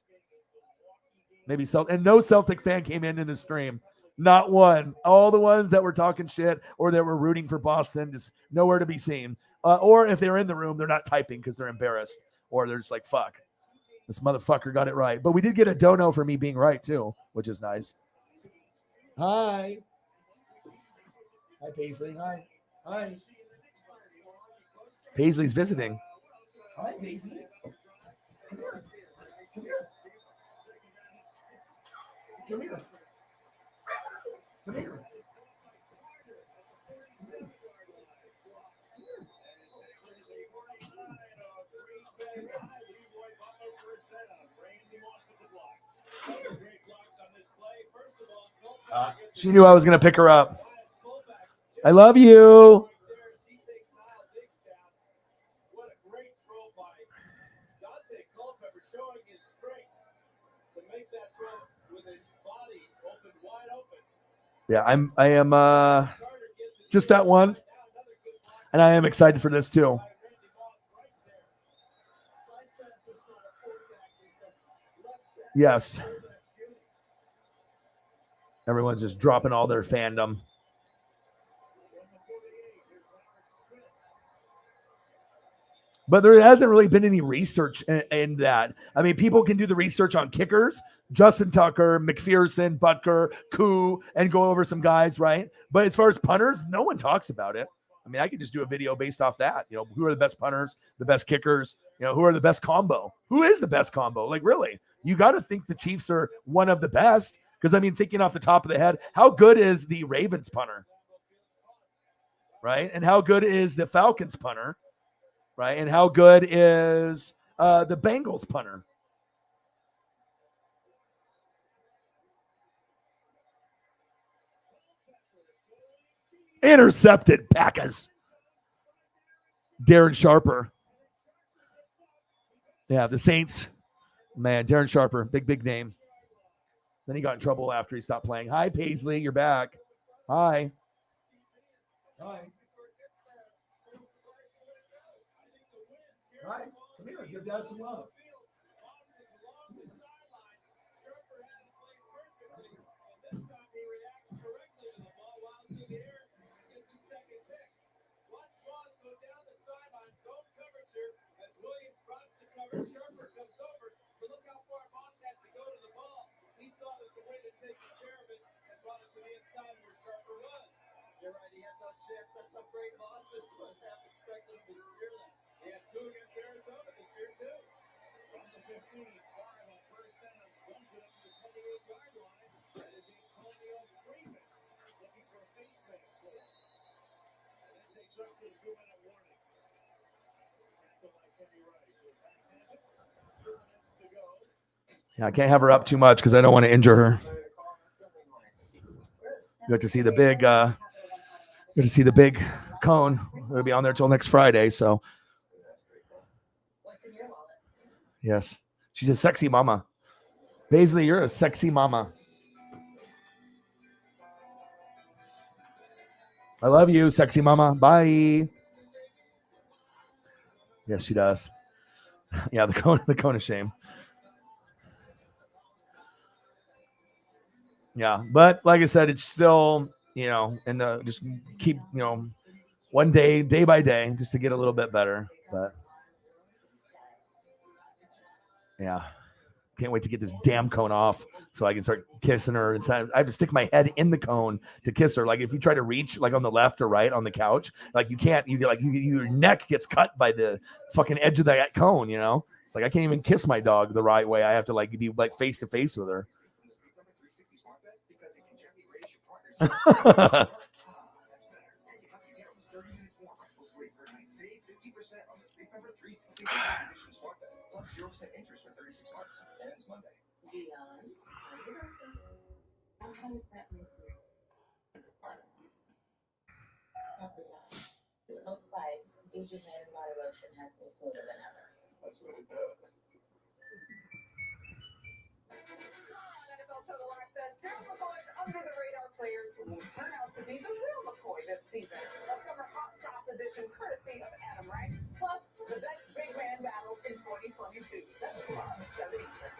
Maybe and no Celtic fan came in the stream. Not one. All the ones that were talking shit or that were rooting for Boston, just nowhere to be seen. Or if they're in the room, they're not typing because they're embarrassed. Or they're just like, fuck, this motherfucker got it right. But we did get a dono for me being right too, which is nice. Hi. Hi, Paisley. Hi. Hi. Paisley's visiting. Hi, baby. Come here. Come here. Come here. Come here. She knew I was going to pick her up. I love you. Yeah, I am just at one, and I am excited for this too. Yes. Everyone's just dropping all their fandom. But there hasn't really been any research in that. People can do the research on kickers, Justin Tucker, McPherson, Butker, Koo, and go over some guys, right? But as far as punters, no one talks about it. I mean, I could just do a video based off that. You know, who are the best punters, the best kickers? You know, who are the best combo? Who is the best combo? Like, really, you got to think the Chiefs are one of the best. Because, I mean, thinking off the top of the head, how good is the Ravens punter? Right? And how good is the Falcons punter? Right? And how good is the Bengals punter? Intercepted, Packers. Darren Sharper. Yeah, the Saints. Man, Darren Sharper, big name. Then he got in trouble after he stopped playing. Hi, Paisley, you're back. Hi. Hi. Hi. Come here, give Dad some love. Sharper comes over, but look how far Moss has to go to the ball. He saw that the wind had taken care of it and brought it to the inside where Sharper was. You're right, he had no chance. That's how great Moss is. Was half expected him to spear that. He had 2 against Arizona this year, too. From the 15, five on first down, runs it up to the 28-yard line. That is Antonio Freeman looking for a face mask for him. And that takes us to the 2-minute warning. Tackle by Kenny Wright. Yeah, I can't have her up too much because I don't want to injure her. You have to see the big, cone. It'll be on there till next Friday. So, yes, she's a sexy mama. Paisley, you're a sexy mama. I love you, sexy mama. Bye. Yes, she does. Yeah, the cone of shame. Yeah, but like I said, it's still, you know, and just keep, you know, one day by day, just to get a little bit better. But yeah, can't wait to get this damn cone off so I can start kissing her. Inside, I have to stick my head in the cone to kiss her. Like if you try to reach, like on the left or right on the couch, like you can't. Your neck gets cut by the fucking edge of that cone. You know, it's like I can't even kiss my dog the right way. I have to like be like face to face with her. Asian man in moderation has me smoother than ever. That's what it does. NFL Total Access, Gerald McCoy's under-the-radar players who will turn out to be the real McCoy this season. A summer hot sauce edition courtesy of Adam Wright, plus the best big man battles in 2022. That's tomorrow, 7 Eastern.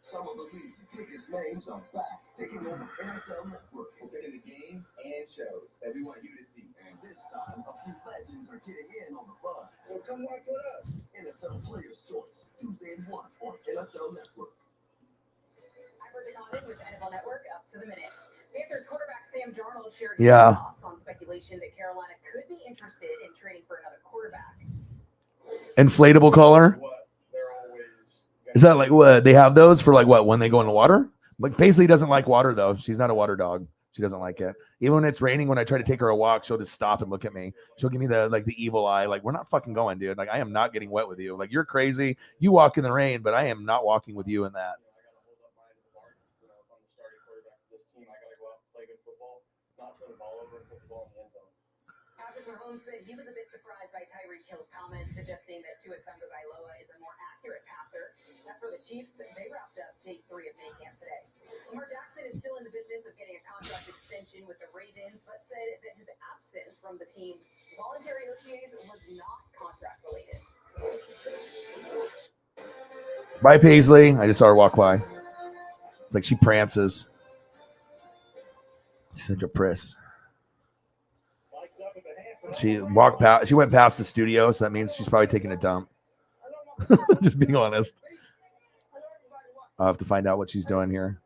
Some of the league's biggest names are back, taking over NFL Network. We're picking the games and shows that we want you to see. And this time, a few legends are getting in on the fun. So come watch with us. NFL Players' Choice, Tuesday at 1 on NFL Network. I'm Bridget Condon with NFL Network, up to the minute. Panthers quarterback Sam Darnold shared thoughts on speculation that Carolina could be interested in trading for another quarterback. Inflatable collar. Is that like what they have those for? Like what when they go in the water? Like Paisley doesn't like water though. She's not a water dog. She doesn't like it. Even when it's raining, when I try to take her a walk, she'll just stop and look at me. She'll give me the evil eye. Like, we're not fucking going, dude. Like, I am not getting wet with you. Like, you're crazy. You walk in the rain, but I am not walking with you in that. Patrick Mahomes said he was a bit surprised by Tyreek Hill's comments suggesting that Tua Tagovailoa is a more accurate passer. That's for the Chiefs. They wrapped up day 3 of minicamp today. Lamar Jackson is still in the business of getting a contract extension with the Ravens, but said that his absence from the team's voluntary OTAs was not contract related. Bye, Paisley. I just saw her walk by. It's like she prances. She's such a priss. She walked past. She went past the studio, so that means she's probably taking a dump. Just being honest. I'll have to find out what she's doing here.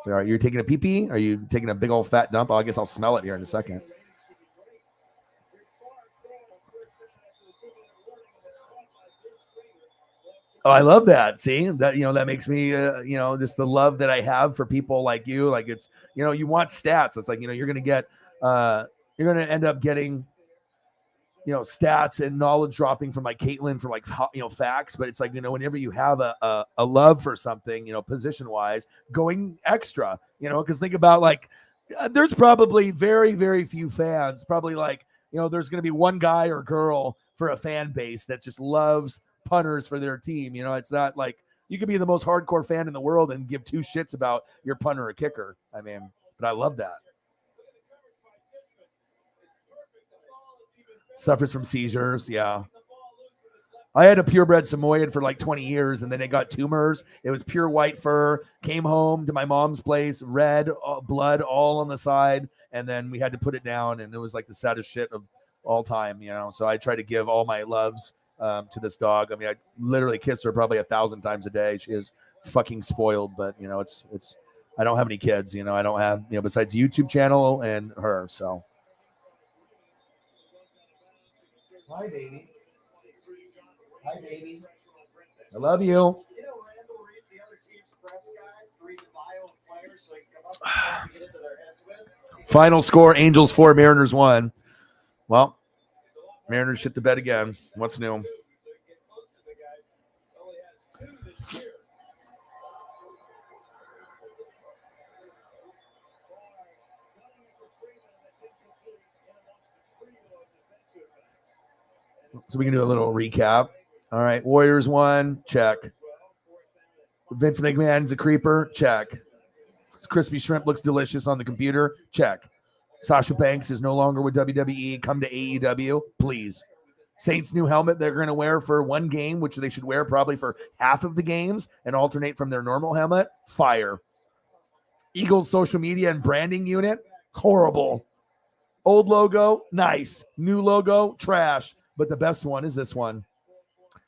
So, all right, you're taking a pee-pee? Are you taking a big old fat dump? Oh, I guess I'll smell it here in a second. Oh, I love that. See that, that makes me, just the love that I have for people like you. Like it's, you want stats. It's like, you're going to get, you're going to end up getting, stats and knowledge dropping from like Caitlin for like, facts. But it's like, whenever you have a love for something, position wise, going extra, because think about like, there's probably very, very few fans, probably like, there's going to be one guy or girl for a fan base that just loves punters for their team. It's not like you could be the most hardcore fan in the world and give two shits about your punter or kicker. I mean, but I love that. Suffers from seizures. Yeah. I had a purebred Samoyed for like 20 years, and then it got tumors. It was pure white fur. Came home to my mom's place, red blood all on the side, and then we had to put it down, and it was like the saddest shit of all time, So I try to give all my loves to this dog. I mean, I literally kiss her probably 1,000 times a day. She is fucking spoiled, but it's. I don't have any kids, I don't have besides YouTube channel and her. So. Hi, baby. Hi, baby. I love you. Final score: Angels 4, Mariners 1. Well, Mariners shit the bed again. What's new? So we can do a little recap. All right, Warriors 1, check. Vince McMahon's a creeper, check. Crispy shrimp looks delicious on the computer, check. Sasha Banks is no longer with WWE. Come to AEW, please. Saints' new helmet they're going to wear for one game, which they should wear probably for half of the games and alternate from their normal helmet, fire. Eagles' social media and branding unit, horrible. Old logo, nice. New logo, trash. But the best one is this one.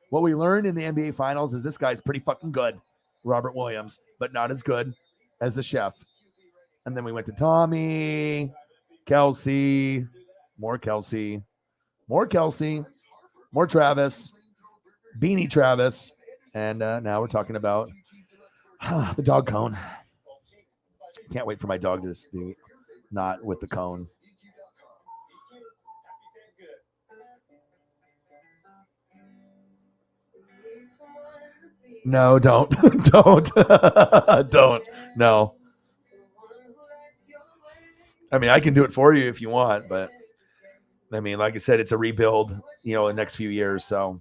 What we learned in the NBA Finals is this guy's pretty fucking good, Robert Williams, but not as good as the chef. And then we went to Tommy, Kelsey, more Kelsey, more Kelsey, more Travis, Beanie Travis, and now we're talking about the dog cone. Can't wait for my dog to be not with the cone. No, don't. Don't. No. I mean, I can do it for you if you want, but I mean, like I said, it's a rebuild, in the next few years. So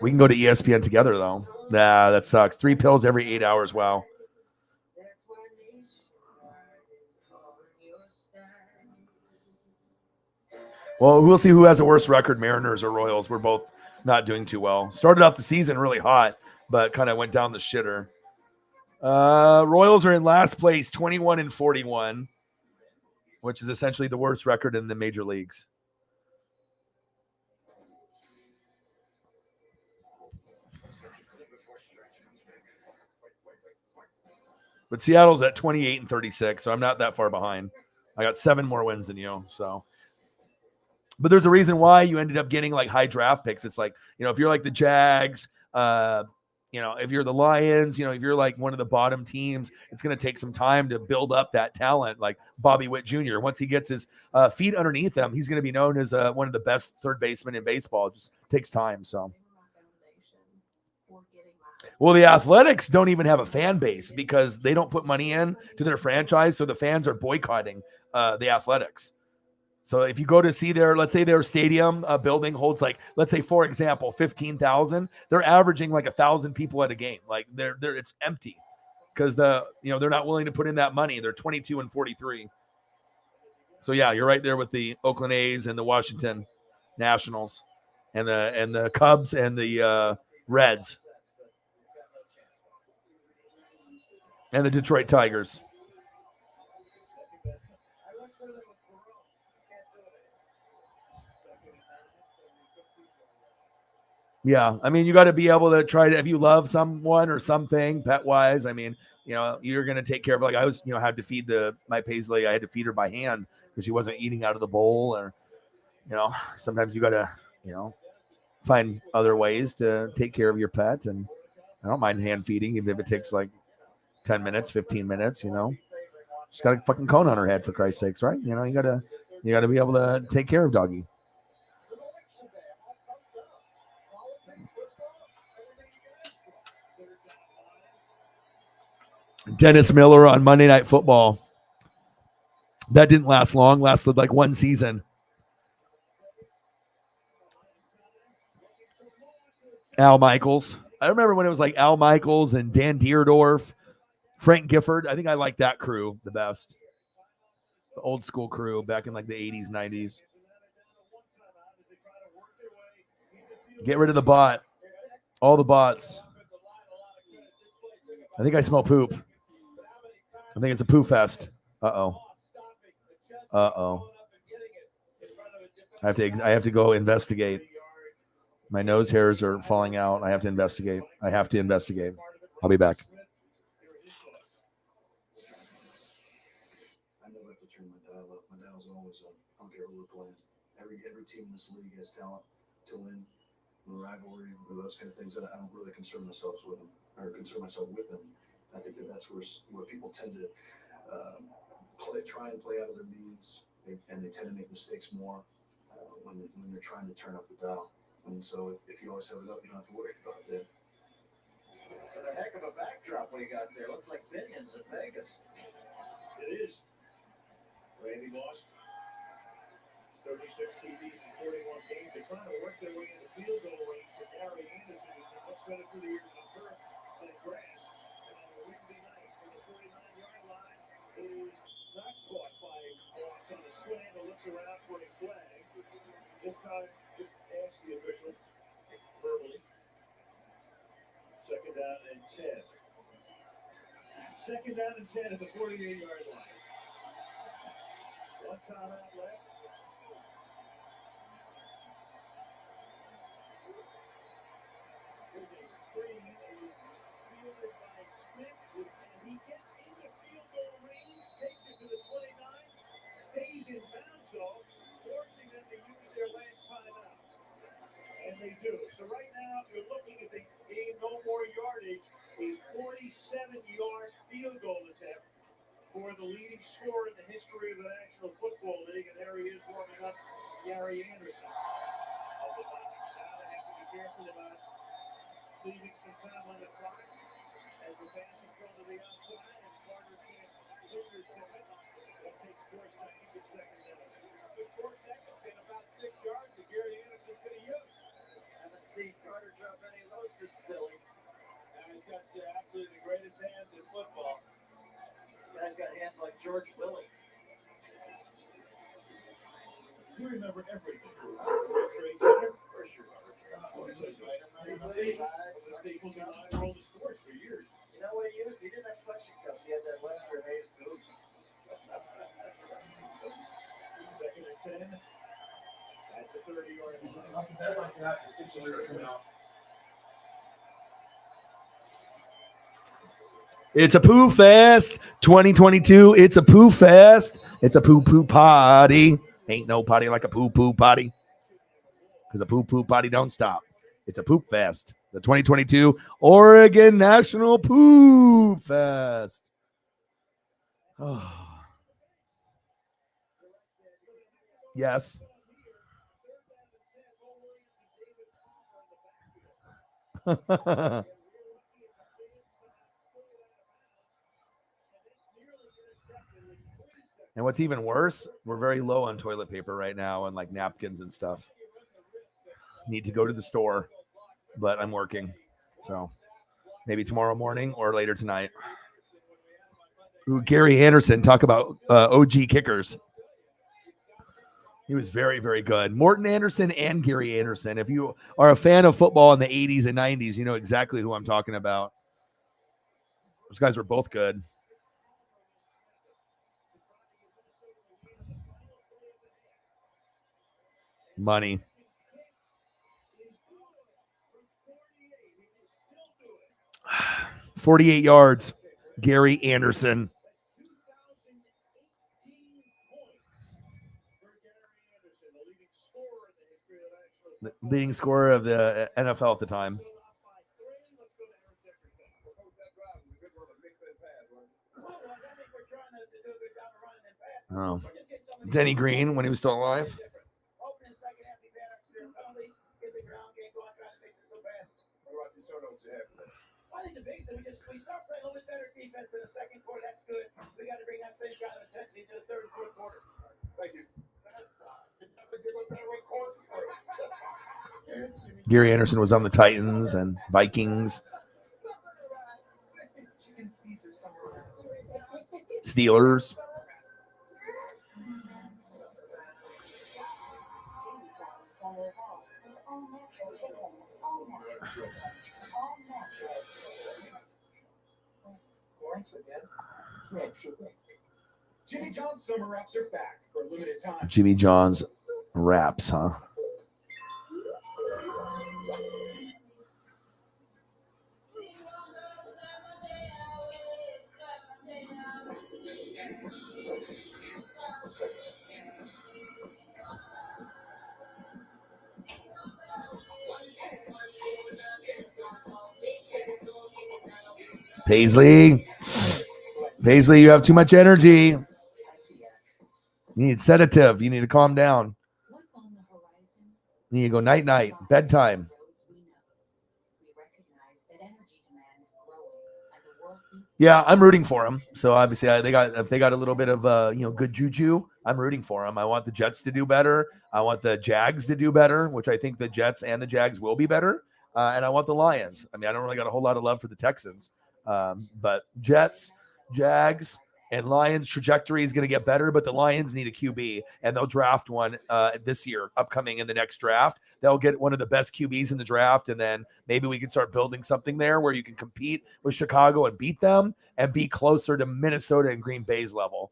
we can go to ESPN together, though. Nah, that sucks. 3 pills every 8 hours. Wow. Well, we'll see who has a worse record, Mariners or Royals. We're both not doing too well. Started off the season really hot, but kind of went down the shitter. Royals are in last place, 21-41, which is essentially the worst record in the major leagues. But Seattle's at 28-36, so I'm not that far behind. I got 7 more wins than you, so. But there's a reason why you ended up getting like high draft picks. It's like, if you're like the Jags, if you're the Lions, if you're like one of the bottom teams, it's going to take some time to build up that talent. Like Bobby Witt Jr., once he gets his feet underneath him, he's going to be known as one of the best third basemen in baseball. It just takes time. So, well, the Athletics don't even have a fan base because they don't put money in to their franchise. So the fans are boycotting the Athletics. So if you go to see let's say their stadium building holds like, let's say, for example, 15,000, they're averaging like 1,000 people at a game. Like it's empty because they're not willing to put in that money. They're 22-43. So yeah, you're right there with the Oakland A's and the Washington Nationals and the Cubs and the Reds and the Detroit Tigers. Yeah, I mean, you got to be able to try to, if you love someone or something pet-wise, I mean, you're going to take care of, like I was, had to feed my Paisley, I had to feed her by hand because she wasn't eating out of the bowl, or, sometimes you got to, find other ways to take care of your pet. And I don't mind hand feeding, even if it takes like 10 minutes, 15 minutes, you know. She's got a fucking cone on her head, for Christ's sakes, right? You know, you gotta be able to take care of doggy. Dennis Miller on Monday Night Football. That didn't last long, lasted like one season. Al Michaels. I remember when it was like Al Michaels and Dan Deerdorf, Frank Gifford. I think I like that crew the best. The old school crew back in like the 80s, 90s. Get rid of the bot. All the bots. I think I smell poop. I think it's a poo fest. Uh-oh. I have to go investigate. My nose hairs are falling out. I have to investigate. I'll be back. I never have to turn my dial up. My dial's always up. I don't care who we're playing. Every team in this league has talent to win. The rivalry, those kind of things that I don't really concern myself with them. I think that's where people tend to try and play out of their means, and they tend to make mistakes more when they're trying to turn up the dial. And so if you always have it up, you don't have to worry about that. It's a heck of a backdrop we got there. Looks like millions in Vegas. It is. Randy Moss, 36 TDs in 41 games. They're trying to work their way into field goal range for Gary Anderson, who's been much better through the years on turf than grass. And on a Wednesday night from the 49-yard line, is not caught by Moss on a slant and looks around for a flag. This time, just ask the official verbally. Second down and 10. Second down and 10 at the 48-yard line. One timeout left. There's a screen. It is fielded by Smith, and he gets into field goal range, takes it to the 29, stays in bounds though, forcing them to use their last timeout. And they do. So right now, you're looking at the game no more yardage, a 47-yard field goal attempt for the leading scorer in the history of the National Football League. And there he is warming up, Gary Anderson. Of the Vikings. Now they have to be careful about leaving some time on the clock as the pass is thrown to the outside and Carter can't linger to it. It takes 4 seconds to second down. With 4 seconds and about 6 yards that Gary Anderson could have used. Haven't seen Carter drop any of those since Philly. Now he's got absolutely the greatest hands in football. Guy's got hands like George Willie. You remember everything. World Trade Center? For sure. The staples in the world of sports for years. You know what he used? He didn't have suction cups. He had that Western Hayes glue. Second and 10 at the 30-yard line. It's a poo fest 2022. It's a poo fest. It's a poo poo potty. Ain't no potty like a poo poo potty. Because a poo poo potty don't stop. It's a poop fest. The 2022 Oregon National Poop Fest. Oh. Yes. And what's even worse, we're very low on toilet paper right now and like napkins and stuff. Need to go to the store, but I'm working. So maybe tomorrow morning or later tonight. Ooh, Gary Anderson, talk about OG kickers. He was very, very good. Morton Anderson and Gary Anderson. If you are a fan of football in the 80s and 90s, you know exactly who I'm talking about. Those guys were both good. Money. 48 yards. Gary Anderson. the leading scorer of the NFL at the time. Oh. Denny Green when he was still alive. I think the biggest thing we start playing a little bit better defense in the second quarter. That's good. We got to bring that same kind of intensity to the third and fourth quarter. Thank you. Gary Anderson was on the Titans and Vikings. Steelers. Jimmy John's summer wraps are back for a limited time. Jimmy John's wraps, huh? Paisley, you have too much energy. You need sedative. You need to calm down. You need to go night-night, bedtime. Yeah, I'm rooting for them. So obviously, if they got a little bit of good juju, I'm rooting for them. I want the Jets to do better. I want the Jags to do better, which I think the Jets and the Jags will be better. And I want the Lions. I mean, I don't really got a whole lot of love for the Texans. But Jets, Jags, and Lions trajectory is going to get better, but the Lions need a QB, and they'll draft one this year, upcoming in the next draft. They'll get one of the best QBs in the draft, and then maybe we can start building something there where you can compete with Chicago and beat them and be closer to Minnesota and Green Bay's level.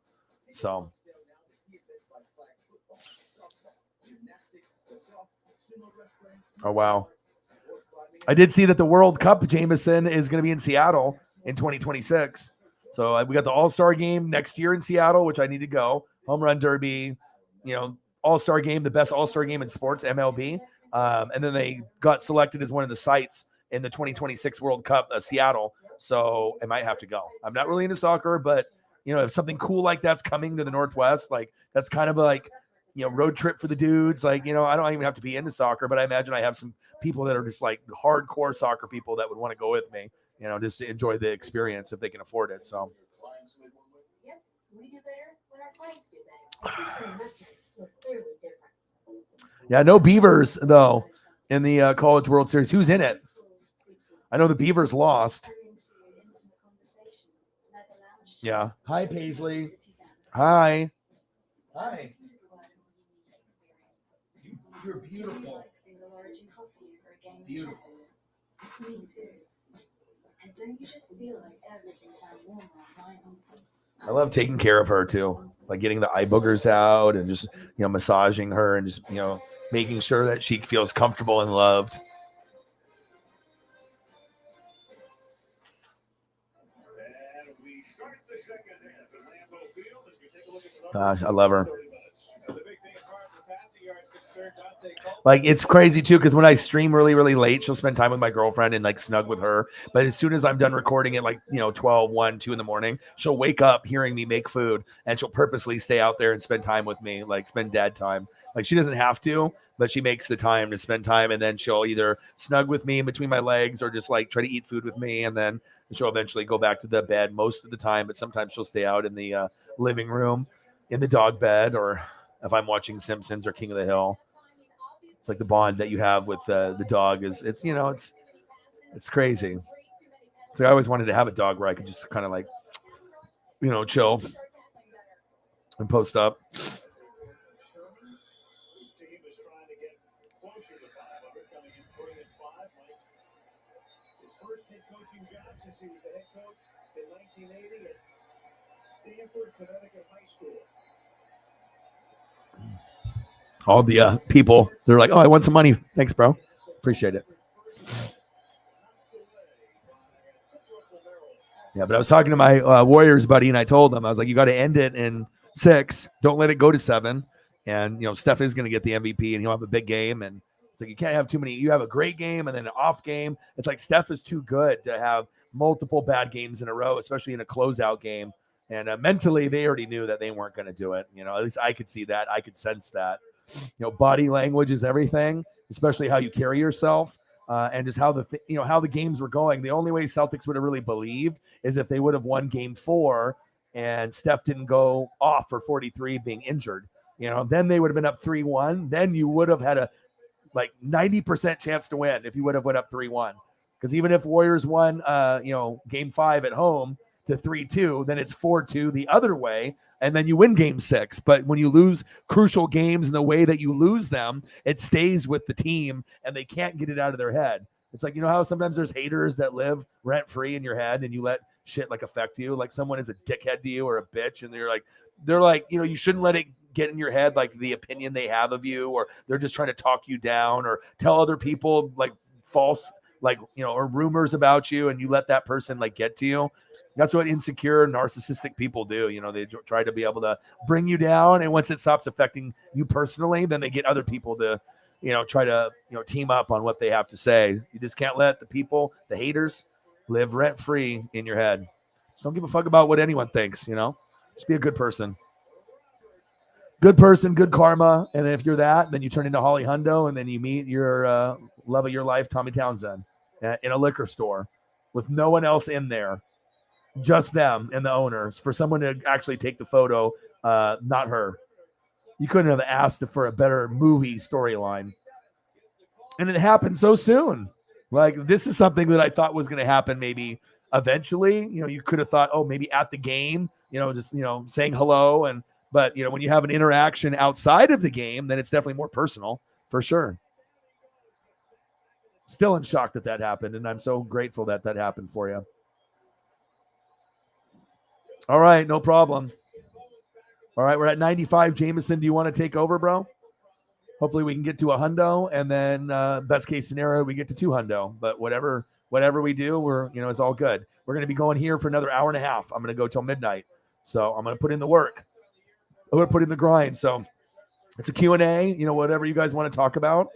So. Oh, wow. I did see that the World Cup, Jameson, is going to be in Seattle in 2026. So we got the All-Star game next year in Seattle, which I need to go. Home Run Derby, All-Star game, the best All-Star game in sports, MLB. And then they got selected as one of the sites in the 2026 World Cup, Seattle. So I might have to go. I'm not really into soccer, but, if something cool like that's coming to the Northwest, like that's kind of like, road trip for the dudes. Like, I don't even have to be into soccer, but I imagine I have some people that are just like hardcore soccer people that would want to go with me, just to enjoy the experience if they can afford it. So. Yep, we do better when our clients do better. Our investments look clearly different. Yeah, no Beavers though in the College World Series. Who's in it? I know the Beavers lost. Yeah. Hi, Paisley. Hi. Hi. You're beautiful. Beautiful. Me too. And don't you just feel like everything's on warm I love taking care of her too, like getting the eye boogers out and just massaging her and just making sure that she feels comfortable and loved. Gosh, I love her. Like, it's crazy too, because when I stream really, really late, she'll spend time with my girlfriend and like snug with her. But as soon as I'm done recording at 12, 1, 2 in the morning, she'll wake up hearing me make food and she'll purposely stay out there and spend time with me, like spend dad time. Like, she doesn't have to, but she makes the time to spend time, and then she'll either snug with me in between my legs or just like try to eat food with me. And then she'll eventually go back to the bed most of the time, but sometimes she'll stay out in the living room in the dog bed, or if I'm watching Simpsons or King of the Hill. It's like the bond that you have with the dog it's crazy. So I always wanted to have a dog where I could just kind of like, chill and post up. His first head coaching job since he was the head coach in 1980 at Stanford, Connecticut High School. All the people, they're like, oh, I want some money. Thanks, bro. Appreciate it. Yeah, but I was talking to my Warriors buddy, and I told him, I was like, you got to end it in 6. Don't let it go to 7. And, Steph is going to get the MVP, and he'll have a big game. And, It's like you can't have too many. You have a great game and then an off game. It's like Steph is too good to have multiple bad games in a row, especially in a closeout game. And mentally, they already knew that they weren't going to do it. At least I could see that. I could sense that. Body language is everything, especially how you carry yourself, and just how how the games were going. The only way Celtics would have really believed is if they would have won Game 4 and Steph didn't go off for 43 being injured. Then they would have been up 3-1. Then you would have had a 90% chance to win if you would have went up 3-1. Because even if Warriors won, Game 5 at home to 3-2, then it's 4-2 the other way, and then you win Game 6. But when you lose crucial games in the way that you lose them, it stays with the team, and they can't get it out of their head. It's like, how sometimes there's haters that live rent-free in your head, and you let shit affect you. Like someone is a dickhead to you or a bitch, and they're like, you shouldn't let it get in your head, the opinion they have of you, or they're just trying to talk you down or tell other people false, or rumors about you, and you let that person get to you. That's what insecure, narcissistic people do. They try to be able to bring you down, and once it stops affecting you personally, then they get other people to, try to, team up on what they have to say. You just can't let the haters, live rent-free in your head. Just don't give a fuck about what anyone thinks, Just be a good person. Good person, good karma. And then if you're that, then you turn into Holly Hundo, and then you meet your love of your life, Tommy Townsend, in a liquor store with no one else in there. Just them and the owners, for someone to actually take the photo, not her. You couldn't have asked for a better movie storyline. And it happened so soon. This is something that I thought was going to happen maybe eventually. You could have thought, maybe at the game, just, saying hello. But when you have an interaction outside of the game, then it's definitely more personal, for sure. Still in shock that happened, and I'm so grateful that happened for you. All right, no problem. All right, we're at 95. Jameson, do you want to take over, bro? Hopefully we can get to a hundo, and then best case scenario, we get to 2 hundo. But whatever we do, we're it's all good. We're going to be going here for another hour and a half. I'm going to go till midnight. So I'm going to put in the work. I'm going to put in the grind. So it's a Q&A, whatever you guys want to talk about.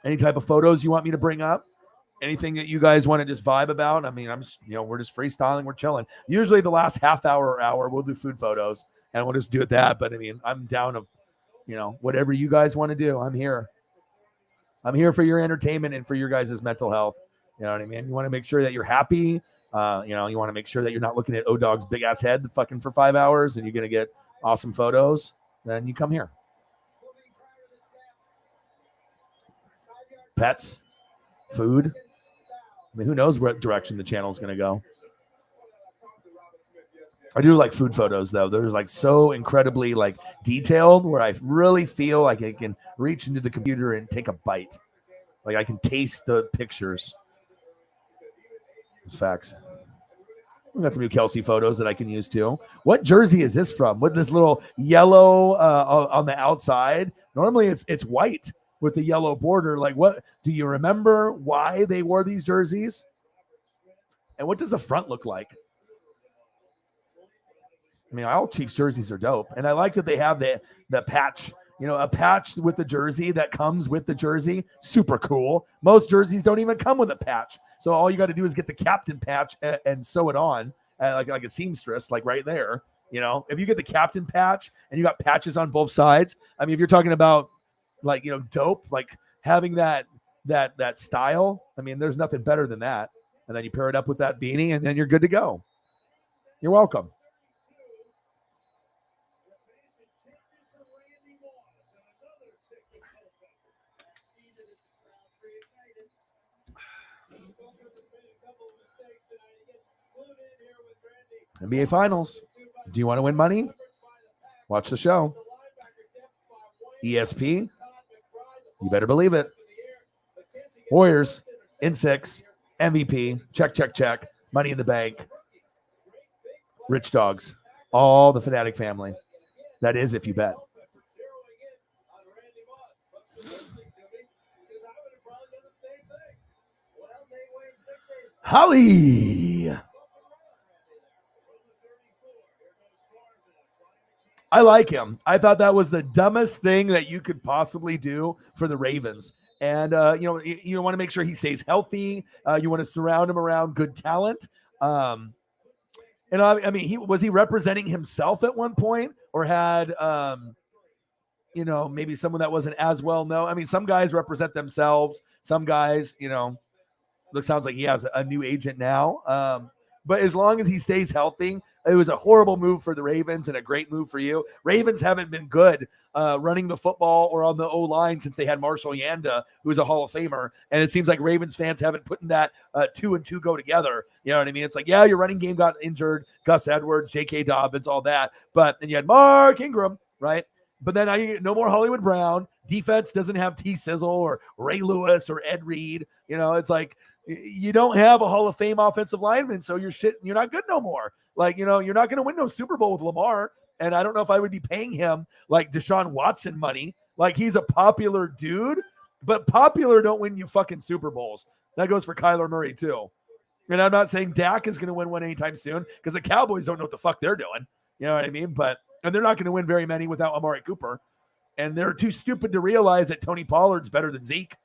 Any type of photos you want me to bring up. Anything that you guys want to just vibe about. I mean, I'm just, we're just freestyling. We're chilling. Usually the last half hour or hour, we'll do food photos, and we'll just do it that. But I mean, I'm down of, whatever you guys want to do. I'm here. I'm here for your entertainment and for your guys' mental health. You know what I mean? You want to make sure that you're happy. You want to make sure that you're not looking at O-Dog's big ass head fucking for 5 hours, and you're going to get awesome photos. Then you come here. Pets, food. I mean, who knows what direction the channel is going to go. I do like food photos, though. They're so incredibly detailed, where I really feel like I can reach into the computer and take a bite. I can taste the pictures. It's facts. We got some new Kelsey photos that I can use too. What jersey is this from? With this little yellow on the outside? Normally it's white with the yellow border. What do you remember why they wore these jerseys? And what does the front look like? I mean, all Chiefs jerseys are dope. And I like that they have the patch, a patch with the jersey that comes with the jersey. Super cool. Most jerseys don't even come with a patch. So all you got to do is get the captain patch and sew it on like a seamstress, right there. If you get the captain patch and you got patches on both sides, I mean, if you're talking about dope, having that style, I mean, there's nothing better than that. And then you pair it up with that beanie, and then you're good to go. You're welcome. NBA Finals. Do you want to win money? Watch the show. ESP. You better believe it. Warriors in 6. MVP. Check. Money in the bank. Rich dogs. All the Fanatic family. That is if you bet. Holly. I like him. I thought that was the dumbest thing that you could possibly do for the Ravens. And you want to make sure he stays healthy. You want to surround him around good talent. And I mean, was he representing himself at one point, or had maybe someone that wasn't as well known? I mean, some guys represent themselves. Some guys, sounds like he has a new agent now. But as long as he stays healthy, it was a horrible move for the Ravens and a great move for you. Ravens haven't been good running the football or on the O-line since they had Marshall Yanda, who is a Hall of Famer. And it seems like Ravens fans haven't put that 2 and 2 go together. You know what I mean? It's like, yeah, your running game got injured. Gus Edwards, J.K. Dobbins, all that. But then you had Mark Ingram, right? But then now you get no more Hollywood Brown. Defense doesn't have T. Sizzle or Ray Lewis or Ed Reed. It's like you don't have a Hall of Fame offensive lineman, so you're not good no more. Like, you're not going to win no Super Bowl with Lamar. And I don't know if I would be paying him like Deshaun Watson money. Like, he's a popular dude, but popular don't win you fucking Super Bowls. That goes for Kyler Murray too. And I'm not saying Dak is going to win one anytime soon, because the Cowboys don't know what the fuck they're doing. You know what I mean? And they're not going to win very many without Amari Cooper. And they're too stupid to realize that Tony Pollard's better than Zeke.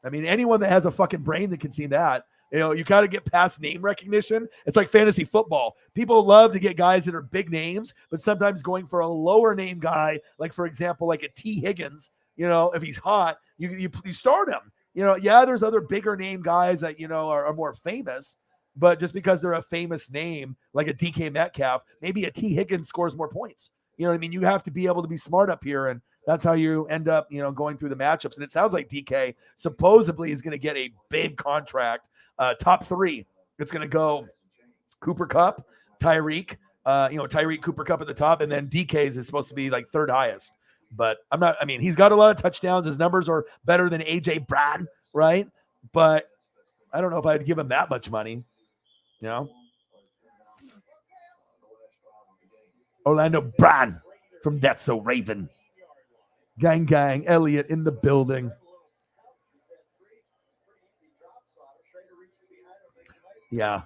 I mean, anyone that has a fucking brain that can see that. You got to get past name recognition. It's like fantasy football. People love to get guys that are big names, but sometimes going for a lower name guy, like, for example, like a T. Higgins, if he's hot, you start him. There's other bigger name guys that, are more famous, but just because they're a famous name, like a DK Metcalf, maybe a T. Higgins scores more points. You know what I mean? You have to be able to be smart up here, and that's how you end up, going through the matchups. And it sounds like DK supposedly is going to get a big contract. Top 3. It's going to go Cooper Kupp, Tyreek, Tyreek, Cooper Kupp at the top, and then DK's is supposed to be like 3rd highest. But he's got a lot of touchdowns. His numbers are better than AJ Brown, right? But I don't know if I'd give him that much money. Orlando Brown from That's So Raven. Gang, Elliott in the building. Yeah.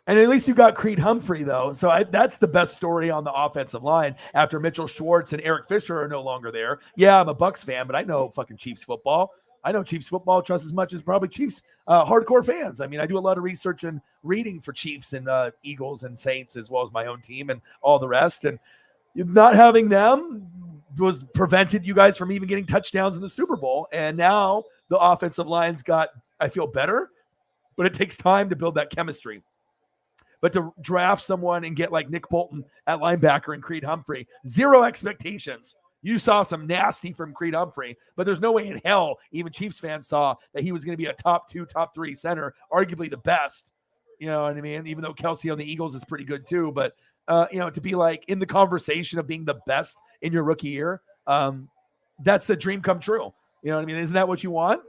And at least you got Creed Humphrey, though. So that's the best story on the offensive line after Mitchell Schwartz and Eric Fisher are no longer there. Yeah, I'm a Bucs fan, but I know fucking Chiefs football. I know Chiefs football just as much as probably Chiefs hardcore fans. I mean, I do a lot of research and reading for Chiefs and Eagles and Saints, as well as my own team and all the rest. And not having them was prevented you guys from even getting touchdowns in the Super Bowl. And now the offensive line's got, I feel, better. But it takes time to build that chemistry. But to draft someone and get like Nick Bolton at linebacker and Creed Humphrey, 0 expectations. You saw some nasty from Creed Humphrey, but there's no way in hell even Chiefs fans saw that he was going to be a top 2, top 3 center, arguably the best. You know what I mean? Even though Kelsey on the Eagles is pretty good too, but to be like in the conversation of being the best in your rookie year, that's a dream come true. You know what I mean? Isn't that what you want?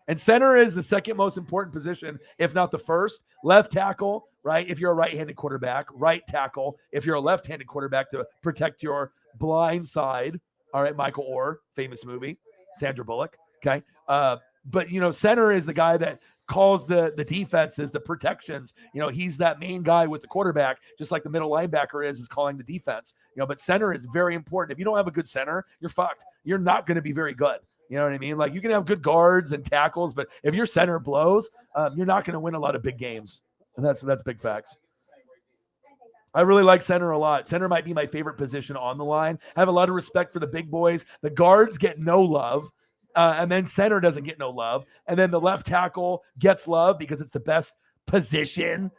And center is the second most important position, if not the first. Left tackle, right? If you're a right-handed quarterback. Right tackle, if you're a left-handed quarterback, to protect your blind side. All right, Michael Orr, famous movie, Sandra Bullock. Okay. But center is the guy that calls the defenses, the protections. He's that main guy with the quarterback, just like the middle linebacker is calling the defense. But center is very important. If you don't have a good center, you're fucked. You're not going to be very good. You know what I mean? Like, you can have good guards and tackles, but if your center blows, you're not going to win a lot of big games. And that's big facts. I really like center a lot. Center might be my favorite position on the line. I have a lot of respect for the big boys. The guards get no love. And then center doesn't get no love. And then the left tackle gets love because it's the best position,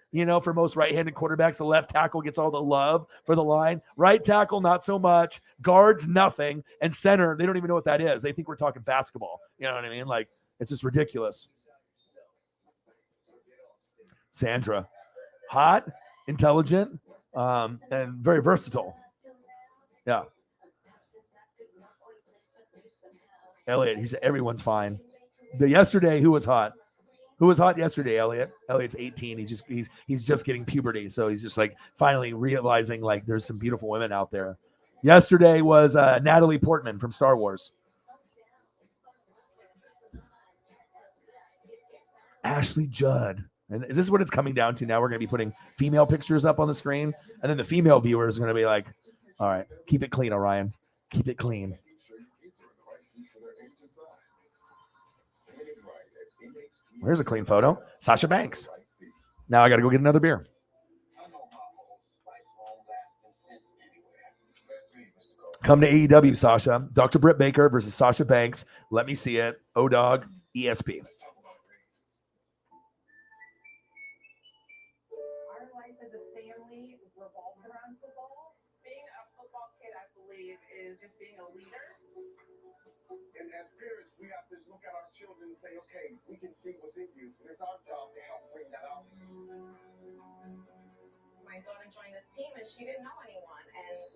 for most right-handed quarterbacks. The left tackle gets all the love for the line. Right tackle, not so much. Guards, nothing. And center, they don't even know what that is. They think we're talking basketball. You know what I mean? Like, it's just ridiculous. Sandra, hot, intelligent, and very versatile. Yeah. Elliot, he said everyone's fine. Yesterday, who was hot? Who was hot yesterday, Elliot? Elliot's 18. He's just getting puberty, so he's just like finally realizing like there's some beautiful women out there. Yesterday was Natalie Portman from Star Wars. Ashley Judd. And is this what it's coming down to now? We're going to be putting female pictures up on the screen, and then the female viewers are going to be like, all right, keep it clean, Orion. Keep it clean. Here's a clean photo. Sasha Banks. Now I got to go get another beer. Come to AEW, Sasha. Dr. Britt Baker versus Sasha Banks. Let me see it. O-Dog, ESP. Our life as a family revolves around football. Being a football kid, I believe, is just being a leader. And as parents, we have to look at our children and say, okay, we can see what's in you. And it's our job to help bring that out. My daughter joined this team and she didn't know anyone.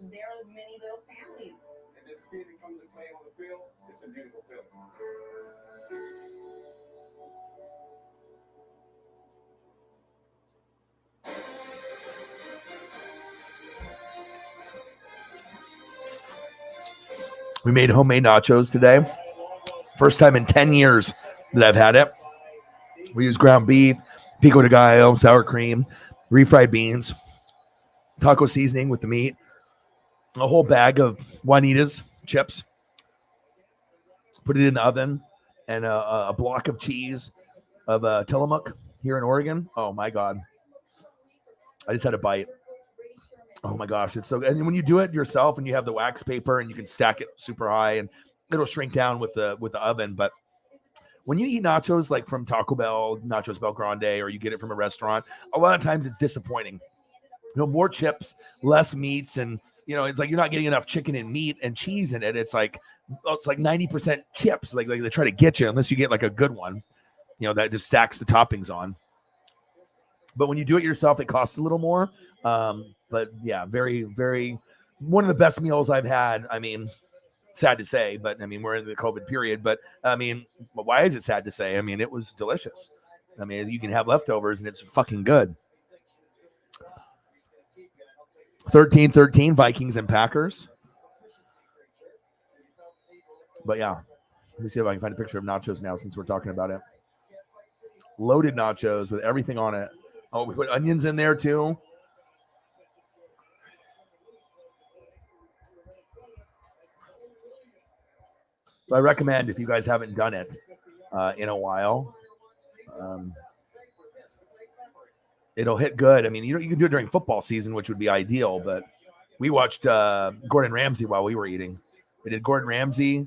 And there are many little families. And then seeing it come to play on the field, it's a beautiful feeling. We made homemade nachos today. First time in 10 years that I've had it. We use ground beef, pico de gallo, sour cream, refried beans, taco seasoning with the meat, a whole bag of Juanita's chips. Put it in the oven, and a block of cheese of Tillamook here in Oregon. Oh, my God. I just had a bite. Oh, my gosh. It's so good. And when you do it yourself and you have the wax paper and you can stack it super high and it'll shrink down with the oven. But when you eat nachos like from Taco Bell, Nachos Bel Grande, or you get it from a restaurant, a lot of times it's disappointing. More chips, less meats, and it's like you're not getting enough chicken and meat and cheese in it. It's like 90% chips. Like they try to get you, unless you get like a good one, that just stacks the toppings on. But when you do it yourself, it costs a little more. But yeah, very, very one of the best meals I've had. I mean, sad to say, but I mean, we're in the COVID period, but I mean, why is it sad to say? I mean, it was delicious. I mean, you can have leftovers and it's fucking good. 13-13 Vikings and Packers. But yeah, let me see if I can find a picture of nachos now since we're talking about it. Loaded nachos with everything on it. Oh, we put onions in there too. So I recommend, if you guys haven't done it in a while, it'll hit good. I mean, you can do it during football season, which would be ideal, but we watched Gordon Ramsay while we were eating. We did Gordon Ramsay,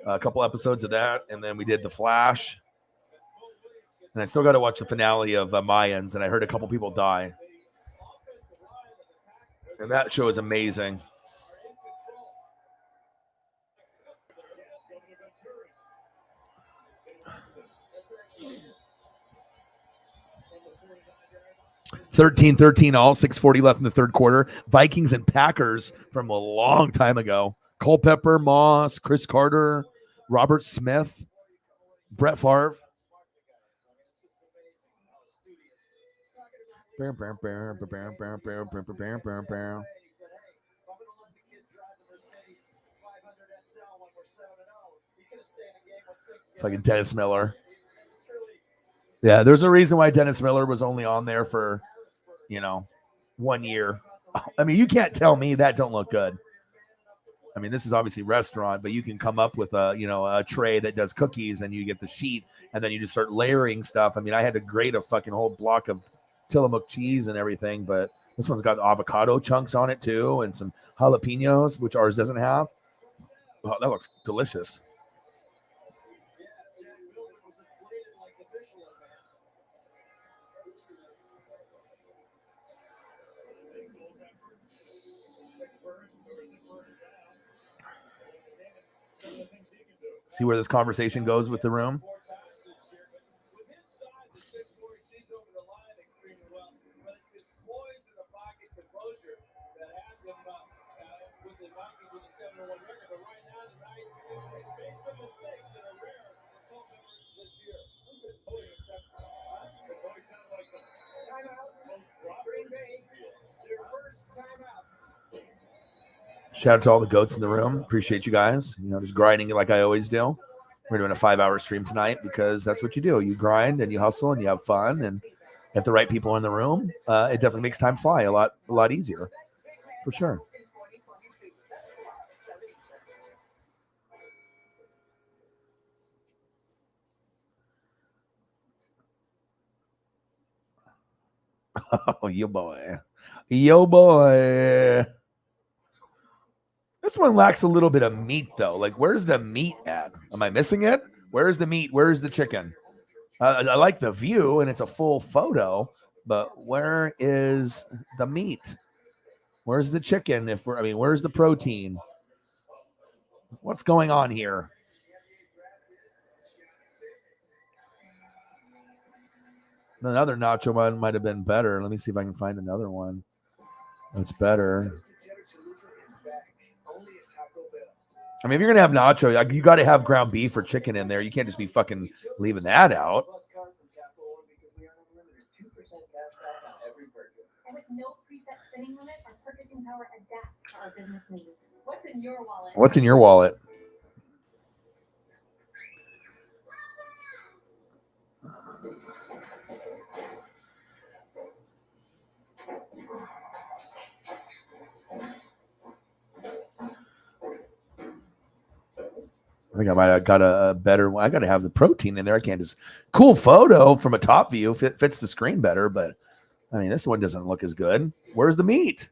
a couple episodes of that, and then we did The Flash. And I still got to watch the finale of Mayans, and I heard a couple people die. And that show is amazing. All 6:40 left in the third quarter. Vikings and Packers from a long time ago. Culpepper, Moss, Chris Carter, Robert Smith, Brett Favre. Fucking Dennis Miller. Yeah, there's a reason why Dennis Miller was only on there for 1 year. I mean, you can't tell me that don't look good. I mean, this is obviously restaurant, but you can come up with a tray that does cookies, and you get the sheet, and then you just start layering stuff. I mean, I had to grate a fucking whole block of Tillamook cheese and everything, but this one's got avocado chunks on it too, and some jalapenos, which ours doesn't have. Oh, that looks delicious. See where this conversation goes with the room. Shout out to all the goats in the room. Appreciate you guys. Just grinding like I always do. We're doing a 5-hour stream tonight because that's what you do. You grind and you hustle and you have fun. And, if the right people are in the room, it definitely makes time fly a lot easier, for sure. Oh, yo boy. This one lacks a little bit of meat, though. Like, where's the meat at? Am I missing it? Where's the meat? Where's the chicken? I like the view, and it's a full photo, but where is the meat? Where's the chicken? Where's the protein? What's going on here? Another nacho one might have been better. Let me see if I can find another one that's better. I mean, if you're going to have nacho, you got to have ground beef or chicken in there. You can't just be fucking leaving that out. And with no preset spending limit, our purchasing power adapts to our business needs. What's in your wallet? What's in your wallet? I think I might have got a better one. I got to have the protein in there. I can't just cool photo from a top view. Fits the screen better, but I mean, this one doesn't look as good. Where's the meat?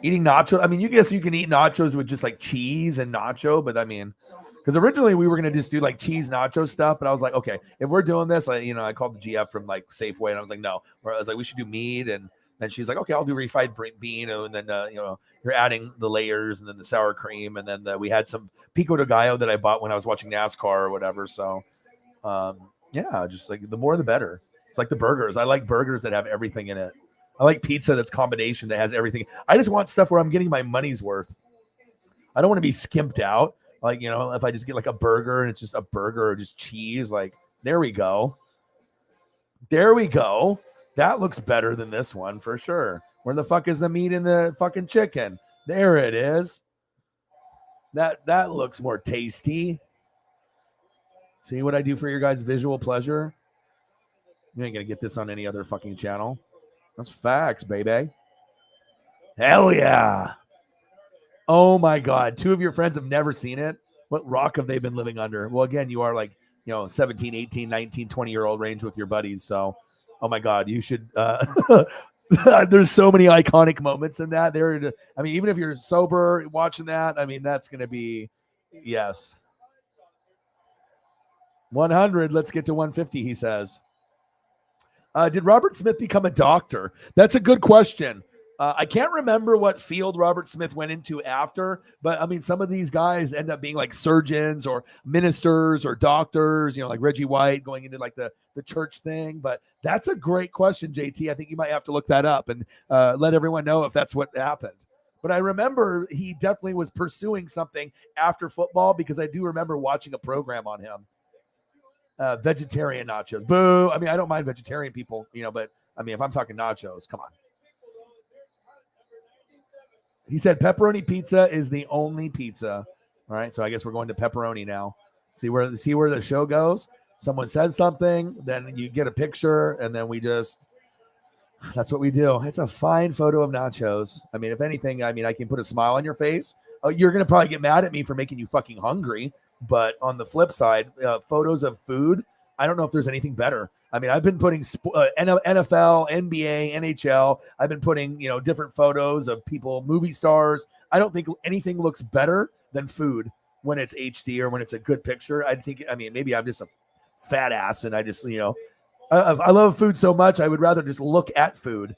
Eating nacho. I mean, you guess you can eat nachos with just like cheese and nacho, but I mean, because originally we were going to just do like cheese nacho stuff, but I was like, okay, if we're doing this, I called the GF from like Safeway and I was like, no, I was like, we should do meat. And then she's like, okay, I'll do refried bean. And then, you're adding the layers and then the sour cream. And then we had some pico de gallo that I bought when I was watching NASCAR or whatever. So, yeah, just like the more the better. It's like the burgers. I like burgers that have everything in it. I like pizza that's combination that has everything. I just want stuff where I'm getting my money's worth. I don't want to be skimped out. Like, if I just get like a burger and it's just a burger or just cheese, like, there we go. There we go. That looks better than this one for sure. Where the fuck is the meat in the fucking chicken? There it is. That looks more tasty. See what I do for your guys' visual pleasure? You ain't gonna get this on any other fucking channel. That's facts, baby. Hell yeah. Oh my God. 2 of your friends have never seen it. What rock have they been living under? Well, again, you are like, 17, 18, 19, 20-year-old range with your buddies. So, oh my God, you should, there's so many iconic moments in that. Even if you're sober watching that, that's going to be, yes. 100. Let's get to 150, he says. Did Robert Smith become a doctor? That's a good question. I can't remember what field Robert Smith went into after, but some of these guys end up being like surgeons or ministers or doctors, like Reggie White going into like the church thing. But that's a great question, JT. I think you might have to look that up and let everyone know if that's what happened. But I remember he definitely was pursuing something after football because I do remember watching a program on him. Vegetarian nachos. Boo. I don't mind vegetarian people, but if I'm talking nachos, come on. He said pepperoni pizza is the only pizza. All right, so I guess we're going to pepperoni now. See where the show goes. Someone says something, then you get a picture, and then that's what we do. It's a fine photo of nachos. If anything, I can put a smile on your face. Oh, you're going to probably get mad at me for making you fucking hungry. But on the flip side, photos of food, I don't know if there's anything better. I've been putting NFL, NBA, NHL. I've been putting, different photos of people, movie stars. I don't think anything looks better than food when it's HD or when it's a good picture. I think, maybe I'm just a fat ass and I just, I love food so much. I would rather just look at food.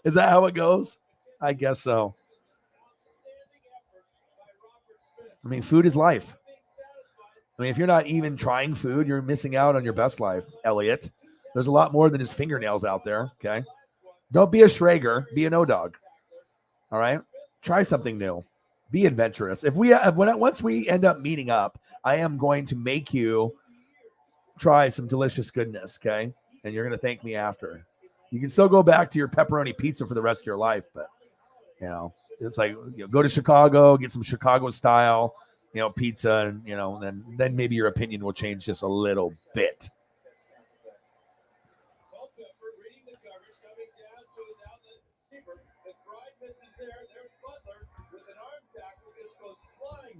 Is that how it goes? I guess so. Food is life. If you're not even trying food, you're missing out on your best life, Elliot. There's a lot more than his fingernails out there, okay? Don't be a Schrager. Be an O-Dog, all right? Try something new. Be adventurous. Once we end up meeting up, I am going to make you try some delicious goodness, okay? And you're going to thank me after. You can still go back to your pepperoni pizza for the rest of your life, but, it's like go to Chicago, get some Chicago style, pizza, and then maybe your opinion will change just a little bit.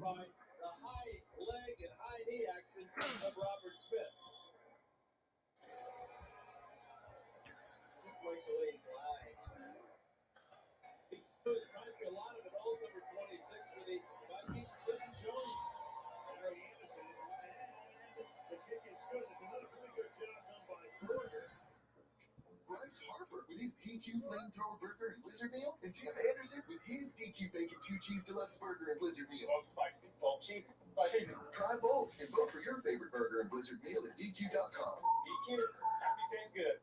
by the high leg and high knee action of Robert Smith. Just like the way he glides, man. It reminds me a lot of an old number 26 for the Vikings, Clinton Jones. And Ray Anderson is right hand. The kick is good. It's another really good job done by Berger. Bryce Harper with his DQ Flamethrower Burger and Blizzard Meal, and Jim Anderson with his DQ Bacon 2 Cheese Deluxe Burger and Blizzard Meal. Both spicy, both cheesy, both cheesy. Try both and vote for your favorite burger and Blizzard Meal at DQ.com. DQ, happy tastes good.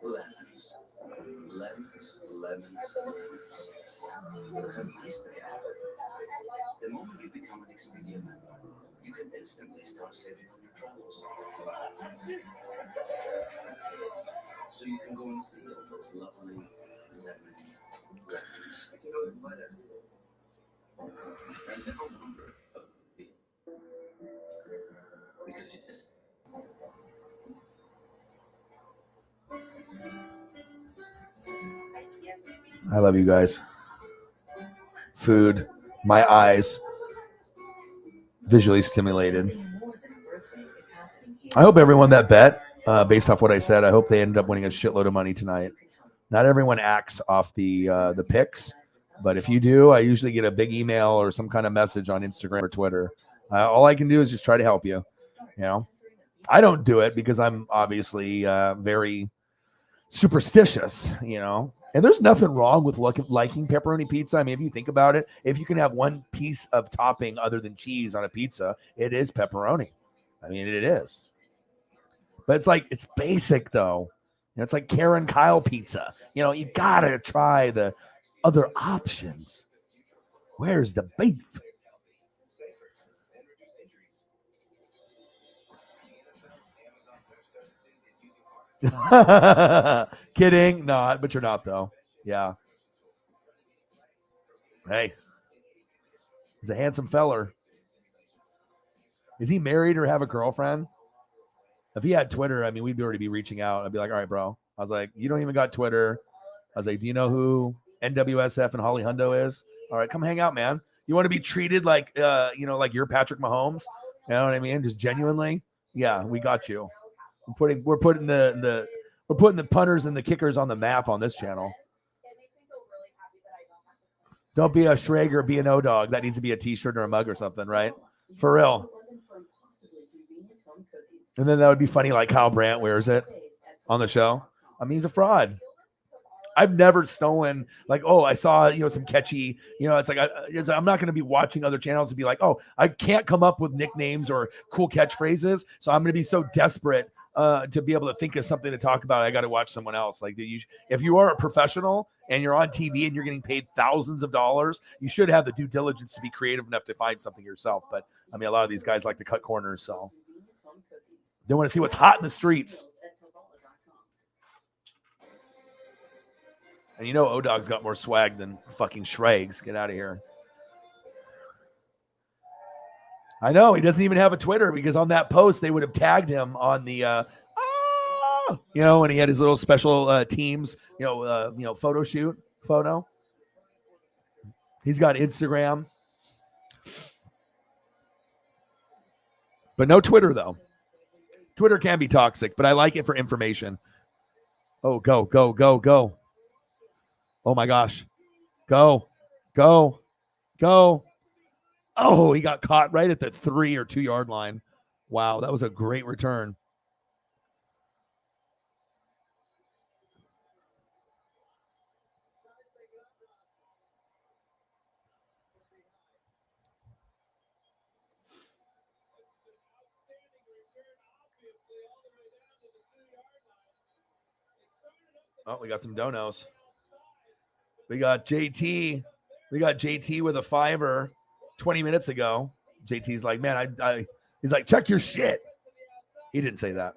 Lemons. Lemons, lemons, lemons. Look how nice they are. The moment you become an Expedia member, you can instantly start saving on your travels. So you can go and see all those lovely lemons. And never wonder because you did. I love you guys. Food, my eyes, visually stimulated. I hope everyone that bet, based off what I said, I hope they ended up winning a shitload of money tonight. Not everyone acts off the picks, but if you do, I usually get a big email or some kind of message on Instagram or Twitter. All I can do is just try to help you. You know, I don't do it because I'm obviously very superstitious, you know, and there's nothing wrong with liking pepperoni pizza. I mean, if you think about it, if you can have one piece of topping other than cheese on a pizza, it is pepperoni. I mean, it is. But it's like, it's basic though. You know, it's like Karen Kyle pizza. You know, you gotta try the other options. Where's the beef? Kidding, not, but you're not though. Yeah. Hey, he's a handsome feller. Is he married or have a girlfriend? If he had Twitter, I mean, we'd already be reaching out. I'd be like, all right, bro. I was like, you don't even got Twitter. I was like, do you know who NWSF and Holly Hundo is? All right, come hang out, man. You want to be treated like, you know, like you're Patrick Mahomes? You know what I mean? Just genuinely. Yeah, we got you. We're putting the punters and the kickers on the map on this channel. Don't be a Schrager, be an O-Dog. That needs to be a t-shirt or a mug or something, right? For real. And then that would be funny, like Kyle Brandt wears it on the show. I mean, he's a fraud. I've never stolen, like, oh, I saw, you know, some catchy, you know, it's like, I'm not going to be watching other channels and be like, oh, I can't come up with nicknames or cool catchphrases. So I'm going to be so desperate to be able to think of something to talk about. I got to watch someone else. Like, if you are a professional and you're on TV and you're getting paid thousands of dollars, you should have the due diligence to be creative enough to find something yourself. But I mean, a lot of these guys like to cut corners. So they want to see what's hot in the streets. And you know, O-Dog's got more swag than fucking Schrags. Get out of here. I know he doesn't even have a Twitter because on that post they would have tagged him on the, you know, when he had his little special teams, you know, photo. He's got Instagram, but no Twitter though. Twitter can be toxic, but I like it for information. Oh, go. Oh my gosh. Go. Oh, he got caught right at the 3 or 2 yard line. Wow, that was a great return. Oh, we got some donos. We got JT. We got JT with a $5 20 minutes ago. JT's like, man, he's like, check your shit. He didn't say that.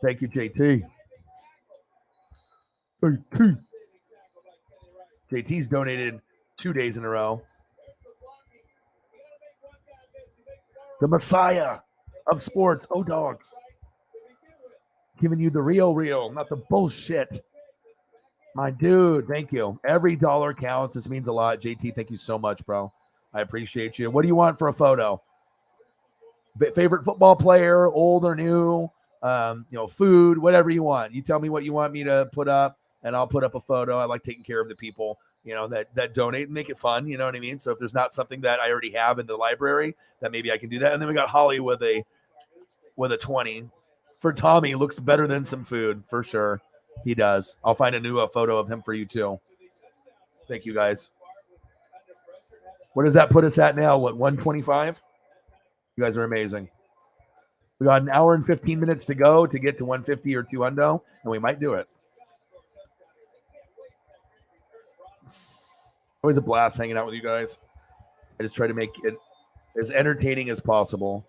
Thank you, JT. JT's donated 2 days in a row. The Messiah of sports, O-Dog. Giving you the real, not the bullshit. My dude, thank you. Every dollar counts. This means a lot. JT, thank you so much, bro. I appreciate you. What do you want for a photo? Favorite football player, old or new? Food, whatever you want. You tell me what you want me to put up, and I'll put up a photo. I like taking care of the people, that donate and make it fun. You know what I mean? So if there's not something that I already have in the library, then maybe I can do that. And then we got Holly with a 20 for Tommy. Looks better than some food for sure. He does. I'll find a new photo of him for you too. Thank you guys. What does that put us at now? What, 125? You guys are amazing. We got an hour and 15 minutes to go to get to 150 or 200, and we might do it. Always a blast hanging out with you guys. I just try to make it as entertaining as possible.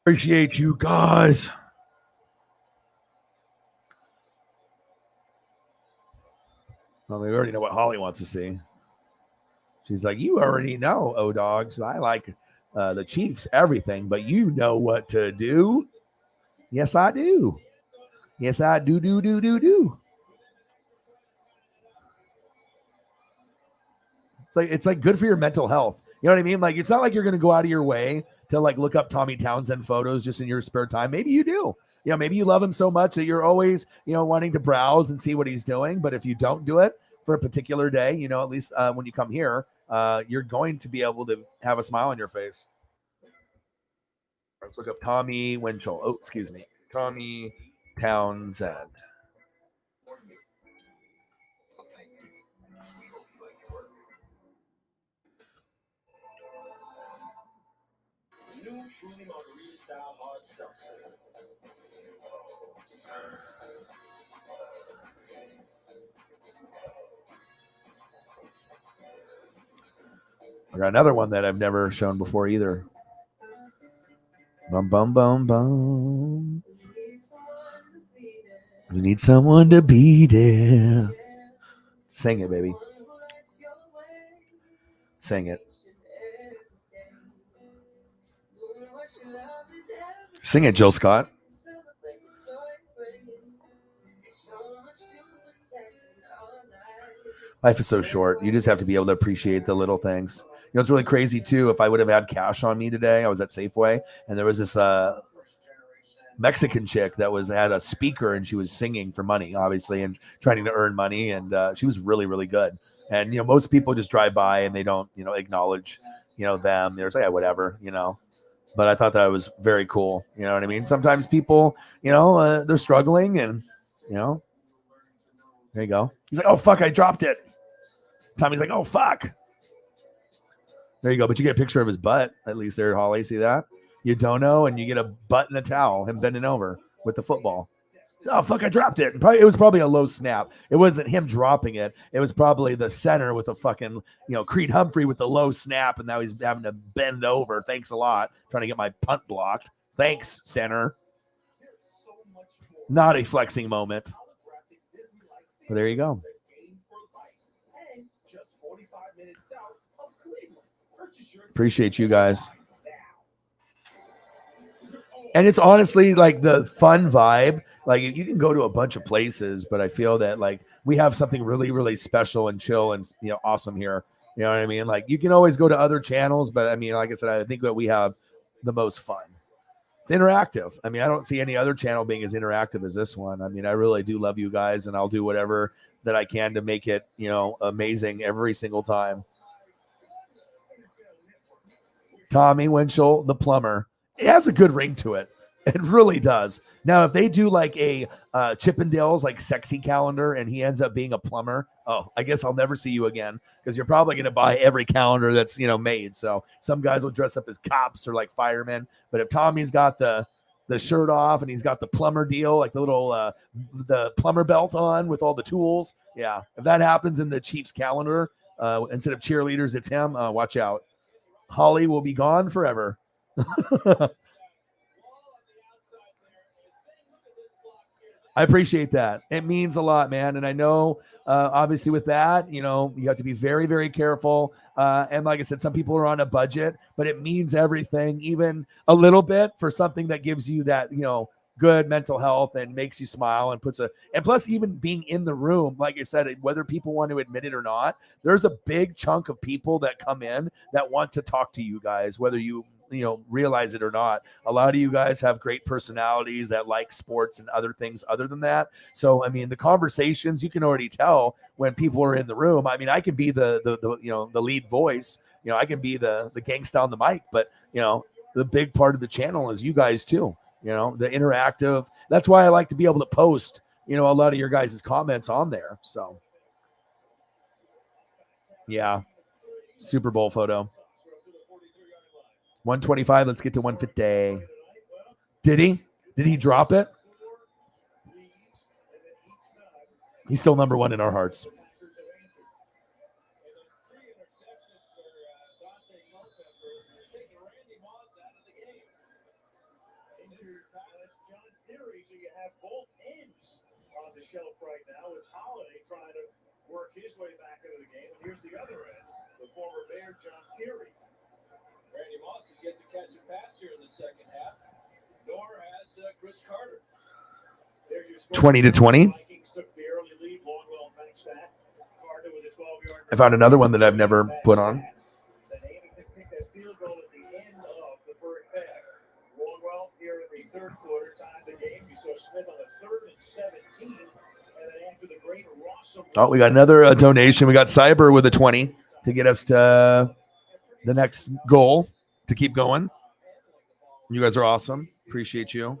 Appreciate you guys. Well, we already know what Holly wants to see. She's like, you already know, O-Dogs. I like the Chiefs, everything, but you know what to do. Yes, I do. Yes, I do. It's like good for your mental health. You know what I mean? Like, it's not like you're going to go out of your way to like look up Tommy Townsend photos just in your spare time. Maybe you do. Maybe you love him so much that you're always, wanting to browse and see what he's doing. But if you don't do it for a particular day, at least when you come here, you're going to be able to have a smile on your face. Let's look up Tommy Winchell. Oh, excuse me. Tommy Townsend. New Truly Margarita style hard seltzer. I got another one that I've never shown before either. Bum, bum, bum, bum. You need someone to be there. Sing it, baby. Sing it. Sing it, Jill Scott. Life is so short. You just have to be able to appreciate the little things. It's really crazy too. If I would have had cash on me today, I was at Safeway and there was this Mexican chick that had a speaker and she was singing for money, obviously, and trying to earn money. And she was really, really good. And, most people just drive by and they don't, acknowledge, them. They're like, yeah, whatever, But I thought that was very cool. You know what I mean? Sometimes people, they're struggling and, there you go. He's like, oh, fuck, I dropped it. Tommy's like, oh, fuck. There you go. But you get a picture of his butt, at least there, Holly. See that? You don't know, and you get a butt in a towel, him bending over with the football. Oh, fuck, I dropped it. It was probably a low snap. It wasn't him dropping it. It was probably the center with a fucking, Creed Humphrey with the low snap, and now he's having to bend over. Thanks a lot. Trying to get my punt blocked. Thanks, center. Not a flexing moment. But there you go. Appreciate you guys. And it's honestly like the fun vibe. Like you can go to a bunch of places, but I feel that like we have something really, really special and chill and awesome here. You know what I mean? Like you can always go to other channels, but I mean, like I said, I think that we have the most fun. It's interactive. I mean, I don't see any other channel being as interactive as this one. I mean, I really do love you guys, and I'll do whatever that I can to make it, amazing every single time. Tommy Winchell, the plumber. It has a good ring to it. It really does. Now, if they do like a Chippendales, like sexy calendar, and he ends up being a plumber, oh, I guess I'll never see you again because you're probably going to buy every calendar that's, made. So some guys will dress up as cops or like firemen. But if Tommy's got the shirt off and he's got the plumber deal, like the little the plumber belt on with all the tools. Yeah. If that happens in the Chiefs calendar, instead of cheerleaders, it's him. Watch out. Holly will be gone forever. I appreciate that. It means a lot, man. And I know, obviously with that, you have to be very, very careful. And like I said, some people are on a budget, but it means everything, even a little bit for something that gives you that, good mental health and makes you smile and and plus even being in the room, like I said, whether people want to admit it or not, there's a big chunk of people that come in that want to talk to you guys, whether you realize it or not. A lot of you guys have great personalities that like sports and other things other than that. So, I mean, the conversations, you can already tell when people are in the room. I mean, I can be the lead voice, I can be the gangsta on the mic, but the big part of the channel is you guys too. The interactive. That's why I like to be able to post, a lot of your guys' comments on there. So, yeah. Super Bowl photo. 125. Let's get to 150. Did he drop it? He's still number one in our hearts. Shelf right now with Holiday trying to work his way back into the game. And here's the other end, the former Bear, John Theory. Randy Moss has yet to catch a pass here in the second half, nor has Chris Carter. There's your 20-20. Took the early lead. Longwell matched that. Carter with a 12-yard. I found another one that I've never put on. Then Anderson kicked that field goal at the end of the first half. Longwell here in the third quarter tied the game. You saw Smith on the 3rd and 17. Oh, we got another donation. We got Cyber with a 20 to get us to the next goal to keep going. You guys are awesome. Appreciate you.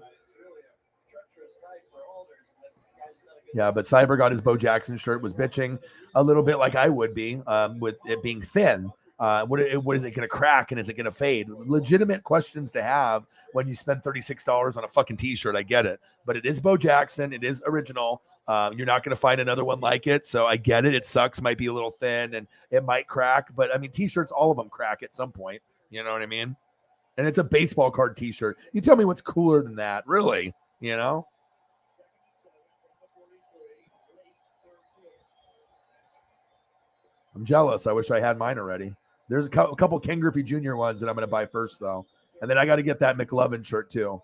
Yeah, but Cyber got his Bo Jackson shirt, was bitching a little bit like I would be with it being thin. What is it going to crack and is it going to fade? Legitimate questions to have when you spend $36 on a fucking t-shirt. I get it, but it is Bo Jackson. It is original. You're not going to find another one like it. So I get it. It sucks. Might be a little thin and it might crack, but I mean, t-shirts, all of them crack at some point. You know what I mean? And it's a baseball card t-shirt. You tell me what's cooler than that, really, I'm jealous. I wish I had mine already. There's a couple Ken Griffey Jr. ones that I'm going to buy first, though. And then I got to get that McLovin shirt, too.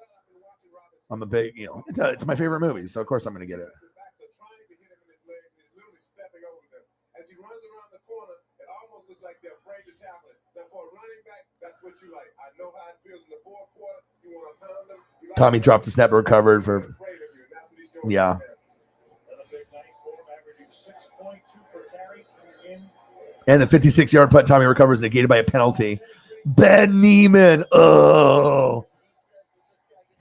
I'm a big, it's my favorite movie, so of course I'm going to get it. As he runs around the corner, it almost looks like they're afraid to tackle it. Now, for a running back, that's what you like. I know how it feels in the fourth quarter. You want to pound them. Tommy dropped the snap, recovered for, yeah. And the 56-yard putt Tommy recovers negated by a penalty. Ben Neiman. Oh.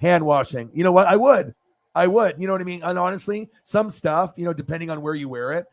Hand washing. You know what? I would. You know what I mean? And honestly, some stuff, depending on where you wear it.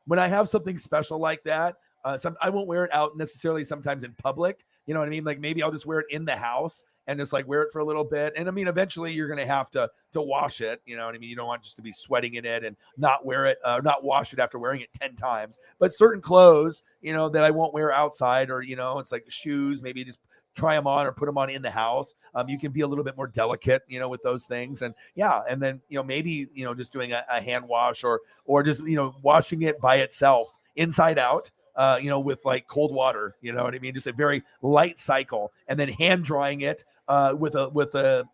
When I have something special like that, I won't wear it out necessarily sometimes in public. You know what I mean? Like maybe I'll just wear it in the house and just like wear it for a little bit. And I mean, eventually you're going to have to wash it. You know what I mean? You don't want just to be sweating in it and not wear it, not wash it after wearing it 10 times. But certain clothes, that I won't wear outside or, it's like shoes, maybe just try them on or put them on in the house. You can be a little bit more delicate, with those things. And yeah. And then, maybe, just doing a hand wash or just, washing it by itself inside out, with like cold water, you know what I mean? Just a very light cycle and then hand drying it with a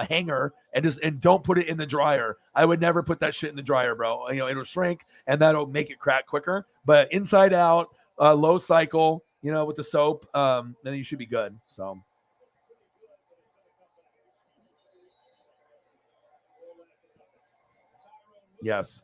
hanger and don't put it in the dryer. I would never put that shit in the dryer, bro. It'll shrink and that'll make it crack quicker, but inside out, low cycle, with the soap, then you should be good. So. Yes.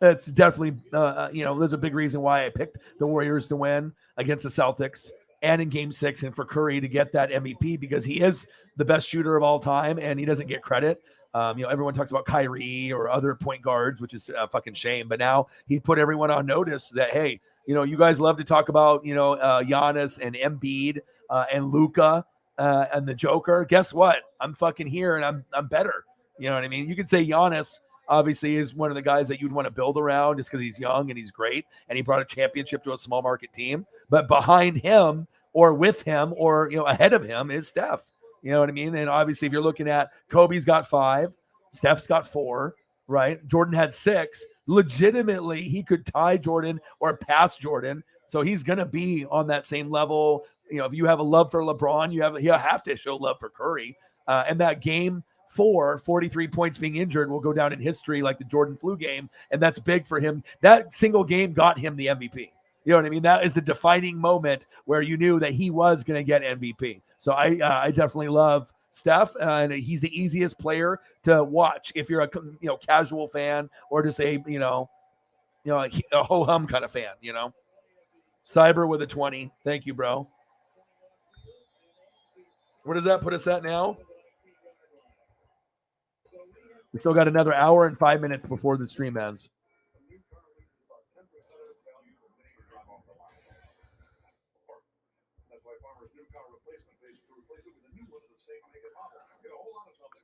That's definitely, there's a big reason why I picked the Warriors to win against the Celtics and in Game 6 and for Curry to get that MVP because he is the best shooter of all time and he doesn't get credit. Everyone talks about Kyrie or other point guards, which is a fucking shame. But now he put everyone on notice that, hey, you guys love to talk about, Giannis and Embiid and Luka and the Joker. Guess what? I'm fucking here and I'm better. You know what I mean? You could say Giannis obviously is one of the guys that you'd want to build around just because he's young and he's great and he brought a championship to a small market team. But behind him or with him or, ahead of him is Steph. You know what I mean? And obviously if you're looking at Kobe's got 5, Steph's got 4, right? Jordan had 6. Legitimately, he could tie Jordan or pass Jordan. So he's going to be on that same level if you have a love for LeBron, you have to show love for Curry. And that game 4, 43 points being injured will go down in history like the Jordan flu game. And that's big for him. That single game got him the MVP. You know what I mean? That is the defining moment where you knew that he was going to get MVP. So I definitely love Steph, and he's the easiest player to watch if you're a casual fan or just a ho-hum kind of fan, Cyber with a 20. Thank you, bro. Where does that put us at now? We still got another hour and 5 minutes before the stream ends.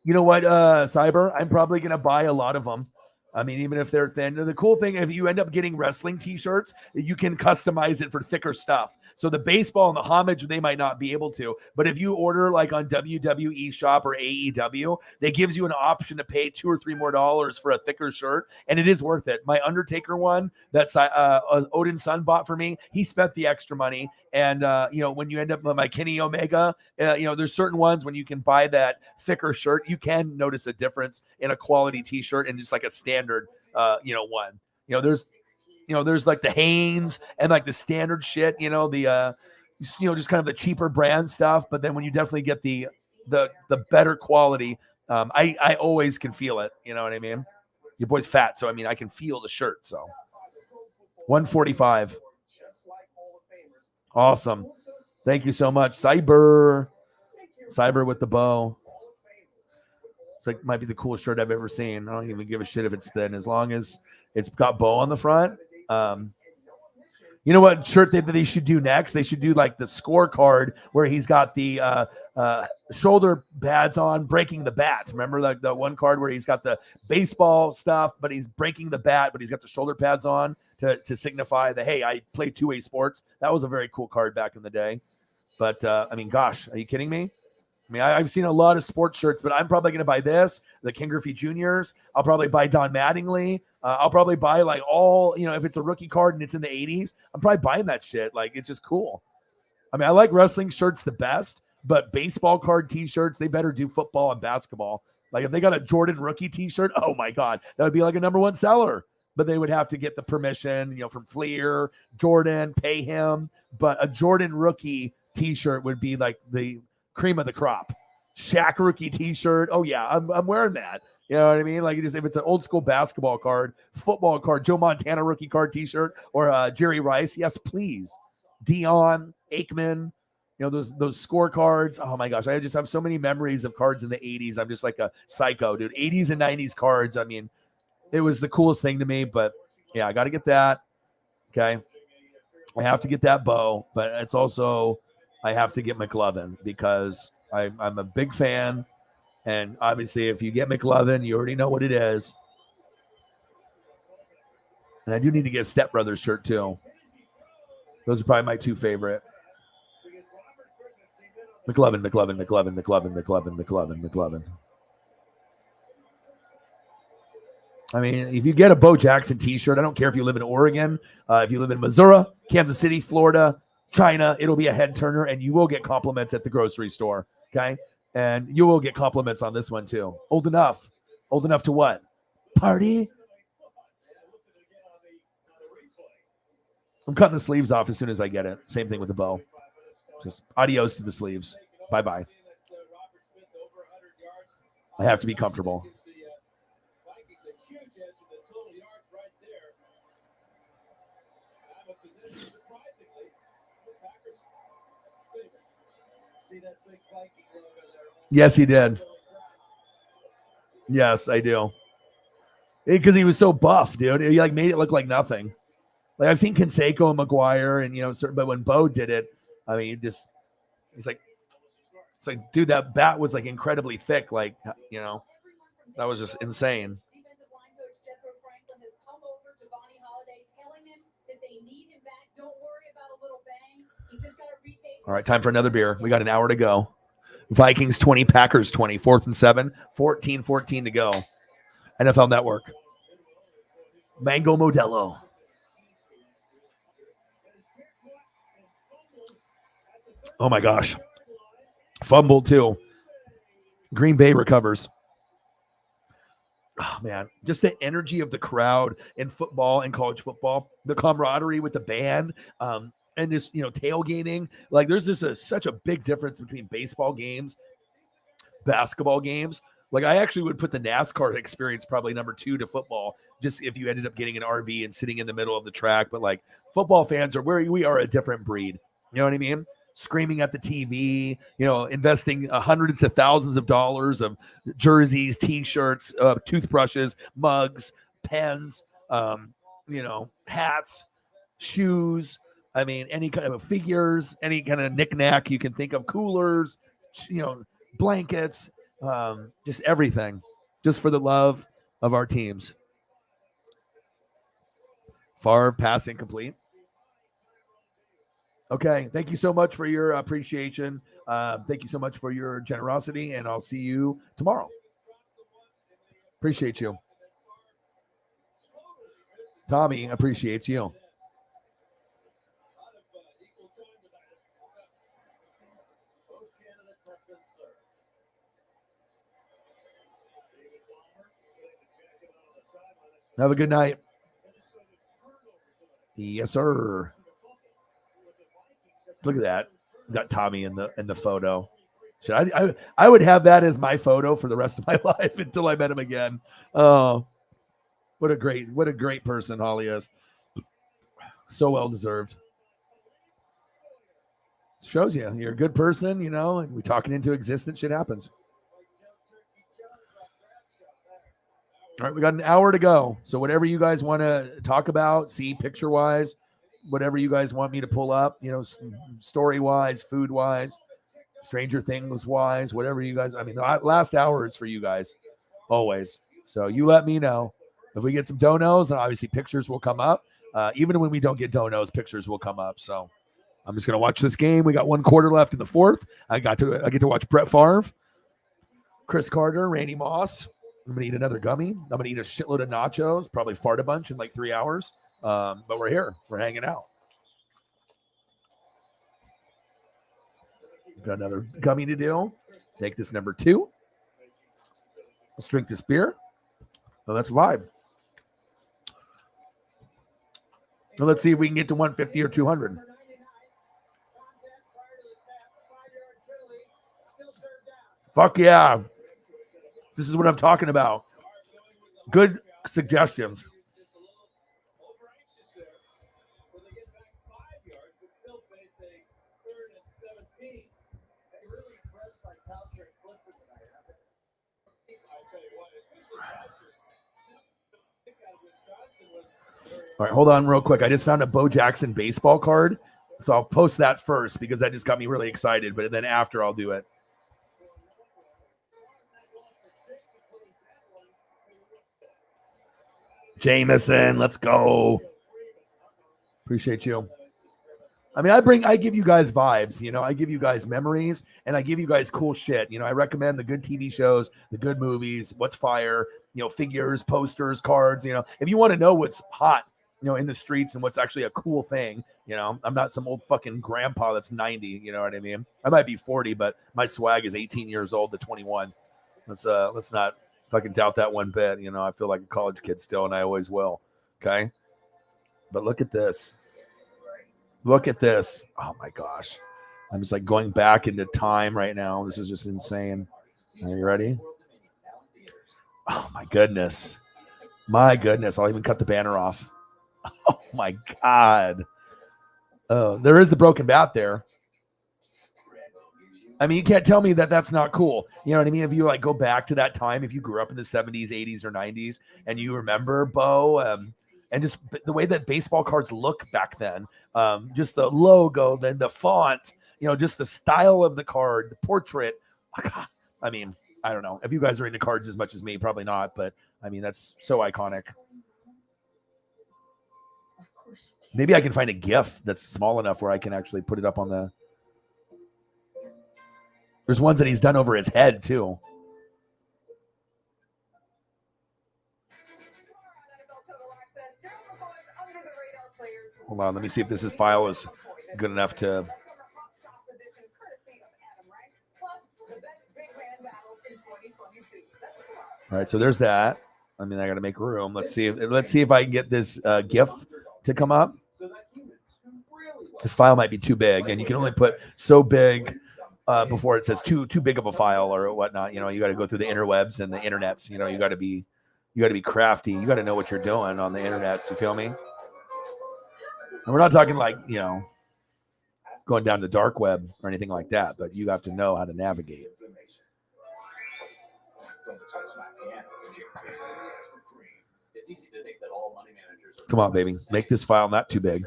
You know what, Cyber? I'm probably going to buy a lot of them. I mean, even if they're thin. The cool thing, if you end up getting wrestling t-shirts, you can customize it for thicker stuff. So the baseball and the homage, they might not be able to. But if you order like on WWE Shop or AEW, that gives you an option to pay $2 or $3 more for a thicker shirt. And it is worth it. My Undertaker one that Odin's son bought for me, he spent the extra money. And, when you end up with my Kenny Omega, there's certain ones when you can buy that thicker shirt, you can notice a difference in a quality t-shirt and just like a standard, one. There's like the Hanes and like the standard shit, just kind of the cheaper brand stuff. But then when you definitely get the better quality, I always can feel it. You know what I mean? Your boy's fat, so I mean I can feel the shirt. So 145. Awesome. Thank you so much. Cyber with the bow. It's like might be the coolest shirt I've ever seen. I don't even give a shit if it's thin, as long as it's got bow on the front. You know what shirt they should do next? They should do like the scorecard where he's got the shoulder pads on, breaking the bat. Remember like the one card where he's got the baseball stuff, but he's breaking the bat, but he's got the shoulder pads on to signify that, hey, I play two-way sports. That was a very cool card back in the day. But I mean, gosh, are you kidding me? I mean, I've seen a lot of sports shirts, but I'm probably going to buy this, the Ken Griffey Juniors. I'll probably buy Don Mattingly. I'll probably buy like all, if it's a rookie card and it's in the 80s, I'm probably buying that shit. Like, it's just cool. I mean, I like wrestling shirts the best, but baseball card t-shirts, they better do football and basketball. Like, if they got a Jordan rookie t-shirt, oh my God, that would be like a #1 seller. But they would have to get the permission, from Fleer, Jordan, pay him. But a Jordan rookie t-shirt would be like the cream of the crop. Shaq rookie t-shirt. Oh yeah, I'm wearing that. You know what I mean? Like, if it's an old school basketball card, football card, Joe Montana rookie card t-shirt, or Jerry Rice, yes, please. Dion, Aikman, those scorecards. Oh my gosh, I just have so many memories of cards in the 80s. I'm just like a psycho, dude. 80s and 90s cards. I mean, it was the coolest thing to me. But yeah, I got to get that. Okay, I have to get that bow, but it's also I have to get McLovin because I'm a big fan. And obviously, if you get McLovin, you already know what it is. And I do need to get a Step Brothers shirt, too. Those are probably my two favorite. McLovin. I mean, if you get a Bo Jackson t-shirt, I don't care if you live in Oregon, if you live in Missouri, Kansas City, Florida, China, it'll be a head turner, and you will get compliments at the grocery store, okay? And you will get compliments on this one, too. Old enough. Old enough to what? Party? I'm cutting the sleeves off as soon as I get it. Same thing with the bow. Just adios to the sleeves. Bye-bye. I have to be comfortable. Yes, he did. Yes, I do. Because he was so buff, dude. He like made it look like nothing. Like I've seen Canseco and McGuire, and but when Bo did it, I mean, it's like, dude, that bat was like incredibly thick. Like, that was just insane. Defensive line coach Jethro Franklin has come over to Bonnie Holiday, telling him that they need him back. Don't worry about a little bang. He just got to retake. All right, time for another beer. We got an hour to go. Vikings 20, Packers 20, 4th and 7, 14 to go. NFL Network. Mango Modelo. Oh my gosh. Fumbled too. Green Bay recovers. Oh man, just the energy of the crowd in football and college football, the camaraderie with the band, and this, tailgating. Like there's just such a big difference between baseball games, basketball games. Like I actually would put the NASCAR experience probably number 2 to football, just if you ended up getting an RV and sitting in the middle of the track. But like football fans we are a different breed. You know what I mean? Screaming at the TV, investing hundreds of thousands of dollars of jerseys, T-shirts, toothbrushes, mugs, pens, hats, shoes. I mean, any kind of figures, any kind of knickknack you can think of, coolers, blankets, just everything, just for the love of our teams. Far passing complete. Okay, thank you so much for your appreciation. Thank you so much for your generosity, and I'll see you tomorrow. Appreciate you. Tommy appreciates you. Have a good night. Yes, sir. Look at that. Got Tommy in the photo. I would have that as my photo for the rest of my life until I met him again. Oh, what a great person Holly is. So well deserved. Shows you're a good person, and we talking into existence. Shit happens. All right, we got an hour to go. So whatever you guys want to talk about, see picture-wise, whatever you guys want me to pull up, story-wise, food-wise, Stranger Things-wise, whatever you guys, the last hour is for you guys, always. So you let me know. If we get some donos, and obviously pictures will come up. Even when we don't get donos, pictures will come up. So I'm just going to watch this game. We got 1 quarter left in the 4th. I get to watch Brett Favre, Chris Carter, Randy Moss. I'm going to eat another gummy. I'm going to eat a shitload of nachos, probably fart a bunch in like 3 hours. But we're here. We're hanging out. Got another gummy to do. Take this number 2. Let's drink this beer. Oh, that's vibe. Well, let's see if we can get to 150 or 200. Fuck yeah. This is what I'm talking about. Good suggestions. All right, hold on real quick. I just found a Bo Jackson baseball card. So I'll post that first because that just got me really excited. But then after, I'll do it. Jameson, let's go. Appreciate you. I give you guys vibes, I give you guys memories, and I give you guys cool shit. I recommend the good TV shows, the good movies, what's fire, figures, posters, cards, if you want to know what's hot, in the streets and what's actually a cool thing, I'm not some old fucking grandpa that's 90, you know what I mean? I might be 40, but my swag is 18 years old to 21. Let's not fucking doubt that one bit. I feel like a college kid still, and I always will. Okay. But look at this. Look at this. Oh my gosh. I'm just like going back into time right now. This is just insane. Are you ready? Oh my goodness. My goodness. I'll even cut the banner off. Oh my God. Oh, there is the broken bat there. You can't tell me that that's not cool. You know what I mean? If you go back to that time, if you grew up in the 70s, 80s, or 90s, and you remember Bo, and just the way that baseball cards look back then, just the logo, then the font, just the style of the card, the portrait. I don't know. If you guys are into cards as much as me, probably not, but that's so iconic. Maybe I can find a GIF that's small enough where I can actually put it up on the... There's ones that he's done over his head, too. Hold on, let me see if this file is good enough to... All right, so there's that. I mean, I got to make room. Let's see if I can get this GIF to come up. This file might be too big, and you can only put so big before it says too big of a file or whatnot. You know, you got to go through the interwebs and the internets. You know, you got to be crafty. You got to know what you're doing on the internets. You feel me? And we're not talking like, you know, going down the dark web or anything like that, but you have to know how to navigate. It's easy to think that all money managers Come on, baby. Make this file not too big.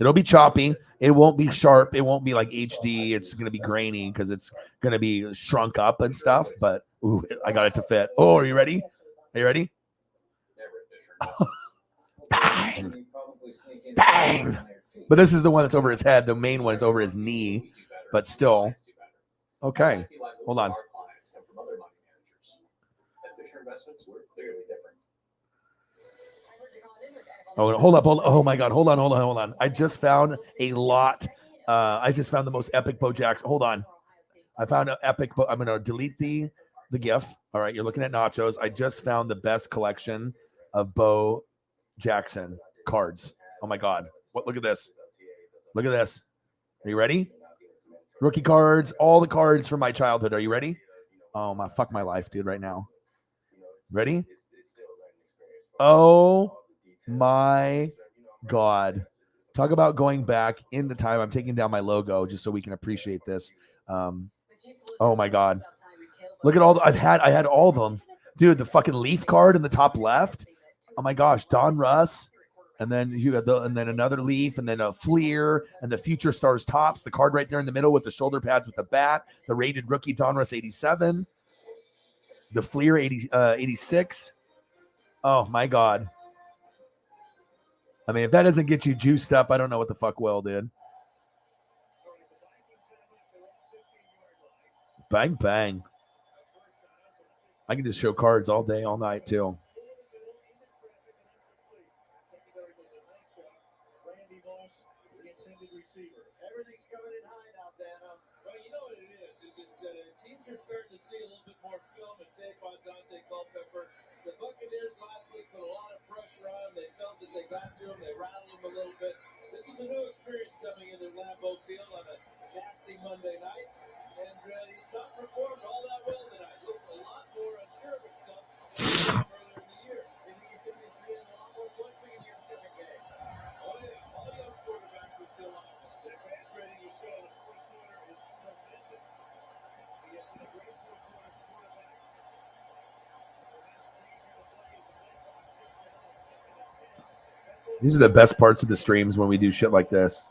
It'll be choppy. It won't be sharp. It won't be like HD. It's going to be grainy because it's going to be shrunk up and stuff. But, ooh, I got it to fit. Oh, are you ready? Are you ready? Bang. Bang. But this is the one that's over his head. The main one is over his knee. But still. Okay. Hold on. Oh, hold up. Oh, my God. Hold on. I just found a lot. I just found the most epic Bo Jackson. Hold on. I found an epic. I'm going to delete the GIF. All right. You're looking at nachos. I just found the best collection of Bo Jackson cards. Oh, my God. Look at this. Look at this. Are you ready? Rookie cards. All the cards from my childhood. Are you ready? Oh, fuck my life, dude, right now. Ready? Oh, my God. Talk about going back into time. I'm taking down my logo just so we can appreciate this. Oh my God. Look at all I had all of them. Dude, the fucking Leaf card in the top left. Oh my gosh, Don Russ. And then you had another Leaf, and then a Fleer, and the Future Stars tops, the card right there in the middle with the shoulder pads with the bat, the rated rookie Don Russ 87, the Fleer 86. Oh my God. I mean, if that doesn't get you juiced up, I don't know what the fuck will, dude. Bang, bang. I can just show cards all day, all night, too. Everything's coming in high now, Dan. Well, you know what it is teams are starting to see a little bit more film and tape on Dante Culpepper. The Buccaneers last week put a lot of pressure on him. They felt that they got to him. They rattled him a little bit. This is a new experience coming into Lambeau Field on a nasty Monday night. And he's not performed all that well tonight. Looks a lot more unsure of himself than earlier in the year. You think he's going to be seeing a lot more blitzing in your kind of game? Oh, yeah. All young quarterbacks are still on. The advanced rating you saw in the fourth quarter is tremendous. He has been a great fourth quarter quarterback. These are the best parts of the streams when we do shit like this.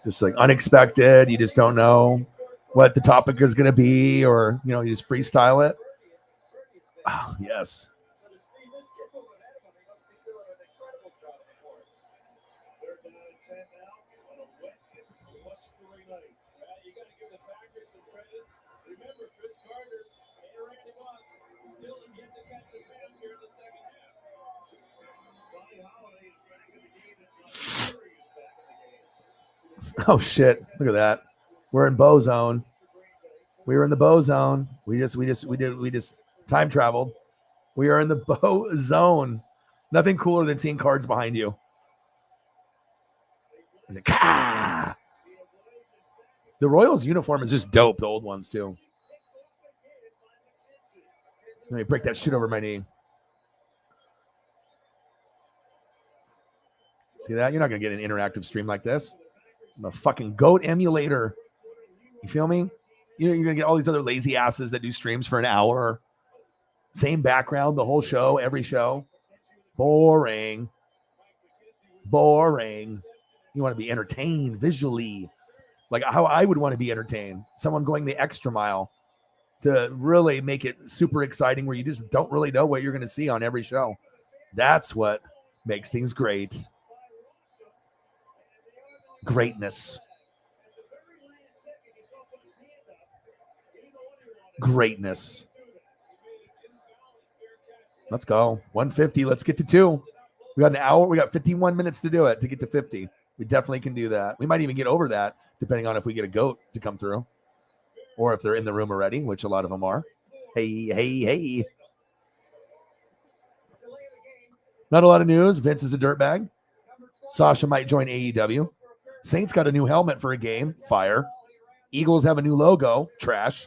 Just like unexpected. You just don't know what the topic is going to be, or, you know, you just freestyle it. Oh, yes. Oh shit! Look at that. We're in Bo zone. We were in the Bo zone. We just time traveled. We are in the Bo zone. Nothing cooler than seeing cards behind you. Like, ah! The Royals uniform is just dope. The old ones too. Let me break that shit over my knee. See that? You're not gonna get an interactive stream like this. I'm a fucking GOAT emulator. You feel me? You're going to get all these other lazy asses that do streams for an hour. Same background, the whole show, every show. Boring. Boring. You want to be entertained visually. Like how I would want to be entertained. Someone going the extra mile to really make it super exciting where you just don't really know what you're going to see on every show. That's what makes things great. Greatness. Greatness. Let's go. 150. Let's get to 2. We got an hour. We got 51 minutes to do it, to get to 50. We definitely can do that. We might even get over that, depending on if we get a GOAT to come through, or if they're in the room already, which a lot of them are. Hey, hey, hey. Not a lot of news. Vince is a dirtbag. Sasha might join AEW. Saints got a new helmet for a game. Fire. Eagles have a new logo. Trash.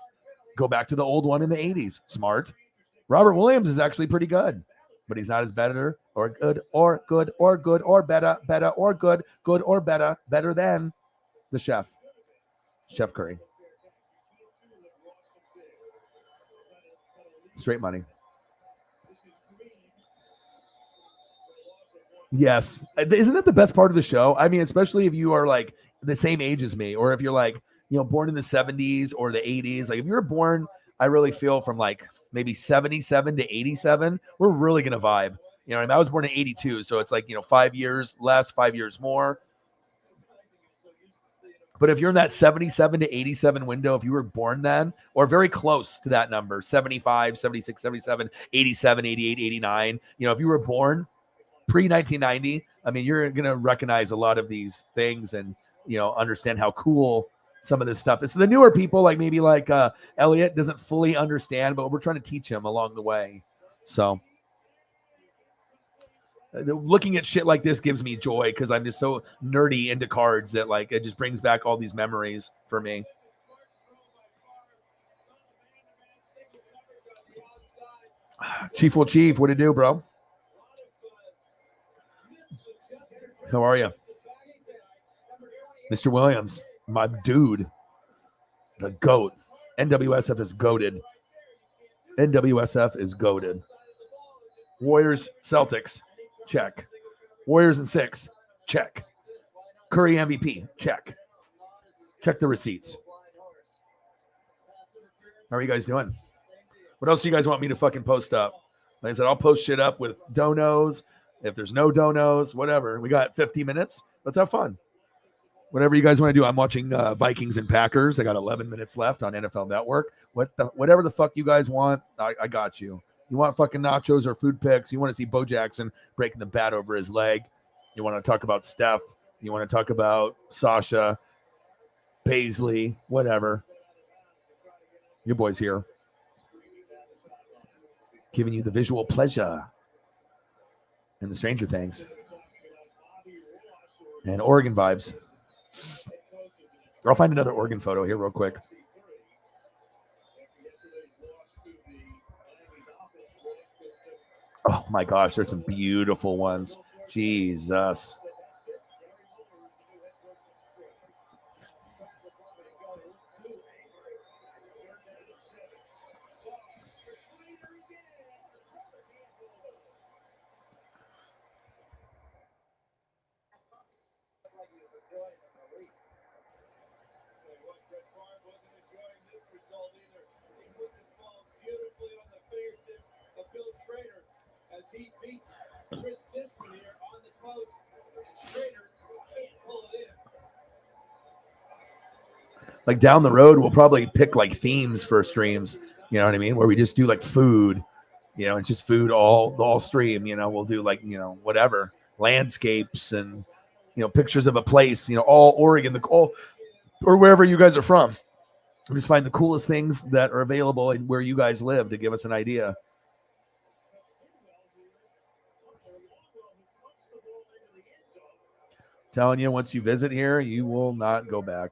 Go back to the old one in the 80s. Smart. Robert Williams is actually pretty good, but he's not as better or good or good or good or better or good or better than the Chef Curry. Straight money. Yes. Isn't that the best part of the show? I mean, especially if you are like the same age as me, or if you're like, born in the 70s or the 80s. Like if you're born, I really feel from like maybe 77 to 87, we're really going to vibe. You know what I mean? I was born in 82. So it's like, 5 years less, 5 years more. But if you're in that 77 to 87 window, if you were born then, or very close to that number, 75, 76, 77, 87, 88, 89, if you were born pre-1990, I mean, you're going to recognize a lot of these things and, understand how cool some of this stuff is. So the newer people, like maybe like Elliot, doesn't fully understand, but we're trying to teach him along the way. So looking at shit like this gives me joy because I'm just so nerdy into cards that like it just brings back all these memories for me. Chief will chief. What do you do, bro? How are you? Mr. Williams, my dude. The GOAT. NWSF is goated. NWSF is goated. Warriors, Celtics. Check. Warriors in 6. Check. Curry MVP. Check. Check the receipts. How are you guys doing? What else do you guys want me to fucking post up? Like I said, I'll post shit up with donos. If there's no donos, whatever. We got 50 minutes. Let's have fun. Whatever you guys want to do. I'm watching Vikings and Packers. I got 11 minutes left on NFL Network. Whatever the fuck you guys want, I got you. You want fucking nachos or food picks. You want to see Bo Jackson breaking the bat over his leg. You want to talk about Steph. You want to talk about Sasha, Paisley, whatever. Your boy's here. Giving you the visual pleasure and the Stranger Things. And Oregon vibes. I'll find another Oregon photo here real quick. Oh my gosh, there's some beautiful ones. Jesus. He beats Chris Disman here on the post, and Schrader can't pull it in. Like down the road, we'll probably pick like themes for streams. You know what I mean? Where we just do like food. It's just food all stream. We'll do like whatever landscapes and pictures of a place. All Oregon, or wherever you guys are from. We'll just find the coolest things that are available and where you guys live to give us an idea. Telling you, once you visit here, you will not go back.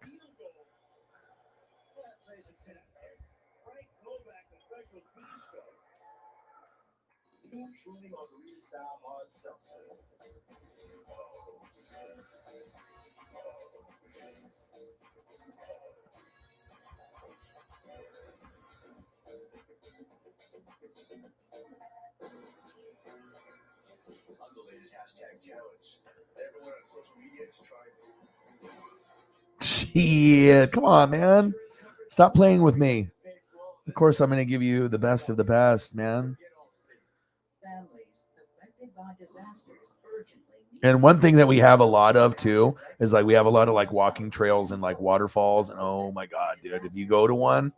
Shit, come on, man. Stop playing with me. Of course, I'm going to give you the best of the best, man. And one thing that we have a lot of too is like we have a lot of like walking trails and like waterfalls. And oh my God, dude, if you go to one,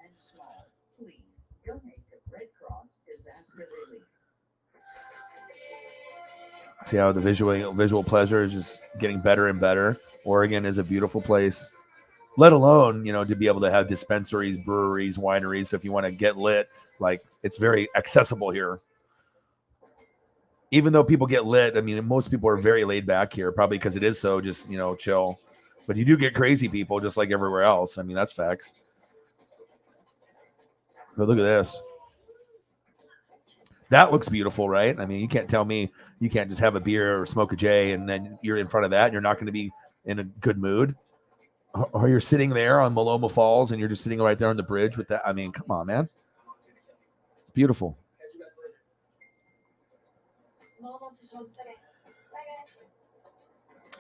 see how the visual pleasure is just getting better and better. Oregon is a beautiful place, let alone, to be able to have dispensaries, breweries, wineries. So if you want to get lit, like it's very accessible here. Even though people get lit, I mean, most people are very laid back here, probably because it is so just, chill. But you do get crazy people just like everywhere else. I mean, that's facts. But look at this. That looks beautiful, right? I mean, you can't tell me you can't just have a beer or smoke a J and then you're in front of that and you're not going to be in a good mood. Or you're sitting there on Maloma Falls and you're just sitting right there on the bridge with that. I mean, come on, man. It's beautiful.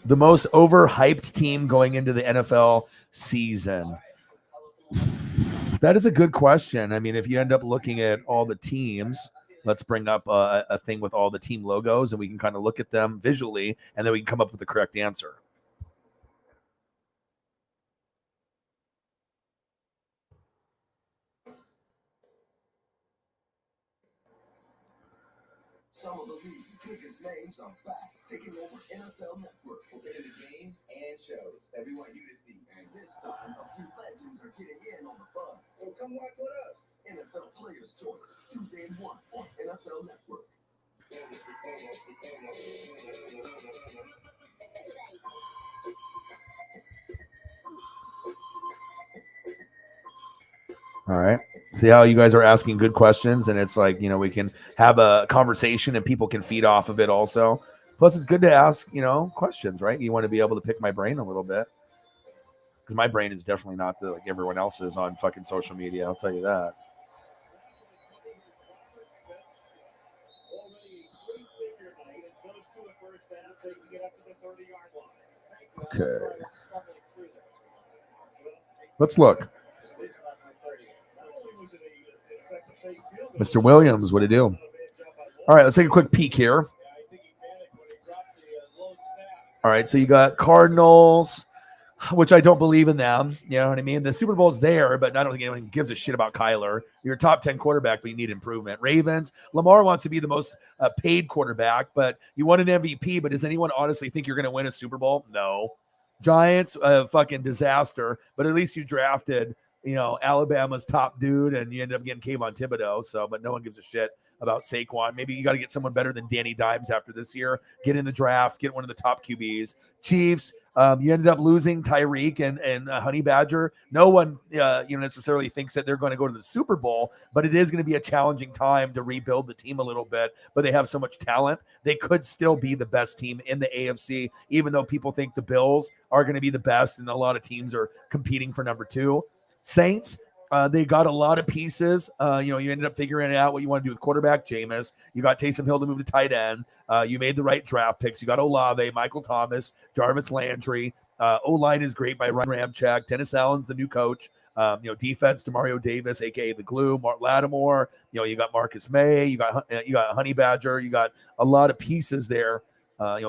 The most overhyped team going into the NFL season. That is a good question. I mean, if you end up looking at all the teams, let's bring up a thing with all the team logos and we can kind of look at them visually and then we can come up with the correct answer. Some of the league's biggest names are back, taking over NFL Network. We're bringing the games and shows that we want you to see. And this time, a few legends are getting in on the fun. So come watch with us. NFL Players' Choice, Tuesday at 1 on NFL Network. All right. See how you guys are asking good questions, and it's like, we can have a conversation and people can feed off of it also. Plus, it's good to ask, questions, right? You want to be able to pick my brain a little bit because my brain is definitely not like everyone else's on fucking social media. I'll tell you that. Okay. Let's look. Mr. Williams, what do you do? All right, let's take a quick peek here. All right, so you got Cardinals, which I don't believe in them. You know what I mean? The Super Bowl's there, but I don't think anyone gives a shit about Kyler. You're a top 10 quarterback, but you need improvement. Ravens, Lamar wants to be the most paid quarterback, but you want an MVP, but does anyone honestly think you're going to win a Super Bowl? No. Giants, fucking disaster, but at least you drafted Alabama's top dude, and you end up getting Kayvon Thibodeau. So, but no one gives a shit about Saquon. Maybe you got to get someone better than Danny Dimes after this year. Get in the draft, get one of the top QBs. Chiefs, you ended up losing Tyreek and Honey Badger. No one, necessarily thinks that they're going to go to the Super Bowl, but it is going to be a challenging time to rebuild the team a little bit. But they have so much talent; they could still be the best team in the AFC, even though people think the Bills are going to be the best, and a lot of teams are competing for number 2. Saints, they got a lot of pieces. You ended up figuring out what you want to do with quarterback, Jameis. You got Taysom Hill to move to tight end. You made the right draft picks. You got Olave, Michael Thomas, Jarvis Landry. O-line is great by Ryan Ramczyk. Dennis Allen's the new coach. Defense, DeMario Davis, a.k.a. the glue, Mark Lattimore. You got Marcus May. You got Honey Badger. You got a lot of pieces there.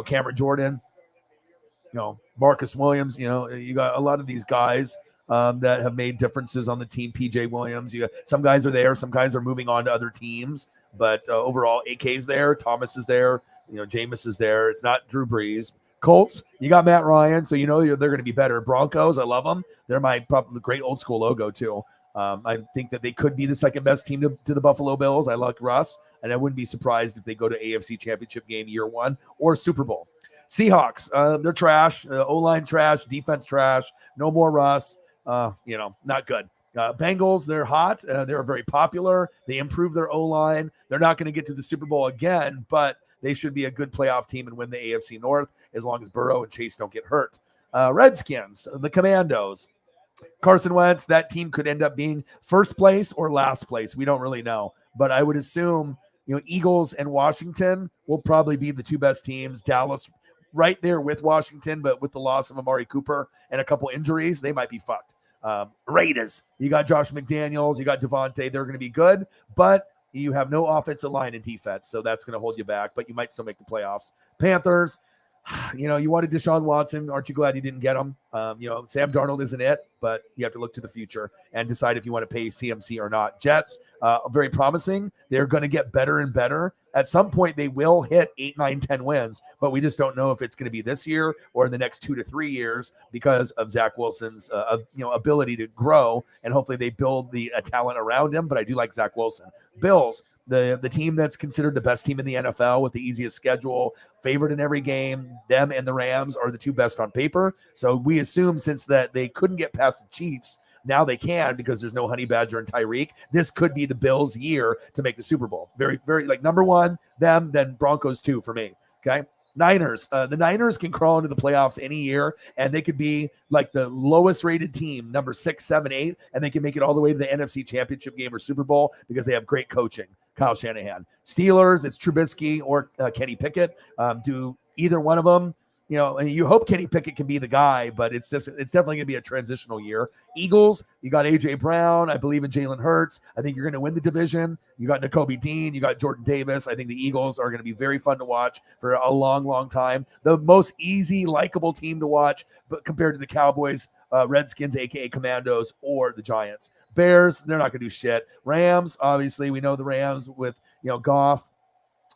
Cameron Jordan. Marcus Williams. You got a lot of these guys that have made differences on the team. PJ Williams, some guys are there, some guys are moving on to other teams, but overall, AK's there, Thomas is there, Jameis is there. It's not Drew Brees. Colts, you got Matt Ryan, so they're going to be better. Broncos, I love them. They're my probably great old school logo too. I think that they could be the second best team to the Buffalo Bills. I like Russ, and I wouldn't be surprised if they go to AFC Championship game year 1 or Super Bowl. Seahawks, they're trash. O-line trash, defense trash. No more Russ. Not good. Bengals, they're hot. They're very popular. They improved their O-line. They're not going to get to the Super Bowl again, but they should be a good playoff team and win the AFC North as long as Burrow and Chase don't get hurt. Redskins, the Commandos. Carson Wentz, that team could end up being first place or last place. We don't really know, but I would assume, Eagles and Washington will probably be the 2 best teams. Dallas right there with Washington, but with the loss of Amari Cooper and a couple injuries, they might be fucked. Raiders, you got Josh McDaniels, you got Devontae. They're going to be good, but you have no offensive line and defense, so that's going to hold you back, but you might still make the playoffs. Panthers, you wanted Deshaun Watson. Aren't you glad you didn't get him? Sam Darnold isn't it, but you have to look to the future and decide if you want to pay CMC or not. Jets, very promising. They're going to get better and better. At some point, they will hit 8, 9, 10 wins, but we just don't know if it's going to be this year or in the next 2 to 3 years because of Zach Wilson's ability to grow, and hopefully they build the talent around him, but I do like Zach Wilson. Bills, the team that's considered the best team in the NFL with the easiest schedule, favored in every game. Them and the Rams are the two best on paper. So we assume since that they couldn't get past the Chiefs, now they can because there's no Honey Badger and Tyreek. This could be the Bills' year to make the Super Bowl. Very, very like number one, them, then Broncos 2 for me. Okay. Niners. The Niners can crawl into the playoffs any year, and they could be like the lowest rated team, number 6, 7, 8, and they can make it all the way to the NFC Championship game or Super Bowl because they have great coaching. Kyle Shanahan. Steelers, it's Trubisky or Kenny Pickett. Do either one of them, and you hope Kenny Pickett can be the guy, but it's definitely going to be a transitional year. Eagles, you got AJ Brown. I believe in Jalen Hurts. I think you're going to win the division. You got Nakobe Dean. You got Jordan Davis. I think the Eagles are going to be very fun to watch for a long, long time. The most easy, likable team to watch, but compared to the Cowboys, Redskins, aka Commandos, or the Giants. Bears, they're not going to do shit. Rams, obviously, we know the Rams with Goff.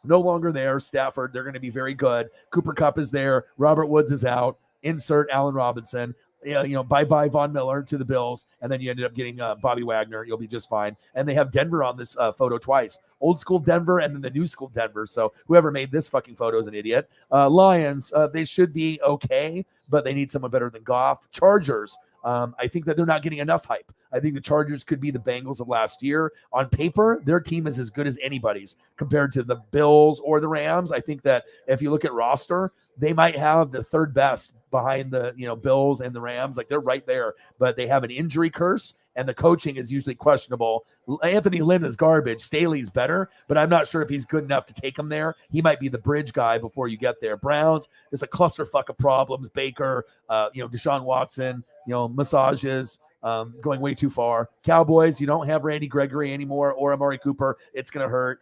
No longer there. Stafford, they're going to be very good. Cooper Kupp is there. Robert Woods is out. Insert Allen Robinson. Bye-bye Von Miller to the Bills. And then you ended up getting Bobby Wagner. You'll be just fine. And they have Denver on this photo twice. Old school Denver and then the new school Denver. So whoever made this fucking photo is an idiot. Lions, they should be okay, but they need someone better than Goff. Chargers, I think that they're not getting enough hype. I think the Chargers could be the Bengals of last year. On paper, their team is as good as anybody's compared to the Bills or the Rams. I think that if you look at roster, they might have the third best behind the Bills and the Rams. Like they're right there, but they have an injury curse and the coaching is usually questionable. Anthony Lynn is garbage. Staley's better, but I'm not sure if he's good enough to take him there. He might be the bridge guy before you get there. Browns is a clusterfuck of problems. Baker, Deshaun Watson, massages, going way too far. Cowboys, you don't have Randy Gregory anymore or Amari Cooper. It's going to hurt.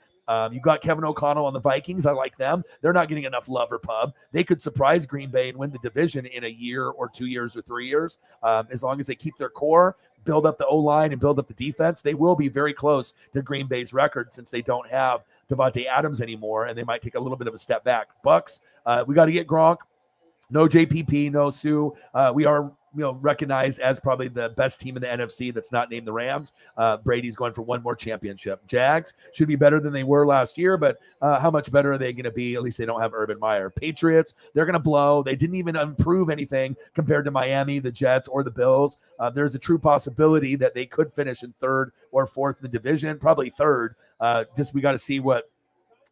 You got Kevin O'Connell on the Vikings. I like them. They're not getting enough love or pub. They could surprise Green Bay and win the division in a year or 2 years or 3 years. As long as they keep their core, build up the O-line and build up the defense, they will be very close to Green Bay's record since they don't have Devontae Adams anymore, and they might take a little bit of a step back. Bucks, we got to get Gronk. No JPP, no Sue. We are recognized as probably the best team in the NFC that's not named the Rams. Brady's going for one more championship. Jags should be better than they were last year, but how much better are they going to be? At least they don't have Urban Meyer. Patriots, they're going to blow. They didn't even improve anything compared to Miami, the Jets, or the Bills. There's a true possibility that they could finish in third or fourth in the division, probably third. Just we got to see what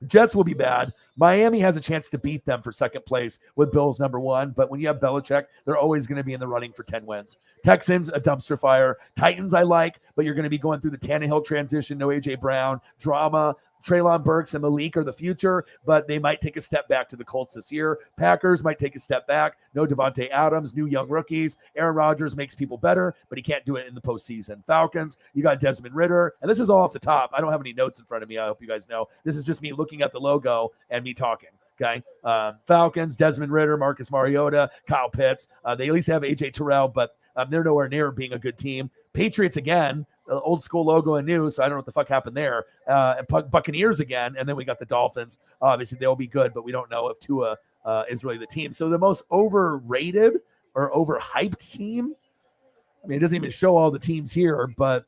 Jets will be bad. Miami has a chance to beat them for second place with Bills number 1. But when you have Belichick, they're always going to be in the running for 10 wins. Texans, a dumpster fire. Titans, I like, but you're going to be going through the Tannehill transition. No A.J. Brown. Drama. Treylon Burks and Malik are the future, but they might take a step back to the Colts this year. Packers might take a step back. No Devontae Adams, new young rookies. Aaron Rodgers makes people better, but he can't do it in the postseason. Falcons, you got Desmond Ridder, and this is all off the top. I don't have any notes in front of me. I hope you guys know. This is just me looking at the logo and me talking. Okay. Falcons, Desmond Ridder, Marcus Mariota, Kyle Pitts. They at least have AJ Terrell, but they're nowhere near being a good team. Patriots again, old school logo and new, so I don't know what the fuck happened there. And Buccaneers again, and then we got the Dolphins. Obviously, they'll be good, but we don't know if Tua is really the team. So the most overrated or overhyped team, I mean, it doesn't even show all the teams here, but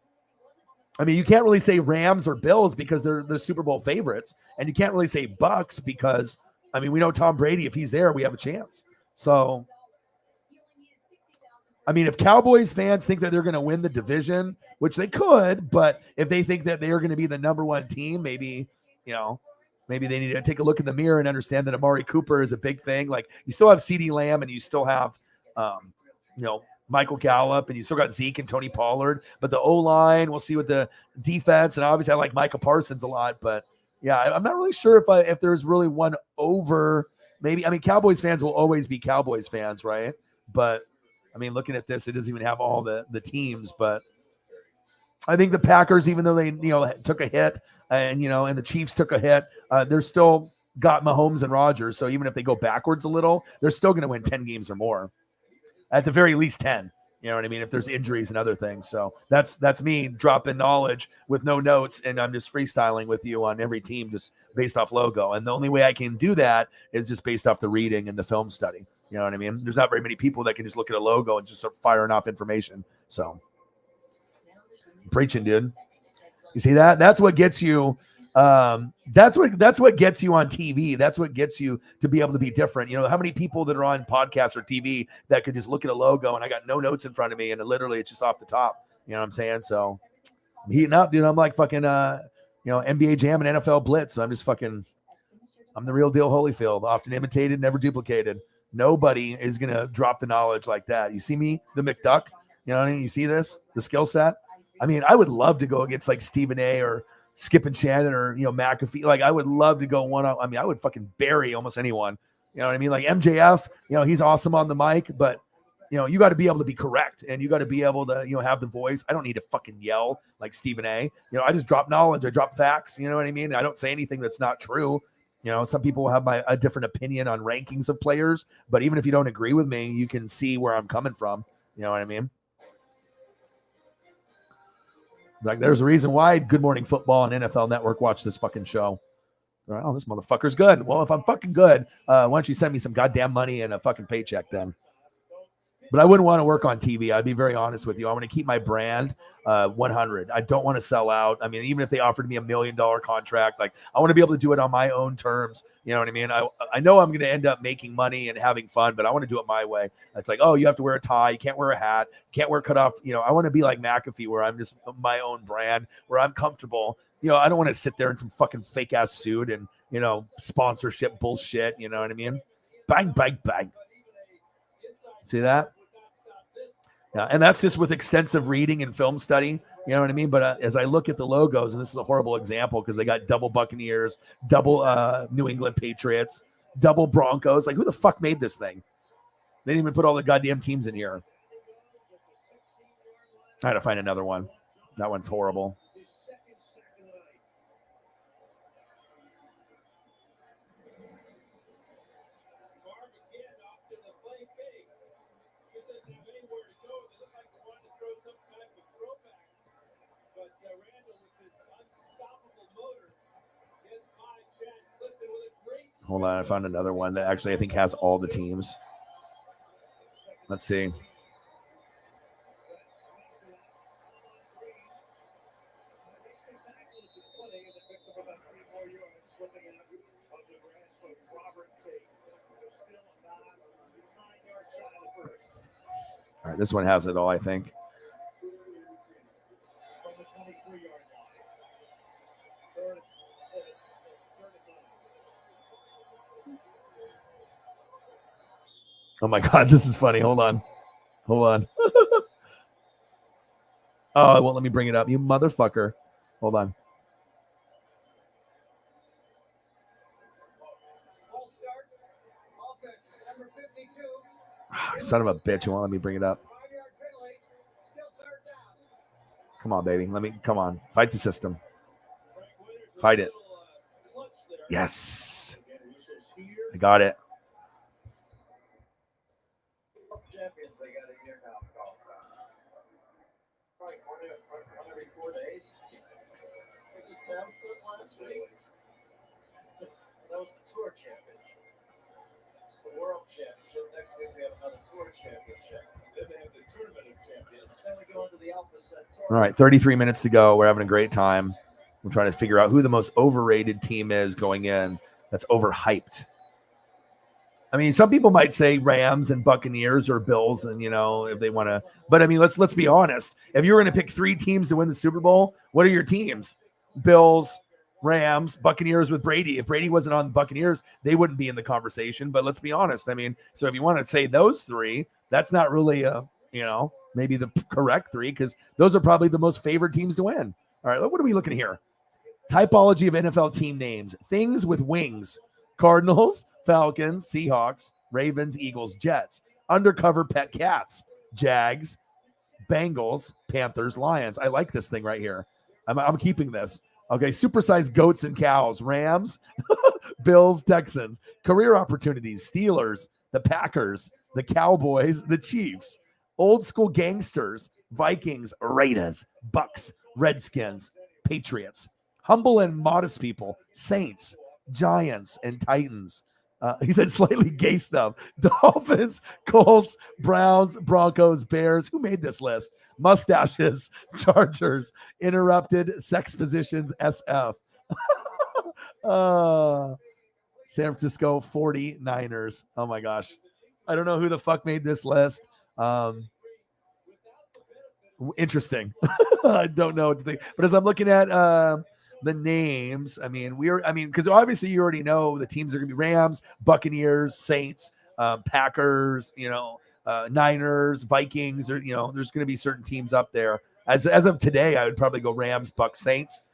I mean, you can't really say Rams or Bills because they're the Super Bowl favorites, and you can't really say Bucks because, I mean, we know Tom Brady, if he's there, we have a chance. So, I mean, if Cowboys fans think that they're going to win the division, which they could, but if they think that they are going to be the number 1 team, maybe, maybe they need to take a look in the mirror and understand that Amari Cooper is a big thing. Like, you still have CeeDee Lamb and you still have, Michael Gallup, and you still got Zeke and Tony Pollard, but the O-line, we'll see with the defense. And obviously I like Micah Parsons a lot, but yeah, I'm not really sure if there's really one over maybe. I mean, Cowboys fans will always be Cowboys fans, right? But I mean, looking at this, it doesn't even have all the teams, but I think the Packers, even though they, took a hit and the Chiefs took a hit, they're still got Mahomes and Rodgers. So even if they go backwards a little, they're still going to win 10 games or more. At the very least 10, you know what I mean? If there's injuries and other things. So that's me dropping knowledge with no notes. And I'm just freestyling with you on every team, just based off logo. And the only way I can do that is just based off the reading and the film study. You know what I mean? There's not very many people that can just look at a logo and just start firing off information. So preaching, dude. You see that? That's what gets you That's what gets you on TV. That's what gets you to be able to be different. You know, how many people that are on podcasts or TV that could just look at a logo and I got no notes in front of me and literally it's just off the top. You know what I'm saying? So I'm heating up, dude. I'm like fucking, NBA Jam and NFL Blitz. So I'm just fucking, I'm the real deal Holyfield, often imitated, never duplicated. Nobody is going to drop the knowledge like that. You see me, the McDuck, you know what I mean? You see this, the skill set. I mean, I would love to go against like Stephen A or Skip and Shannon or, McAfee. Like I would love to go one up. I mean, I would fucking bury almost anyone. You know what I mean? Like MJF, he's awesome on the mic, but you got to be able to be correct and you got to be able to, have the voice. I don't need to fucking yell like Stephen A. I just drop knowledge. I drop facts. You know what I mean? I don't say anything that's not true. Some people will have a different opinion on rankings of players, but even if you don't agree with me, you can see where I'm coming from. You know what I mean? Like there's a reason why Good Morning Football and NFL Network watch this fucking show. Oh, this motherfucker's good. Well, if I'm fucking good, why don't you send me some goddamn money and a fucking paycheck then? But I wouldn't want to work on TV. I'd be very honest with you. I want to keep my brand 100. I don't want to sell out. I mean, even if they offered me $1 million contract, like I want to be able to do it on my own terms. You know what I mean? I know I'm going to end up making money and having fun, but I want to do it my way. It's like, oh, you have to wear a tie. You can't wear a hat. Can't wear cut off. I want to be like McAfee where I'm just my own brand, where I'm comfortable. I don't want to sit there in some fucking fake ass suit and, sponsorship bullshit. You know what I mean? Bang, bang, bang. See that? Yeah, and that's just with extensive reading and film study. You know what I mean? But as I look at the logos, and this is a horrible example because they got double Buccaneers, double New England Patriots, double Broncos. Like, who the fuck made this thing? They didn't even put all the goddamn teams in here. I had to find another one. That one's horrible. Hold on, I found another one that actually I think has all the teams. Let's see. All right, this one has it all, I think. Oh my God, this is funny. Hold on. Oh, it won't let me bring it up. You motherfucker. Hold on. Oh, son of a bitch. You won't let me bring it up. Come on, baby. Come on. Fight the system. Fight it. Yes. I got it. Champions, they got a year now. Probably one every 4 days. They just announced it last week. That was the tour championship. It's the world championship. Next week we have another tour championship. Then they have the tournament of champions. Then we go into the Alpha Set tour. All right, 33 minutes to go. We're having a great time. We're trying to figure out who the most overrated team is going in that's overhyped. I mean, some people might say Rams and Buccaneers or Bills, and if they want to. But I mean, let's be honest. If you were going to pick 3 teams to win the Super Bowl, what are your teams? Bills, Rams, Buccaneers with Brady. If Brady wasn't on the Buccaneers, they wouldn't be in the conversation. But let's be honest. I mean, so if you want to say those 3, that's not really maybe the correct 3 because those are probably the most favored teams to win. All right, what are we looking here? Typology of NFL team names. Things with wings. Cardinals, Falcons, Seahawks, Ravens, Eagles, Jets. Undercover pet cats. Jags, Bengals, Panthers, Lions. I like this thing right here. I'm keeping this. Okay, supersized goats and cows. Rams, Bills, Texans. Career opportunities. Steelers, the Packers, the Cowboys, the Chiefs. Old school gangsters. Vikings, Raiders, Bucks, Redskins, Patriots. Humble and modest people. Saints, Giants, and Titans. He said slightly gay stuff. Dolphins, Colts, Browns, Broncos, Bears. Who made this list? Mustaches, Chargers, interrupted, sex positions, SF. San Francisco 49ers. Oh my gosh. I don't know who the fuck made this list. Interesting. I don't know what to think. But as I'm looking at the names, because obviously you already know the teams are going to be Rams, Buccaneers, Saints, Packers, Niners, Vikings, or, there's going to be certain teams up there. As of today, I would probably go Rams, Bucs, Saints,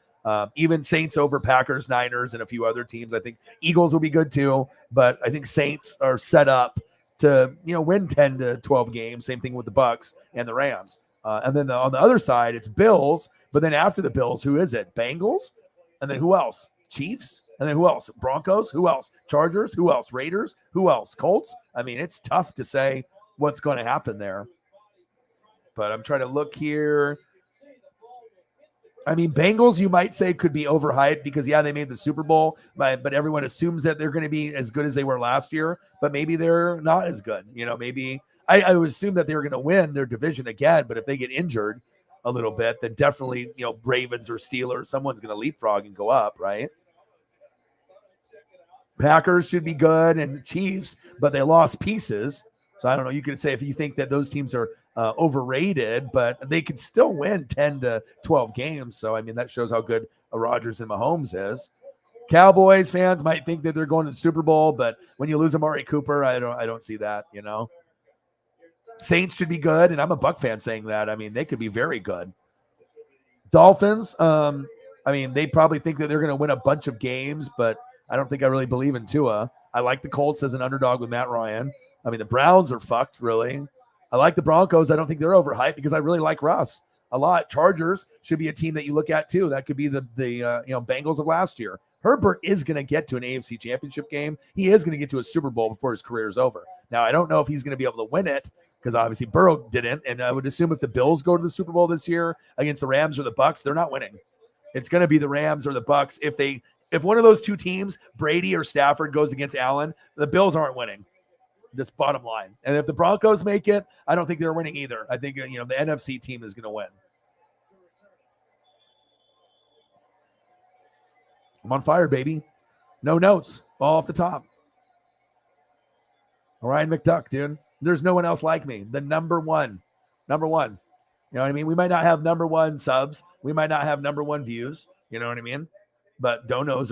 even Saints over Packers, Niners, and a few other teams. I think Eagles will be good too, but I think Saints are set up to, win 10 to 12 games. Same thing with the Bucs and the Rams. And then on the other side, it's Bills. But then after the Bills, who is it? Bengals? And then who else? Chiefs? And then who else? Broncos? Who else? Chargers? Who else? Raiders? Who else? Colts? I mean, it's tough to say what's going to happen there. But I'm trying to look here. I mean, Bengals, you might say, could be overhyped because, they made the Super Bowl, but everyone assumes that they're going to be as good as they were last year, but maybe they're not as good. Maybe I would assume that they're going to win their division again, but if they get injured a little bit, then definitely, Ravens or Steelers, someone's going to leapfrog and go up, right? Packers should be good and Chiefs, but they lost pieces. So I don't know. You could say if you think that those teams are overrated, but they could still win 10 to 12 games. So, I mean, that shows how good Rodgers and Mahomes is. Cowboys fans might think that they're going to the Super Bowl, but when you lose Amari Cooper, I don't see that, Saints should be good, and I'm a Buck fan saying that. I mean, they could be very good. Dolphins, they probably think that they're going to win a bunch of games, but I don't think I really believe in Tua. I like the Colts as an underdog with Matt Ryan. I mean, the Browns are fucked, really. I like the Broncos. I don't think they're overhyped because I really like Russ a lot. Chargers should be a team that you look at, too. That could be the Bengals of last year. Herbert is going to get to an AFC championship game. He is going to get to a Super Bowl before his career is over. Now, I don't know if he's going to be able to win it, because obviously Burrow didn't, and I would assume if the Bills go to the Super Bowl this year against the Rams or the Bucs, they're not winning. It's going to be the Rams or the Bucs. If one of those two teams, Brady or Stafford, goes against Allen, the Bills aren't winning. Just bottom line. And if the Broncos make it, I don't think they're winning either. I think the NFC team is going to win. I'm on fire, baby. No notes, all off the top. Ryan McDuck, dude. There's no one else like me. The number one. You know what I mean? We might not have number one subs. We might not have number one views. You know what I mean? But donos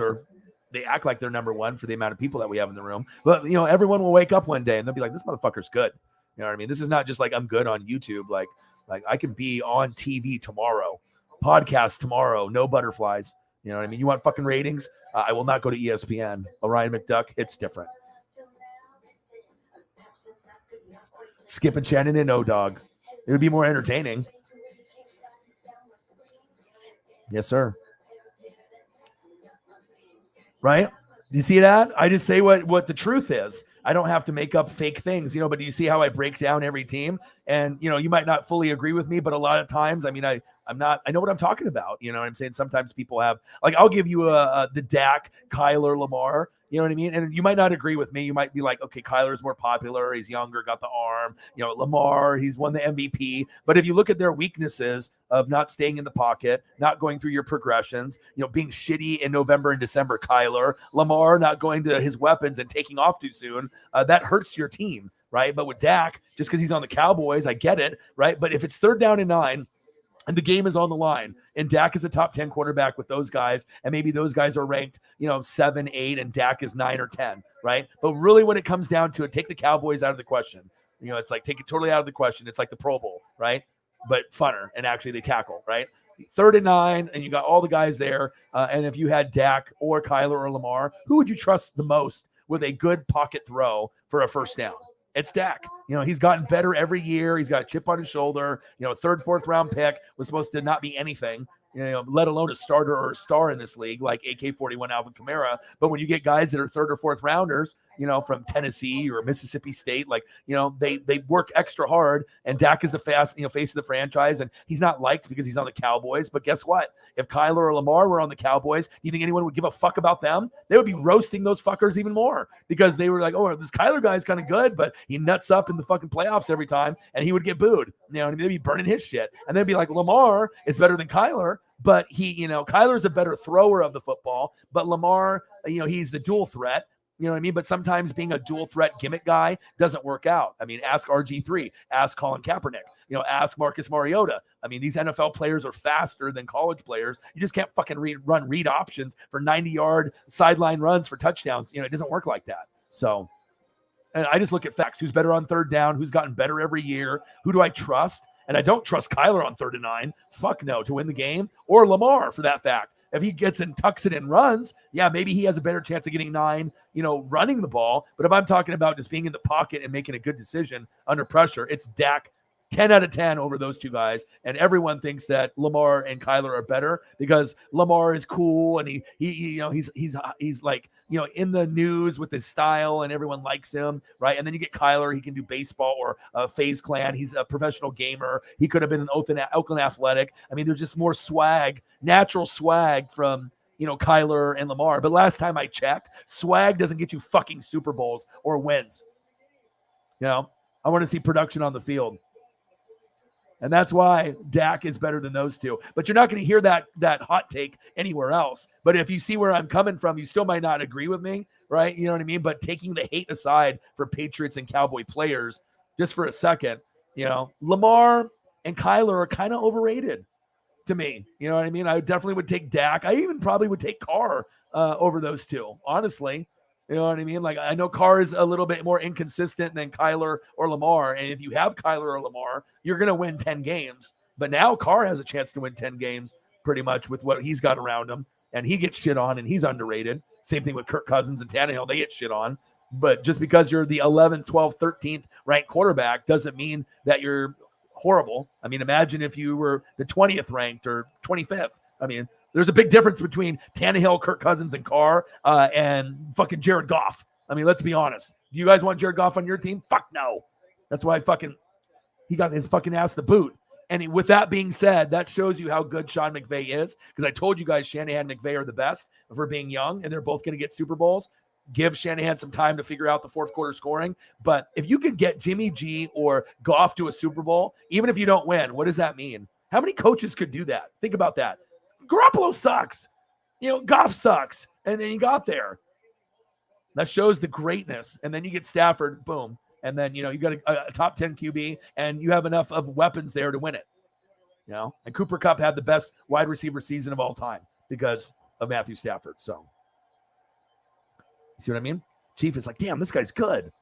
they act like they're number one for the amount of people that we have in the room. But, everyone will wake up one day and they'll be like, this motherfucker's good. You know what I mean? This is not just like I'm good on YouTube. Like I can be on TV tomorrow, podcast tomorrow, no butterflies. You know what I mean? You want fucking ratings? I will not go to ESPN. Ryan McDuck, it's different. Skip and Shannon and O-Dog. It would be more entertaining. Yes, sir. Right? Do you see that? I just say what the truth is. I don't have to make up fake things, but do you see how I break down every team? And, you might not fully agree with me, but a lot of times, I know what I'm talking about. You know what I'm saying? Sometimes people have, I'll give you the Dak, Kyler, Lamar. You know what I mean? And you might not agree with me. You might be like, okay, Kyler's more popular. He's younger, got the arm. Lamar, he's won the MVP. But if you look at their weaknesses of not staying in the pocket, not going through your progressions, being shitty in November and December, Kyler, Lamar not going to his weapons and taking off too soon, that hurts your team, right? But with Dak, just because he's on the Cowboys, I get it, right? But if it's 3rd down and 9, and the game is on the line, and Dak is a top 10 quarterback with those guys, and maybe those guys are ranked, 7, 8, and Dak is 9 or 10, right? But really when it comes down to it, take the Cowboys out of the question. It's like take it totally out of the question. It's like the Pro Bowl, right? But funner, and actually they tackle, right? 3rd and 9, and you got all the guys there, and if you had Dak or Kyler or Lamar, who would you trust the most with a good pocket throw for a first down? It's Dak. He's gotten better every year. He's got a chip on his shoulder. 3rd, 4th round pick was supposed to not be anything, let alone a starter or a star in this league like AK-41 Alvin Kamara. But when you get guys that are 3rd or 4th rounders, from Tennessee or Mississippi State. Like, they work extra hard, and Dak is the face of the franchise, and he's not liked because he's on the Cowboys. But guess what? If Kyler or Lamar were on the Cowboys, do you think anyone would give a fuck about them? They would be roasting those fuckers even more because they were like, oh, this Kyler guy's kind of good, but he nuts up in the fucking playoffs every time, and he would get booed. They'd be burning his shit. And they'd be like, Lamar is better than Kyler, but Kyler's a better thrower of the football, but Lamar, he's the dual threat. You know what I mean? But sometimes being a dual threat gimmick guy doesn't work out. I mean, ask RG3, ask Colin Kaepernick, ask Marcus Mariota. I mean, these NFL players are faster than college players. You just can't fucking run read options for 90-yard sideline runs for touchdowns. It doesn't work like that. So, and I just look at facts. Who's better on third down? Who's gotten better every year? Who do I trust? And I don't trust Kyler on 3rd and 9. Fuck no, to win the game. Or Lamar, for that fact. If he gets and tucks it and runs, yeah, maybe he has a better chance of getting 9, running the ball. But if I'm talking about just being in the pocket and making a good decision under pressure, it's Dak 10 out of 10 over those two guys. And everyone thinks that Lamar and Kyler are better because Lamar is cool and he's like, in the news with his style and everyone likes him, right? And then you get Kyler, he can do baseball or FaZe Clan. He's a professional gamer. He could have been an Oakland Athletic. I mean, there's just more swag, natural swag from, Kyler and Lamar. But last time I checked, swag doesn't get you fucking Super Bowls or wins. I want to see production on the field. And that's why Dak is better than those two. But you're not going to hear that hot take anywhere else. But if you see where I'm coming from, you still might not agree with me, right? You know what I mean? But taking the hate aside for Patriots and Cowboy players, just for a second, Lamar and Kyler are kind of overrated to me. You know what I mean? I definitely would take Dak. I even probably would take Carr over those two, honestly. You know what I mean? Like, I know Carr is a little bit more inconsistent than Kyler or Lamar. And if you have Kyler or Lamar, you're going to win 10 games. But now Carr has a chance to win 10 games pretty much with what he's got around him. And he gets shit on and he's underrated. Same thing with Kirk Cousins and Tannehill. They get shit on. But just because you're the 11th, 12th, 13th ranked quarterback doesn't mean that you're horrible. I mean, imagine if you were the 20th ranked or 25th. I mean, there's a big difference between Tannehill, Kirk Cousins, and Carr and fucking Jared Goff. I mean, let's be honest. Do you guys want Jared Goff on your team? Fuck no. That's why he got his fucking ass the boot. And with that being said, that shows you how good Sean McVay is, because I told you guys Shanahan and McVay are the best for being young, and they're both going to get Super Bowls. Give Shanahan some time to figure out the fourth quarter scoring. But if you could get Jimmy G or Goff to a Super Bowl, even if you don't win, what does that mean? How many coaches could do that? Think about that. Garoppolo sucks. Goff sucks. And then he got there. That shows the greatness. And then you get Stafford, boom. And then, you got a top 10 QB, and you have enough of weapons there to win it. And Cooper Kupp had the best wide receiver season of all time because of Matthew Stafford. So, you see what I mean? Chief is like, damn, this guy's good.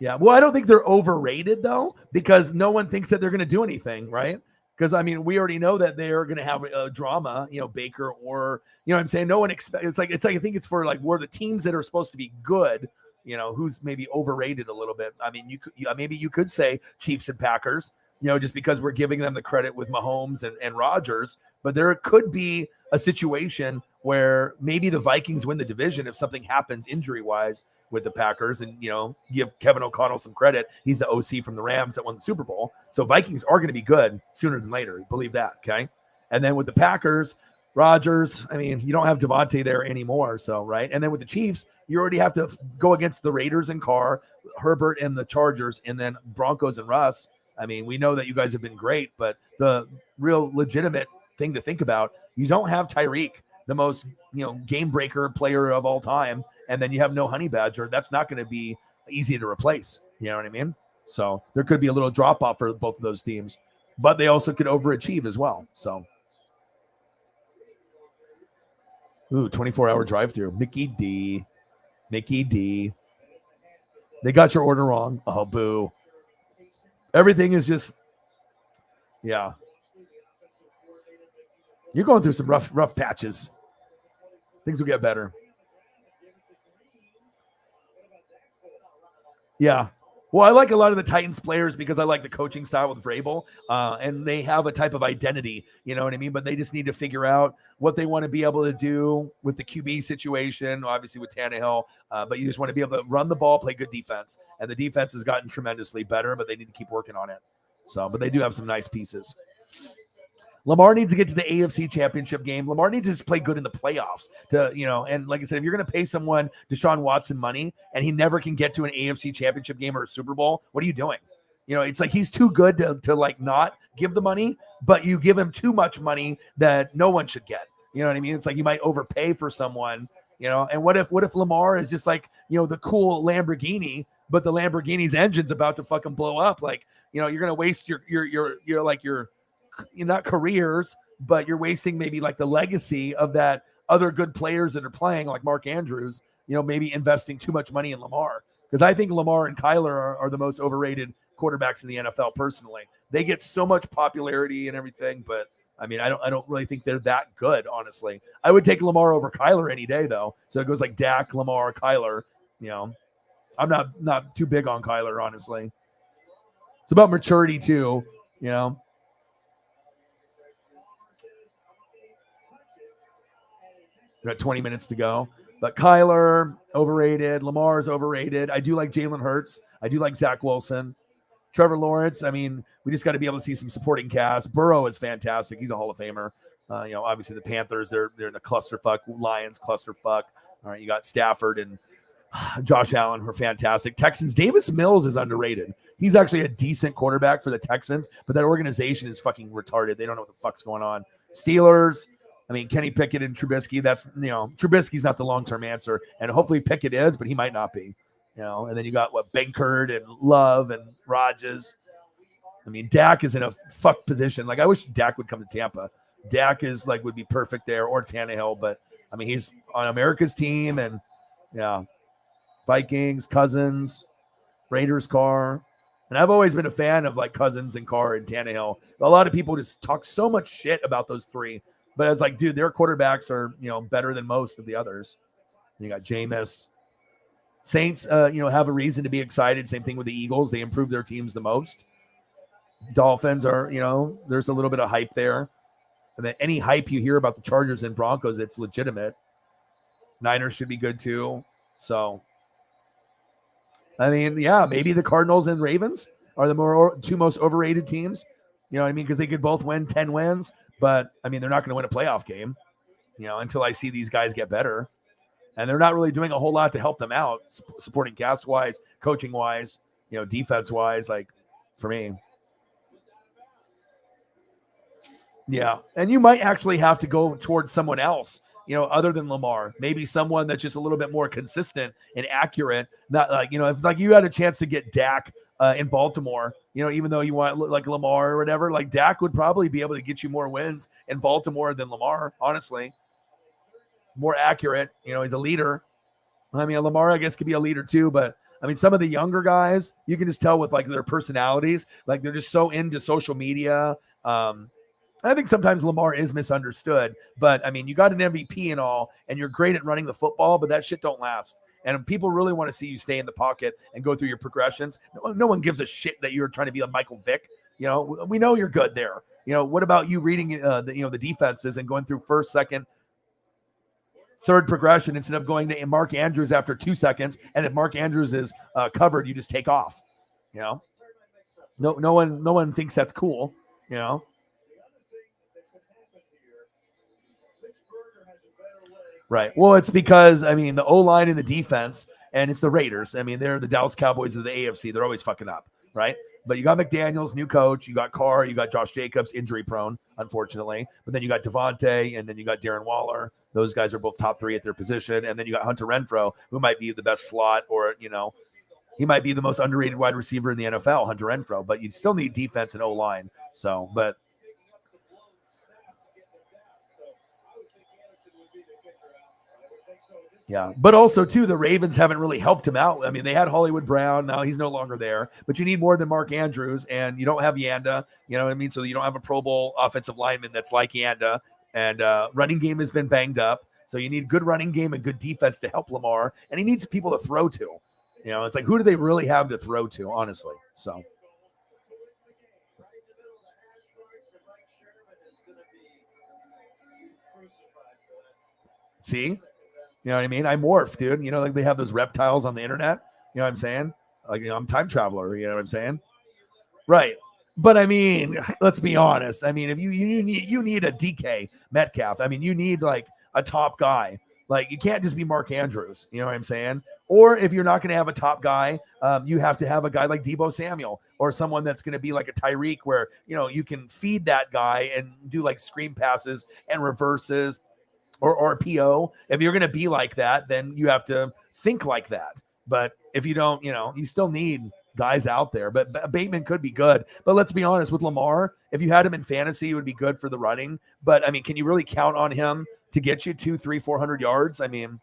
Yeah, well, I don't think they're overrated, though, because no one thinks that they're going to do anything, right? Because, I mean, we already know that they're going to have a drama, Baker or, what I'm saying? No one expects, it's like, I think it's for, like, where the teams that are supposed to be good, who's maybe overrated a little bit. I mean, maybe you could say Chiefs and Packers, just because we're giving them the credit with Mahomes and Rodgers, but there could be a situation where maybe the Vikings win the division if something happens injury-wise with the Packers, and give Kevin O'Connell some credit. He's the OC from the Rams that won the Super Bowl. So Vikings are going to be good sooner than later. Believe that, okay? And then with the Packers, Rodgers, I mean, you don't have Devontae there anymore, so right. And then with the Chiefs, you already have to go against the Raiders and Carr, Herbert and the Chargers, and then Broncos and Russ. I mean, we know that you guys have been great, but the real legitimate thing to think about, you don't have Tyreek, the most game breaker player of all time. And then you have no Honey Badger. That's not going to be easy to replace. You know what I mean? So there could be a little drop off for both of those teams, but they also could overachieve as well. So, 24-hour drive through. Mickey D. They got your order wrong. Oh, boo. Everything is just, yeah. You're going through some rough patches. Things will get better. Yeah. Well, I like a lot of the Titans players because I like the coaching style with Vrabel, and they have a type of identity, you know what I mean? But they just need to figure out what they want to be able to do with the QB situation, obviously with Tannehill, but you just want to be able to run the ball, play good defense. And the defense has gotten tremendously better, but they need to keep working on it. So, but they do have some nice pieces. Lamar needs to get to the AFC Championship game. Lamar needs to just play good in the playoffs to, you know, and like I said, if you're going to pay someone Deshaun Watson money and he never can get to an AFC Championship game or a Super Bowl, what are you doing? You know, it's like he's too good to like not give the money, but you give him too much money that no one should get. You know what I mean? It's like you might overpay for someone, you know, and what if Lamar is just like, you know, the cool Lamborghini, but the Lamborghini's engine's about to fucking blow up. Like, you know, you're going to waste your not careers, but you're wasting maybe like the legacy of that other good players that are playing, like Mark Andrews, you know, maybe investing too much money in Lamar. Because I think Lamar and Kyler are the most overrated quarterbacks in the NFL personally. They get so much popularity and everything, but I mean, I don't really think they're that good, honestly. I would take Lamar over Kyler any day, though. So it goes like Dak, Lamar, Kyler. You know, I'm not too big on Kyler, honestly. It's about maturity too, you know. We got 20 minutes to go. But Kyler, overrated. Lamar's overrated. I do like Jalen Hurts. I do like Zach Wilson. Trevor Lawrence, I mean, we just got to be able to see some supporting cast. Burrow is fantastic. He's a Hall of Famer. You know, obviously the Panthers, they're in a clusterfuck. Lions, clusterfuck. All right, you got Stafford and Josh Allen, who are fantastic. Texans, Davis Mills is underrated. He's actually a decent quarterback for the Texans, but that organization is fucking retarded. They don't know what the fuck's going on. Steelers, I mean, Kenny Pickett and Trubisky, that's, you know, Trubisky's not the long-term answer, and hopefully Pickett is, but he might not be, you know, and then you got, Benkert and Love and Rodgers. I mean, Dak is in a fuck position. Like, I wish Dak would come to Tampa. Dak is, like, would be perfect there, or Tannehill, but, I mean, he's on America's team, and, yeah, Vikings, Cousins, Raiders, Carr. And I've always been a fan of, like, Cousins and Carr and Tannehill. A lot of people just talk so much shit about those three. But I was like, dude, their quarterbacks are, you know, better than most of the others. You got Jameis. Saints, you know, have a reason to be excited. Same thing with the Eagles. They improve their teams the most. Dolphins are, you know, there's a little bit of hype there. And then any hype you hear about the Chargers and Broncos, it's legitimate. Niners should be good too. So, I mean, yeah, maybe the Cardinals and Ravens are the two most overrated teams. You know what I mean? Because they could both win 10 wins. But, I mean, they're not going to win a playoff game, you know, until I see these guys get better. And they're not really doing a whole lot to help them out, supporting cast-wise, coaching-wise, you know, defense-wise, like, for me. Yeah, and you might actually have to go towards someone else, you know, other than Lamar. Maybe someone that's just a little bit more consistent and accurate. Not like, you know, if like you had a chance to get Dak in Baltimore, you know, even though you want like Lamar or whatever, like Dak would probably be able to get you more wins in Baltimore than Lamar, honestly. More accurate, you know, he's a leader. I mean, Lamar, I guess, could be a leader too, but I mean, some of the younger guys, you can just tell with like their personalities, like they're just so into social media. I think sometimes Lamar is misunderstood, but I mean, you got an MVP and all, and you're great at running the football, but that shit don't last. And people really want to see you stay in the pocket and go through your progressions. No one gives a shit that you're trying to be a Michael Vick. You know, we know you're good there. You know, what about you reading the defenses and going through first, second, third progression instead of going to Mark Andrews after 2 seconds? And if Mark Andrews is covered, you just take off. You know, no one thinks that's cool. You know. Right. Well, it's because, I mean, the O-line and the defense, and it's the Raiders. I mean, they're the Dallas Cowboys of the AFC. They're always fucking up, right? But you got McDaniels, new coach. You got Carr. You got Josh Jacobs, injury prone, unfortunately. But then you got Devontae, and then you got Darren Waller. Those guys are both top 3 at their position. And then you got Hunter Renfrow, who might be the best slot, or, you know, he might be the most underrated wide receiver in the NFL, Hunter Renfrow. But you still need defense and O-line. So, but yeah, but also, too, the Ravens haven't really helped him out. I mean, they had Hollywood Brown. Now he's no longer there. But you need more than Mark Andrews, and you don't have Yanda. You know what I mean? So you don't have a Pro Bowl offensive lineman that's like Yanda. And running game has been banged up. So you need good running game and good defense to help Lamar. And he needs people to throw to. You know, it's like, who do they really have to throw to, honestly? So. See? You know what I mean? I morph, dude. You know, like they have those reptiles on the internet. You know what I'm saying? Like, I'm a time traveler. You know what I'm saying? Right. But I mean, let's be honest. I mean, if you need a DK Metcalf. I mean, you need like a top guy. Like, you can't just be Mark Andrews. You know what I'm saying? Or if you're not going to have a top guy, you have to have a guy like Deebo Samuel or someone that's going to be like a Tyreek, where you can feed that guy and do like screen passes and reverses. Or PO. If you're going to be like that, then you have to think like that. But if you don't, you still need guys out there. But Bateman could be good. But let's be honest, with Lamar, if you had him in fantasy, it would be good for the running. But I mean, can you really count on him to get you 200, 300, 400 yards? I mean,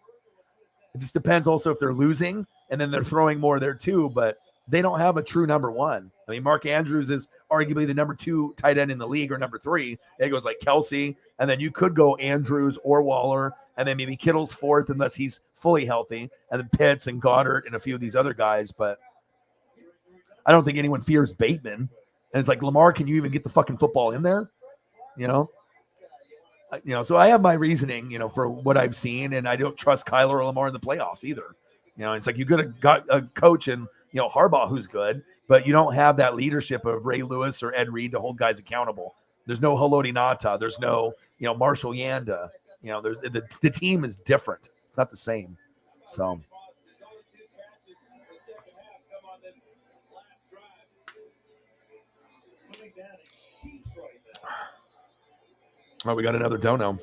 it just depends also if they're losing and then they're throwing more there too. But they don't have a true number one. I mean, Mark Andrews is arguably the number 2 tight end in the league, or number 3. It goes like Kelsey, and then you could go Andrews or Waller, and then maybe Kittle's 4th unless he's fully healthy, and then Pitts and Goddard and a few of these other guys. But I don't think anyone fears Bateman. And it's like, Lamar, can you even get the fucking football in there? So I have my reasoning, for what I've seen, and I don't trust Kyler or Lamar in the playoffs either. It's like you got a coach and Harbaugh who's good, but you don't have that leadership of Ray Lewis or Ed Reed to hold guys accountable. There's no Haloti Ngata. There's no Marshall Yanda. There's the team is different. It's not the same. So. Oh, we got another dono.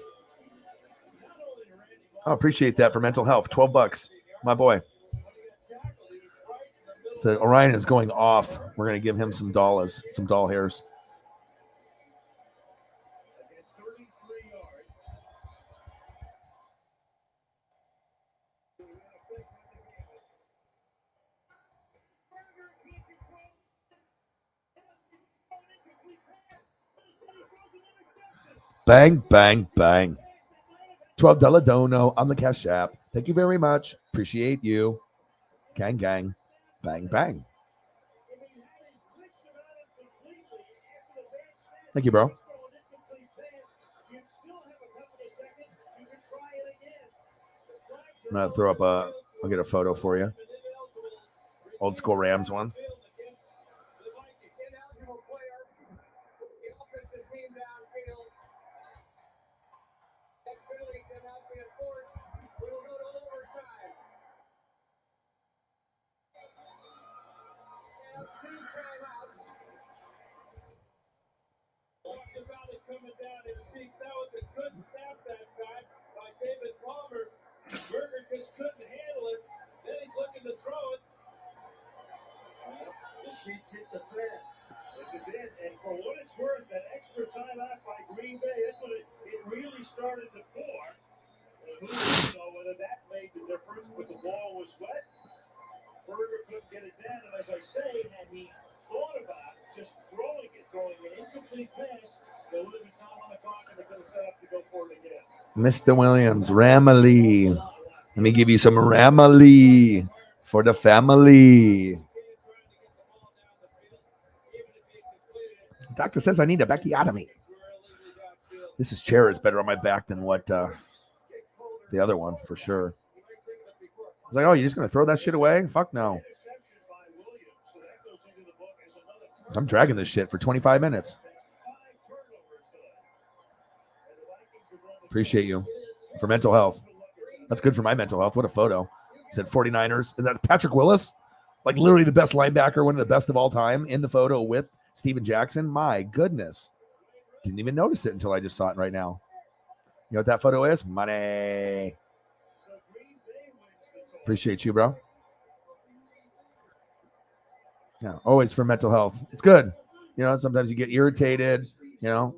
I appreciate that for mental health. $12, my boy. So Orion is going off. We're going to give him some dollars, some doll hairs. Bang, bang, bang. $12 dono on the Cash App. Thank you very much. Appreciate you. Gang, gang. Bang, bang. Thank you, bro. I'm going to throw up I'll get a photo for you. Old school Rams one. Burger just couldn't handle it. Then he's looking to throw it. The sheets hit the fan. Yes, it did. And for what it's worth, that extra timeout by Green Bay, that's when it really started to pour. Who knows whether that made the difference, but the ball was wet. Burger couldn't get it down. And as I say, had he thought about just throwing an incomplete pass, there would have been time on the clock and they could have set up to go for it again. Mr. Williams, Ramley. Let me give you some Ramley for the family. Doctor says I need a backiotomy. This chair is better on my back than what the other one, for sure. I was like, oh, you're just going to throw that shit away? Fuck no. I'm dragging this shit for 25 minutes. Appreciate you for mental health. That's good for my mental health. What a photo. He said 49ers. Is that Patrick Willis? Like literally the best linebacker, one of the best of all time, in the photo with Steven Jackson. My goodness. Didn't even notice it until I just saw it right now. You know what that photo is? Money. Appreciate you, bro. Yeah, always for mental health. It's good. Sometimes you get irritated.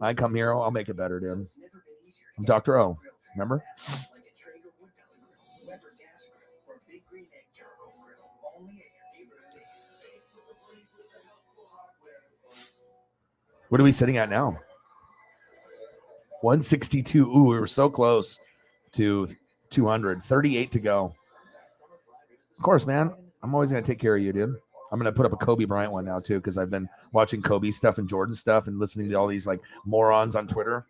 I come here, I'll make it better, dude. I'm Dr. O. Remember? What are we sitting at now? 162. Ooh, we were so close to 200. 38 to go. Of course, man. I'm always going to take care of you, dude. I'm going to put up a Kobe Bryant one now, too, because I've been watching Kobe stuff and Jordan stuff and listening to all these, like, morons on Twitter.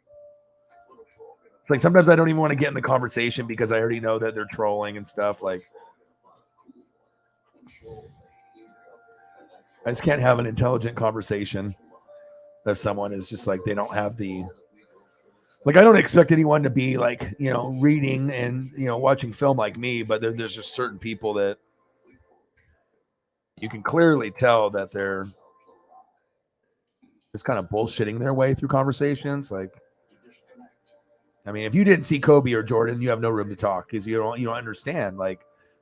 It's like sometimes I don't even want to get in the conversation because I already know that they're trolling and stuff. Like, I just can't have an intelligent conversation if someone is just like, they don't have the, like, I don't expect anyone to be like, you know, reading and, you know, watching film like me, but there's just certain people that you can clearly tell that they're just kind of bullshitting their way through conversations. Like, I mean, if you didn't see Kobe or Jordan, you have no room to talk because you don't understand. Like,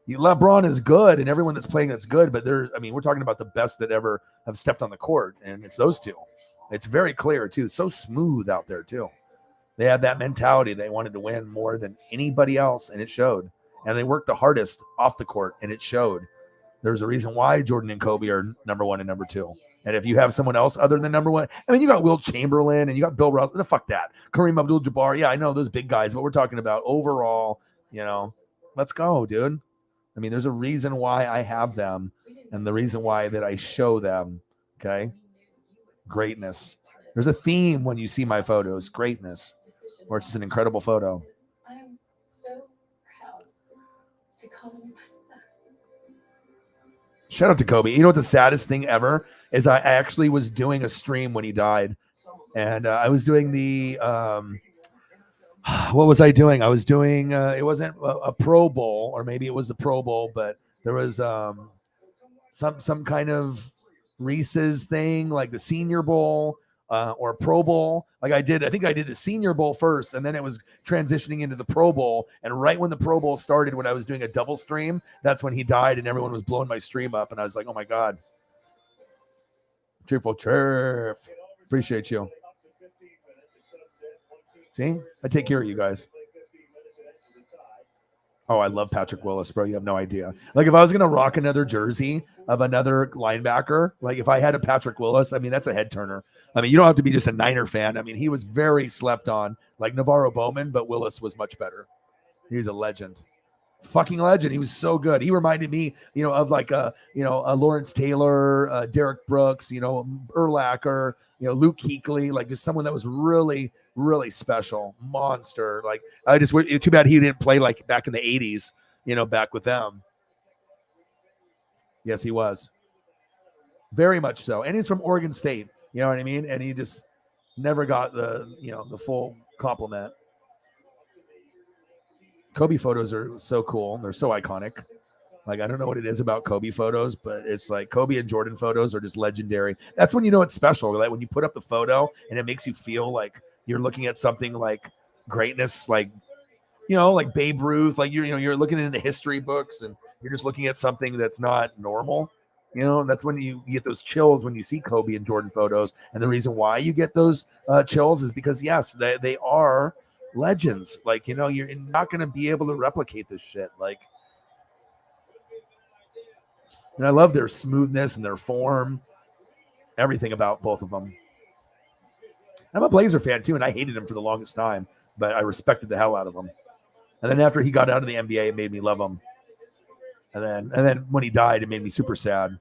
LeBron is good and everyone that's playing that's good, but we're talking about the best that ever have stepped on the court, and it's those two. It's very clear too. So smooth out there too. They had that mentality. They wanted to win more than anybody else, and it showed. And they worked the hardest off the court, and it showed. There's a reason why Jordan and Kobe are number 1 and number 2. And if you have someone else other than number 1, I mean, you got Wilt Chamberlain and you got Bill Russell. Fuck that. Kareem Abdul-Jabbar. Yeah, I know those big guys, but we're talking about overall, you know, let's go, dude. I mean, there's a reason why I have them and the reason why that I show them, okay? Greatness. There's a theme when you see my photos, greatness, or it's just an incredible photo. I am so proud to call you my son. Shout out to Kobe. You know what the saddest thing ever is? I actually was doing a stream when he died, and I was doing the what was I doing? I was doing it wasn't a Pro Bowl, or maybe it was the Pro Bowl, but there was some kind of Reese's thing, like the Senior Bowl or Pro Bowl. Like I think I did the Senior Bowl first, and then it was transitioning into the Pro Bowl. And right when the Pro Bowl started, when I was doing a double stream, that's when he died, and everyone was blowing my stream up, and I was like, oh my God. Cheerful chirp. Appreciate you. See? I take care of you guys. Oh, I love Patrick Willis, bro. You have no idea. Like, if I was going to rock another jersey of another linebacker, like if I had a Patrick Willis, I mean, that's a head turner. I mean, you don't have to be just a Niner fan. I mean, he was very slept on, like Navarro Bowman, but Willis was much better. He's a legend. Fucking legend. He was so good. He reminded me, you know, of like a Lawrence Taylor, Derek Brooks, you know, Urlacher, you know, Luke Kuechly, like just someone that was really, really special, monster. Like too bad he didn't play like back in the 80s, you know, back with them. Yes, he was. Very much so. And he's from Oregon State, you know what I mean? And he just never got the full compliment. Kobe photos are so cool. They're so iconic. Like, I don't know what it is about Kobe photos, but it's like Kobe and Jordan photos are just legendary. That's when you know it's special. Like when you put up the photo and it makes you feel like you're looking at something like greatness, like, you know, like Babe Ruth, like you're looking into history books and you're just looking at something that's not normal. You know, that's when you get those chills when you see Kobe and Jordan photos. And the reason why you get those chills is because, yes, they are legends. Like, you know, you're not going to be able to replicate this shit. Like, and I love their smoothness and their form, everything about both of them. I'm a Blazer fan too, and I hated him for the longest time, but I respected the hell out of him. And then after he got out of the NBA, it made me love him. And then when he died, it made me super sad.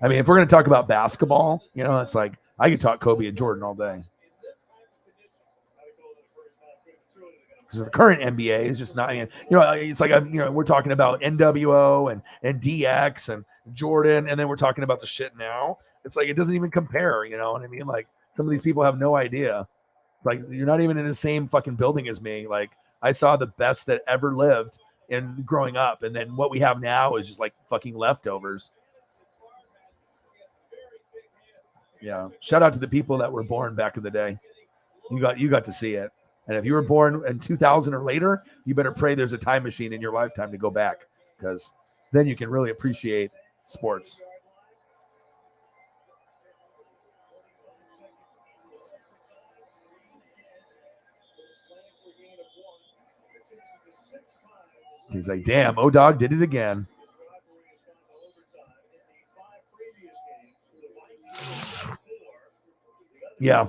I mean, if we're going to talk about basketball, you know, it's like I could talk Kobe and Jordan all day. Because the current NBA is just not, you know, it's like, we're talking about NWO and DX and Jordan, and then we're talking about the shit now. It's like, it doesn't even compare, you know what I mean? Like, some of these people have no idea. It's like, you're not even in the same fucking building as me. Like, I saw the best that ever lived in growing up, and then what we have now is just like fucking leftovers. Yeah. Shout out to the people that were born back in the day. You got to see it. And if you were born in 2000 or later, you better pray there's a time machine in your lifetime to go back, because then you can really appreciate sports. He's like, damn, O-Dog did it again. Yeah.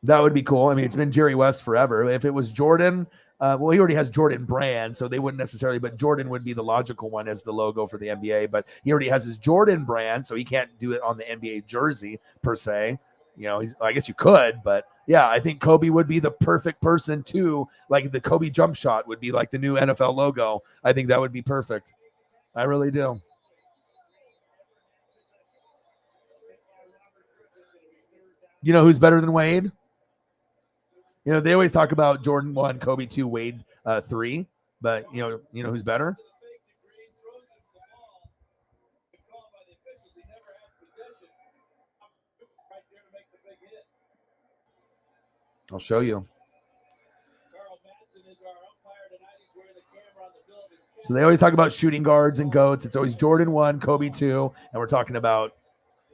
That would be cool. I mean, it's been Jerry West forever. If it was Jordan, well, he already has Jordan brand, so they wouldn't necessarily, but Jordan would be the logical one as the logo for the NBA. But he already has his Jordan brand, so he can't do it on the NBA jersey per se. You know, I guess you could, but yeah, I think Kobe would be the perfect person too. Like the Kobe jump shot would be like the new NFL logo. I think that would be perfect. I really do. You know who's better than Wade? You know, they always talk about Jordan 1, Kobe 2, Wade 3, but you know who's better? I'll show you. So they always talk about shooting guards and GOATs. It's always Jordan 1, Kobe 2, and we're talking about,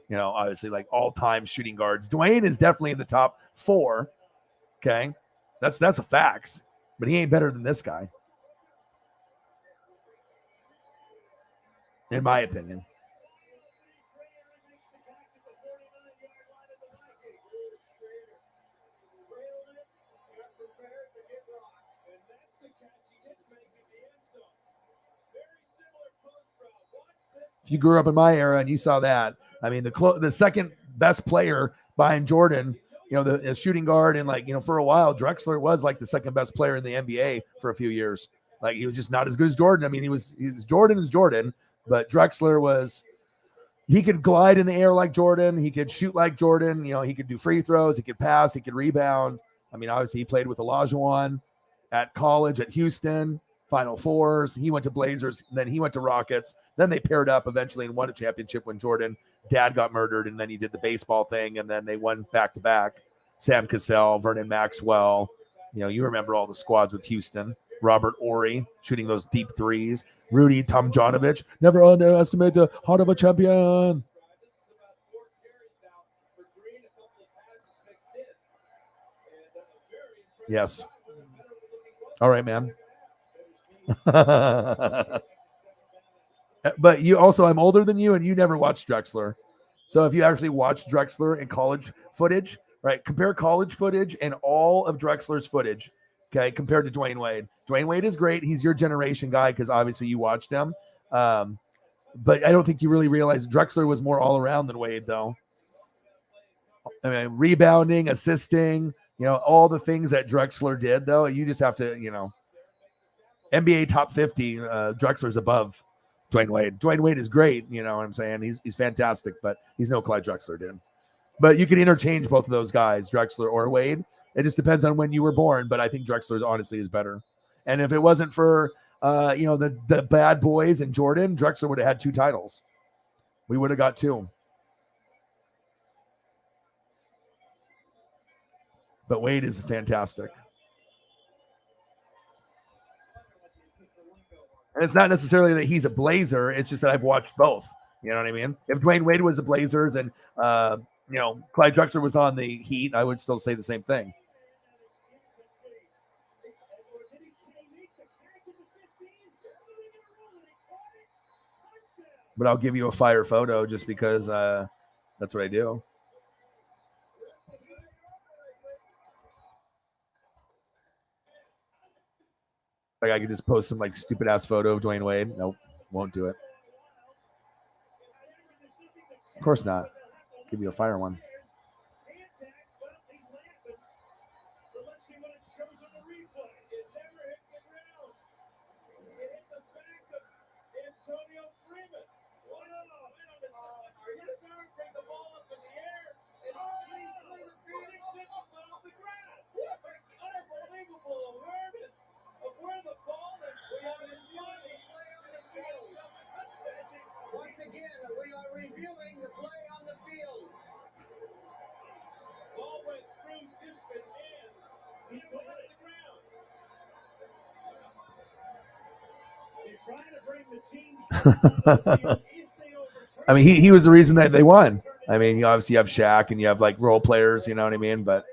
you know, obviously like all-time shooting guards. Dwayne is definitely in the top 4. Okay. That's a fact. But he ain't better than this guy. In my opinion. If you grew up in my era and you saw that, I mean, the second best player behind Jordan, you know, the shooting guard, and like, you know, for a while, Drexler was like the second best player in the NBA for a few years. Like he was just not as good as Jordan. I mean, he's Jordan, but Drexler was, he could glide in the air like Jordan. He could shoot like Jordan. You know, he could do free throws. He could pass. He could rebound. I mean, obviously he played with Olajuwon at college at Houston, Final Fours. He went to Blazers. Then he went to Rockets. Then they paired up eventually and won a championship when Jordan dad got murdered. And then he did the baseball thing. And then they won back to back. Sam Cassell, Vernon Maxwell. You know, you remember all the squads with Houston. Robert Ory shooting those deep threes. Rudy Tomjanovich. Never underestimate the heart of a champion. Yes. All right, man. But you also, I'm older than you, and you never watched Drexler. So if you actually watched Drexler in college footage, right, compare college footage and all of Drexler's footage, okay, compared to Dwayne Wade. Dwayne Wade is great. He's your generation guy because obviously you watched him. But I don't think you really realize Drexler was more all around than Wade, though. I mean, rebounding, assisting, you know, all the things that Drexler did, though, you just have to, you know, NBA top 50, Drexler's above Dwayne Wade. Dwayne Wade is great, you know what I'm saying? He's fantastic, but he's no Clyde Drexler, dude. But you can interchange both of those guys, Drexler or Wade. It just depends on when you were born, but I think Drexler honestly is better. And if it wasn't for, you know, the bad boys and Jordan, Drexler would have had 2 titles. We would have got 2. But Wade is fantastic. And it's not necessarily that he's a Blazer. It's just that I've watched both. You know what I mean? If Dwayne Wade was the Blazers and, you know, Clyde Drexler was on the Heat, I would still say the same thing. But I'll give you a fire photo just because that's what I do. Like I could just post some like stupid ass photo of Dwayne Wade. Nope, won't do it. Of course not. Give you a fire one. Once again, we are reviewing the play on the field. Ball went through Disman's hands. He got the ground. They're trying to bring the teams. I mean, he was the reason that they won. I mean, you obviously have Shaq and you have like role players, you know what I mean? But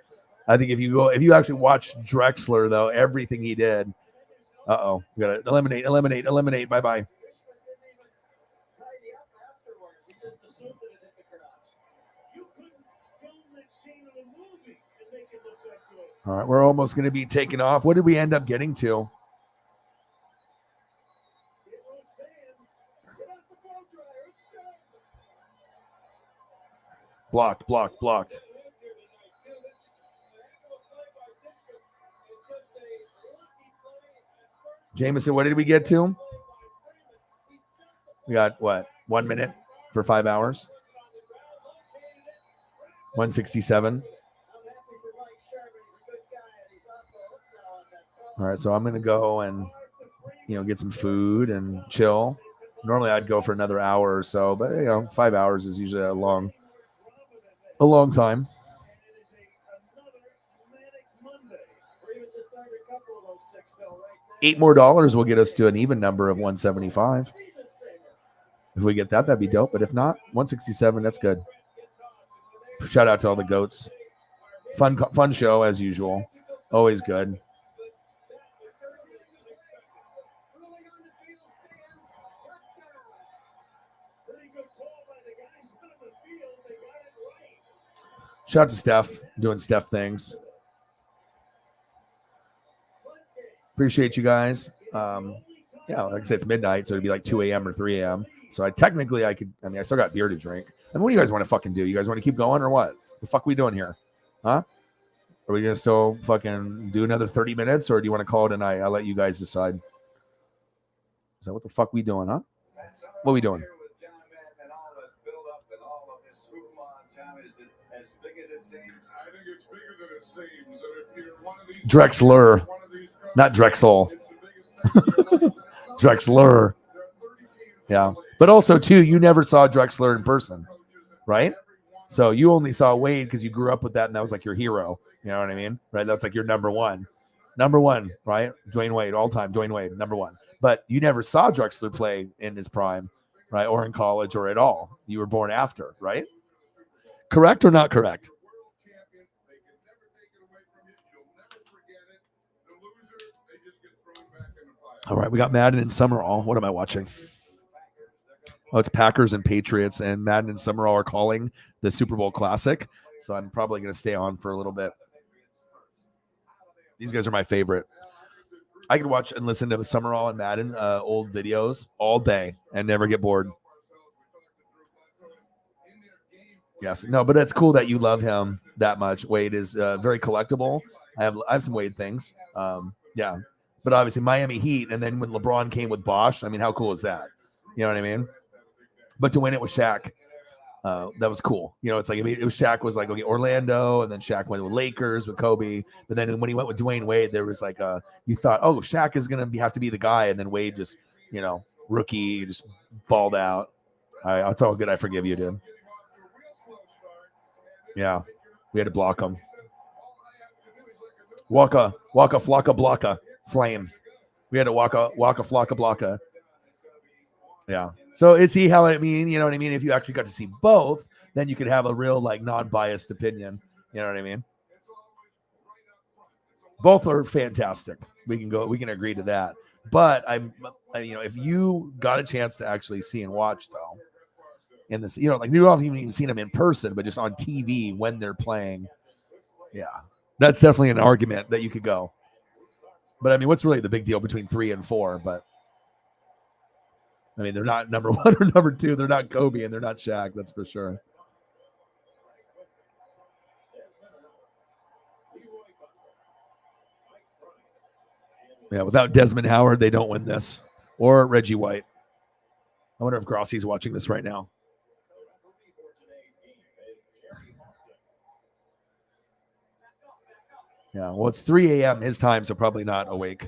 I think if you actually watch Drexler, though, everything he did. Uh-oh. We got to eliminate. Bye-bye. You couldn't film that scene in a movie and make it look All right, we're almost going to be taking off. What did we end up getting to? Blocked. Jameson, what did we get to? We got what? 1 minute for 5 hours? 167. All right, so I'm going to go and, get some food and chill. Normally I'd go for another hour or so, but 5 hours is usually a long time. $8 more will get us to an even number of 175. If we get that, that'd be dope. But if not, 167, that's good. Shout out to all the goats. Fun show as usual. Always good. Shout out to Steph, doing Steph things. Appreciate you guys. Like I said, it's midnight, so it'd be like 2 a.m. or 3 a.m. So I still got beer to drink. And what do you guys want to fucking do? You guys want to keep going or what? The fuck we doing here? Huh? Are we going to still fucking do another 30 minutes or do you want to call it a night? I'll let you guys decide. So what the fuck we doing, huh? What are we doing? Drexler, not Drexel. Drexler. Yeah. But also, too, you never saw Drexler in person, right? So you only saw Wade because you grew up with that and that was like your hero. You know what I mean? Right? That's like your number one. Number one, right? Dwayne Wade, all time. Dwayne Wade, number one. But you never saw Drexler play in his prime, right? Or in college or at all. You were born after, right? Correct or not correct? All right, we got Madden and Summerall. What am I watching? Oh, it's Packers and Patriots, and Madden and Summerall are calling the Super Bowl Classic. So I'm probably going to stay on for a little bit. These guys are my favorite. I could watch and listen to Summerall and Madden old videos all day and never get bored. Yes, no, but that's cool that you love him that much. Wade is very collectible. I have some Wade things. Yeah, but obviously Miami Heat, and then when LeBron came with Bosch, I mean, how cool is that? You know what I mean? But to win it with Shaq, that was cool. It's like it was Shaq was like, okay, Orlando, and then Shaq went with Lakers with Kobe. But then when he went with Dwayne Wade, there was like you thought, oh, Shaq is gonna have to be the guy, and then Wade just, rookie, just balled out. It's all good. I forgive you, dude. Yeah, we had to block him. Waka, flocka, blocka, flame. We had to waka, flocka, blocka. Yeah. So it's see how I mean, you know what I mean? If you actually got to see both, then you could have a real like non-biased opinion. You know what I mean? Both are fantastic. We can agree to that. But if you got a chance to actually see and watch though, in this, like you don't even seen them in person, but just on TV when they're playing. Yeah. That's definitely an argument that you could go. But I mean, what's really the big deal between 3 and 4? But I mean, they're not number 1 or number 2. They're not Kobe and they're not Shaq. That's for sure. Yeah, without Desmond Howard, they don't win this. Or Reggie White. I wonder if Grossi's watching this right now. Yeah, well, it's 3 a.m. his time, so probably not awake.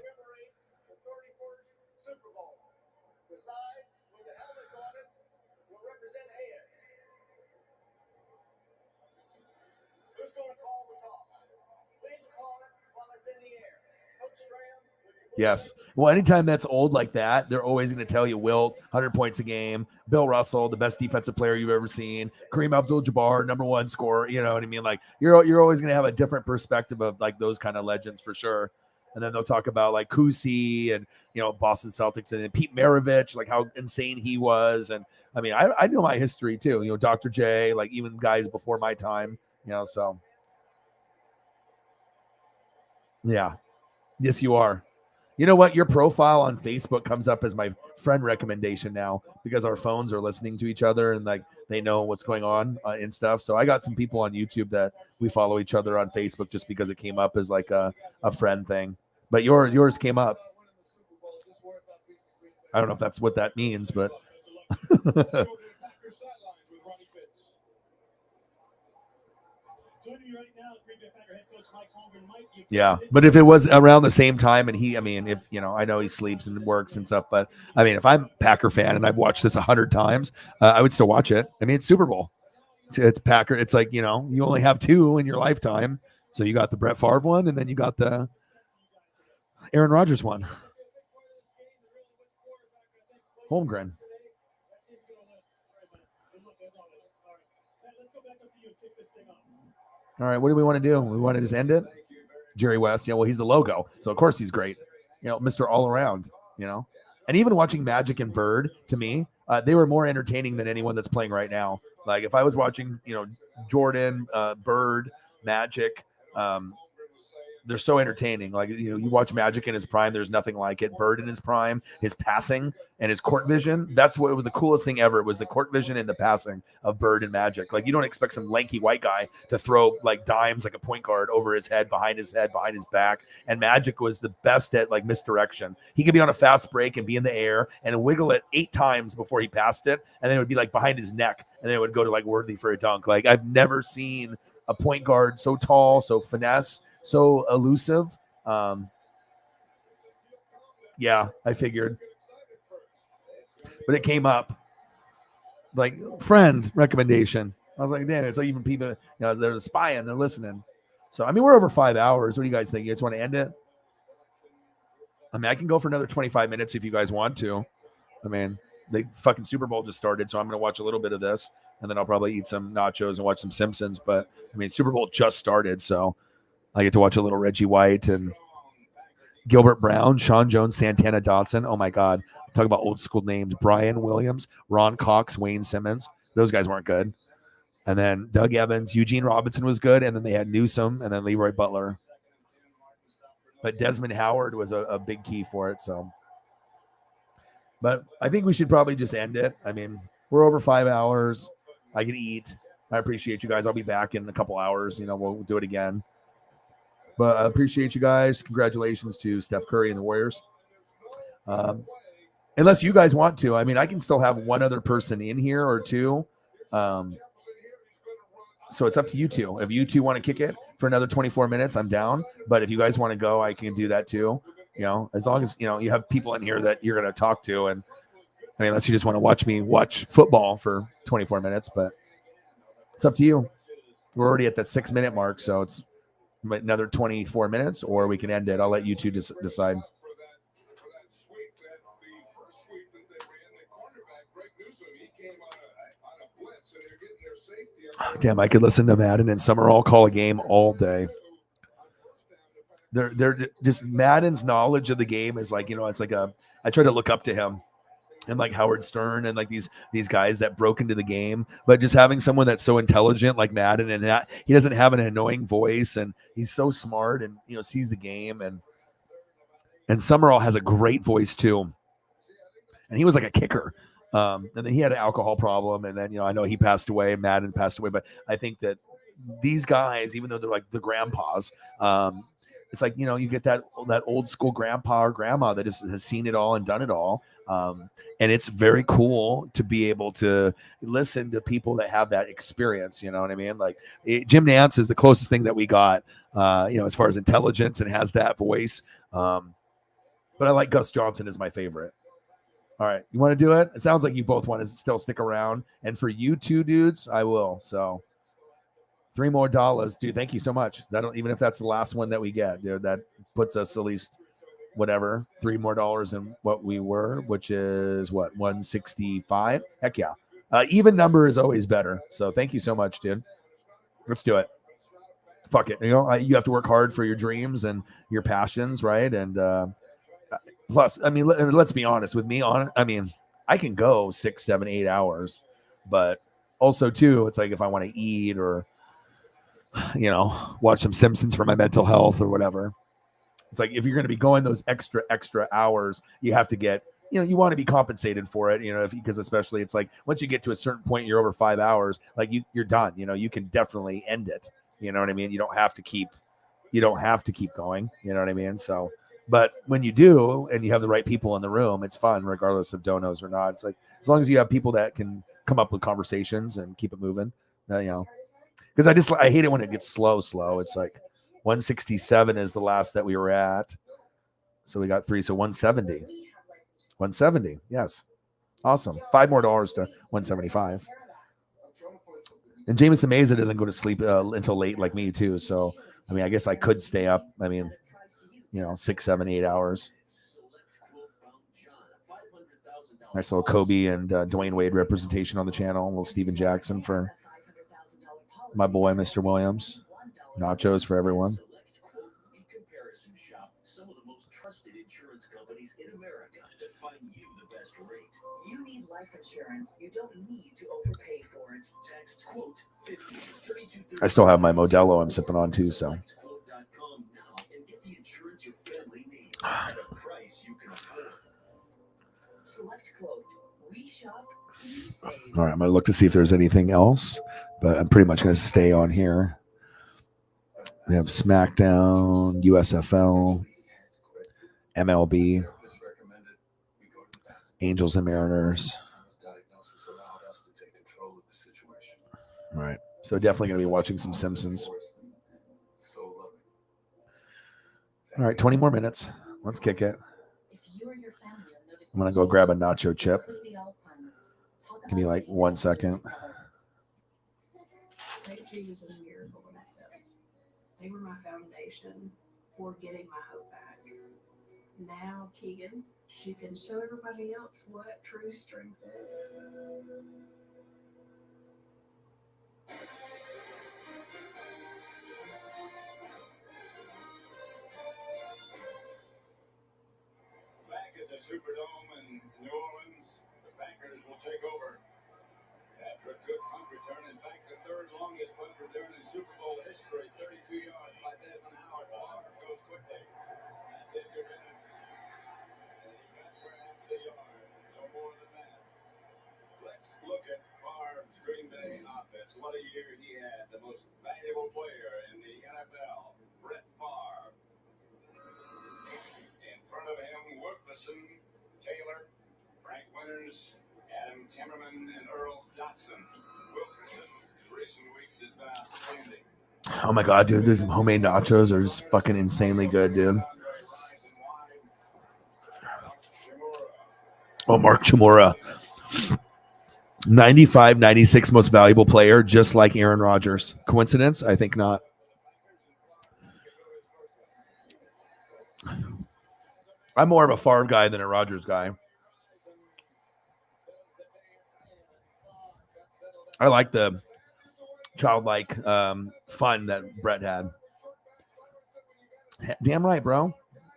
Yes. Well, anytime that's old like that, they're always going to tell you Wilt, 100 points a game, Bill Russell, the best defensive player you've ever seen, Kareem Abdul-Jabbar, number 1 scorer. You know what I mean? Like you're always going to have a different perspective of like those kind of legends for sure. And then they'll talk about like Kusi and, Boston Celtics and then Pete Maravich, like how insane he was. And I mean, I know my history too, Dr. J, like even guys before my time, so. Yeah. Yes, you are. You know what? Your profile on Facebook comes up as my friend recommendation now because our phones are listening to each other and like they know what's going on and stuff. So I got some people on YouTube that we follow each other on Facebook just because it came up as like a friend thing. But yours came up. I don't know if that's what that means, but yeah. But if it was around the same time and he, I mean, if, you know, I know he sleeps and works and stuff, but I mean, if I'm a Packer fan and I've watched this 100 times, I would still watch it. I mean, it's Super Bowl. It's Packer. It's like, you know, you only have two in your lifetime. So you got the Brett Favre one and then you got the Aaron Rodgers one. Holmgren. All right, what do we want to do? We want to just end it? Jerry West, yeah, well, he's the logo. So, of course, he's great. You know, Mr. All Around, you know. And even watching Magic and Bird, to me, they were more entertaining than anyone that's playing right now. Like, if I was watching, you know, Jordan, Bird, Magic, they're so entertaining. Like, you know, you watch Magic in his prime, there's nothing like it. Bird in his prime, his passing and his court vision. That's what was the coolest thing ever, was the court vision and the passing of Bird and Magic. Like, you don't expect some lanky white guy to throw like dimes like a point guard over his head, behind his back. And Magic was the best at like misdirection. He could be on a fast break and be in the air and wiggle it 8 times before he passed it. And then it would be like behind his neck. And then it would go to like worthy for a dunk. Like, I've never seen a point guard so tall, so finesse, so elusive. Yeah, I figured. But it came up like friend recommendation. I was like, damn, it's like even people, you know, they're spying, they're listening. So, I mean, we're over 5 hours. What do you guys think? You guys want to end it? I mean, I can go for another 25 minutes if you guys want to. I mean, the fucking Super Bowl just started, so I'm going to watch a little bit of this, and then I'll probably eat some nachos and watch some Simpsons. But, I mean, Super Bowl just started, so I get to watch a little Reggie White and Gilbert Brown, Sean Jones, Santana Dotson. Oh, my God. Talk about old school names. Brian Williams, Ron Cox, Wayne Simmons. Those guys weren't good. And then Doug Evans, Eugene Robinson was good. And then they had Newsome and then Leroy Butler. But Desmond Howard was a big key for it. So, but I think we should probably just end it. I mean, we're over 5 hours. I can eat. I appreciate you guys. I'll be back in a couple hours. You know, we'll do it again. But I appreciate you guys. Congratulations to Steph Curry and the Warriors. Unless you guys want to. I mean, I can still have one other person in here or two. So it's up to you two. If you two want to kick it for another 24 minutes, I'm down. But if you guys want to go, I can do that too. You know, as long as, you know, you have people in here that you're going to talk to. And I mean, unless you just want to watch me watch football for 24 minutes, but it's up to you. We're already at the 6 minute mark. So it's another 24 minutes, or we can end it. I'll let you two decide. Damn, I could listen to Madden and Summerall call a game all day. They're just Madden's knowledge of the game is like, you know, it's like I try to look up to him and like Howard Stern and like these guys that broke into the game, but just having someone that's so intelligent like Madden and that he doesn't have an annoying voice and he's so smart and, you know, sees the game and Summerall has a great voice too. And he was like a kicker. And then he had an alcohol problem. And then, you know, I know he passed away, Madden passed away, but I think that these guys, even though they're like the grandpas, it's like, you know, you get that old school grandpa or grandma that just has seen it all and done it all. And it's very cool to be able to listen to people that have that experience. You know what I mean? Like Jim Nantz is the closest thing that we got, you know, as far as intelligence and has that voice. But I like Gus Johnson as my favorite. All right. You want to do it? It sounds like you both want to still stick around. And for you two dudes, I will. So $3 more, dude. Thank you so much. Even if that's the last one that we get, dude, that puts us at least whatever, $3 more than what we were, which is what, 165. Heck yeah. Even number is always better. So thank you so much, dude. Let's do it. Fuck it. You know, you have to work hard for your dreams and your passions, right? And plus, I mean, let's be honest with me. I mean, I can go 6, 7, 8 hours, but also too, it's like if I want to eat or, you know, watch some Simpsons for my mental health or whatever. It's like if you're going to be going those extra hours, you have to get, you want to be compensated for it, because especially it's like once you get to a certain point, you're over 5 hours, like you're done. You can definitely end it. You know what I mean? You don't have to keep going. You know what I mean? So, but when you do, and you have the right people in the room, it's fun, regardless of donos or not. It's like as long as you have people that can come up with conversations and keep it moving, because I hate it when it gets slow. It's like 167 is the last that we were at. So we got 3. So 170. 170. Yes. Awesome. $5 more to 175. And Jameson Meza doesn't go to sleep until late like me too. So, I mean, I guess I could stay up. I mean, 6, 7, 8 hours. I saw Kobe and Dwayne Wade representation on the channel. A little Steven Jackson for my boy, Mr. Williams. Nachos for everyone. Some of the most trusted insurance companies in America to find you the best rate. You need life insurance. You don't need to overpay for it. Text quote 50 to 32. I still have my Modelo I'm sipping on too, so. And get the insurance your family needs at a price you can afford. Select quote. We shop, you save. All right, I'm going to look to see if there's anything else, but I'm pretty much going to stay on here. We have SmackDown, USFL, MLB, Angels and Mariners. All right. So definitely going to be watching some Simpsons. All right, 20 more minutes. Let's kick it. I'm going to go grab a nacho chip. Give me like 1 second. They were my foundation for getting my hope back. Now, Keegan, she can show everybody else what true strength is. Back at the Superdome in New Orleans, the Packers will take over. After a good punt return, in fact, the third longest punt return in Super Bowl history, 32 yards by Desmond Howard. Favre goes quickly. That's it, good minute. And he got perhaps a yard, no more than that. Let's look at Favre's Green Bay offense. What a year he had. The most valuable player in the NFL, Brett Favre. In front of him, Wilkerson, Taylor, Frank Winters, Adam Timmerman, and Earl Dotson. Wilkerson, in recent weeks, has been outstanding. Oh my God, dude, these homemade nachos are just fucking insanely good, dude. Oh, Mark Chmura. 95, 96 most valuable player, just like Aaron Rodgers. Coincidence? I think not. I'm more of a Favre guy than a Rodgers guy. I like the childlike fun that Brett had. Damn right, bro.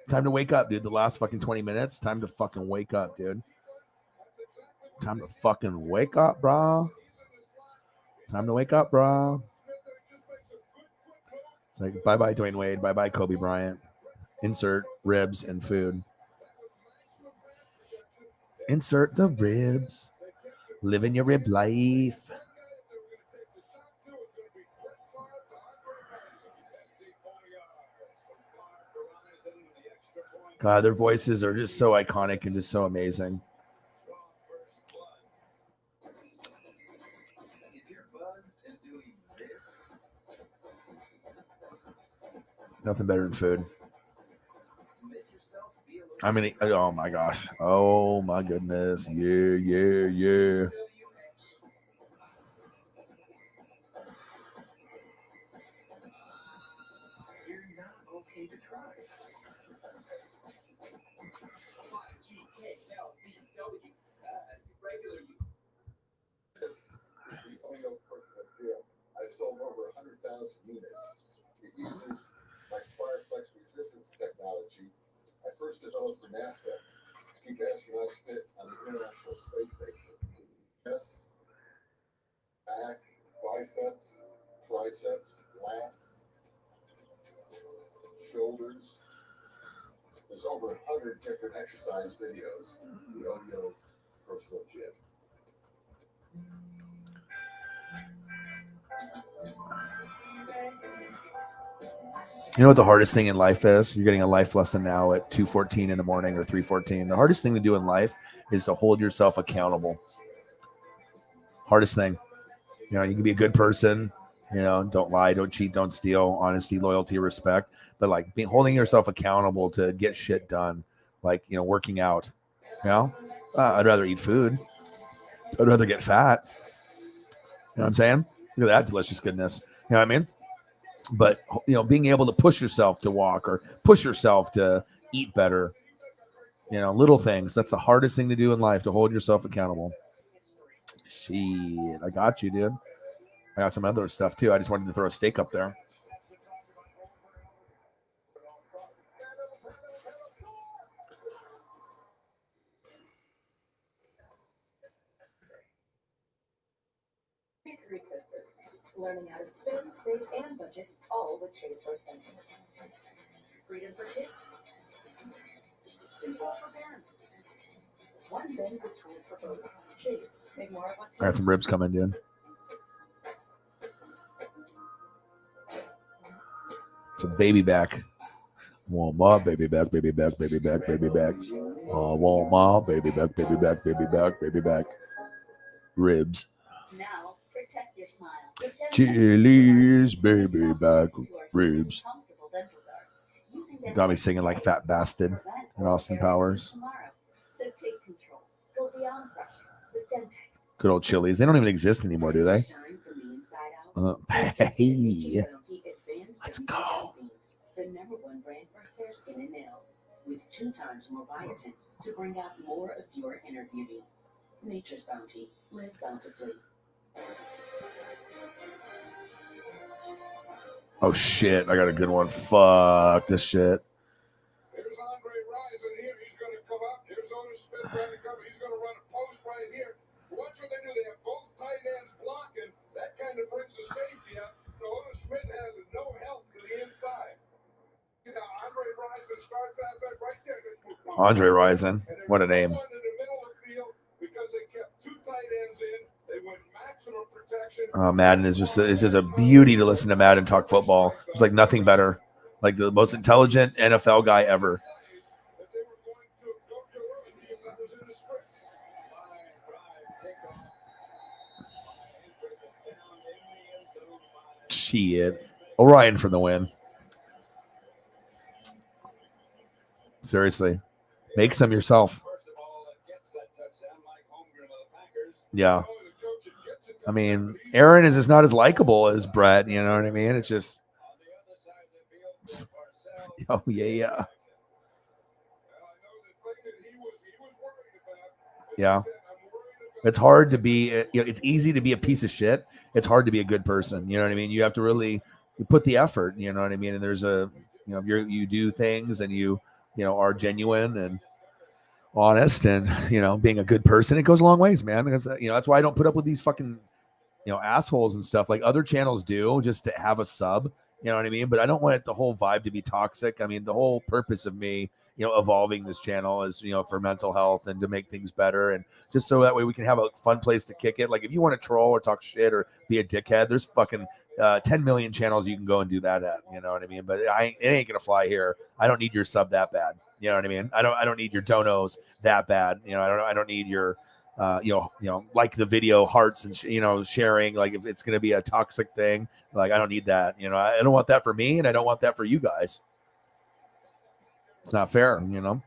Time to wake up, dude. The last fucking 20 minutes. Time to fucking wake up, dude. Time to fucking wake up, bro. Time to wake up, bro. It's like bye-bye Dwayne Wade. Bye-bye Kobe Bryant. Insert ribs and food. Insert the ribs. Living your rib life. God, their voices are just so iconic and just so amazing. Nothing better than food. I mean, oh my gosh. Oh my goodness. Yeah, yeah, yeah. I sold over 100,000 units. It uses my Spireflex resistance technology. I first developed for NASA to keep astronauts fit on the International Space Station. Chest, back, biceps, triceps, lats, shoulders, There's over 100 different exercise videos. The Yo-Yo Personal Gym. You know what the hardest thing in life is? You're getting a life lesson now at 2:14 in the morning or 3:14. The hardest thing to do in life is to hold yourself accountable. Hardest thing. You know, you can be a good person. You know, don't lie, don't cheat, don't steal. Honesty, loyalty, respect. But like holding yourself accountable to get shit done. Like, you know, working out. You know, I'd rather eat food. I'd rather get fat. You know what I'm saying? Look at that delicious goodness. You know what I mean? But, you know, being able to push yourself to walk or push yourself to eat better, you know, little things. That's the hardest thing to do in life, to hold yourself accountable. Shit, I got you, dude. I got some other stuff, too. I just wanted to throw a steak up there. Learning how to spend, save, and budget, all with Chase First Bank. Freedom for kids. Control for parents. One bank with tools for both. Chase, make more of what's I got some ribs coming, dude. It's a baby back. Want my baby back, baby back, baby back, baby back. Want my baby back, baby back, baby back, baby back. Ribs. Now, protect your smile. Chili's baby back ribs. Got me singing like Fat Bastard and Austin Powers. So take control. Go beyond pressure with Dentec. Good old Chili's. They don't even exist anymore, do they? Hey, let's go. The #1 brand for hair, skin, and nails, with 2 times more biotin to bring out more of your inner beauty. Nature's bounty. Live bountifully. Oh shit! I got a good one. Fuck this shit. Here's Andre Rison here. He's going to come up. Here's Otis Smith trying to cover. He's going to run a post right here. Watch what they do. They have both tight ends blocking. That kind of brings the safety up. So Otis Smith has no help to the inside. You know, Andre Rison starts outside right there. Andre Rison. What a name. Because they kept 2 tight ends in. They went maximum protection. Madden is just a beauty to listen to Madden talk football. It's like nothing better. Like the most intelligent NFL guy ever. Shit. Orion for the win. Seriously. Make some yourself. Yeah. I mean, Aaron is just not as likable as Brett. You know what I mean? It's just. Oh, yeah. Yeah. It's hard to be, you know, it's easy to be a piece of shit. It's hard to be a good person. You know what I mean? You have to really put the effort, you know what I mean? And there's a, you know, you do things and you know, are genuine and honest and, you know, being a good person, it goes a long ways, man. Because, you know, that's why I don't put up with these fucking, you know, assholes and stuff like other channels do, just to have a sub, you know what I mean? But I don't want the whole vibe to be toxic. I mean, the whole purpose of me, you know, evolving this channel is, you know, for mental health and to make things better. And just so that way we can have a fun place to kick it. Like if you want to troll or talk shit or be a dickhead, there's fucking 10 million channels you can go and do that at, you know what I mean? But it ain't going to fly here. I don't need your sub that bad. You know what I mean? I don't need your donos that bad. You know, I don't need your, you know, like the video hearts and, you know, sharing, like if it's going to be a toxic thing, like I don't need that. You know, I don't want that for me and I don't want that for you guys. It's not fair, you know.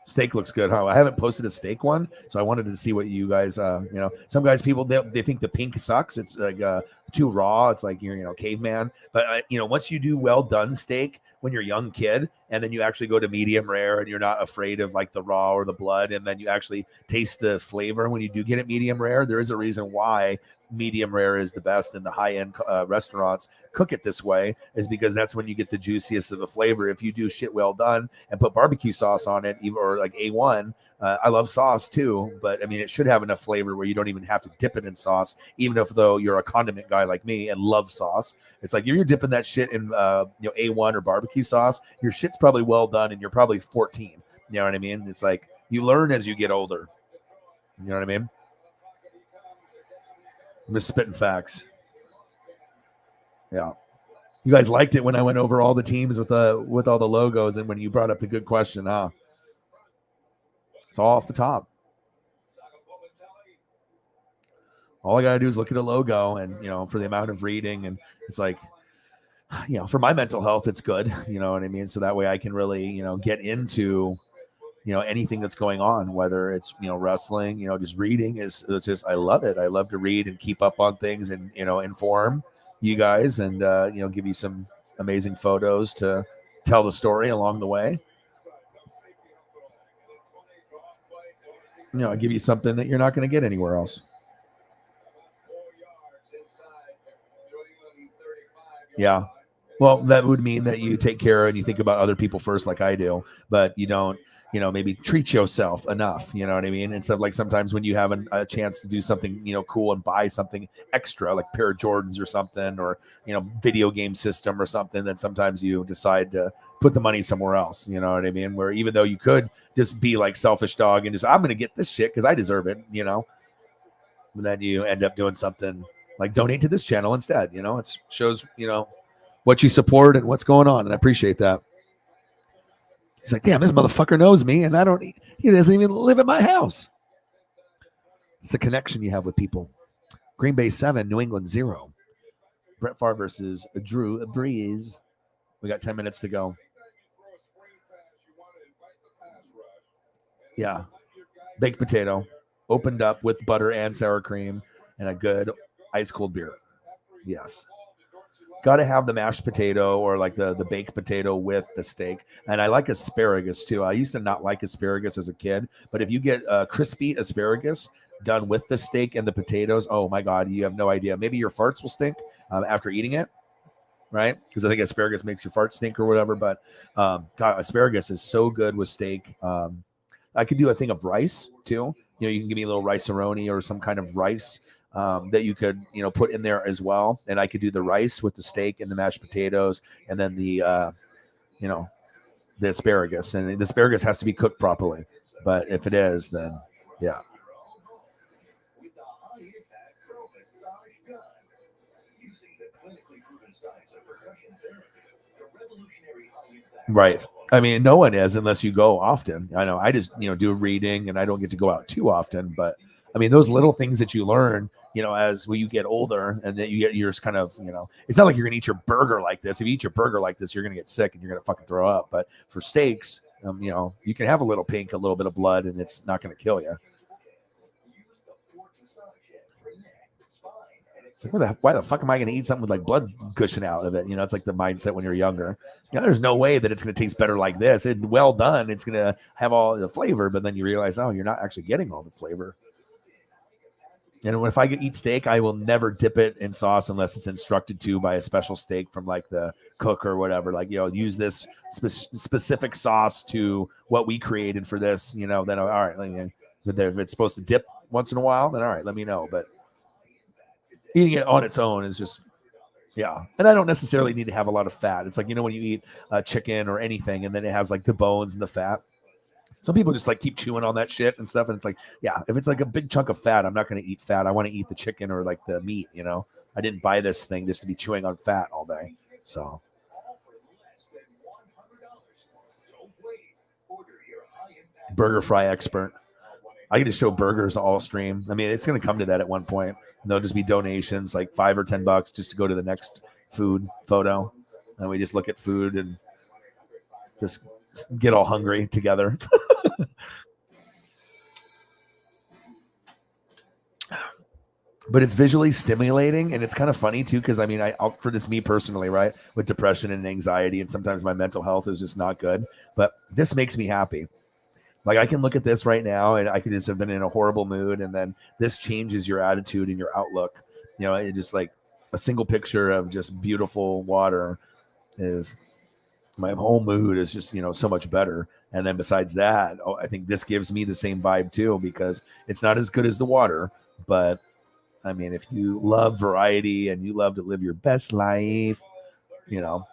Steak looks good, huh? I haven't posted a steak one, so I wanted to see what you guys, you know, some guys, people, they think the pink sucks. It's like too raw. It's like you're, you know, caveman. But, you know, once you do well done steak when you're a young kid and then you actually go to medium rare and you're not afraid of like the raw or the blood, and then you actually taste the flavor when you do get it medium rare. There is a reason why medium rare is the best, and the high-end restaurants cook it this way, is because that's when you get the juiciest of the flavor. If you do shit well done and put barbecue sauce on it, or like A1, I love sauce too, but I mean, it should have enough flavor where you don't even have to dip it in sauce, even if though you're a condiment guy like me and love sauce. It's like if you're dipping that shit in A1 or barbecue sauce, your shit's probably well done and you're probably 14. You know what I mean? It's like you learn as you get older. You know what I mean? I'm just spitting facts. Yeah. You guys liked it when I went over all the teams with all the logos, and when you brought up the good question, huh? It's all off the top. All I got to do is look at a logo, and, for the amount of reading, and it's like, for my mental health, it's good. You know what I mean? So that way I can really, get into, anything that's going on, whether it's, wrestling, just reading it's just, I love it. I love to read and keep up on things and, inform you guys and, give you some amazing photos to tell the story along the way. I give you something that you're not going to get anywhere else. Yeah. Well, that would mean that you take care and you think about other people first, like I do, but you don't, maybe treat yourself enough. You know what I mean? And stuff like sometimes when you have a chance to do something, cool and buy something extra, like a pair of Jordans or something, or, video game system or something, then sometimes you decide to put the money somewhere else. You know what I mean? Where even though you could just be like selfish dog and just, I'm going to get this shit because I deserve it, and then you end up doing something like donate to this channel instead. It shows, what you support and what's going on. And I appreciate that. He's like, damn, this motherfucker knows me and he doesn't even live at my house. It's a connection you have with people. Green Bay 7, New England 0. Brett Favre versus Drew Brees. We got 10 minutes to go. Yeah. Baked potato, opened up with butter and sour cream and a good ice cold beer. Yes. Got to have the mashed potato or like the baked potato with the steak. And I like asparagus too. I used to not like asparagus as a kid, but if you get crispy asparagus done with the steak and the potatoes, oh my God, you have no idea. Maybe your farts will stink after eating it, right? Because I think asparagus makes your fart stink or whatever. But God, asparagus is so good with steak. I could do a thing of rice too. You can give me a little rice-a-roni or some kind of rice that you could, put in there as well. And I could do the rice with the steak and the mashed potatoes and then the asparagus. And the asparagus has to be cooked properly. But if it is, then yeah. Right. I mean, no one is unless you go often. I know I just, do reading and I don't get to go out too often. But I mean, those little things that you learn, as you get older and then you're just kind of, it's not like you're going to eat your burger like this. If you eat your burger like this, you're going to get sick and you're going to fucking throw up. But for steaks, you can have a little pink, a little bit of blood, and it's not going to kill you. It's like, why the fuck am I going to eat something with like blood gushing out of it? It's like the mindset when you're younger. There's no way that it's going to taste better like this. It's well done. It's going to have all the flavor, but then you realize, oh, you're not actually getting all the flavor. And if I eat steak, I will never dip it in sauce unless it's instructed to by a special steak from like the cook or whatever. Like, use this specific sauce to what we created for this, then all right. If it's supposed to dip once in a while, then all right, let me know. But eating it on its own is just, yeah. And I don't necessarily need to have a lot of fat. It's like, when you eat chicken or anything and then it has like the bones and the fat. Some people just like keep chewing on that shit and stuff. And it's like, yeah, if it's like a big chunk of fat, I'm not going to eat fat. I want to eat the chicken or like the meat, I didn't buy this thing just to be chewing on fat all day. So. Burger fry expert. I can just show burgers all stream. I mean, it's going to come to that at one point. And there'll just be donations like $5 or $10 just to go to the next food photo. And we just look at food and just get all hungry together. but it's visually stimulating, and it's kind of funny too, because I mean, for this, me personally, right, with depression and anxiety, and sometimes my mental health is just not good, but this makes me happy. Like, I can look at this right now and I could just have been in a horrible mood, and then this changes your attitude and your outlook. You know, it just, like, a single picture of just beautiful water is, my whole mood is just, so much better. And then besides that, I think this gives me the same vibe too, because it's not as good as the water, but I mean, if you love variety and you love to live your best life, how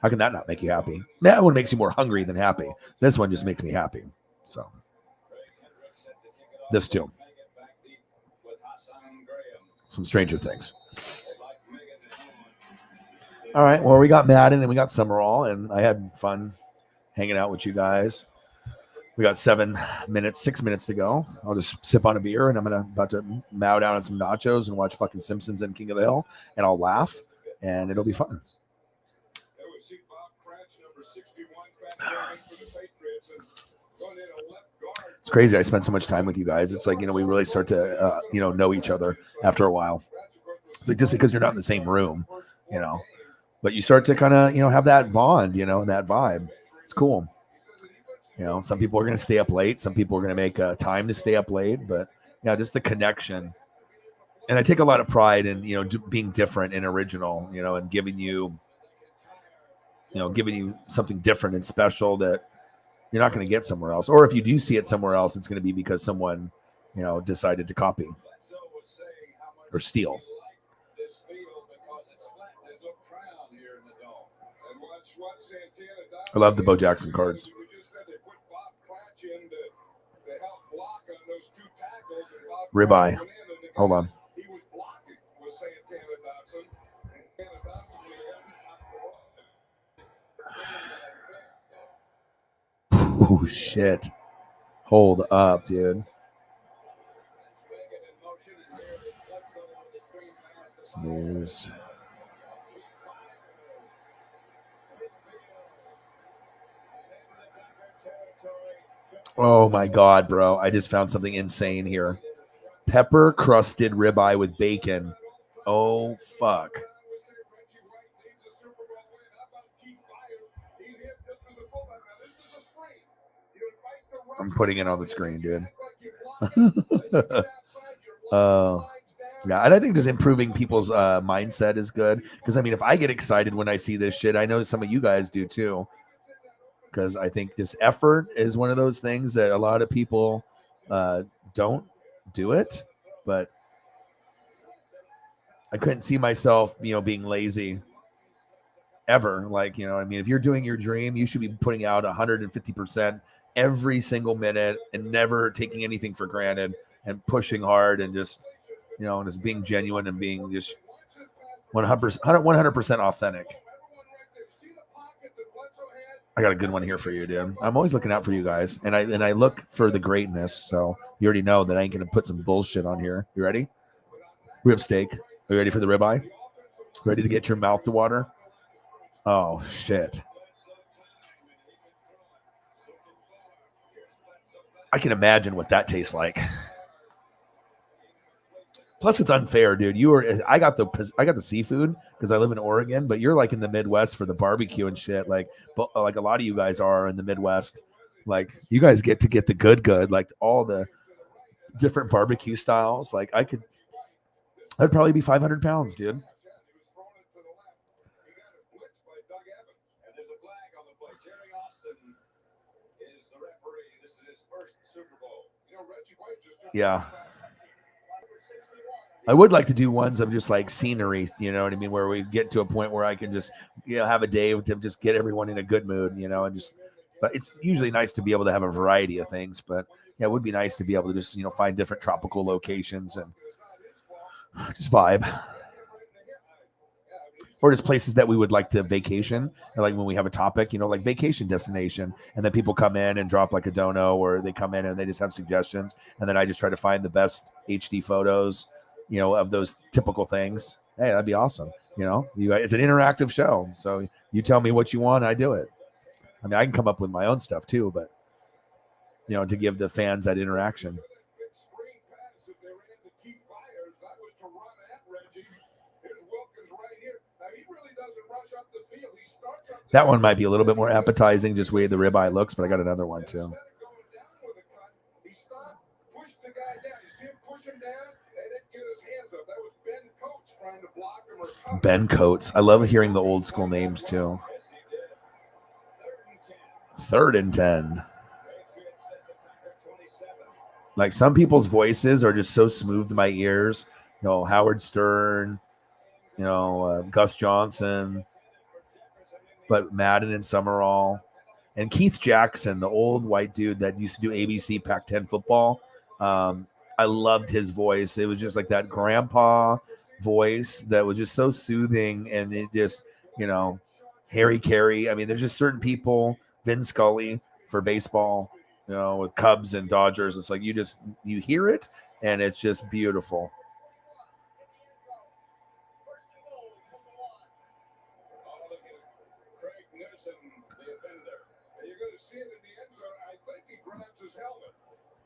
can that not make you happy? That one makes you more hungry than happy. This one just makes me happy. So, this too. Some Stranger Things. All right. Well, we got Madden and we got Summerall, and I had fun hanging out with you guys. We got 6 minutes to go. I'll just sip on a beer, and I'm about to mow down on some nachos and watch fucking Simpsons and King of the Hill, and I'll laugh, and it'll be fun. It's crazy. I spent so much time with you guys. It's like, we really start to, know each other after a while. It's like, just because you're not in the same room, but you start to kind of, have that bond, and that vibe. It's cool. Some people are going to stay up late. Some people are going to make time to stay up late, but just the connection. And I take a lot of pride in, being different and original, and giving you something different and special that you're not going to get somewhere else. Or if you do see it somewhere else, it's going to be because someone, decided to copy or steal. I love the Bo Jackson cards. Ribeye. Hold on. Oh, shit. Hold up, dude. Snooze. Oh my God, bro. I just found something insane here. Pepper crusted ribeye with bacon. Oh, fuck. I'm putting it on the screen, dude. Yeah, and I think just improving people's mindset is good. Because, I mean, if I get excited when I see this shit, I know some of you guys do too. Because I think just effort is one of those things that a lot of people don't do it. But I couldn't see myself, being lazy ever. Like, I mean, if you're doing your dream, you should be putting out 150% every single minute and never taking anything for granted and pushing hard and just, and just being genuine and being just 100% authentic. I got a good one here for you, dude. I'm always looking out for you guys, and I look for the greatness. So you already know that I ain't gonna put some bullshit on here. You ready? We have steak. Are you ready for the ribeye? Ready to get your mouth to water? Oh shit! I can imagine what that tastes like. Plus, it's unfair, dude. I got the seafood because I live in Oregon, but you're like in the Midwest for the barbecue and shit. Like a lot of you guys are in the Midwest. Like, you guys get to get the good, like all the different barbecue styles. Like, I'd probably be 500 pounds, dude. Yeah. I would like to do ones of just like scenery, you know what I mean? Where we get to a point where I can just, have a day to just get everyone in a good mood, but it's usually nice to be able to have a variety of things, but yeah, it would be nice to be able to just, find different tropical locations and just vibe. Or just places that we would like to vacation, or like when we have a topic, like vacation destination, and then people come in and drop like a dono, or they come in and they just have suggestions, and then I just try to find the best HD photos, of those typical things. Hey, that'd be awesome. It's an interactive show, so you tell me what you want, I do it. I mean, I can come up with my own stuff too, but to give the fans that interaction. That one might be a little bit more appetizing, just the way the ribeye looks, but I got another one too. Ben Coates. I love hearing the old school names too. 3rd and 10. Like some people's voices are just so smooth to my ears. You know, Howard Stern, you know, Gus Johnson, but Madden and Summerall, and Keith Jackson, the old white dude that used to do ABC Pac-10 football. I loved his voice. It was just like that grandpa voice that was just so soothing, and it just, you know, Harry Carey. I mean, there's just certain people, Vin Scully for baseball, you know, with Cubs and Dodgers. It's like you hear it, and it's just beautiful.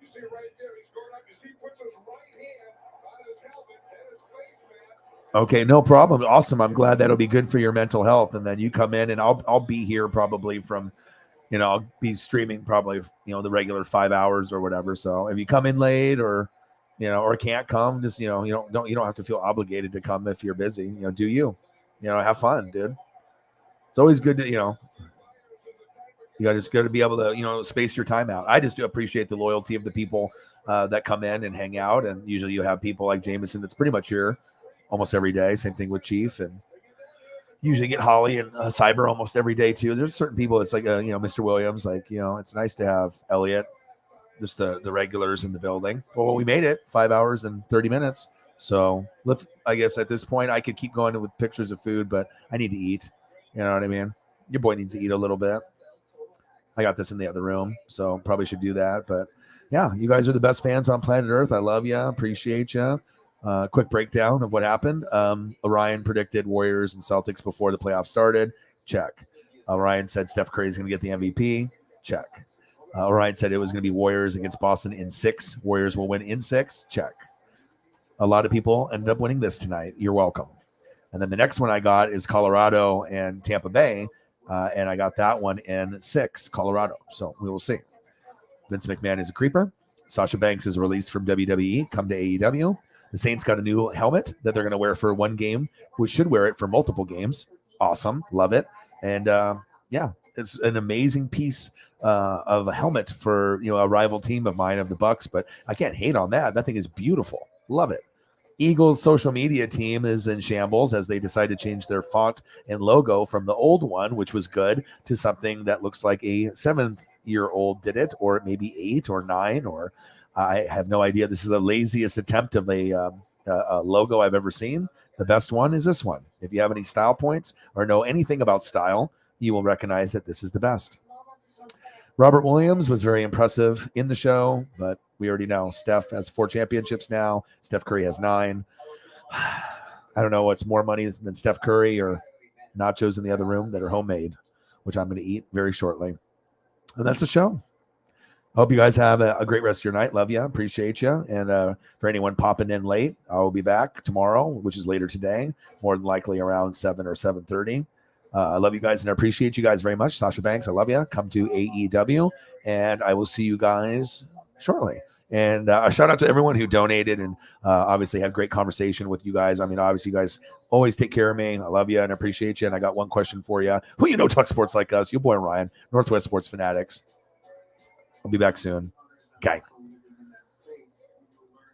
You see right there, he's going up. You see, he puts his right hand on his helmet and his face mask. Okay, no problem. Awesome. I'm glad that'll be good for your mental health. And then you come in, and I'll be here probably from, you know, I'll be streaming probably, you know, the regular 5 hours or whatever. So if you come in late or, you know, or can't come, just, you know, you don't have to feel obligated to come if you're busy. You know, do you know, have fun, dude. It's always good to, you know, you just got to be able to, you know, space your time out. I just do appreciate the loyalty of the people that come in and hang out. And usually you have people like Jameson that's pretty much here almost every day. Same thing with Chief, and usually get Holly and Cyber almost every day too. There's certain people. It's like, you know, Mr. Williams, like, you know, it's nice to have Elliot, just the regulars in the building. Well, we made it 5 hours and 30 minutes. So I guess at this point I could keep going with pictures of food, but I need to eat. You know what I mean? Your boy needs to eat a little bit. I got this in the other room, so probably should do that. But yeah, you guys are the best fans on planet Earth. I love you. Appreciate you. Quick breakdown of what happened. Orion predicted Warriors and Celtics before the playoffs started. Check. Orion said Steph Curry is going to get the MVP. Check. Orion said it was going to be Warriors against Boston in 6. Warriors will win in 6. Check. A lot of people ended up winning this tonight. You're welcome. And then the next one I got is Colorado and Tampa Bay. And I got that one in 6, Colorado. So we will see. Vince McMahon is a creeper. Sasha Banks is released from WWE. Come to AEW. The Saints got a new helmet that they're going to wear for one game, which should wear it for multiple games. Awesome. Love it. And yeah, it's an amazing piece of a helmet for, you know, a rival team of mine of the Bucs, but I can't hate on that. That thing is beautiful. Love it. Eagles social media team is in shambles as they decide to change their font and logo from the old one, which was good, to something that looks like a 7-year-old did it, or maybe 8 or 9, or I have no idea. This is the laziest attempt of a logo I've ever seen. The best one is this one. If you have any style points or know anything about style, you will recognize that this is the best. Robert Williams was very impressive in the show, but we already know Steph has 4 championships now. Steph Curry has 9. I don't know what's more money than Steph Curry or nachos in the other room that are homemade, which I'm going to eat very shortly. And that's the show. I hope you guys have a great rest of your night. Love you. Appreciate you. And for anyone popping in late, I will be back tomorrow, which is later today, more than likely around 7 or 7:30. I love you guys and I appreciate you guys very much. Sasha Banks, I love you. Come to AEW, and I will see you guys shortly. And a shout out to everyone who donated and obviously had great conversation with you guys. I mean, obviously you guys always take care of me. I love you and appreciate you. And I got one question for you. Who you know talk sports like us? Your boy Ryan, Northwest Sports Fanatics. I'll be back soon. Okay.